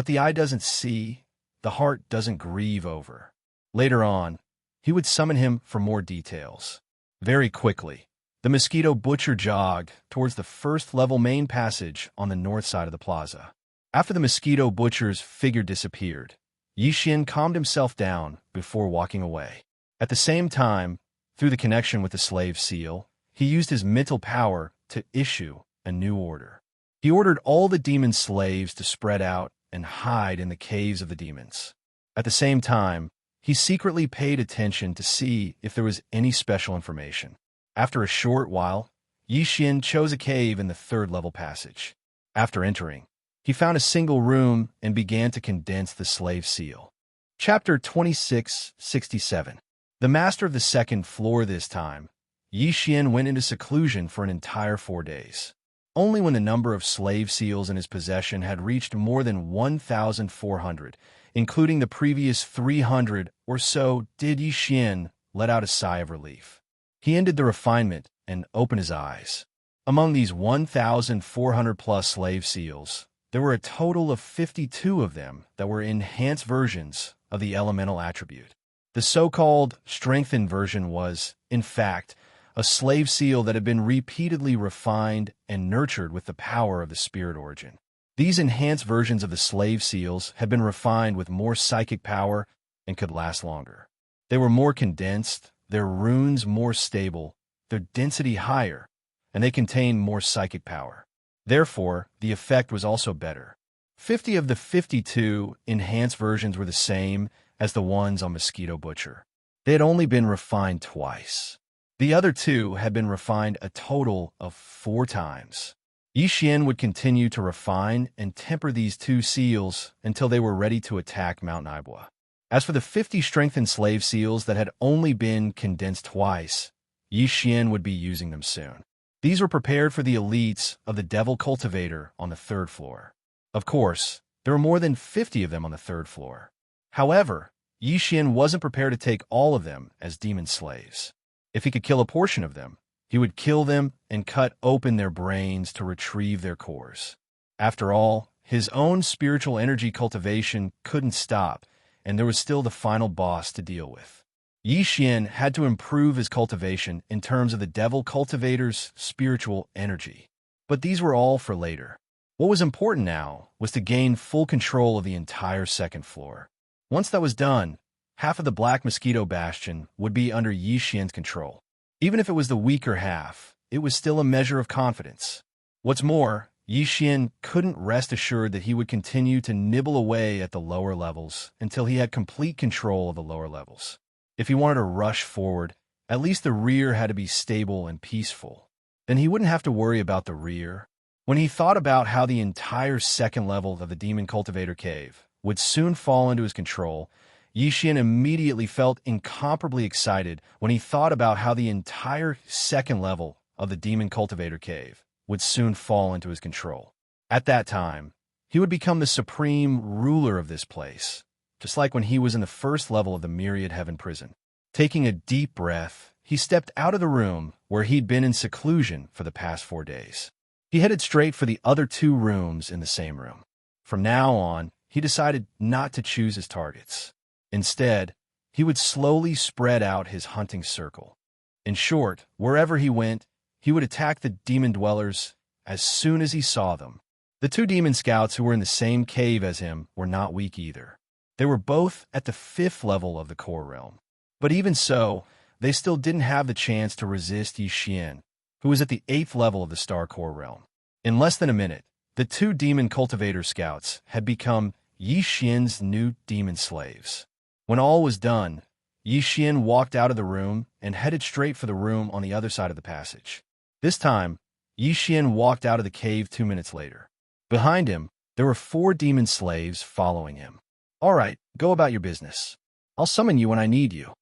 the eye doesn't see, the heart doesn't grieve over. Later on, he would summon him for more details. Very quickly, the Mosquito Butcher jogged towards the first-level main passage on the north side of the plaza. After the Mosquito Butcher's figure disappeared, Yi Xian calmed himself down before walking away. At the same time, through the connection with the slave seal, he used his mental power to issue a new order. He ordered all the demon slaves to spread out and hide in the caves of the demons. At the same time, he secretly paid attention to see if there was any special information. After a short while, Yi Xian chose a cave in the third-level passage. After entering, he found a single room and began to condense the slave seal. Chapter 2667. The master of the second floor this time, Yi Xian went into seclusion for an entire 4 days. Only when the number of slave seals in his possession had reached more than 1,400, including the previous 300 or so, did Yi Xian let out a sigh of relief. He ended the refinement and opened his eyes. Among these 1,400-plus slave seals, there were a total of 52 of them that were enhanced versions of the elemental attribute. The so-called strengthened version was, in fact, a slave seal that had been repeatedly refined and nurtured with the power of the spirit origin. These enhanced versions of the slave seals had been refined with more psychic power and could last longer. They were more condensed, their runes more stable, their density higher, and they contained more psychic power. Therefore, the effect was also better. 50 of the 52 enhanced versions were the same as the ones on Mosquito Butcher. They had only been refined twice. The other 2 had been refined a total of 4 times. Yi Xian would continue to refine and temper these 2 seals until they were ready to attack Mount Naibua. As for the 50 strengthened slave seals that had only been condensed twice, Yi Xian would be using them soon. These were prepared for the elites of the Devil Cultivator on the 3rd floor. Of course, there were more than 50 of them on the 3rd floor. However, Yi Xian wasn't prepared to take all of them as demon slaves. If he could kill a portion of them, he would kill them and cut open their brains to retrieve their cores. After all, his own spiritual energy cultivation couldn't stop, and there was still the final boss to deal with. Yi Xian had to improve his cultivation in terms of the Devil Cultivator's spiritual energy. But these were all for later. What was important now was to gain full control of the entire 2nd floor. Once that was done, half of the Black Mosquito Bastion would be under Yi Xian's control. Even if it was the weaker half, it was still a measure of confidence. What's more, Yi Xian couldn't rest assured that he would continue to nibble away at the lower levels until he had complete control of the lower levels. If he wanted to rush forward, at least the rear had to be stable and peaceful. Then he wouldn't have to worry about the rear. When he thought about how the entire 2nd level of the Demon Cultivator Cave would soon fall into his control, Yi Xian immediately felt incomparably excited when he thought about how the entire 2nd level of the Demon Cultivator Cave would soon fall into his control. At that time, he would become the supreme ruler of this place, just like when he was in the 1st level of the Myriad Heaven prison. Taking a deep breath, he stepped out of the room where he'd been in seclusion for the past 4 days. He headed straight for the other 2 rooms in the same room. From now on, he decided not to choose his targets. Instead, he would slowly spread out his hunting circle. In short, wherever he went, he would attack the demon dwellers as soon as he saw them. The 2 demon scouts who were in the same cave as him were not weak either. They were both at the 5th level of the core realm. But even so, they still didn't have the chance to resist Yi Xian, who was at the 8th level of the Star Core realm. In less than a minute, the 2 demon cultivator scouts had become Yi Xian's new demon slaves. When all was done, Yi Xian walked out of the room and headed straight for the room on the other side of the passage. This time, Yi Xian walked out of the cave 2 minutes later. Behind him, there were 4 demon slaves following him. "All right, go about your business. I'll summon you when I need you."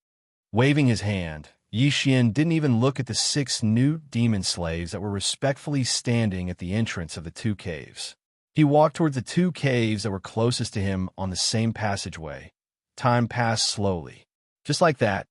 Waving his hand, Yi Xian didn't even look at the 6 new demon slaves that were respectfully standing at the entrance of the 2 caves. He walked towards the 2 caves that were closest to him on the same passageway. Time passed slowly. Just like that,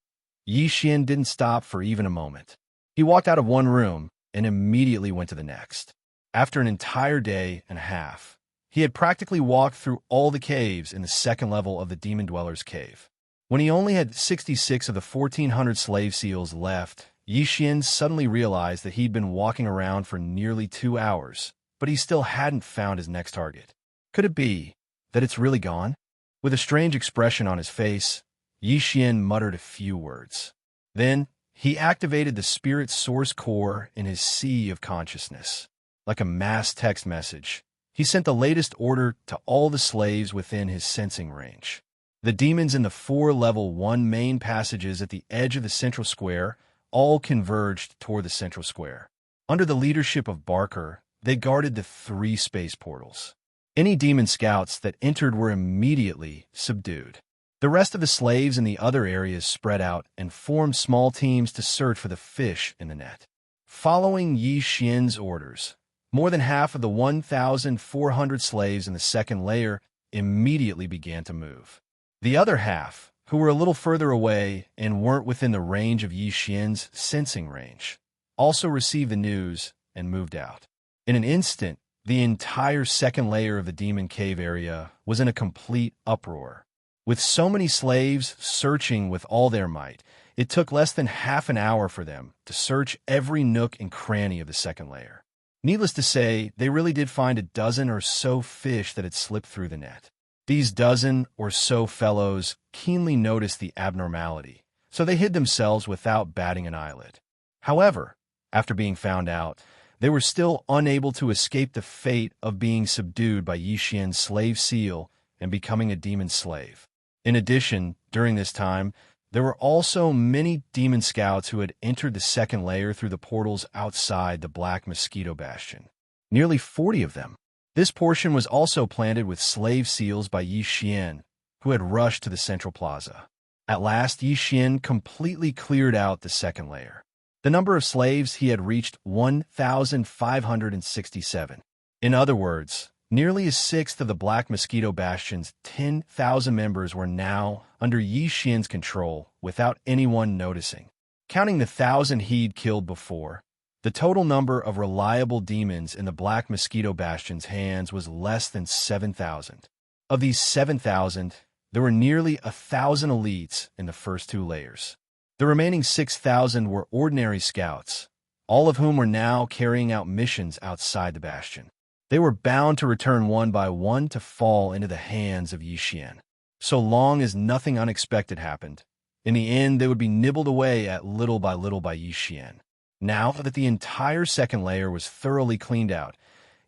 Yi Xian didn't stop for even a moment. He walked out of one room and immediately went to the next. After an entire day and a half, he had practically walked through all the caves in the 2nd level of the Demon Dweller's Cave. When he only had 66 of the 1,400 slave seals left, Yi Xian suddenly realized that he'd been walking around for nearly 2 hours, but he still hadn't found his next target. Could it be that it's really gone? With a strange expression on his face, Yi Xian muttered a few words. Then, he activated the spirit source core in his sea of consciousness. Like a mass text message, he sent the latest order to all the slaves within his sensing range. The demons in the 4 level 1 main passages at the edge of the central square all converged toward the central square. Under the leadership of Barker, they guarded the 3 space portals. Any demon scouts that entered were immediately subdued. The rest of the slaves in the other areas spread out and formed small teams to search for the fish in the net. Following Yi Xian's orders, more than half of the 1,400 slaves in the 2nd layer immediately began to move. The other half, who were a little further away and weren't within the range of Yi Xian's sensing range, also received the news and moved out. In an instant, the entire 2nd layer of the Demon Cave area was in a complete uproar. With so many slaves searching with all their might, it took less than half an hour for them to search every nook and cranny of the 2nd layer. Needless to say, they really did find a dozen or so fish that had slipped through the net. These dozen or so fellows keenly noticed the abnormality, so they hid themselves without batting an eyelid. However, after being found out, they were still unable to escape the fate of being subdued by Yi Xian's slave seal and becoming a demon slave. In addition, during this time, there were also many demon scouts who had entered the 2nd layer through the portals outside the Black Mosquito Bastion. Nearly 40 of them. This portion was also planted with slave seals by Yi Xian, who had rushed to the central plaza. At last, Yi Xian completely cleared out the second layer. The number of slaves he had reached 1,567. In other words, nearly a sixth of the Black Mosquito Bastion's 10,000 members were now under Yi Xian's control without anyone noticing. Counting the 1,000 he'd killed before, the total number of reliable demons in the Black Mosquito Bastion's hands was less than 7,000. Of these 7,000, there were nearly 1,000 elites in the first two layers. The remaining 6,000 were ordinary scouts, all of whom were now carrying out missions outside the bastion. They were bound to return one by one to fall into the hands of Yi Xian. So long as nothing unexpected happened, in the end they would be nibbled away at little by Yi Xian. Now that the entire second layer was thoroughly cleaned out,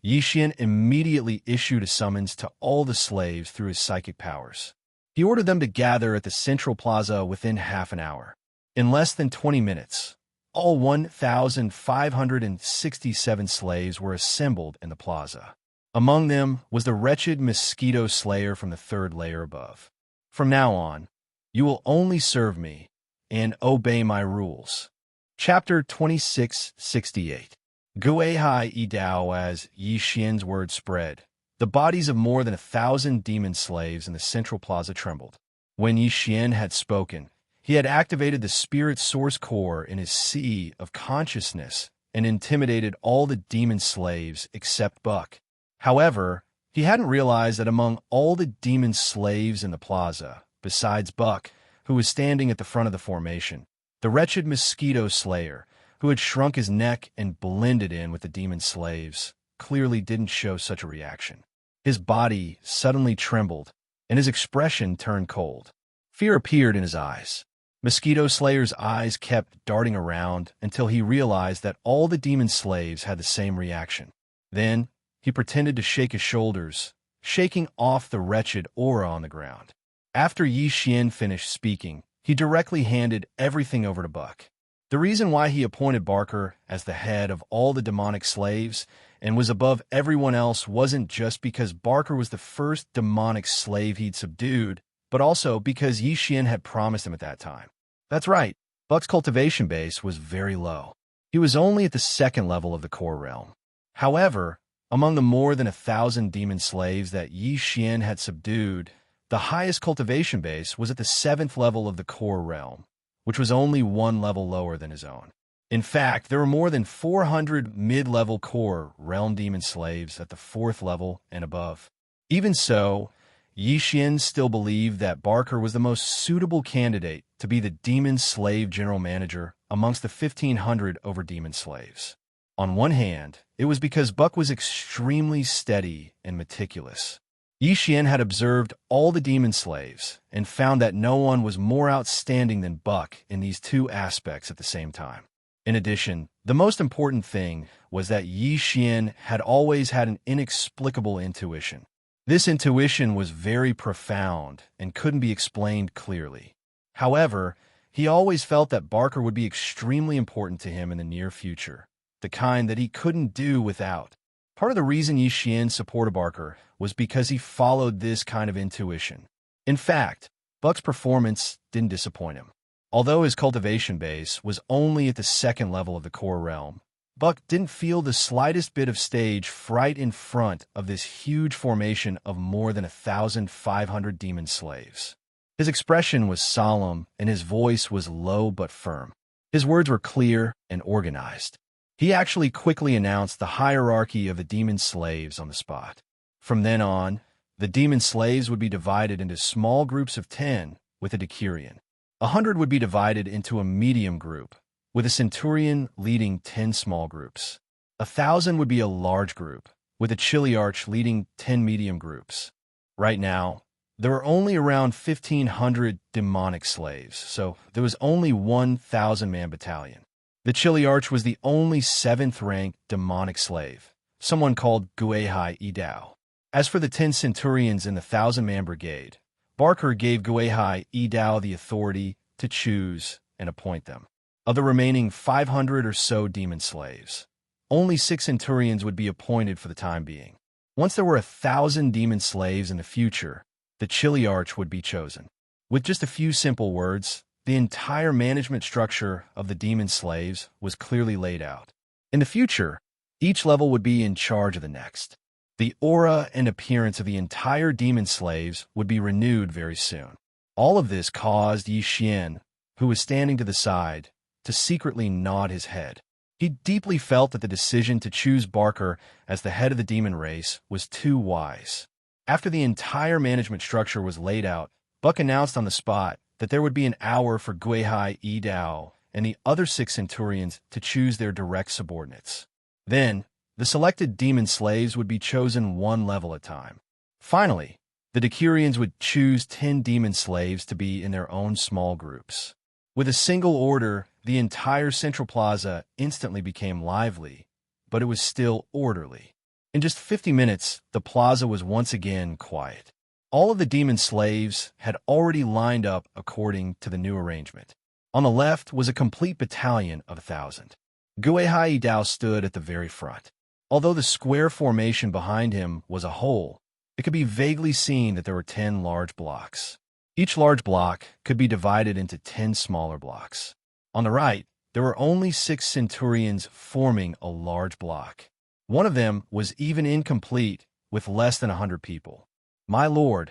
Yi Xian immediately issued a summons to all the slaves through his psychic powers. He ordered them to gather at the central plaza within half an hour. In less than 20 minutes, all 1,567 slaves were assembled in the plaza. Among them was the wretched mosquito slayer from the third layer above. From now on, you will only serve me and obey my rules. Chapter 2668. Guihai Yi Dao. As Yi Xian's word spread, the bodies of more than 1,000 demon slaves in the central plaza trembled. When Yi Xian had spoken, he had activated the spirit source core in his sea of consciousness and intimidated all the demon slaves except Buck. However, he hadn't realized that among all the demon slaves in the plaza, besides Buck, who was standing at the front of the formation, the wretched mosquito slayer, who had shrunk his neck and blended in with the demon slaves, clearly didn't show such a reaction. His body suddenly trembled, and his expression turned cold. Fear appeared in his eyes. Mosquito Slayer's eyes kept darting around until he realized that all the demon slaves had the same reaction. Then, he pretended to shake his shoulders, shaking off the wretched aura on the ground. After Yi Xian finished speaking, he directly handed everything over to Buck. The reason why he appointed Barker as the head of all the demonic slaves and was above everyone else wasn't just because Barker was the first demonic slave he'd subdued, but also because Yi Xian had promised him at that time. That's right, Buck's cultivation base was very low. He was only at the second level of the core realm. However, among the more than 1,000 demon slaves that Yi Xian had subdued, the highest cultivation base was at the 7th level of the core realm, which was only one level lower than his own. In fact, there were more than 400 mid-level core realm demon slaves at the 4th level and above. Even so, Yi Xian still believed that Barker was the most suitable candidate to be the demon slave general manager amongst the 1,500 over demon slaves. On one hand, it was because Buck was extremely steady and meticulous. Yi Xian had observed all the demon slaves and found that no one was more outstanding than Buck in these two aspects at the same time. In addition, the most important thing was that Yi Xian had always had an inexplicable intuition. This intuition was very profound and couldn't be explained clearly. However, he always felt that Barker would be extremely important to him in the near future, the kind that he couldn't do without. Part of the reason Yi Xian supported Barker was because he followed this kind of intuition. In fact, Buck's performance didn't disappoint him. Although his cultivation base was only at the 2nd level of the core realm, Buck didn't feel the slightest bit of stage fright in front of this huge formation of more than 1,500 demon slaves. His expression was solemn and his voice was low but firm. His words were clear and organized. He actually quickly announced the hierarchy of the demon slaves on the spot. From then on, the demon slaves would be divided into small groups of 10 with a decurion. 100 would be divided into a medium group, with a centurion leading 10 small groups. 1,000 would be a large group, with a chiliarch leading 10 medium groups. Right now, there were only around 1,500 demonic slaves, so there was only 1,000-man battalion. The chiliarch was the only 7th-ranked demonic slave, someone called Guihai Yi Dao. As for the 10 centurions in the 1,000-man brigade, Barker gave Guihai Yi Dao the authority to choose and appoint them. Of the remaining 500 or so demon slaves, only 6 centurions would be appointed for the time being. Once there were 1,000 demon slaves in the future, the the Chili Arch would be chosen. With just a few simple words, the entire management structure of the demon slaves was clearly laid out. In the future, each level would be in charge of the next. The aura and appearance of the entire demon slaves would be renewed very soon. All of this caused Yi Xian, who was standing to the side, to secretly nod his head. He deeply felt that the decision to choose Barker as the head of the demon race was too wise. After the entire management structure was laid out, Buck announced on the spot that there would be an hour for Guihai Yi Dao and the other 6 centurions to choose their direct subordinates. Then, the selected demon slaves would be chosen 1 level at a time. Finally, the Decurions would choose 10 demon slaves to be in their own small groups. With a single order, the entire central plaza instantly became lively, but it was still orderly. In just 50 minutes, the plaza was once again quiet. All of the demon slaves had already lined up according to the new arrangement. On the left was a complete battalion of 1,000. Guihai Dao stood at the very front. Although the square formation behind him was a hole, it could be vaguely seen that there were 10 large blocks. Each large block could be divided into 10 smaller blocks. On the right, there were only 6 centurions forming a large block. One of them was even incomplete, with less than 100 people. My lord,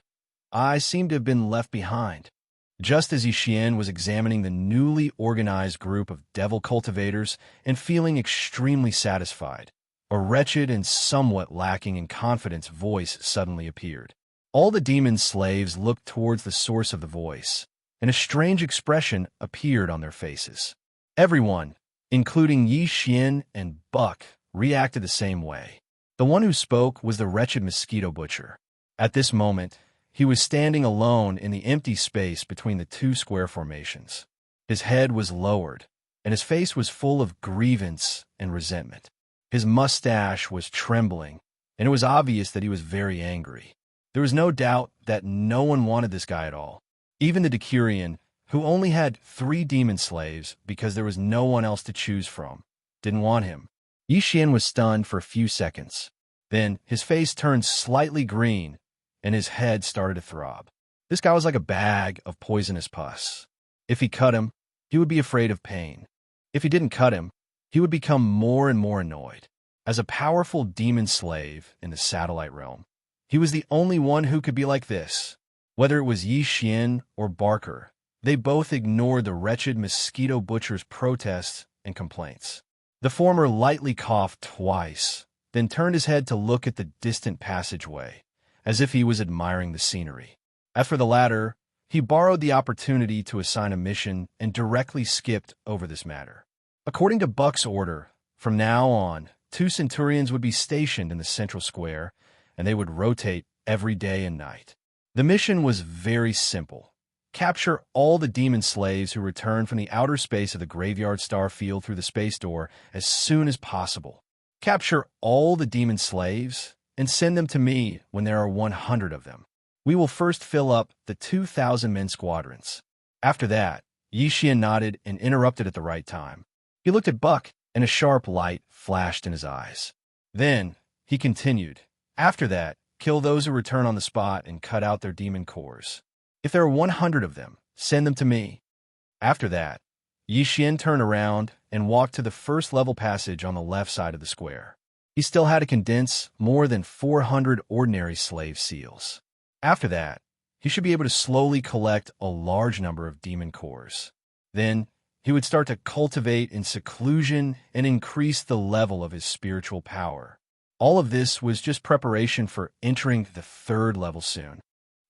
I seem to have been left behind. Just as Yi Xian was examining the newly organized group of devil cultivators and feeling extremely satisfied, a wretched and somewhat lacking in confidence voice suddenly appeared. All the demon slaves looked towards the source of the voice, and a strange expression appeared on their faces. Everyone, including Yi Xian and Buck, reacted the same way. The one who spoke was the wretched mosquito butcher. At this moment, he was standing alone in the empty space between the 2 square formations. His head was lowered, and his face was full of grievance and resentment. His mustache was trembling, and it was obvious that he was very angry. There was no doubt that no one wanted this guy at all. Even the Decurion, who only had 3 demon slaves because there was no one else to choose from, didn't want him. Yi Xian was stunned for a few seconds. Then his face turned slightly green, and his head started to throb. This guy was like a bag of poisonous pus. If he cut him, he would be afraid of pain. If he didn't cut him, he would become more and more annoyed. As a powerful demon slave in the satellite realm, he was the only one who could be like this. Whether it was Yi Xian or Barker, they both ignored the wretched mosquito butcher's protests and complaints. The former lightly coughed twice, then turned his head to look at the distant passageway, as if he was admiring the scenery. As for the latter, he borrowed the opportunity to assign a mission and directly skipped over this matter. According to Buck's order, from now on, 2 centurions would be stationed in the central square, and they would rotate every day and night. The mission was very simple. Capture all the demon slaves who returned from the outer space of the Graveyard Star Field through the space door as soon as possible. Capture all the demon slaves and send them to me when there are 100 of them. We will first fill up the 2,000-men squadrons. After that, Yi Xian nodded and interrupted at the right time. He looked at Buck, and a sharp light flashed in his eyes. Then, he continued, after that, kill those who return on the spot and cut out their demon cores. If there are 100 of them, send them to me. After that, Yi Xian turned around and walked to the first-level passage on the left side of the square. He still had to condense more than 400 ordinary slave seals. After that, he should be able to slowly collect a large number of demon cores. Then, he would start to cultivate in seclusion and increase the level of his spiritual power. All of this was just preparation for entering the 3rd level soon.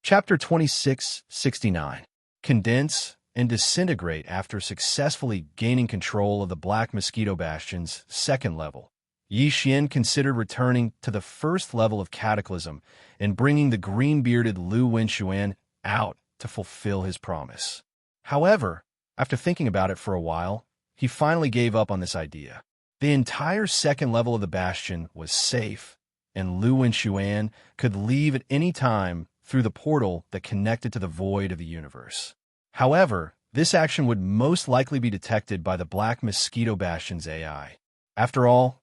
Chapter 2669. Condense and disintegrate after successfully gaining control of the Black Mosquito Bastion's 2nd level. Yi Xian considered returning to the 1st level of Cataclysm and bringing the green-bearded Lu Wenxuan out to fulfill his promise. However, after thinking about it for a while, he finally gave up on this idea. The entire 2nd level of the Bastion was safe, and Lu Wenxuan could leave at any time through the portal that connected to the void of the universe. However, this action would most likely be detected by the Black Mosquito Bastion's AI. After all,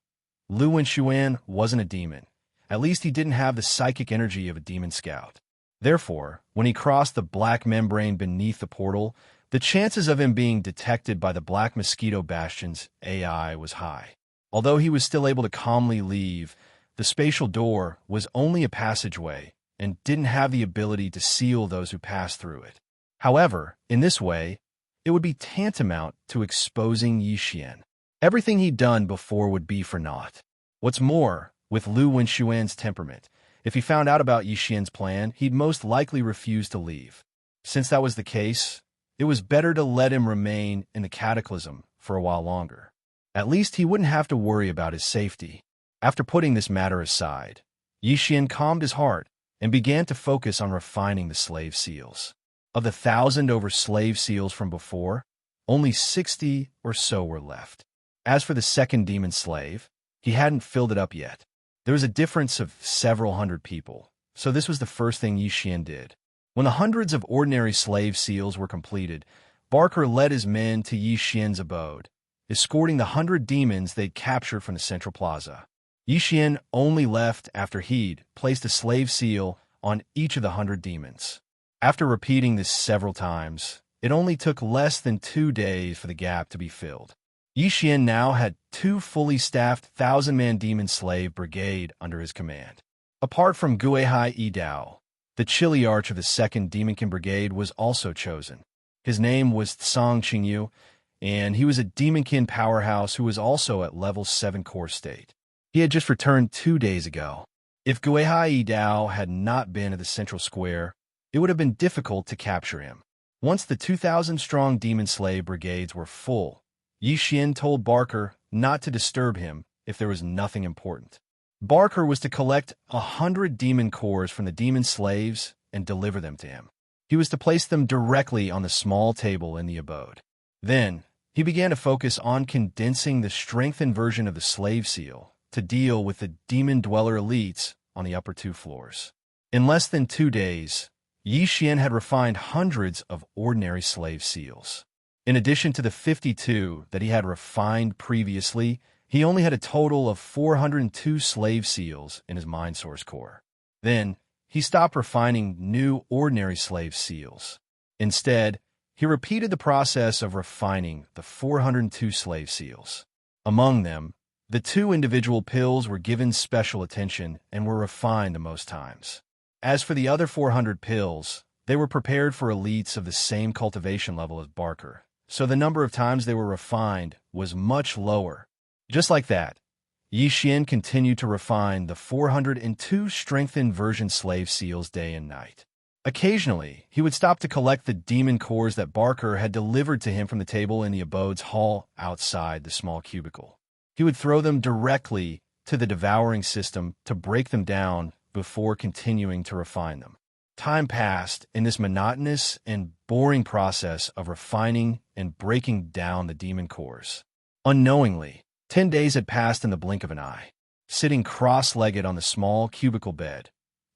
Lu Wenxuan wasn't a demon. At least he didn't have the psychic energy of a demon scout. Therefore, when he crossed the black membrane beneath the portal, the chances of him being detected by the Black Mosquito Bastion's AI was high. Although he was still able to calmly leave, the spatial door was only a passageway and didn't have the ability to seal those who passed through it. However, in this way, it would be tantamount to exposing Yixian. Everything he'd done before would be for naught. What's more, with Lu Wenxuan's temperament, if he found out about Yixian's plan, he'd most likely refuse to leave. Since that was the case, it was better to let him remain in the cataclysm for a while longer. At least he wouldn't have to worry about his safety. After putting this matter aside, Yixian calmed his heart and began to focus on refining the slave seals. Of the 1,000 over slave seals from before, only 60 or so were left. As for the second demon slave, he hadn't filled it up yet. There was a difference of several hundred people, so this was the first thing Yixian did. When the hundreds of ordinary slave seals were completed, Barker led his men to Yixian's abode, escorting the 100 demons they'd captured from the central plaza. Yixian only left after he'd placed a slave seal on each of the 100 demons. After repeating this several times, it only took less than 2 days for the gap to be filled. Yixian now had 2 fully staffed 1,000-man demon slave brigade under his command. Apart from Guihai Yidao, the chilly arch of the 2nd Demonkin Brigade was also chosen. His name was Tsang Qingyu, and he was a Demonkin powerhouse who was also at level 7 core state. He had just returned 2 days ago. If Guihai Yidao had not been at the central square, it would have been difficult to capture him. Once the 2,000-strong demon slave brigades were full, Yixian told Barker not to disturb him if there was nothing important. Barker was to collect 100 demon cores from the demon slaves and deliver them to him. He was to place them directly on the small table in the abode. Then, he began to focus on condensing the strengthened version of the slave seal to deal with the demon dweller elites on the upper 2 floors. In less than 2 days, Yixian had refined hundreds of ordinary slave seals. In addition to the 52 that he had refined previously, he only had a total of 402 slave seals in his mind source core. Then, he stopped refining new ordinary slave seals. Instead, he repeated the process of refining the 402 slave seals. Among them, the 2 individual pills were given special attention and were refined the most times. As for the other 400 pills, they were prepared for elites of the same cultivation level as Barker, so the number of times they were refined was much lower. Just like that, Yixian continued to refine the 402 strengthened version slave seals day and night. Occasionally, he would stop to collect the demon cores that Barker had delivered to him from the table in the abode's hall outside the small cubicle. He would throw them directly to the devouring system to break them down before continuing to refine them. Time passed in this monotonous and boring process of refining and breaking down the demon cores. Unknowingly, 10 days had passed in the blink of an eye. Sitting cross-legged on the small cubicle bed,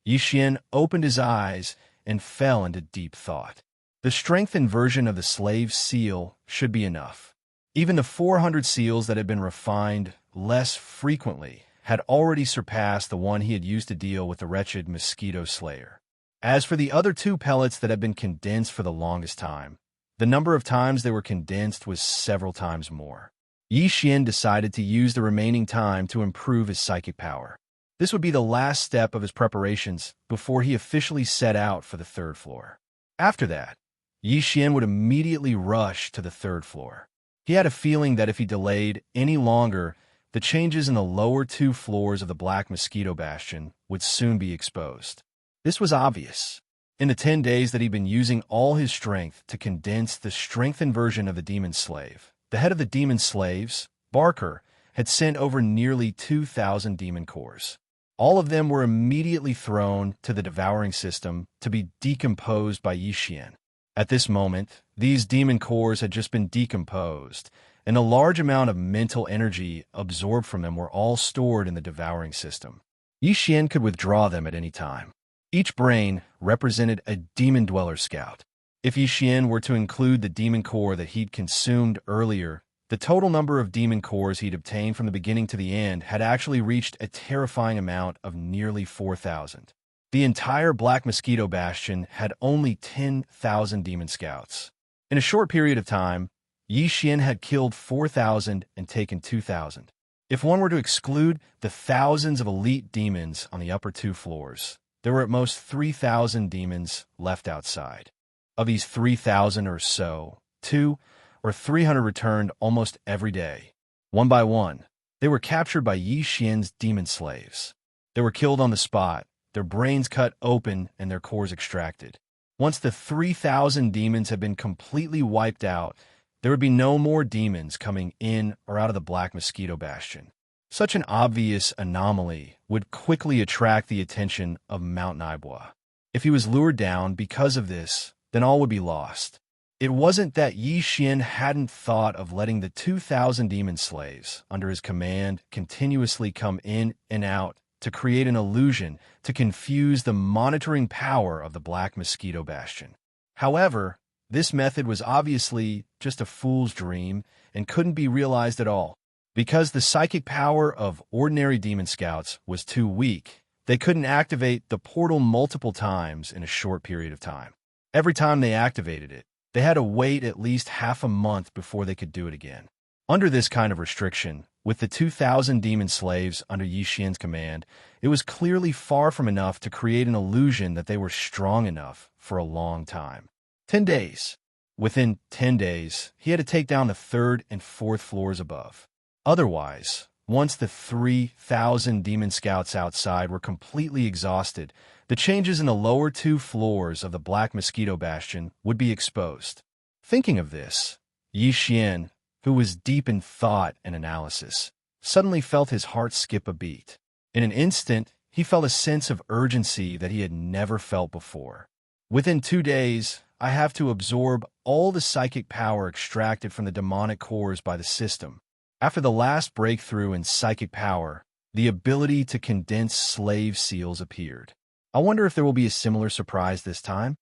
Yixian opened his eyes and fell into deep thought. The strengthened version of the slave seal should be enough. Even the 400 seals that had been refined less frequently had already surpassed the one he had used to deal with the wretched mosquito slayer. As for the other 2 pellets that had been condensed for the longest time, the number of times they were condensed was several times more. Yixian decided to use the remaining time to improve his psychic power. This would be the last step of his preparations before he officially set out for the 3rd floor. After that, Yixian would immediately rush to the 3rd floor. He had a feeling that if he delayed any longer, the changes in the lower 2 floors of the Black Mosquito Bastion would soon be exposed. This was obvious. In the 10 days that he'd been using all his strength to condense the strengthened version of the demon slave, the head of the demon slaves, Barker, had sent over nearly 2,000 demon cores. All of them were immediately thrown to the devouring system to be decomposed by Yixian. At this moment, these demon cores had just been decomposed, and a large amount of mental energy absorbed from them were all stored in the devouring system. Yixian could withdraw them at any time. Each brain represented a demon dweller scout. If Yixian were to include the demon core that he'd consumed earlier, the total number of demon cores he'd obtained from the beginning to the end had actually reached a terrifying amount of nearly 4,000. The entire Black Mosquito Bastion had only 10,000 demon scouts. In a short period of time, Yi Xian had killed 4,000 and taken 2,000. If one were to exclude the thousands of elite demons on the upper two floors, there were at most 3,000 demons left outside. Of these 3,000 or so, 200 or 300 returned almost every day. One by one, they were captured by Yi Xian's demon slaves. They were killed on the spot, their brains cut open and their cores extracted. Once the 3,000 demons had been completely wiped out, there would be no more demons coming in or out of the Black Mosquito Bastion. Such an obvious anomaly would quickly attract the attention of Mount Naibois. If he was lured down because of this, then all would be lost. It wasn't that Yi Xian hadn't thought of letting the 2,000 demon slaves under his command continuously come in and out to create an illusion to confuse the monitoring power of the Black Mosquito Bastion. However, this method was obviously just a fool's dream and couldn't be realized at all. Because the psychic power of ordinary demon scouts was too weak, they couldn't activate the portal multiple times in a short period of time. Every time they activated it, they had to wait at least half a month before they could do it again. Under this kind of restriction, with the 2,000 demon slaves under Yi Xian's command, it was clearly far from enough to create an illusion that they were strong enough for a long time. 10 days. Within 10 days, he had to take down the third and fourth floors above. Otherwise, once the 3,000 demon scouts outside were completely exhausted, the changes in the lower two floors of the Black Mosquito Bastion would be exposed. Thinking of this, Yi Xian, who was deep in thought and analysis, suddenly felt his heart skip a beat. In an instant, he felt a sense of urgency that he had never felt before. Within 2 days, I have to absorb all the psychic power extracted from the demonic cores by the system. After the last breakthrough in psychic power, the ability to condense slave seals appeared. I wonder if there will be a similar surprise this time.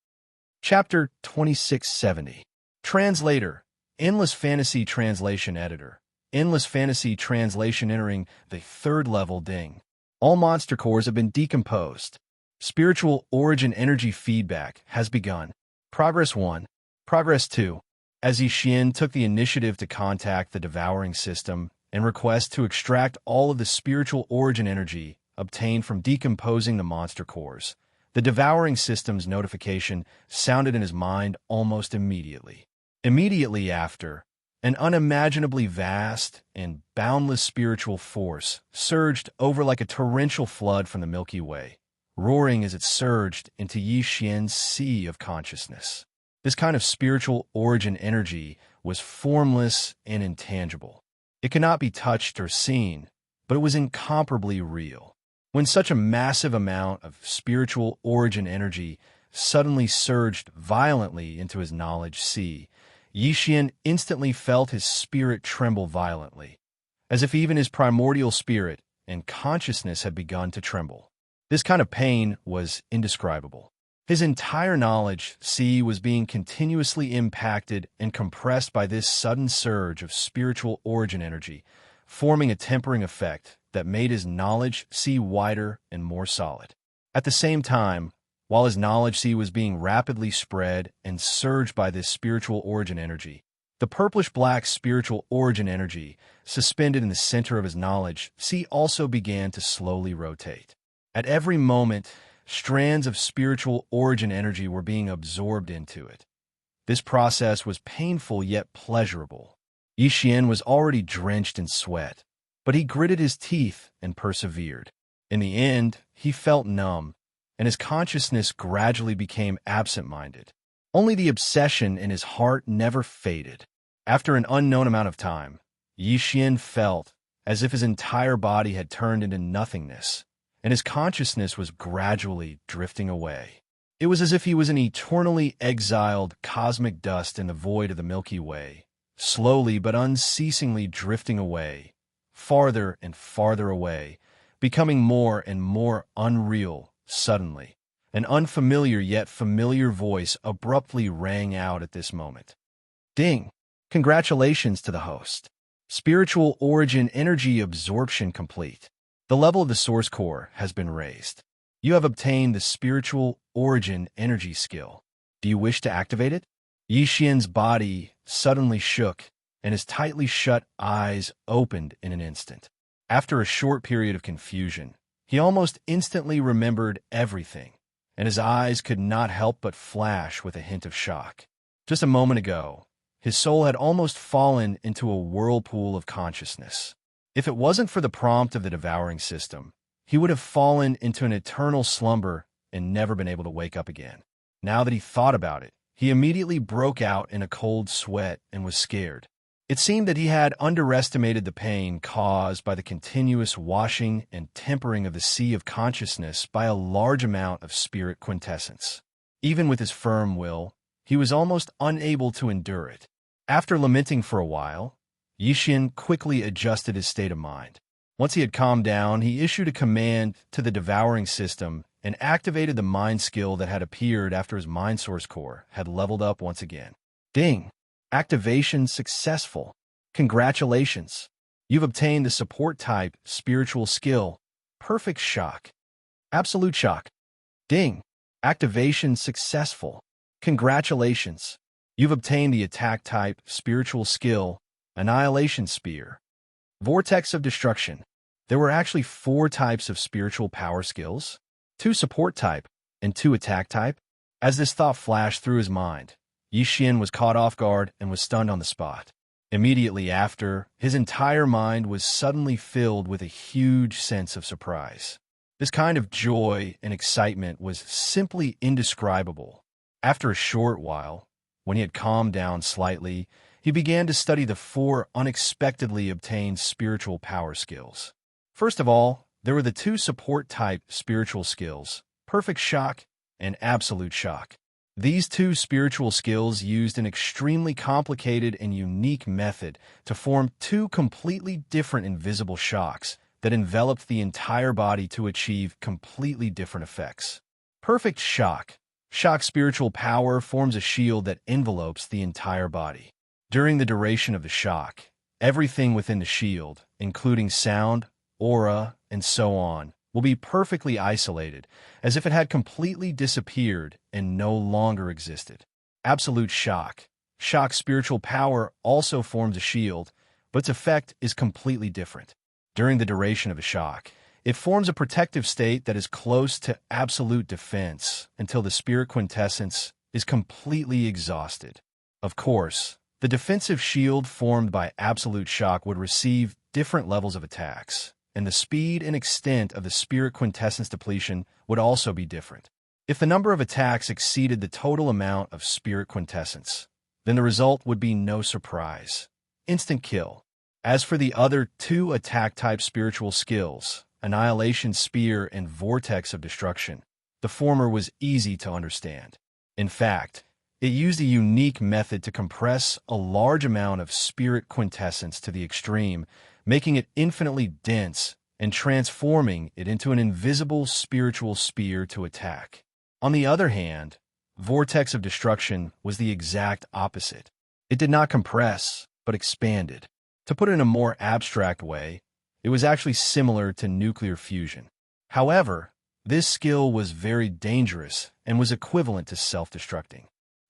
Chapter 2670. Translator, Endless Fantasy Translation Editor. Endless Fantasy Translation entering the third level ding. All monster cores have been decomposed. Spiritual origin energy feedback has begun. Progress 1. Progress 2. As Yi Xian took the initiative to contact the devouring system and request to extract all of the spiritual origin energy obtained from decomposing the monster cores, the devouring system's notification sounded in his mind almost immediately. Immediately after, an unimaginably vast and boundless spiritual force surged over like a torrential flood from the Milky Way, roaring as it surged into Yi Xian's sea of consciousness. This kind of spiritual origin energy was formless and intangible. It could not be touched or seen, but it was incomparably real. When such a massive amount of spiritual origin energy suddenly surged violently into his knowledge sea, Yi Xian instantly felt his spirit tremble violently, as if even his primordial spirit and consciousness had begun to tremble. This kind of pain was indescribable. His entire knowledge sea was being continuously impacted and compressed by this sudden surge of spiritual origin energy, forming a tempering effect that made his knowledge sea wider and more solid. At the same time, while his knowledge sea was being rapidly spread and surged by this spiritual origin energy, the purplish-black spiritual origin energy suspended in the center of his knowledge sea also began to slowly rotate. At every moment, strands of spiritual origin energy were being absorbed into it. This process was painful yet pleasurable. Yi Xian was already drenched in sweat, but he gritted his teeth and persevered. In the end, he felt numb, and his consciousness gradually became absent-minded. Only the obsession in his heart never faded. After an unknown amount of time, Yi Xian felt as if his entire body had turned into nothingness, and his consciousness was gradually drifting away. It was as if he was an eternally exiled cosmic dust in the void of the Milky Way, slowly but unceasingly drifting away, farther and farther away, becoming more and more unreal. Suddenly, an unfamiliar yet familiar voice abruptly rang out at this moment. Ding! Congratulations to the host. Spiritual origin energy absorption complete. The level of the source core has been raised. You have obtained the spiritual origin energy skill. Do you wish to activate it? Yi Xian's body suddenly shook, and his tightly shut eyes opened in an instant. After a short period of confusion, he almost instantly remembered everything, and his eyes could not help but flash with a hint of shock. Just a moment ago, his soul had almost fallen into a whirlpool of consciousness. If it wasn't for the prompt of the devouring system, he would have fallen into an eternal slumber and never been able to wake up again. Now that he thought about it, he immediately broke out in a cold sweat and was scared. It seemed that he had underestimated the pain caused by the continuous washing and tempering of the sea of consciousness by a large amount of spirit quintessence. Even with his firm will, he was almost unable to endure it. After lamenting for a while, Yi Xian quickly adjusted his state of mind. Once he had calmed down, he issued a command to the devouring system and activated the mind skill that had appeared after his mind source core had leveled up once again. Ding! Activation successful. Congratulations! You've obtained the support type spiritual skill, Perfect Shock. Absolute Shock. Ding! Activation successful. Congratulations! You've obtained the attack type spiritual skill, Annihilation Spear. Vortex of Destruction. There were actually 4 types of spiritual power skills, 2 support type and 2 attack type. As this thought flashed through his mind, Yi Xian was caught off guard and was stunned on the spot. Immediately after, his entire mind was suddenly filled with a huge sense of surprise. This kind of joy and excitement was simply indescribable. After a short while, when he had calmed down slightly, he began to study the 4 unexpectedly obtained spiritual power skills. First of all, there were the 2 support-type spiritual skills, Perfect Shock and Absolute Shock. These 2 spiritual skills used an extremely complicated and unique method to form 2 completely different invisible shocks that enveloped the entire body to achieve completely different effects. Perfect Shock. Shock spiritual power forms a shield that envelopes the entire body. During the duration of the shock, everything within the shield, including sound, aura, and so on, will be perfectly isolated, as if it had completely disappeared and no longer existed. Absolute Shock. Shock spiritual power also forms a shield, but its effect is completely different. During the duration of a shock, it forms a protective state that is close to absolute defense until the spirit quintessence is completely exhausted. Of course, the defensive shield formed by Absolute Shock would receive different levels of attacks, and the speed and extent of the spirit quintessence depletion would also be different. If the number of attacks exceeded the total amount of spirit quintessence, then the result would be no surprise. Instant kill. As for the other 2 attack-type spiritual skills, Annihilation Spear and Vortex of Destruction, the former was easy to understand. In fact, it used a unique method to compress a large amount of spirit quintessence to the extreme, making it infinitely dense and transforming it into an invisible spiritual spear to attack. On the other hand, Vortex of Destruction was the exact opposite. It did not compress, but expanded. To put it in a more abstract way, it was actually similar to nuclear fusion. However, this skill was very dangerous and was equivalent to self-destructing.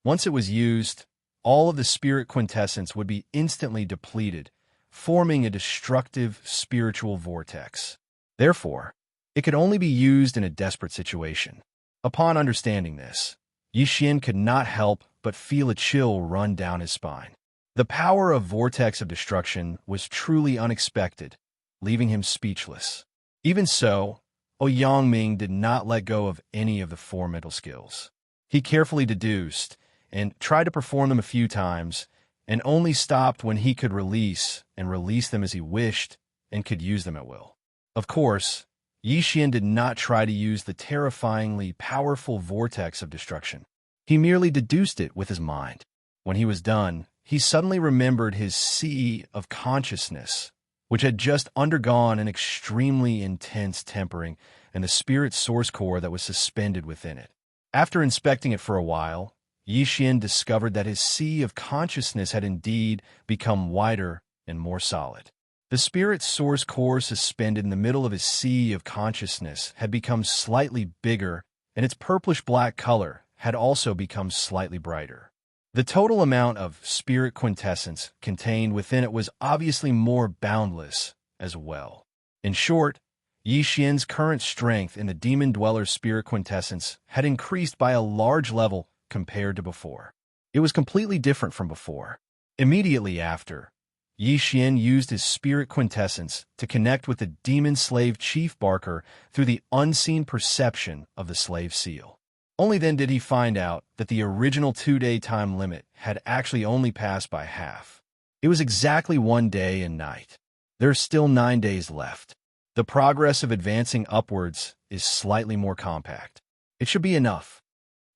Once it was used, all of the spirit quintessence would be instantly depleted, forming a destructive spiritual vortex. Therefore, it could only be used in a desperate situation. Upon understanding this, Yi Xian could not help but feel a chill run down his spine. The power of Vortex of Destruction was truly unexpected, leaving him speechless. Even so, Ouyangming did not let go of any of the 4 mental skills. He carefully deduced and tried to perform them a few times, and only stopped when he could release them as he wished and could use them at will. Of course, Yi Xian did not try to use the terrifyingly powerful Vortex of Destruction. He merely deduced it with his mind. When he was done, he suddenly remembered his sea of consciousness, which had just undergone an extremely intense tempering, and the spirit source core that was suspended within it. After inspecting it for a while, Yi Xian discovered that his sea of consciousness had indeed become wider and more solid. The spirit's source core suspended in the middle of his sea of consciousness had become slightly bigger, and its purplish-black color had also become slightly brighter. The total amount of spirit quintessence contained within it was obviously more boundless as well. In short, Yi Xian's current strength in the Demon Dweller's spirit quintessence had increased by a large level compared to before. It was completely different from before. Immediately after, Yi Xian used his spirit quintessence to connect with the demon slave Chief Barker through the unseen perception of the slave seal. Only then did he find out that the original 2-day time limit had actually only passed by half. It was exactly 1 day and night. There are still 9 days left. The progress of advancing upwards is slightly more compact. It should be enough.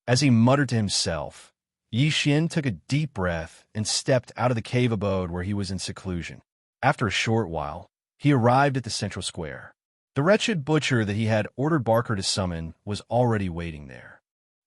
As he muttered to himself, Yi Xian took a deep breath and stepped out of the cave abode where he was in seclusion. After a short while, he arrived at the central square. The wretched butcher that he had ordered Barker to summon was already waiting there.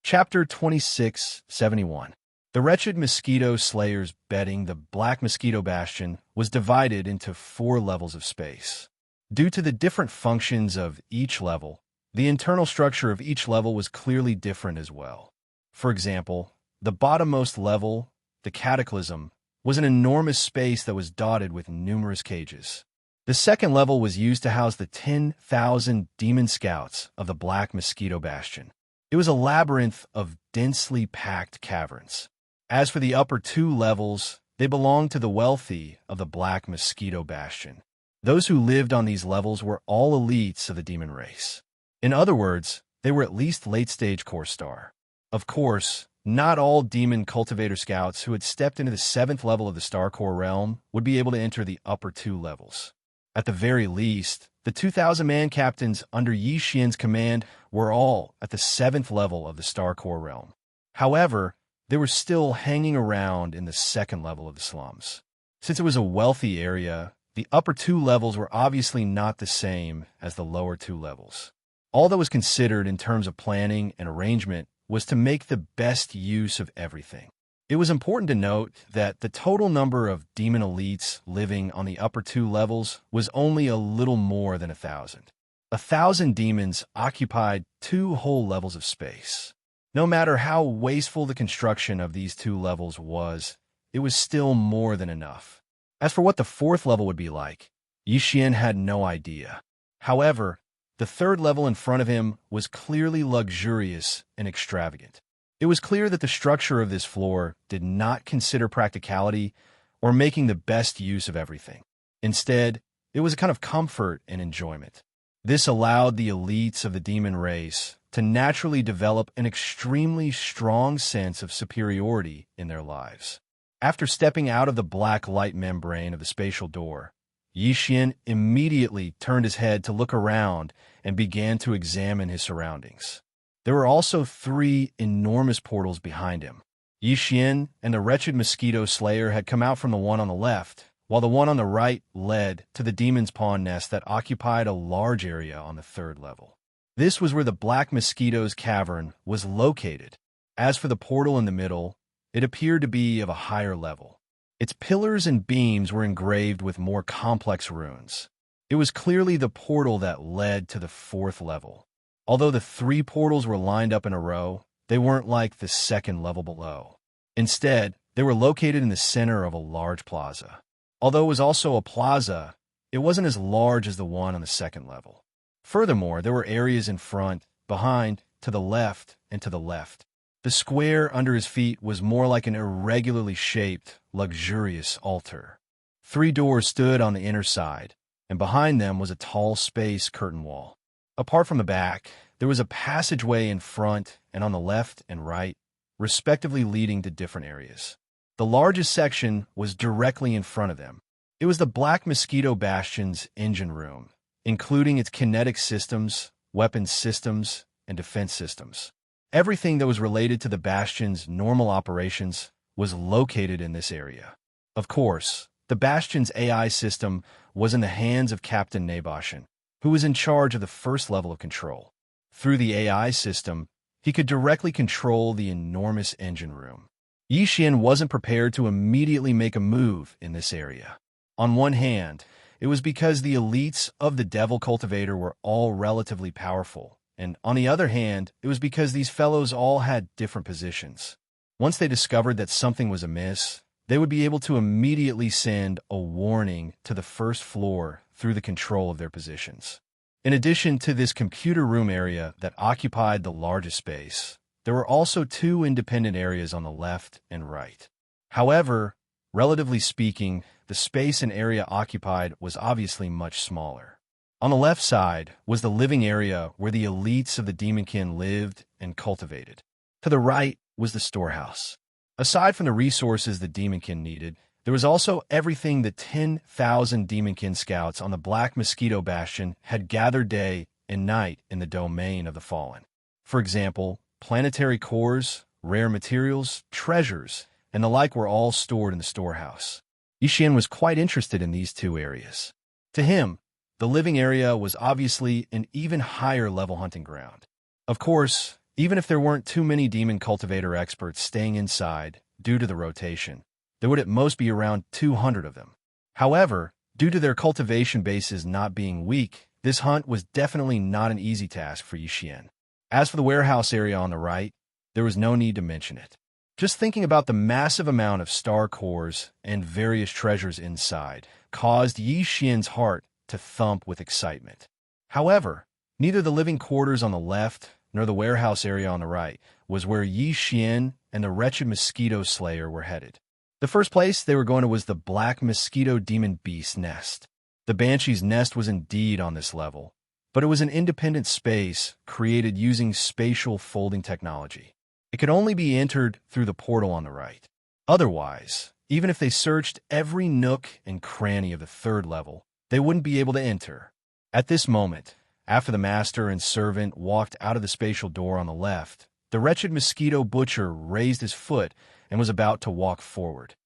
Chapter 2671. The wretched mosquito slayer's bedding, the Black Mosquito Bastion, was divided into 4 levels of space. Due to the different functions of each level, the internal structure of each level was clearly different as well. For example, the bottommost level, the Cataclysm, was an enormous space that was dotted with numerous cages. The second level was used to house the 10,000 demon scouts of the Black Mosquito Bastion. It was a labyrinth of densely packed caverns. As for the upper 2 levels, they belonged to the wealthy of the Black Mosquito Bastion. Those who lived on these levels were all elites of the demon race. In other words, they were at least late-stage core star. Of course, not all demon cultivator scouts who had stepped into the 7th level of the Star Core realm would be able to enter the upper 2 levels. At the very least, the 2,000-man captains under Yi Xian's command were all at the 7th level of the Star Core realm. However, they were still hanging around in the 2nd level of the slums. Since it was a wealthy area, the upper 2 levels were obviously not the same as the lower 2 levels. All that was considered in terms of planning and arrangement was to make the best use of everything. It was important to note that the total number of demon elites living on the upper 2 levels was only a little more than 1,000. 1,000 demons occupied 2 whole levels of space. No matter how wasteful the construction of these 2 levels was, it was still more than enough. As for what the 4th level would be like, Yi Xian had no idea. However, the 3rd level in front of him was clearly luxurious and extravagant. It was clear that the structure of this floor did not consider practicality or making the best use of everything. Instead, it was a kind of comfort and enjoyment. This allowed the elites of the demon race to naturally develop an extremely strong sense of superiority in their lives. After stepping out of the black light membrane of the spatial door, Yi Xian immediately turned his head to look around and began to examine his surroundings. There were also 3 enormous portals behind him. Yi Xian and the wretched mosquito slayer had come out from the one on the left, while the one on the right led to the demon's pawn nest that occupied a large area on the 3rd level. This was where the Black Mosquito's cavern was located. As for the portal in the middle, it appeared to be of a higher level. Its pillars and beams were engraved with more complex runes. It was clearly the portal that led to the 4th level. Although the 3 portals were lined up in a row, they weren't like the 2nd level below. Instead, they were located in the center of a large plaza. Although it was also a plaza, it wasn't as large as the one on the 2nd level. Furthermore, there were areas in front, behind, to the left, and to the left. The square under his feet was more like an irregularly shaped, luxurious altar. 3 doors stood on the inner side, and behind them was a tall space curtain wall. Apart from the back, there was a passageway in front and on the left and right, respectively leading to different areas. The largest section was directly in front of them. It was the Black Mosquito Bastion's engine room, including its kinetic systems, weapons systems, and defense systems. Everything that was related to the Bastion's normal operations was located in this area. Of course, the Bastion's AI system was in the hands of Captain Naboshin, who was in charge of the 1st level of control. Through the AI system, he could directly control the enormous engine room. Yi Xian wasn't prepared to immediately make a move in this area. On one hand, it was because the elites of the Devil Cultivator were all relatively powerful, and on the other hand, it was because these fellows all had different positions. Once they discovered that something was amiss, they would be able to immediately send a warning to the first floor through the control of their positions. In addition to this computer room area that occupied the largest space, there were also two independent areas on the left and right. However, relatively speaking, the space and area occupied was obviously much smaller. On the left side was the living area where the elites of the Demonkin lived and cultivated. To the right was the storehouse. Aside from the resources the Demonkin needed, there was also everything the 10,000 Demonkin scouts on the Black Mosquito Bastion had gathered day and night in the domain of the Fallen. For example, planetary cores, rare materials, treasures, and the like were all stored in the storehouse. Yixian was quite interested in these two areas. To him, the living area was obviously an even higher level hunting ground. Of course, even if there weren't too many demon cultivator experts staying inside due to the rotation, there would at most be around 200 of them. However, due to their cultivation bases not being weak, this hunt was definitely not an easy task for Yixian. As for the warehouse area on the right, there was no need to mention it. Just thinking about the massive amount of star cores and various treasures inside caused Yixian's heart to thump with excitement. However, neither the living quarters on the left nor the warehouse area on the right was where Yixian and the wretched mosquito slayer were headed. The first place they were going to was the Black Mosquito Demon Beast nest. The Banshee's nest was indeed on this level, but it was an independent space created using spatial folding technology. It could only be entered through the portal on the right. Otherwise, even if they searched every nook and cranny of the third level, they wouldn't be able to enter. At this moment, after the master and servant walked out of the spatial door on the left, the wretched mosquito butcher raised his foot and was about to walk forward.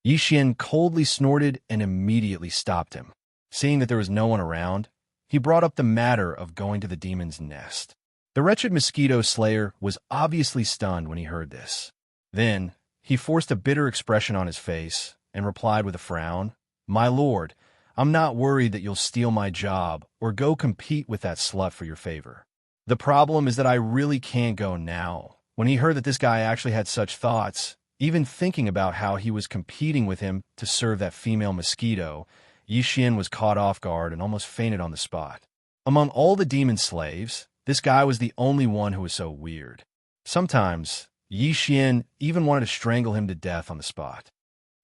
Yixian coldly snorted and immediately stopped him. Seeing that there was no one around, he brought up the matter of going to the demon's nest. The wretched mosquito slayer was obviously stunned when he heard this. Then, he forced a bitter expression on his face and replied with a frown, "My lord, I'm not worried that you'll steal my job or go compete with that slut for your favor. The problem is that I really can't go now." When he heard that this guy actually had such thoughts, even thinking about how he was competing with him to serve that female mosquito, Yixian was caught off guard and almost fainted on the spot. Among all the demon slaves, this guy was the only one who was so weird. Sometimes, Yixian even wanted to strangle him to death on the spot.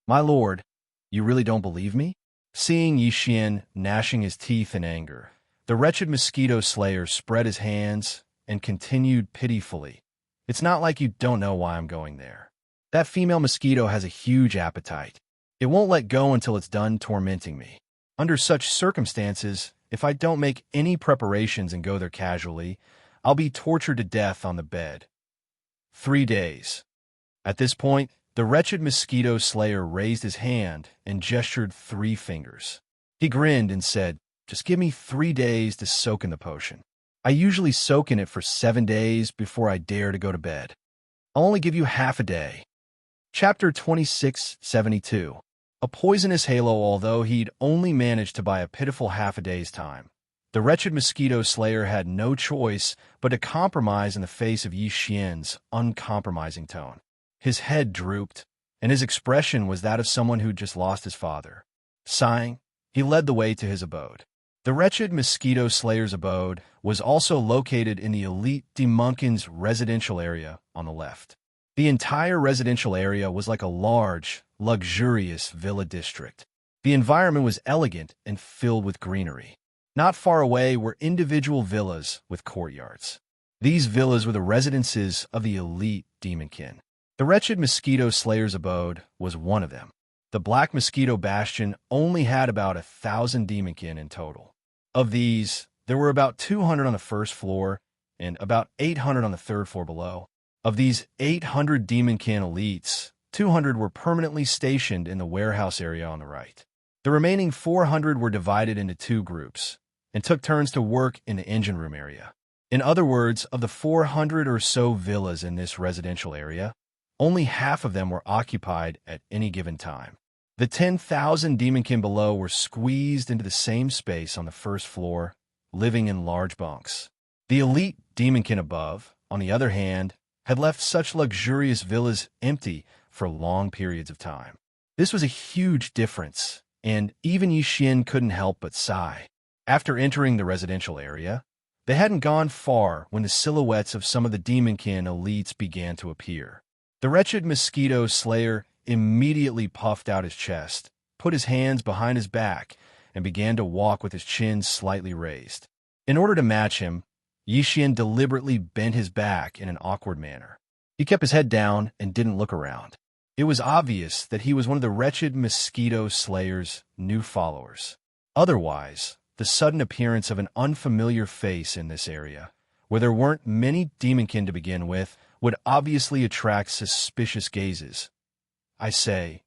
"My lord, you really don't believe me?" Seeing Yixian gnashing his teeth in anger, the wretched mosquito slayer spread his hands and continued pitifully, "It's not like you don't know why I'm going there. That female mosquito has a huge appetite. It won't let go until it's done tormenting me. Under such circumstances, if I don't make any preparations and go there casually, I'll be tortured to death on the bed. 3 days." At this point, the wretched mosquito slayer raised his hand and gestured 3 fingers. He grinned and said, "Just give me 3 days to soak in the potion. I usually soak in it for 7 days before I dare to go to bed. I'll only give you half a day." Chapter 2672. A poisonous halo. Although he'd only managed to buy a pitiful half a day's time, the wretched mosquito slayer had no choice but to compromise in the face of Yixian's uncompromising tone. His head drooped, and his expression was that of someone who'd just lost his father. Sighing, he led the way to his abode. The wretched mosquito slayer's abode was also located in the elite Demonkin's residential area on the left. The entire residential area was like a large, luxurious villa district. The environment was elegant and filled with greenery. Not far away were individual villas with courtyards. These villas were the residences of the elite Demonkin. The wretched mosquito slayer's abode was one of them. The Black Mosquito Bastion only had about 1,000 Demonkin in total. Of these, there were about 200 on the first floor and about 800 on the third floor below. Of these 800 Demonkin elites, 200 were permanently stationed in the warehouse area on the right. The remaining 400 were divided into 2 groups and took turns to work in the engine room area. In other words, of the 400 or so villas in this residential area, only half of them were occupied at any given time. The 10,000 demonkin below were squeezed into the same space on the first floor, living in large bunks. The elite demonkin above, on the other hand, had left such luxurious villas empty for long periods of time. This was a huge difference, and even Yi Xian couldn't help but sigh. After entering the residential area, they hadn't gone far when the silhouettes of some of the demonkin elites began to appear. The wretched mosquito slayer immediately puffed out his chest, put his hands behind his back, and began to walk with his chin slightly raised. In order to match him, Yi Xian deliberately bent his back in an awkward manner. He kept his head down and didn't look around. It was obvious that he was one of the wretched mosquito slayer's new followers. Otherwise, the sudden appearance of an unfamiliar face in this area, where there weren't many demonkin to begin with, would obviously attract suspicious gazes. I say,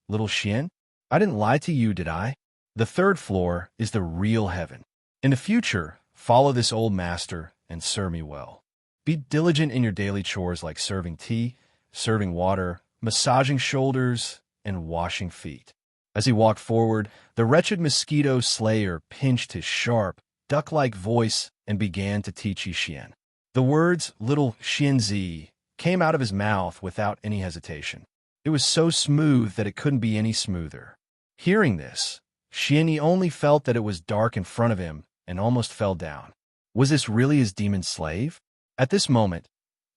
little Xian, I didn't lie to you, did I? The third floor is the real heaven. In the future, follow this old master and serve me well. Be diligent in your daily chores like serving tea, serving water, massaging shoulders, and washing feet. As he walked forward, the wretched mosquito slayer pinched his sharp, duck-like voice and began to teach Yi Xian. The words little Xianzi came out of his mouth without any hesitation. It was so smooth that it couldn't be any smoother. Hearing this, Xianyi only felt that it was dark in front of him and almost fell down. Was this really his demon slave? At this moment,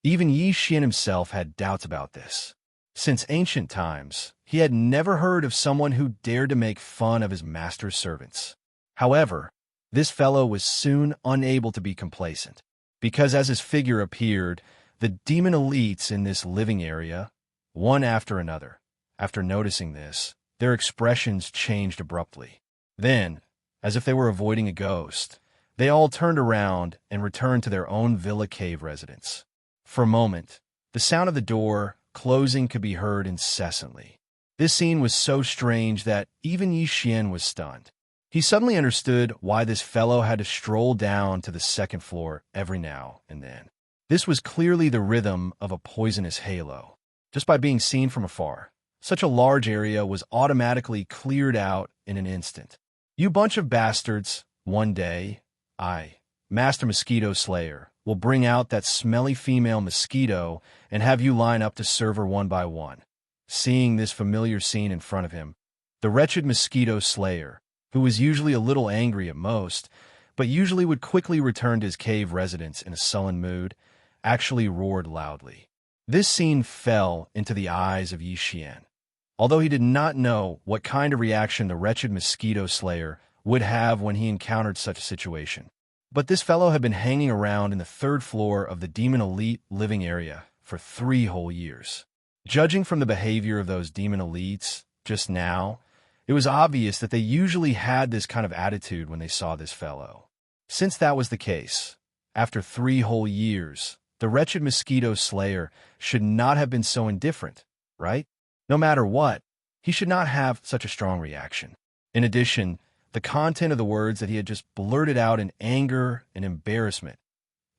even Yi Xian himself had doubts about this. Since ancient times, he had never heard of someone who dared to make fun of his master's servants. However, this fellow was soon unable to be complacent, because as his figure appeared, the demon elites in this living area, one after another, after noticing this, their expressions changed abruptly. Then, as if they were avoiding a ghost, they all turned around and returned to their own villa cave residence. For a moment, the sound of the door closing could be heard incessantly. This scene was so strange that even Yi Xian was stunned. He suddenly understood why this fellow had to stroll down to the second floor every now and then. This was clearly the rhythm of a poisonous halo. Just by being seen from afar, such a large area was automatically cleared out in an instant. You bunch of bastards, one day, I, Master Mosquito Slayer, will bring out that smelly female mosquito and have you line up to serve her one by one. Seeing this familiar scene in front of him, the wretched Mosquito Slayer, who was usually a little angry at most, but usually would quickly return to his cave residence in a sullen mood, actually roared loudly. This scene fell into the eyes of Yi Xian, although he did not know what kind of reaction the wretched Mosquito Slayer would have when he encountered such a situation. But this fellow had been hanging around in the third floor of the demon elite living area for 3 whole years. Judging from the behavior of those demon elites just now, it was obvious that they usually had this kind of attitude when they saw this fellow. Since that was the case, after 3 whole years, the wretched Mosquito Slayer should not have been so indifferent, right? No matter what, he should not have such a strong reaction. In addition, the content of the words that he had just blurted out in anger and embarrassment.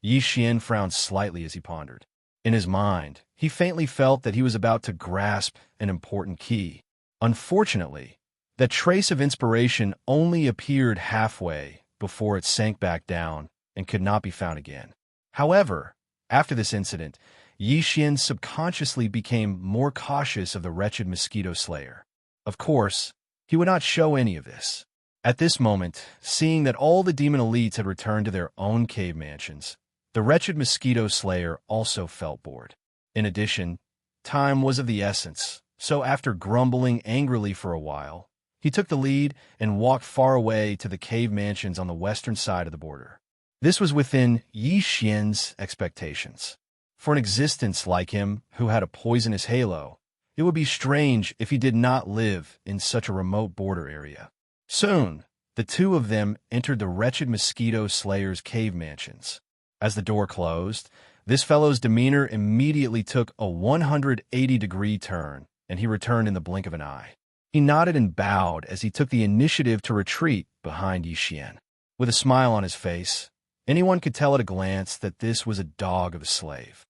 Yi Xian frowned slightly as he pondered. In his mind, he faintly felt that he was about to grasp an important key. Unfortunately, that trace of inspiration only appeared halfway before it sank back down and could not be found again. However, after this incident, Yi Xian subconsciously became more cautious of the wretched Mosquito Slayer. Of course, he would not show any of this. At this moment, seeing that all the demon elites had returned to their own cave mansions, the wretched Mosquito Slayer also felt bored. In addition, time was of the essence, so after grumbling angrily for a while, he took the lead and walked far away to the cave mansions on the western side of the border. This was within Yi Xian's expectations. For an existence like him, who had a poisonous halo, it would be strange if he did not live in such a remote border area. Soon, the two of them entered the wretched Mosquito Slayer's cave mansions. As the door closed, this fellow's demeanor immediately took a 180-degree turn, and he returned in the blink of an eye. He nodded and bowed as he took the initiative to retreat behind Yi Xian. With a smile on his face, anyone could tell at a glance that this was a dog of a slave.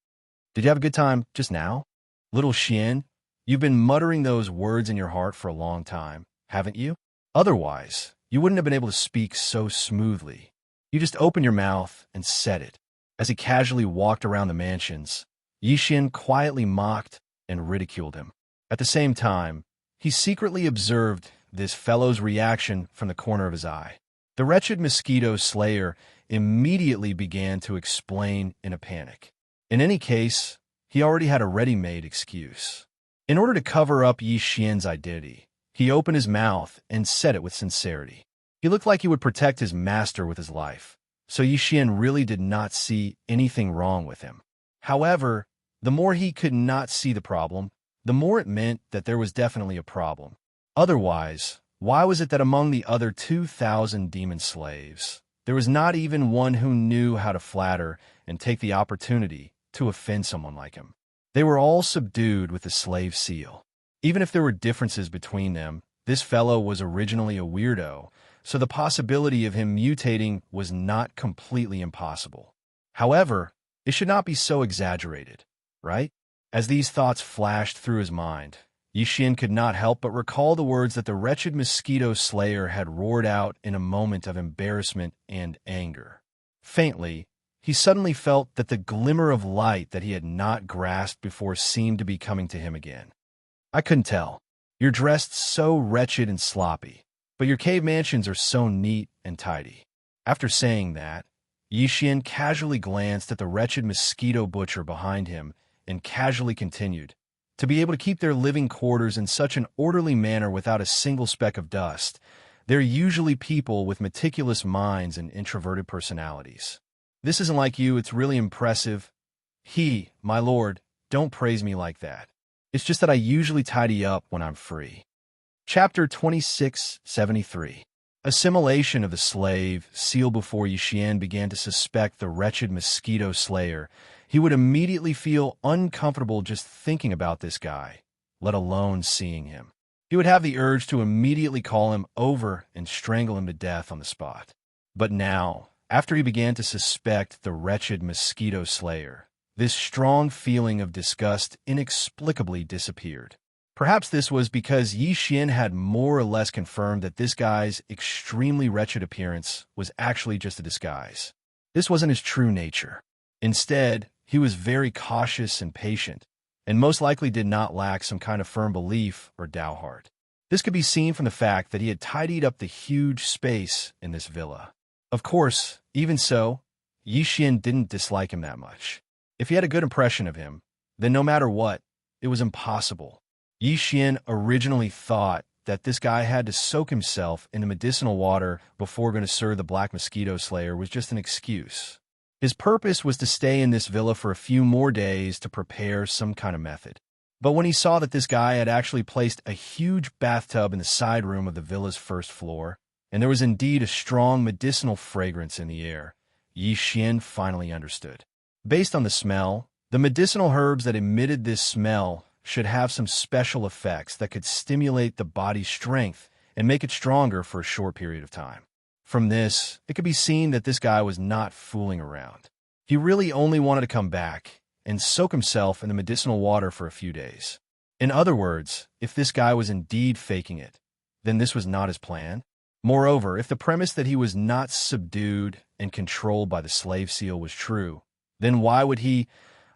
"Did you have a good time just now? Little Xian, You've been muttering those words in your heart for a long time, haven't you? Otherwise, you wouldn't have been able to speak so smoothly. You just opened your mouth and said it. As he casually walked around the mansions, Yixin quietly mocked and ridiculed him. At the same time, he secretly observed this fellow's reaction from the corner of his eye. The wretched mosquito slayer immediately began to explain in a panic. In any case, he already had a ready-made excuse. In order to cover up Yi Xian's identity, he opened his mouth and said it with sincerity. He looked like he would protect his master with his life, so Yi Xian really did not see anything wrong with him. However, the more he could not see the problem, the more it meant that there was definitely a problem. Otherwise, why was it that among the other 2,000 demon slaves, there was not even one who knew how to flatter and take the opportunity to offend someone like him? They were all subdued with the slave seal. Even if there were differences between them, this fellow was originally a weirdo, so the possibility of him mutating was not completely impossible. However, it should not be so exaggerated, right? As these thoughts flashed through his mind, Yixin could not help but recall the words that the wretched mosquito slayer had roared out in a moment of embarrassment and anger. Faintly, he suddenly felt that the glimmer of light that he had not grasped before seemed to be coming to him again. I couldn't tell. You're dressed so wretched and sloppy, but your cave mansions are so neat and tidy. After saying that, Yixin casually glanced at the wretched mosquito butcher behind him and casually continued. To be able to keep their living quarters in such an orderly manner without a single speck of dust, they're usually people with meticulous minds and introverted personalities. This isn't like you, it's really impressive. My lord, don't praise me like that. It's just that I usually tidy up when I'm free. Chapter 2673. Assimilation of the slave seal. Before Yixin began to suspect the wretched mosquito slayer, he would immediately feel uncomfortable just thinking about this guy, let alone seeing him. He would have the urge to immediately call him over and strangle him to death on the spot. But now, after he began to suspect the wretched mosquito slayer, this strong feeling of disgust inexplicably disappeared. Perhaps this was because Yixin had more or less confirmed that this guy's extremely wretched appearance was actually just a disguise. This wasn't his true nature. Instead, he was very cautious and patient, and most likely did not lack some kind of firm belief or Tao heart. This could be seen from the fact that he had tidied up the huge space in this villa. Of course, even so, Yixin didn't dislike him that much. If he had a good impression of him, then no matter what, it was impossible. Yixin originally thought that this guy had to soak himself in the medicinal water before going to serve the black mosquito slayer was just an excuse. His purpose was to stay in this villa for a few more days to prepare some kind of method. But when he saw that this guy had actually placed a huge bathtub in the side room of the villa's first floor, and there was indeed a strong medicinal fragrance in the air, Yixin finally understood. Based on the smell, the medicinal herbs that emitted this smell should have some special effects that could stimulate the body's strength and make it stronger for a short period of time. From this, it could be seen that this guy was not fooling around. He really only wanted to come back and soak himself in the medicinal water for a few days. In other words, if this guy was indeed faking it, then this was not his plan. Moreover, if the premise that he was not subdued and controlled by the slave seal was true, then why would he,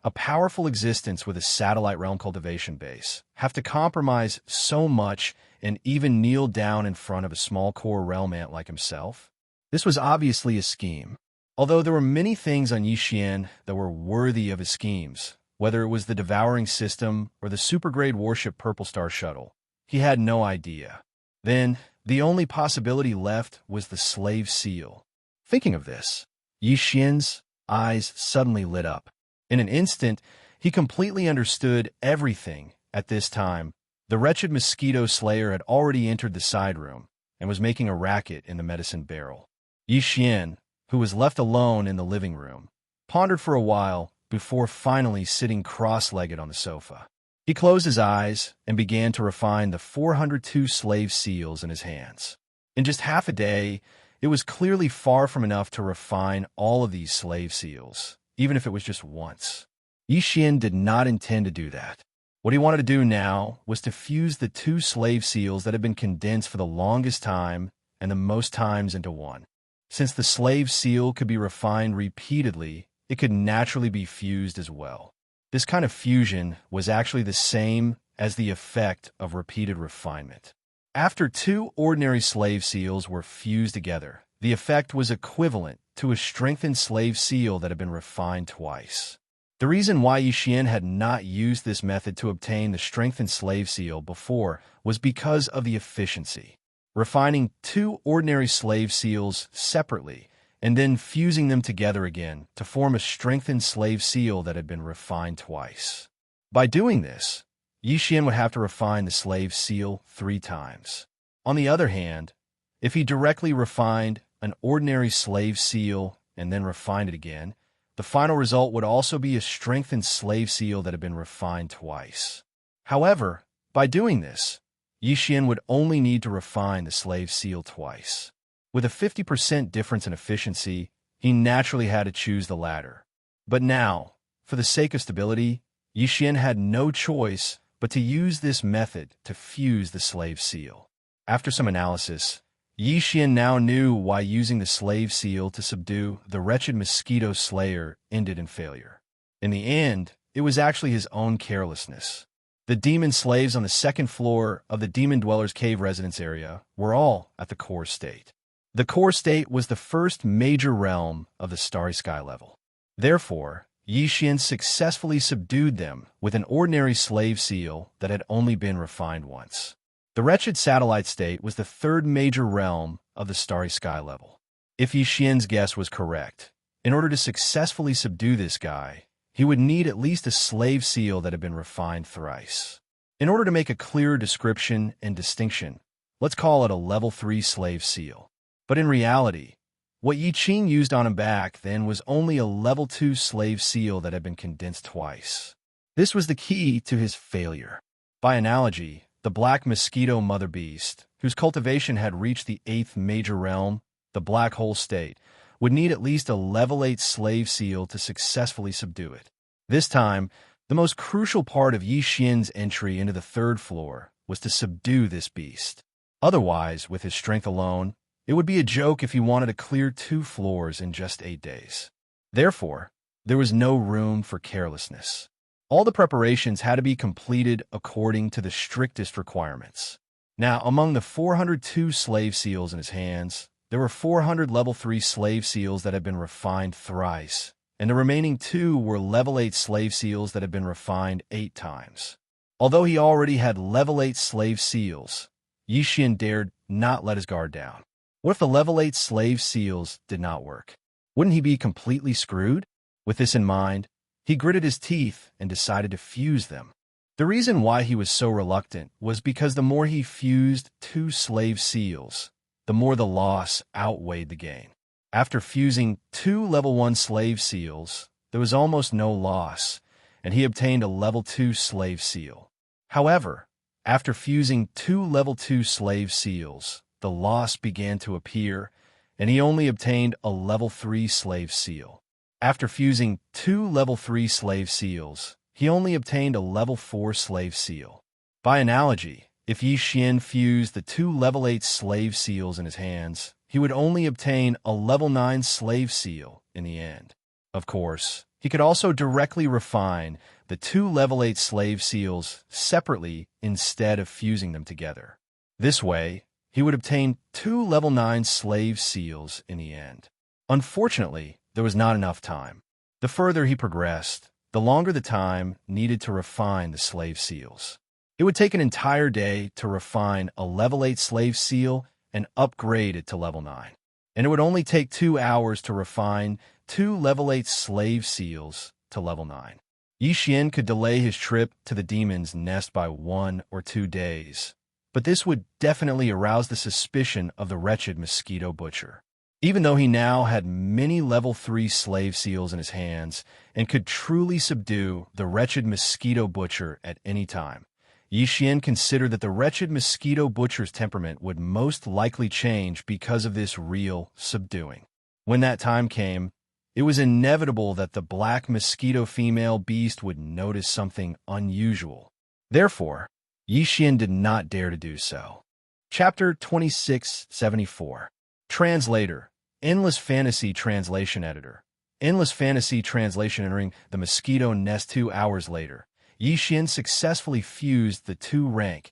a powerful existence with a satellite realm cultivation base, have to compromise so much and even kneel down in front of a small core realm ant like himself? This was obviously a scheme. Although there were many things on Yixin that were worthy of his schemes, whether it was the devouring system or the supergrade warship Purple Star shuttle, he had no idea. Then, the only possibility left was the slave seal. Thinking of this, Yixin's eyes suddenly lit up. In an instant, he completely understood everything. At this time, the wretched mosquito slayer had already entered the side room and was making a racket in the medicine barrel. Yixin, who was left alone in the living room, pondered for a while before finally sitting cross-legged on the sofa. He closed his eyes and began to refine the 402 slave seals in his hands. In just half a day, it was clearly far from enough to refine all of these slave seals, even if it was just once. Yixin did not intend to do that. What he wanted to do now was to fuse the two slave seals that had been condensed for the longest time and the most times into one. Since the slave seal could be refined repeatedly, it could naturally be fused as well. This kind of fusion was actually the same as the effect of repeated refinement. After two ordinary slave seals were fused together, the effect was equivalent to a strengthened slave seal that had been refined twice. The reason why Yixian had not used this method to obtain the strengthened slave seal before was because of the efficiency. Refining two ordinary slave seals separately and then fusing them together again to form a strengthened slave seal that had been refined twice. By doing this, Yixian would have to refine the slave seal 3 times. On the other hand, if he directly refined an ordinary slave seal and then refined it again, the final result would also be a strengthened slave seal that had been refined twice. However, by doing this, Yixian would only need to refine the slave seal twice. With a 50% difference in efficiency, he naturally had to choose the latter. But now, for the sake of stability, Yixian had no choice but to use this method to fuse the slave seal. After some analysis, Yixian now knew why using the slave seal to subdue the wretched mosquito slayer ended in failure. In the end, it was actually his own carelessness. The demon slaves on the second floor of the Demon Dweller's Cave residence area were all at the core state. The core state was the first major realm of the Starry Sky level. Therefore, Yixian successfully subdued them with an ordinary slave seal that had only been refined once. The wretched satellite state was the third major realm of the Starry Sky level. If Yixian's guess was correct, in order to successfully subdue this guy, he would need at least a slave seal that had been refined thrice. In order to make a clearer description and distinction, let's call it a level 3 slave seal. But in reality, what Yixian used on him back then was only a level 2 slave seal that had been condensed twice. This was the key to his failure. By analogy, the black mosquito mother beast, whose cultivation had reached the 8th major realm, the black hole state, would need at least a level 8 slave seal to successfully subdue it. This time, the most crucial part of Yixian's entry into the 3rd floor was to subdue this beast. Otherwise, with his strength alone, it would be a joke if he wanted to clear 2 floors in just 8 days. Therefore, there was no room for carelessness. All the preparations had to be completed according to the strictest requirements. Now, among the 402 slave seals in his hands, there were 400 level 3 slave seals that had been refined thrice, and the remaining 2 were level 8 slave seals that had been refined 8 times. Although he already had level 8 slave seals, Yixian dared not let his guard down. What if the level 8 slave seals did not work? Wouldn't he be completely screwed? With this in mind, he gritted his teeth and decided to fuse them. The reason why he was so reluctant was because the more he fused 2 slave seals, the more the loss outweighed the gain. After fusing 2 level 1 slave seals, there was almost no loss, and he obtained a level 2 slave seal. However, after fusing 2 level 2 slave seals, the loss began to appear, and he only obtained a level 3 slave seal. After fusing 2 level 3 slave seals, he only obtained a level 4 slave seal. By analogy, if Yixian fused the 2 level 8 slave seals in his hands, he would only obtain a level 9 slave seal in the end. Of course, he could also directly refine the 2 level 8 slave seals separately instead of fusing them together. This way, he would obtain 2 level 9 slave seals in the end. Unfortunately, there was not enough time. The further he progressed, the longer the time needed to refine the slave seals. It would take an entire day to refine a level 8 slave seal and upgrade it to level 9. And it would only take 2 hours to refine 2 level 8 slave seals to level 9. Yixian could delay his trip to the demon's nest by 1 or 2 days, but this would definitely arouse the suspicion of the wretched mosquito butcher. Even though he now had many level 3 slave seals in his hands and could truly subdue the wretched mosquito butcher at any time, Yixian considered that the wretched mosquito butcher's temperament would most likely change because of this real subduing. When that time came, it was inevitable that the black mosquito female beast would notice something unusual. Therefore, Yi Xian did not dare to do so. Chapter 2674. Translator. Endless Fantasy Translation Editor. Endless Fantasy Translation entering the mosquito nest 2 hours later. Yi Xian successfully fused the 2 rank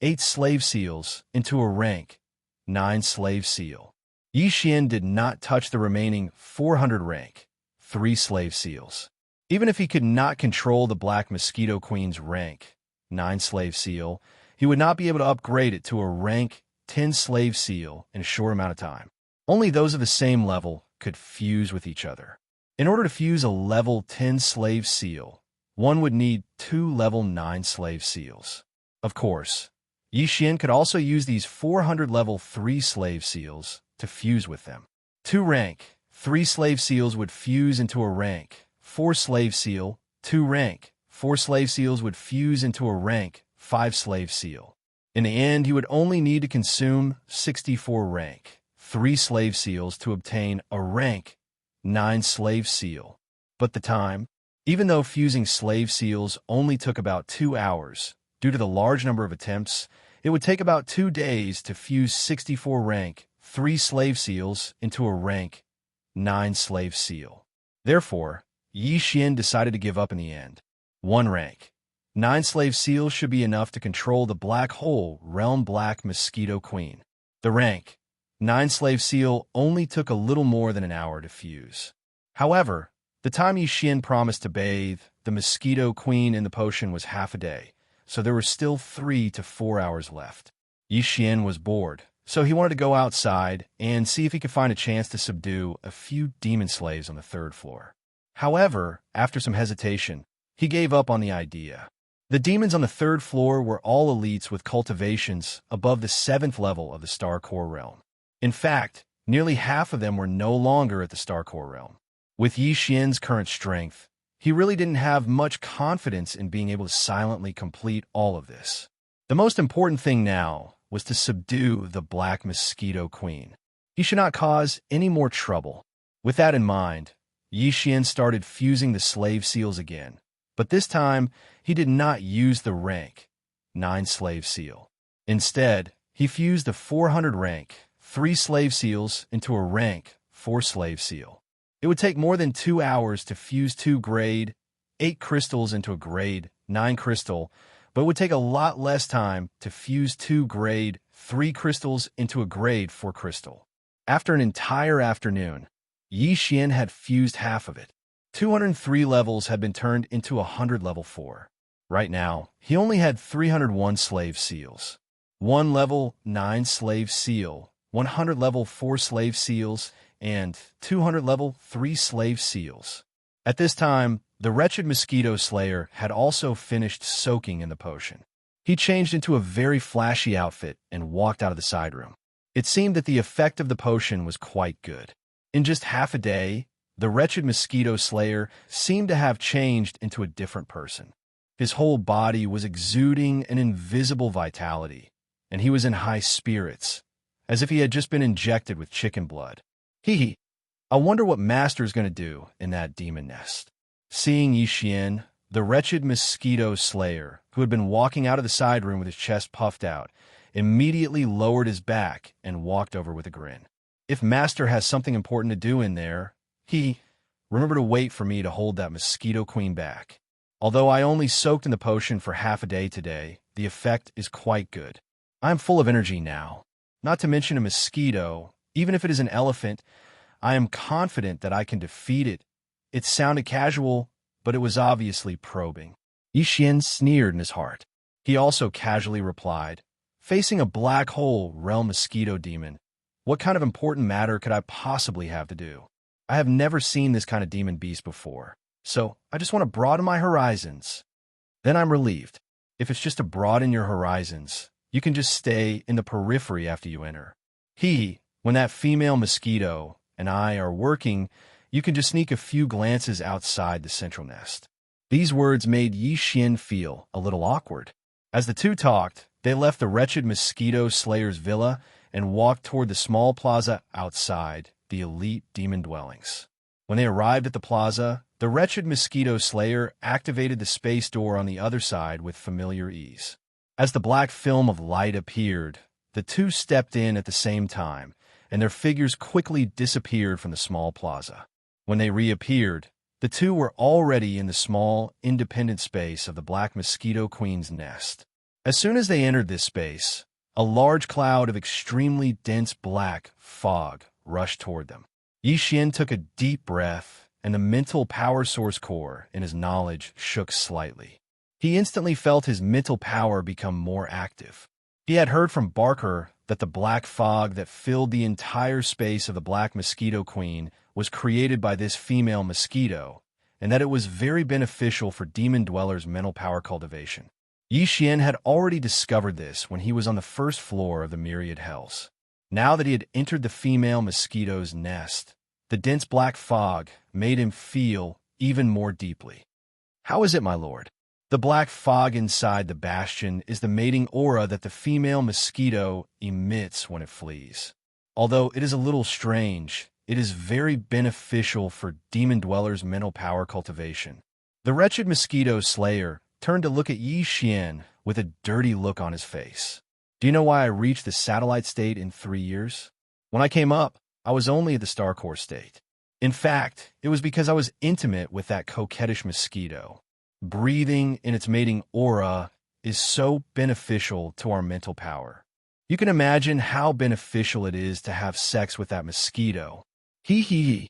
8 slave seals into a rank 9 slave seal. Yi Xian did not touch the remaining 400 rank 3 slave seals. Even if he could not control the Black Mosquito Queen's rank 9 slave seal, he would not be able to upgrade it to a rank 10 slave seal in a short amount of time. Only those of the same level could fuse with each other. In order to fuse a level 10 slave seal, one would need 2 level 9 slave seals. Of course, Yi Xian could also use these 400 level 3 slave seals to fuse with them. 2 rank 3 slave seals would fuse into a rank 4 slave seal. 2 rank 4 slave seals would fuse into a rank 5 slave seal. In the end, he would only need to consume 64 rank 3 slave seals to obtain a rank 9 slave seal. But the time, even though fusing slave seals only took about 2 hours, due to the large number of attempts, it would take about 2 days to fuse 64 rank 3 slave seals into a rank 9 slave seal. Therefore, Yi Xian decided to give up in the end. 1 rank 9 slave seals should be enough to control the Black Hole Realm Black Mosquito Queen. The rank 9 slave seal only took a little more than an hour to fuse. However, the time Yi Xian promised to bathe the Mosquito Queen in the potion was half a day, so there were still 3 to 4 hours left. Yi Xian was bored, so he wanted to go outside and see if he could find a chance to subdue a few demon slaves on the 3rd floor. However, after some hesitation, he gave up on the idea. The demons on the 3rd floor were all elites with cultivations above the 7th level of the Star Core realm. In fact, nearly half of them were no longer at the Star Core realm. With Yi Xian's current strength, he really didn't have much confidence in being able to silently complete all of this. The most important thing now was to subdue the Black Mosquito Queen. He should not cause any more trouble. With that in mind, Yi Xian started fusing the slave seals again, but this time he did not use the rank 9 slave seal. Instead, he fused the 400 rank 3 slave seals into a rank 4 slave seal. It would take more than 2 hours to fuse 2 grade 8 crystals into a grade 9 crystal, but it would take a lot less time to fuse 2 grade 3 crystals into a grade 4 crystal. After an entire afternoon, Yi Xian had fused half of it. 203 levels had been turned into 100 level 4. Right now, he only had 301 slave seals. 1 level 9 slave seal, 100 level 4 slave seals, and 200 level 3 slave seals. At this time, the wretched mosquito slayer had also finished soaking in the potion. He changed into a very flashy outfit and walked out of the side room. It seemed that the effect of the potion was quite good. In just half a day, the wretched mosquito slayer seemed to have changed into a different person. His whole body was exuding an invisible vitality, and he was in high spirits, as if he had just been injected with chicken blood. I wonder what Master's going to do in that demon nest. Seeing Yi Xian, the wretched mosquito slayer, who had been walking out of the side room with his chest puffed out, immediately lowered his back and walked over with a grin. If Master has something important to do in there, remember to wait for me to hold that mosquito queen back. Although I only soaked in the potion for half a day today, the effect is quite good. I am full of energy now. Not to mention a mosquito, even if it is an elephant, I am confident that I can defeat it. It sounded casual, but it was obviously probing. Yi Xian sneered in his heart. He also casually replied, facing a black hole realm mosquito demon, what kind of important matter could I possibly have to do? I have never seen this kind of demon beast before, so I just want to broaden my horizons. Then I'm relieved. If it's just to broaden your horizons, you can just stay in the periphery after you enter. When that female mosquito and I are working, you can just sneak a few glances outside the central nest. These words made Yi Xian feel a little awkward. As the two talked, they left the wretched mosquito slayer's villa and walked toward the small plaza outside the elite demon dwellings. When they arrived at the plaza, the wretched mosquito slayer activated the space door on the other side with familiar ease. As the black film of light appeared, the two stepped in at the same time, and their figures quickly disappeared from the small plaza. When they reappeared, the two were already in the small, independent space of the Black Mosquito Queen's nest. As soon as they entered this space, a large cloud of extremely dense black fog rushed toward them. Yi Xian took a deep breath, and the mental power source core in his knowledge shook slightly. He instantly felt his mental power become more active. He had heard from Barker that the black fog that filled the entire space of the Black Mosquito Queen was created by this female mosquito, and that it was very beneficial for demon dwellers' mental power cultivation. Yi Xian had already discovered this when he was on the first floor of the Myriad Hells. Now that he had entered the female mosquito's nest, the dense black fog made him feel even more deeply. "How is it, my lord?" The black fog inside the bastion is the mating aura that the female mosquito emits when it flees. Although it is a little strange, it is very beneficial for demon dwellers' mental power cultivation. The wretched mosquito slayer turned to look at Yi Xian with a dirty look on his face. "Do you know why I reached the satellite state in 3 years? When I came up, I was only at the star core state. In fact, it was because I was intimate with that coquettish mosquito. Breathing in its mating aura is so beneficial to our mental power. You can imagine how beneficial it is to have sex with that mosquito." He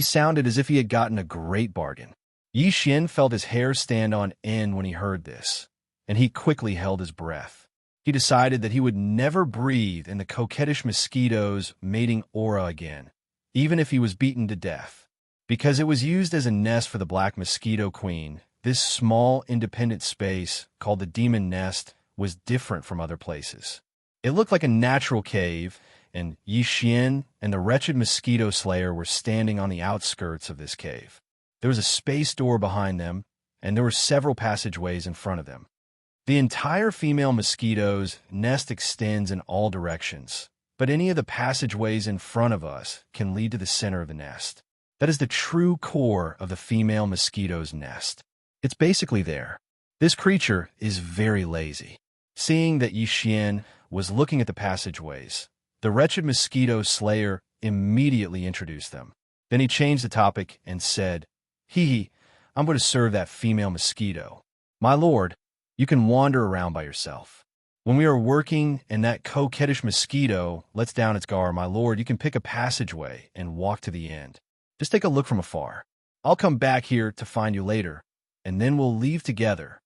sounded as if he had gotten a great bargain. Yi Xian felt his hair stand on end when he heard this, and he quickly held his breath. He decided that he would never breathe in the coquettish mosquito's mating aura again, even if he was beaten to death. Because it was used as a nest for the Black Mosquito Queen, this small, independent space, called the Demon Nest, was different from other places. It looked like a natural cave, and Yi Xian and the wretched mosquito slayer were standing on the outskirts of this cave. There was a space door behind them, and there were several passageways in front of them. The entire female mosquito's nest extends in all directions, but any of the passageways in front of us can lead to the center of the nest. That is the true core of the female mosquito's nest. It's basically there. This creature is very lazy. Seeing that Yi Xian was looking at the passageways, the wretched mosquito slayer immediately introduced them. Then he changed the topic and said, I'm going to serve that female mosquito. My lord, you can wander around by yourself. When we are working and that coquettish mosquito lets down its guard, my lord, you can pick a passageway and walk to the end. Just take a look from afar. I'll come back here to find you later, and then we'll leave together."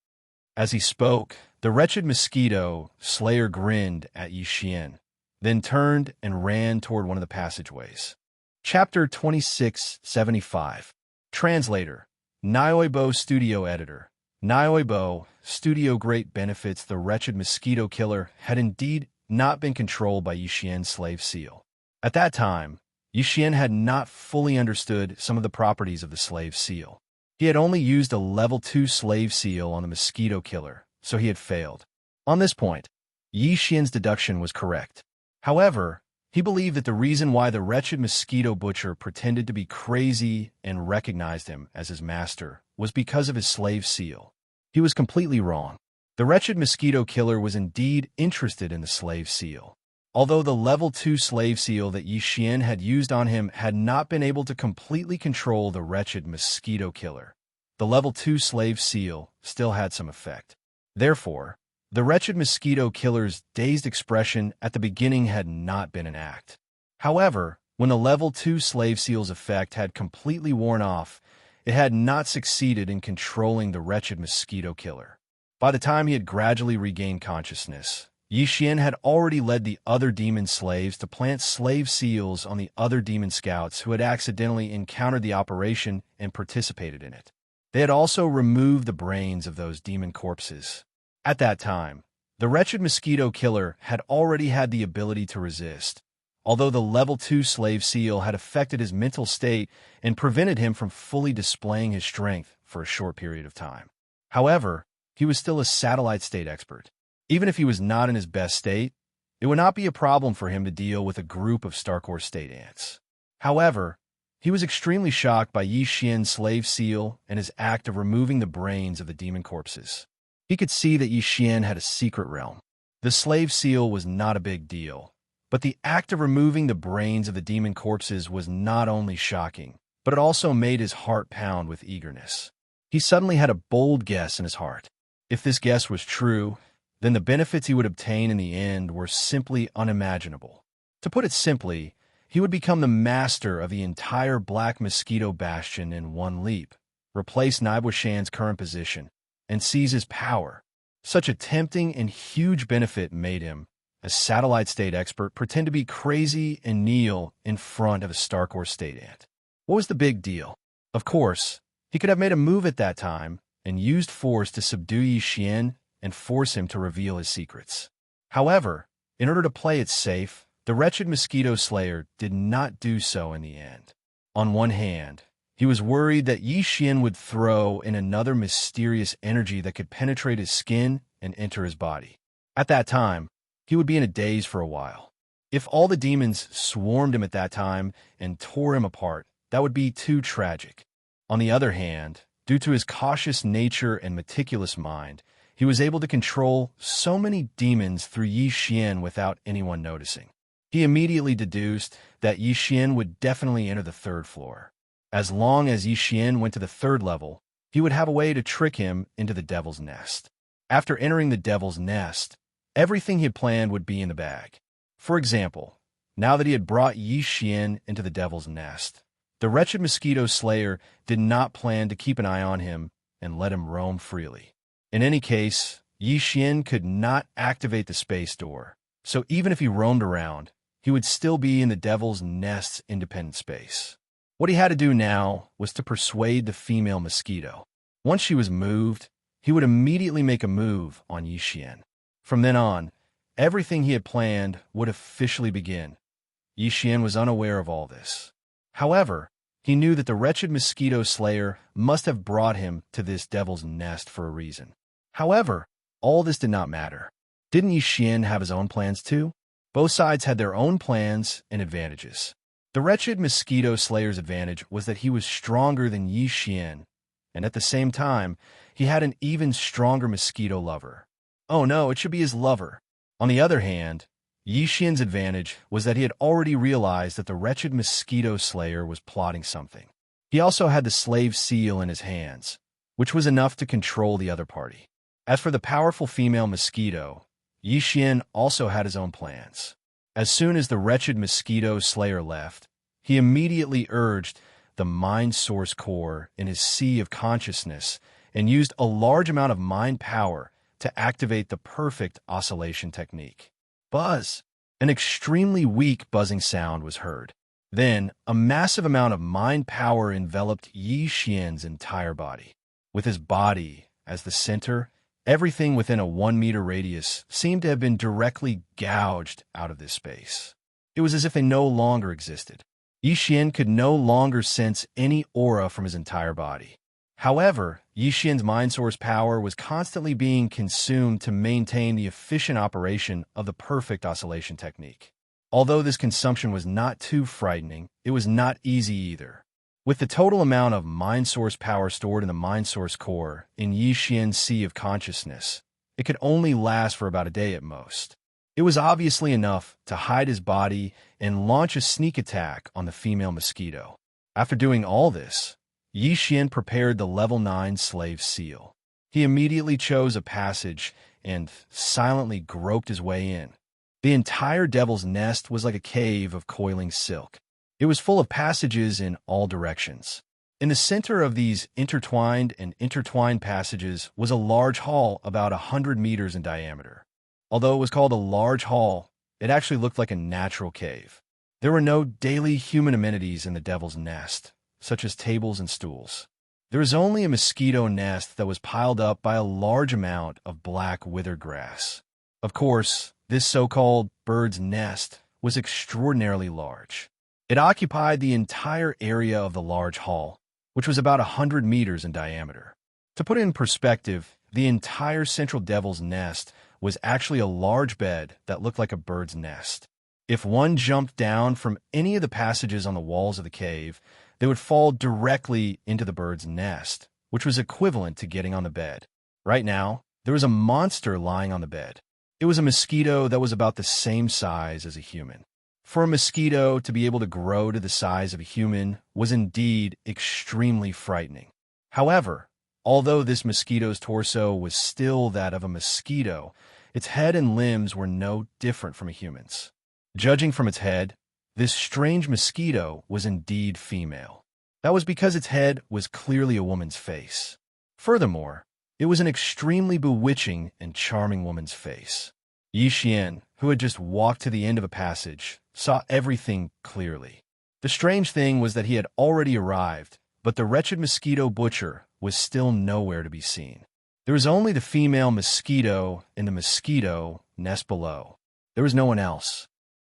As he spoke, the wretched mosquito slayer grinned at Yi Xian, then turned and ran toward one of the passageways. Chapter 2675. Translator, Nyoibo Studio Editor. Nyoibo Studio. Great benefits. The wretched mosquito killer had indeed not been controlled by Yi Xian's slave seal. At that time, Yi Xian had not fully understood some of the properties of the slave seal. He had only used a level 2 slave seal on the mosquito killer, so he had failed. On this point, Yi Xian's deduction was correct. However, he believed that the reason why the wretched mosquito butcher pretended to be crazy and recognized him as his master was because of his slave seal. He was completely wrong. The wretched mosquito killer was indeed interested in the slave seal. Although the level 2 slave seal that Yi Xian had used on him had not been able to completely control the wretched mosquito killer, the level 2 slave seal still had some effect. Therefore, the wretched mosquito killer's dazed expression at the beginning had not been an act. However, when the level 2 slave seal's effect had completely worn off, it had not succeeded in controlling the wretched mosquito killer. By the time he had gradually regained consciousness, Yi Xian had already led the other demon slaves to plant slave seals on the other demon scouts who had accidentally encountered the operation and participated in it. They had also removed the brains of those demon corpses. At that time, the wretched mosquito killer had already had the ability to resist, although the level 2 slave seal had affected his mental state and prevented him from fully displaying his strength for a short period of time. However, he was still a satellite state expert. Even if he was not in his best state, it would not be a problem for him to deal with a group of Starcore state ants. However, He was extremely shocked by Yi Xian's slave seal and his act of removing the brains of the demon corpses. He could see that Yi Xian had a secret realm. The slave seal was not a big deal, but the act of removing the brains of the demon corpses was not only shocking, but it also made his heart pound with eagerness. He suddenly had a bold guess in his heart. If this guess was true, then the benefits he would obtain in the end were simply unimaginable. To put it simply, he would become the master of the entire Black Mosquito Bastion in one leap, replace Naibuishan's current position, and seize his power. Such a tempting and huge benefit made him, as satellite state expert, pretend to be crazy and kneel in front of a Starcore state ant. What was the big deal? Of course, he could have made a move at that time and used force to subdue Yi Xian and force him to reveal his secrets. However, in order to play it safe, the wretched Mosquito Slayer did not do so in the end. On one hand, he was worried that Yi Xian would throw in another mysterious energy that could penetrate his skin and enter his body. At that time, he would be in a daze for a while. If all the demons swarmed him at that time and tore him apart, that would be too tragic. On the other hand, due to his cautious nature and meticulous mind, he was able to control so many demons through Yi Xian without anyone noticing. He immediately deduced that Yi Xian would definitely enter the third floor. As long as Yi Xian went to the third level, he would have a way to trick him into the Devil's Nest. After entering the Devil's Nest, everything he had planned would be in the bag. For example, now that he had brought Yi Xian into the Devil's Nest, the wretched Mosquito Slayer did not plan to keep an eye on him and let him roam freely. In any case, Yi Xian could not activate the space door, so even if he roamed around, he would still be in the Devil's Nest's independent space. What he had to do now was to persuade the female mosquito. Once she was moved, he would immediately make a move on Yi Xian. From then on, everything he had planned would officially begin. Yi Xian was unaware of all this. However, he knew that the wretched Mosquito Slayer must have brought him to this Devil's Nest for a reason. However, all this did not matter. Didn't Yi Xian have his own plans too? Both sides had their own plans and advantages. The wretched Mosquito Slayer's advantage was that he was stronger than Yi Xian, and at the same time, he had an even stronger mosquito lover. Oh no, it should be his lover. On the other hand, Yi Xian's advantage was that he had already realized that the wretched Mosquito Slayer was plotting something. He also had the slave seal in his hands, which was enough to control the other party. As for the powerful female mosquito, Yi Xian also had his own plans. As soon as the wretched Mosquito Slayer left, he immediately urged the Mind Source Core in his sea of consciousness and used a large amount of mind power to activate the perfect oscillation technique. Buzz! An extremely weak buzzing sound was heard. Then, a massive amount of mind power enveloped Yi Xian's entire body. With his body as the center, everything within a 1-meter radius seemed to have been directly gouged out of this space. It was as if they no longer existed. Yi Xian could no longer sense any aura from his entire body. However, Yi Xian's mind source power was constantly being consumed to maintain the efficient operation of the perfect oscillation technique. Although this consumption was not too frightening, it was not easy either. With the total amount of mind source power stored in the mind source core in Yi Xian's sea of consciousness, it could only last for about a day at most. It was obviously enough to hide his body and launch a sneak attack on the female mosquito. After doing all this, Yi Xian prepared the level 9 slave seal. He immediately chose a passage and silently groped his way in. The entire Devil's Nest was like a cave of coiling silk. It was full of passages in all directions. In the center of these intertwined passages was a large hall about 100 meters in diameter. Although it was called a large hall, it actually looked like a natural cave. There were no daily human amenities in the Devil's Nest, such as tables and stools. There was only a mosquito nest that was piled up by a large amount of black withered grass. Of course, this so-called bird's nest was extraordinarily large. It occupied the entire area of the large hall, which was about 100 meters in diameter. To put it in perspective, the entire central Devil's Nest was actually a large bed that looked like a bird's nest. If one jumped down from any of the passages on the walls of the cave, They would fall directly into the bird's nest, which was equivalent to getting on the bed. Right now, there was a monster lying on the bed. It was a mosquito that was about the same size as a human. For a mosquito to be able to grow to the size of a human was indeed extremely frightening. However, although this mosquito's torso was still that of a mosquito, its head and limbs were no different from a human's. Judging from its head, this strange mosquito was indeed female. That was because its head was clearly a woman's face. Furthermore, it was an extremely bewitching and charming woman's face. Yi Xian, who had just walked to the end of a passage, saw everything clearly. The strange thing was that he had already arrived, but the wretched mosquito butcher was still nowhere to be seen. There was only the female mosquito in the mosquito nest below. There was no one else.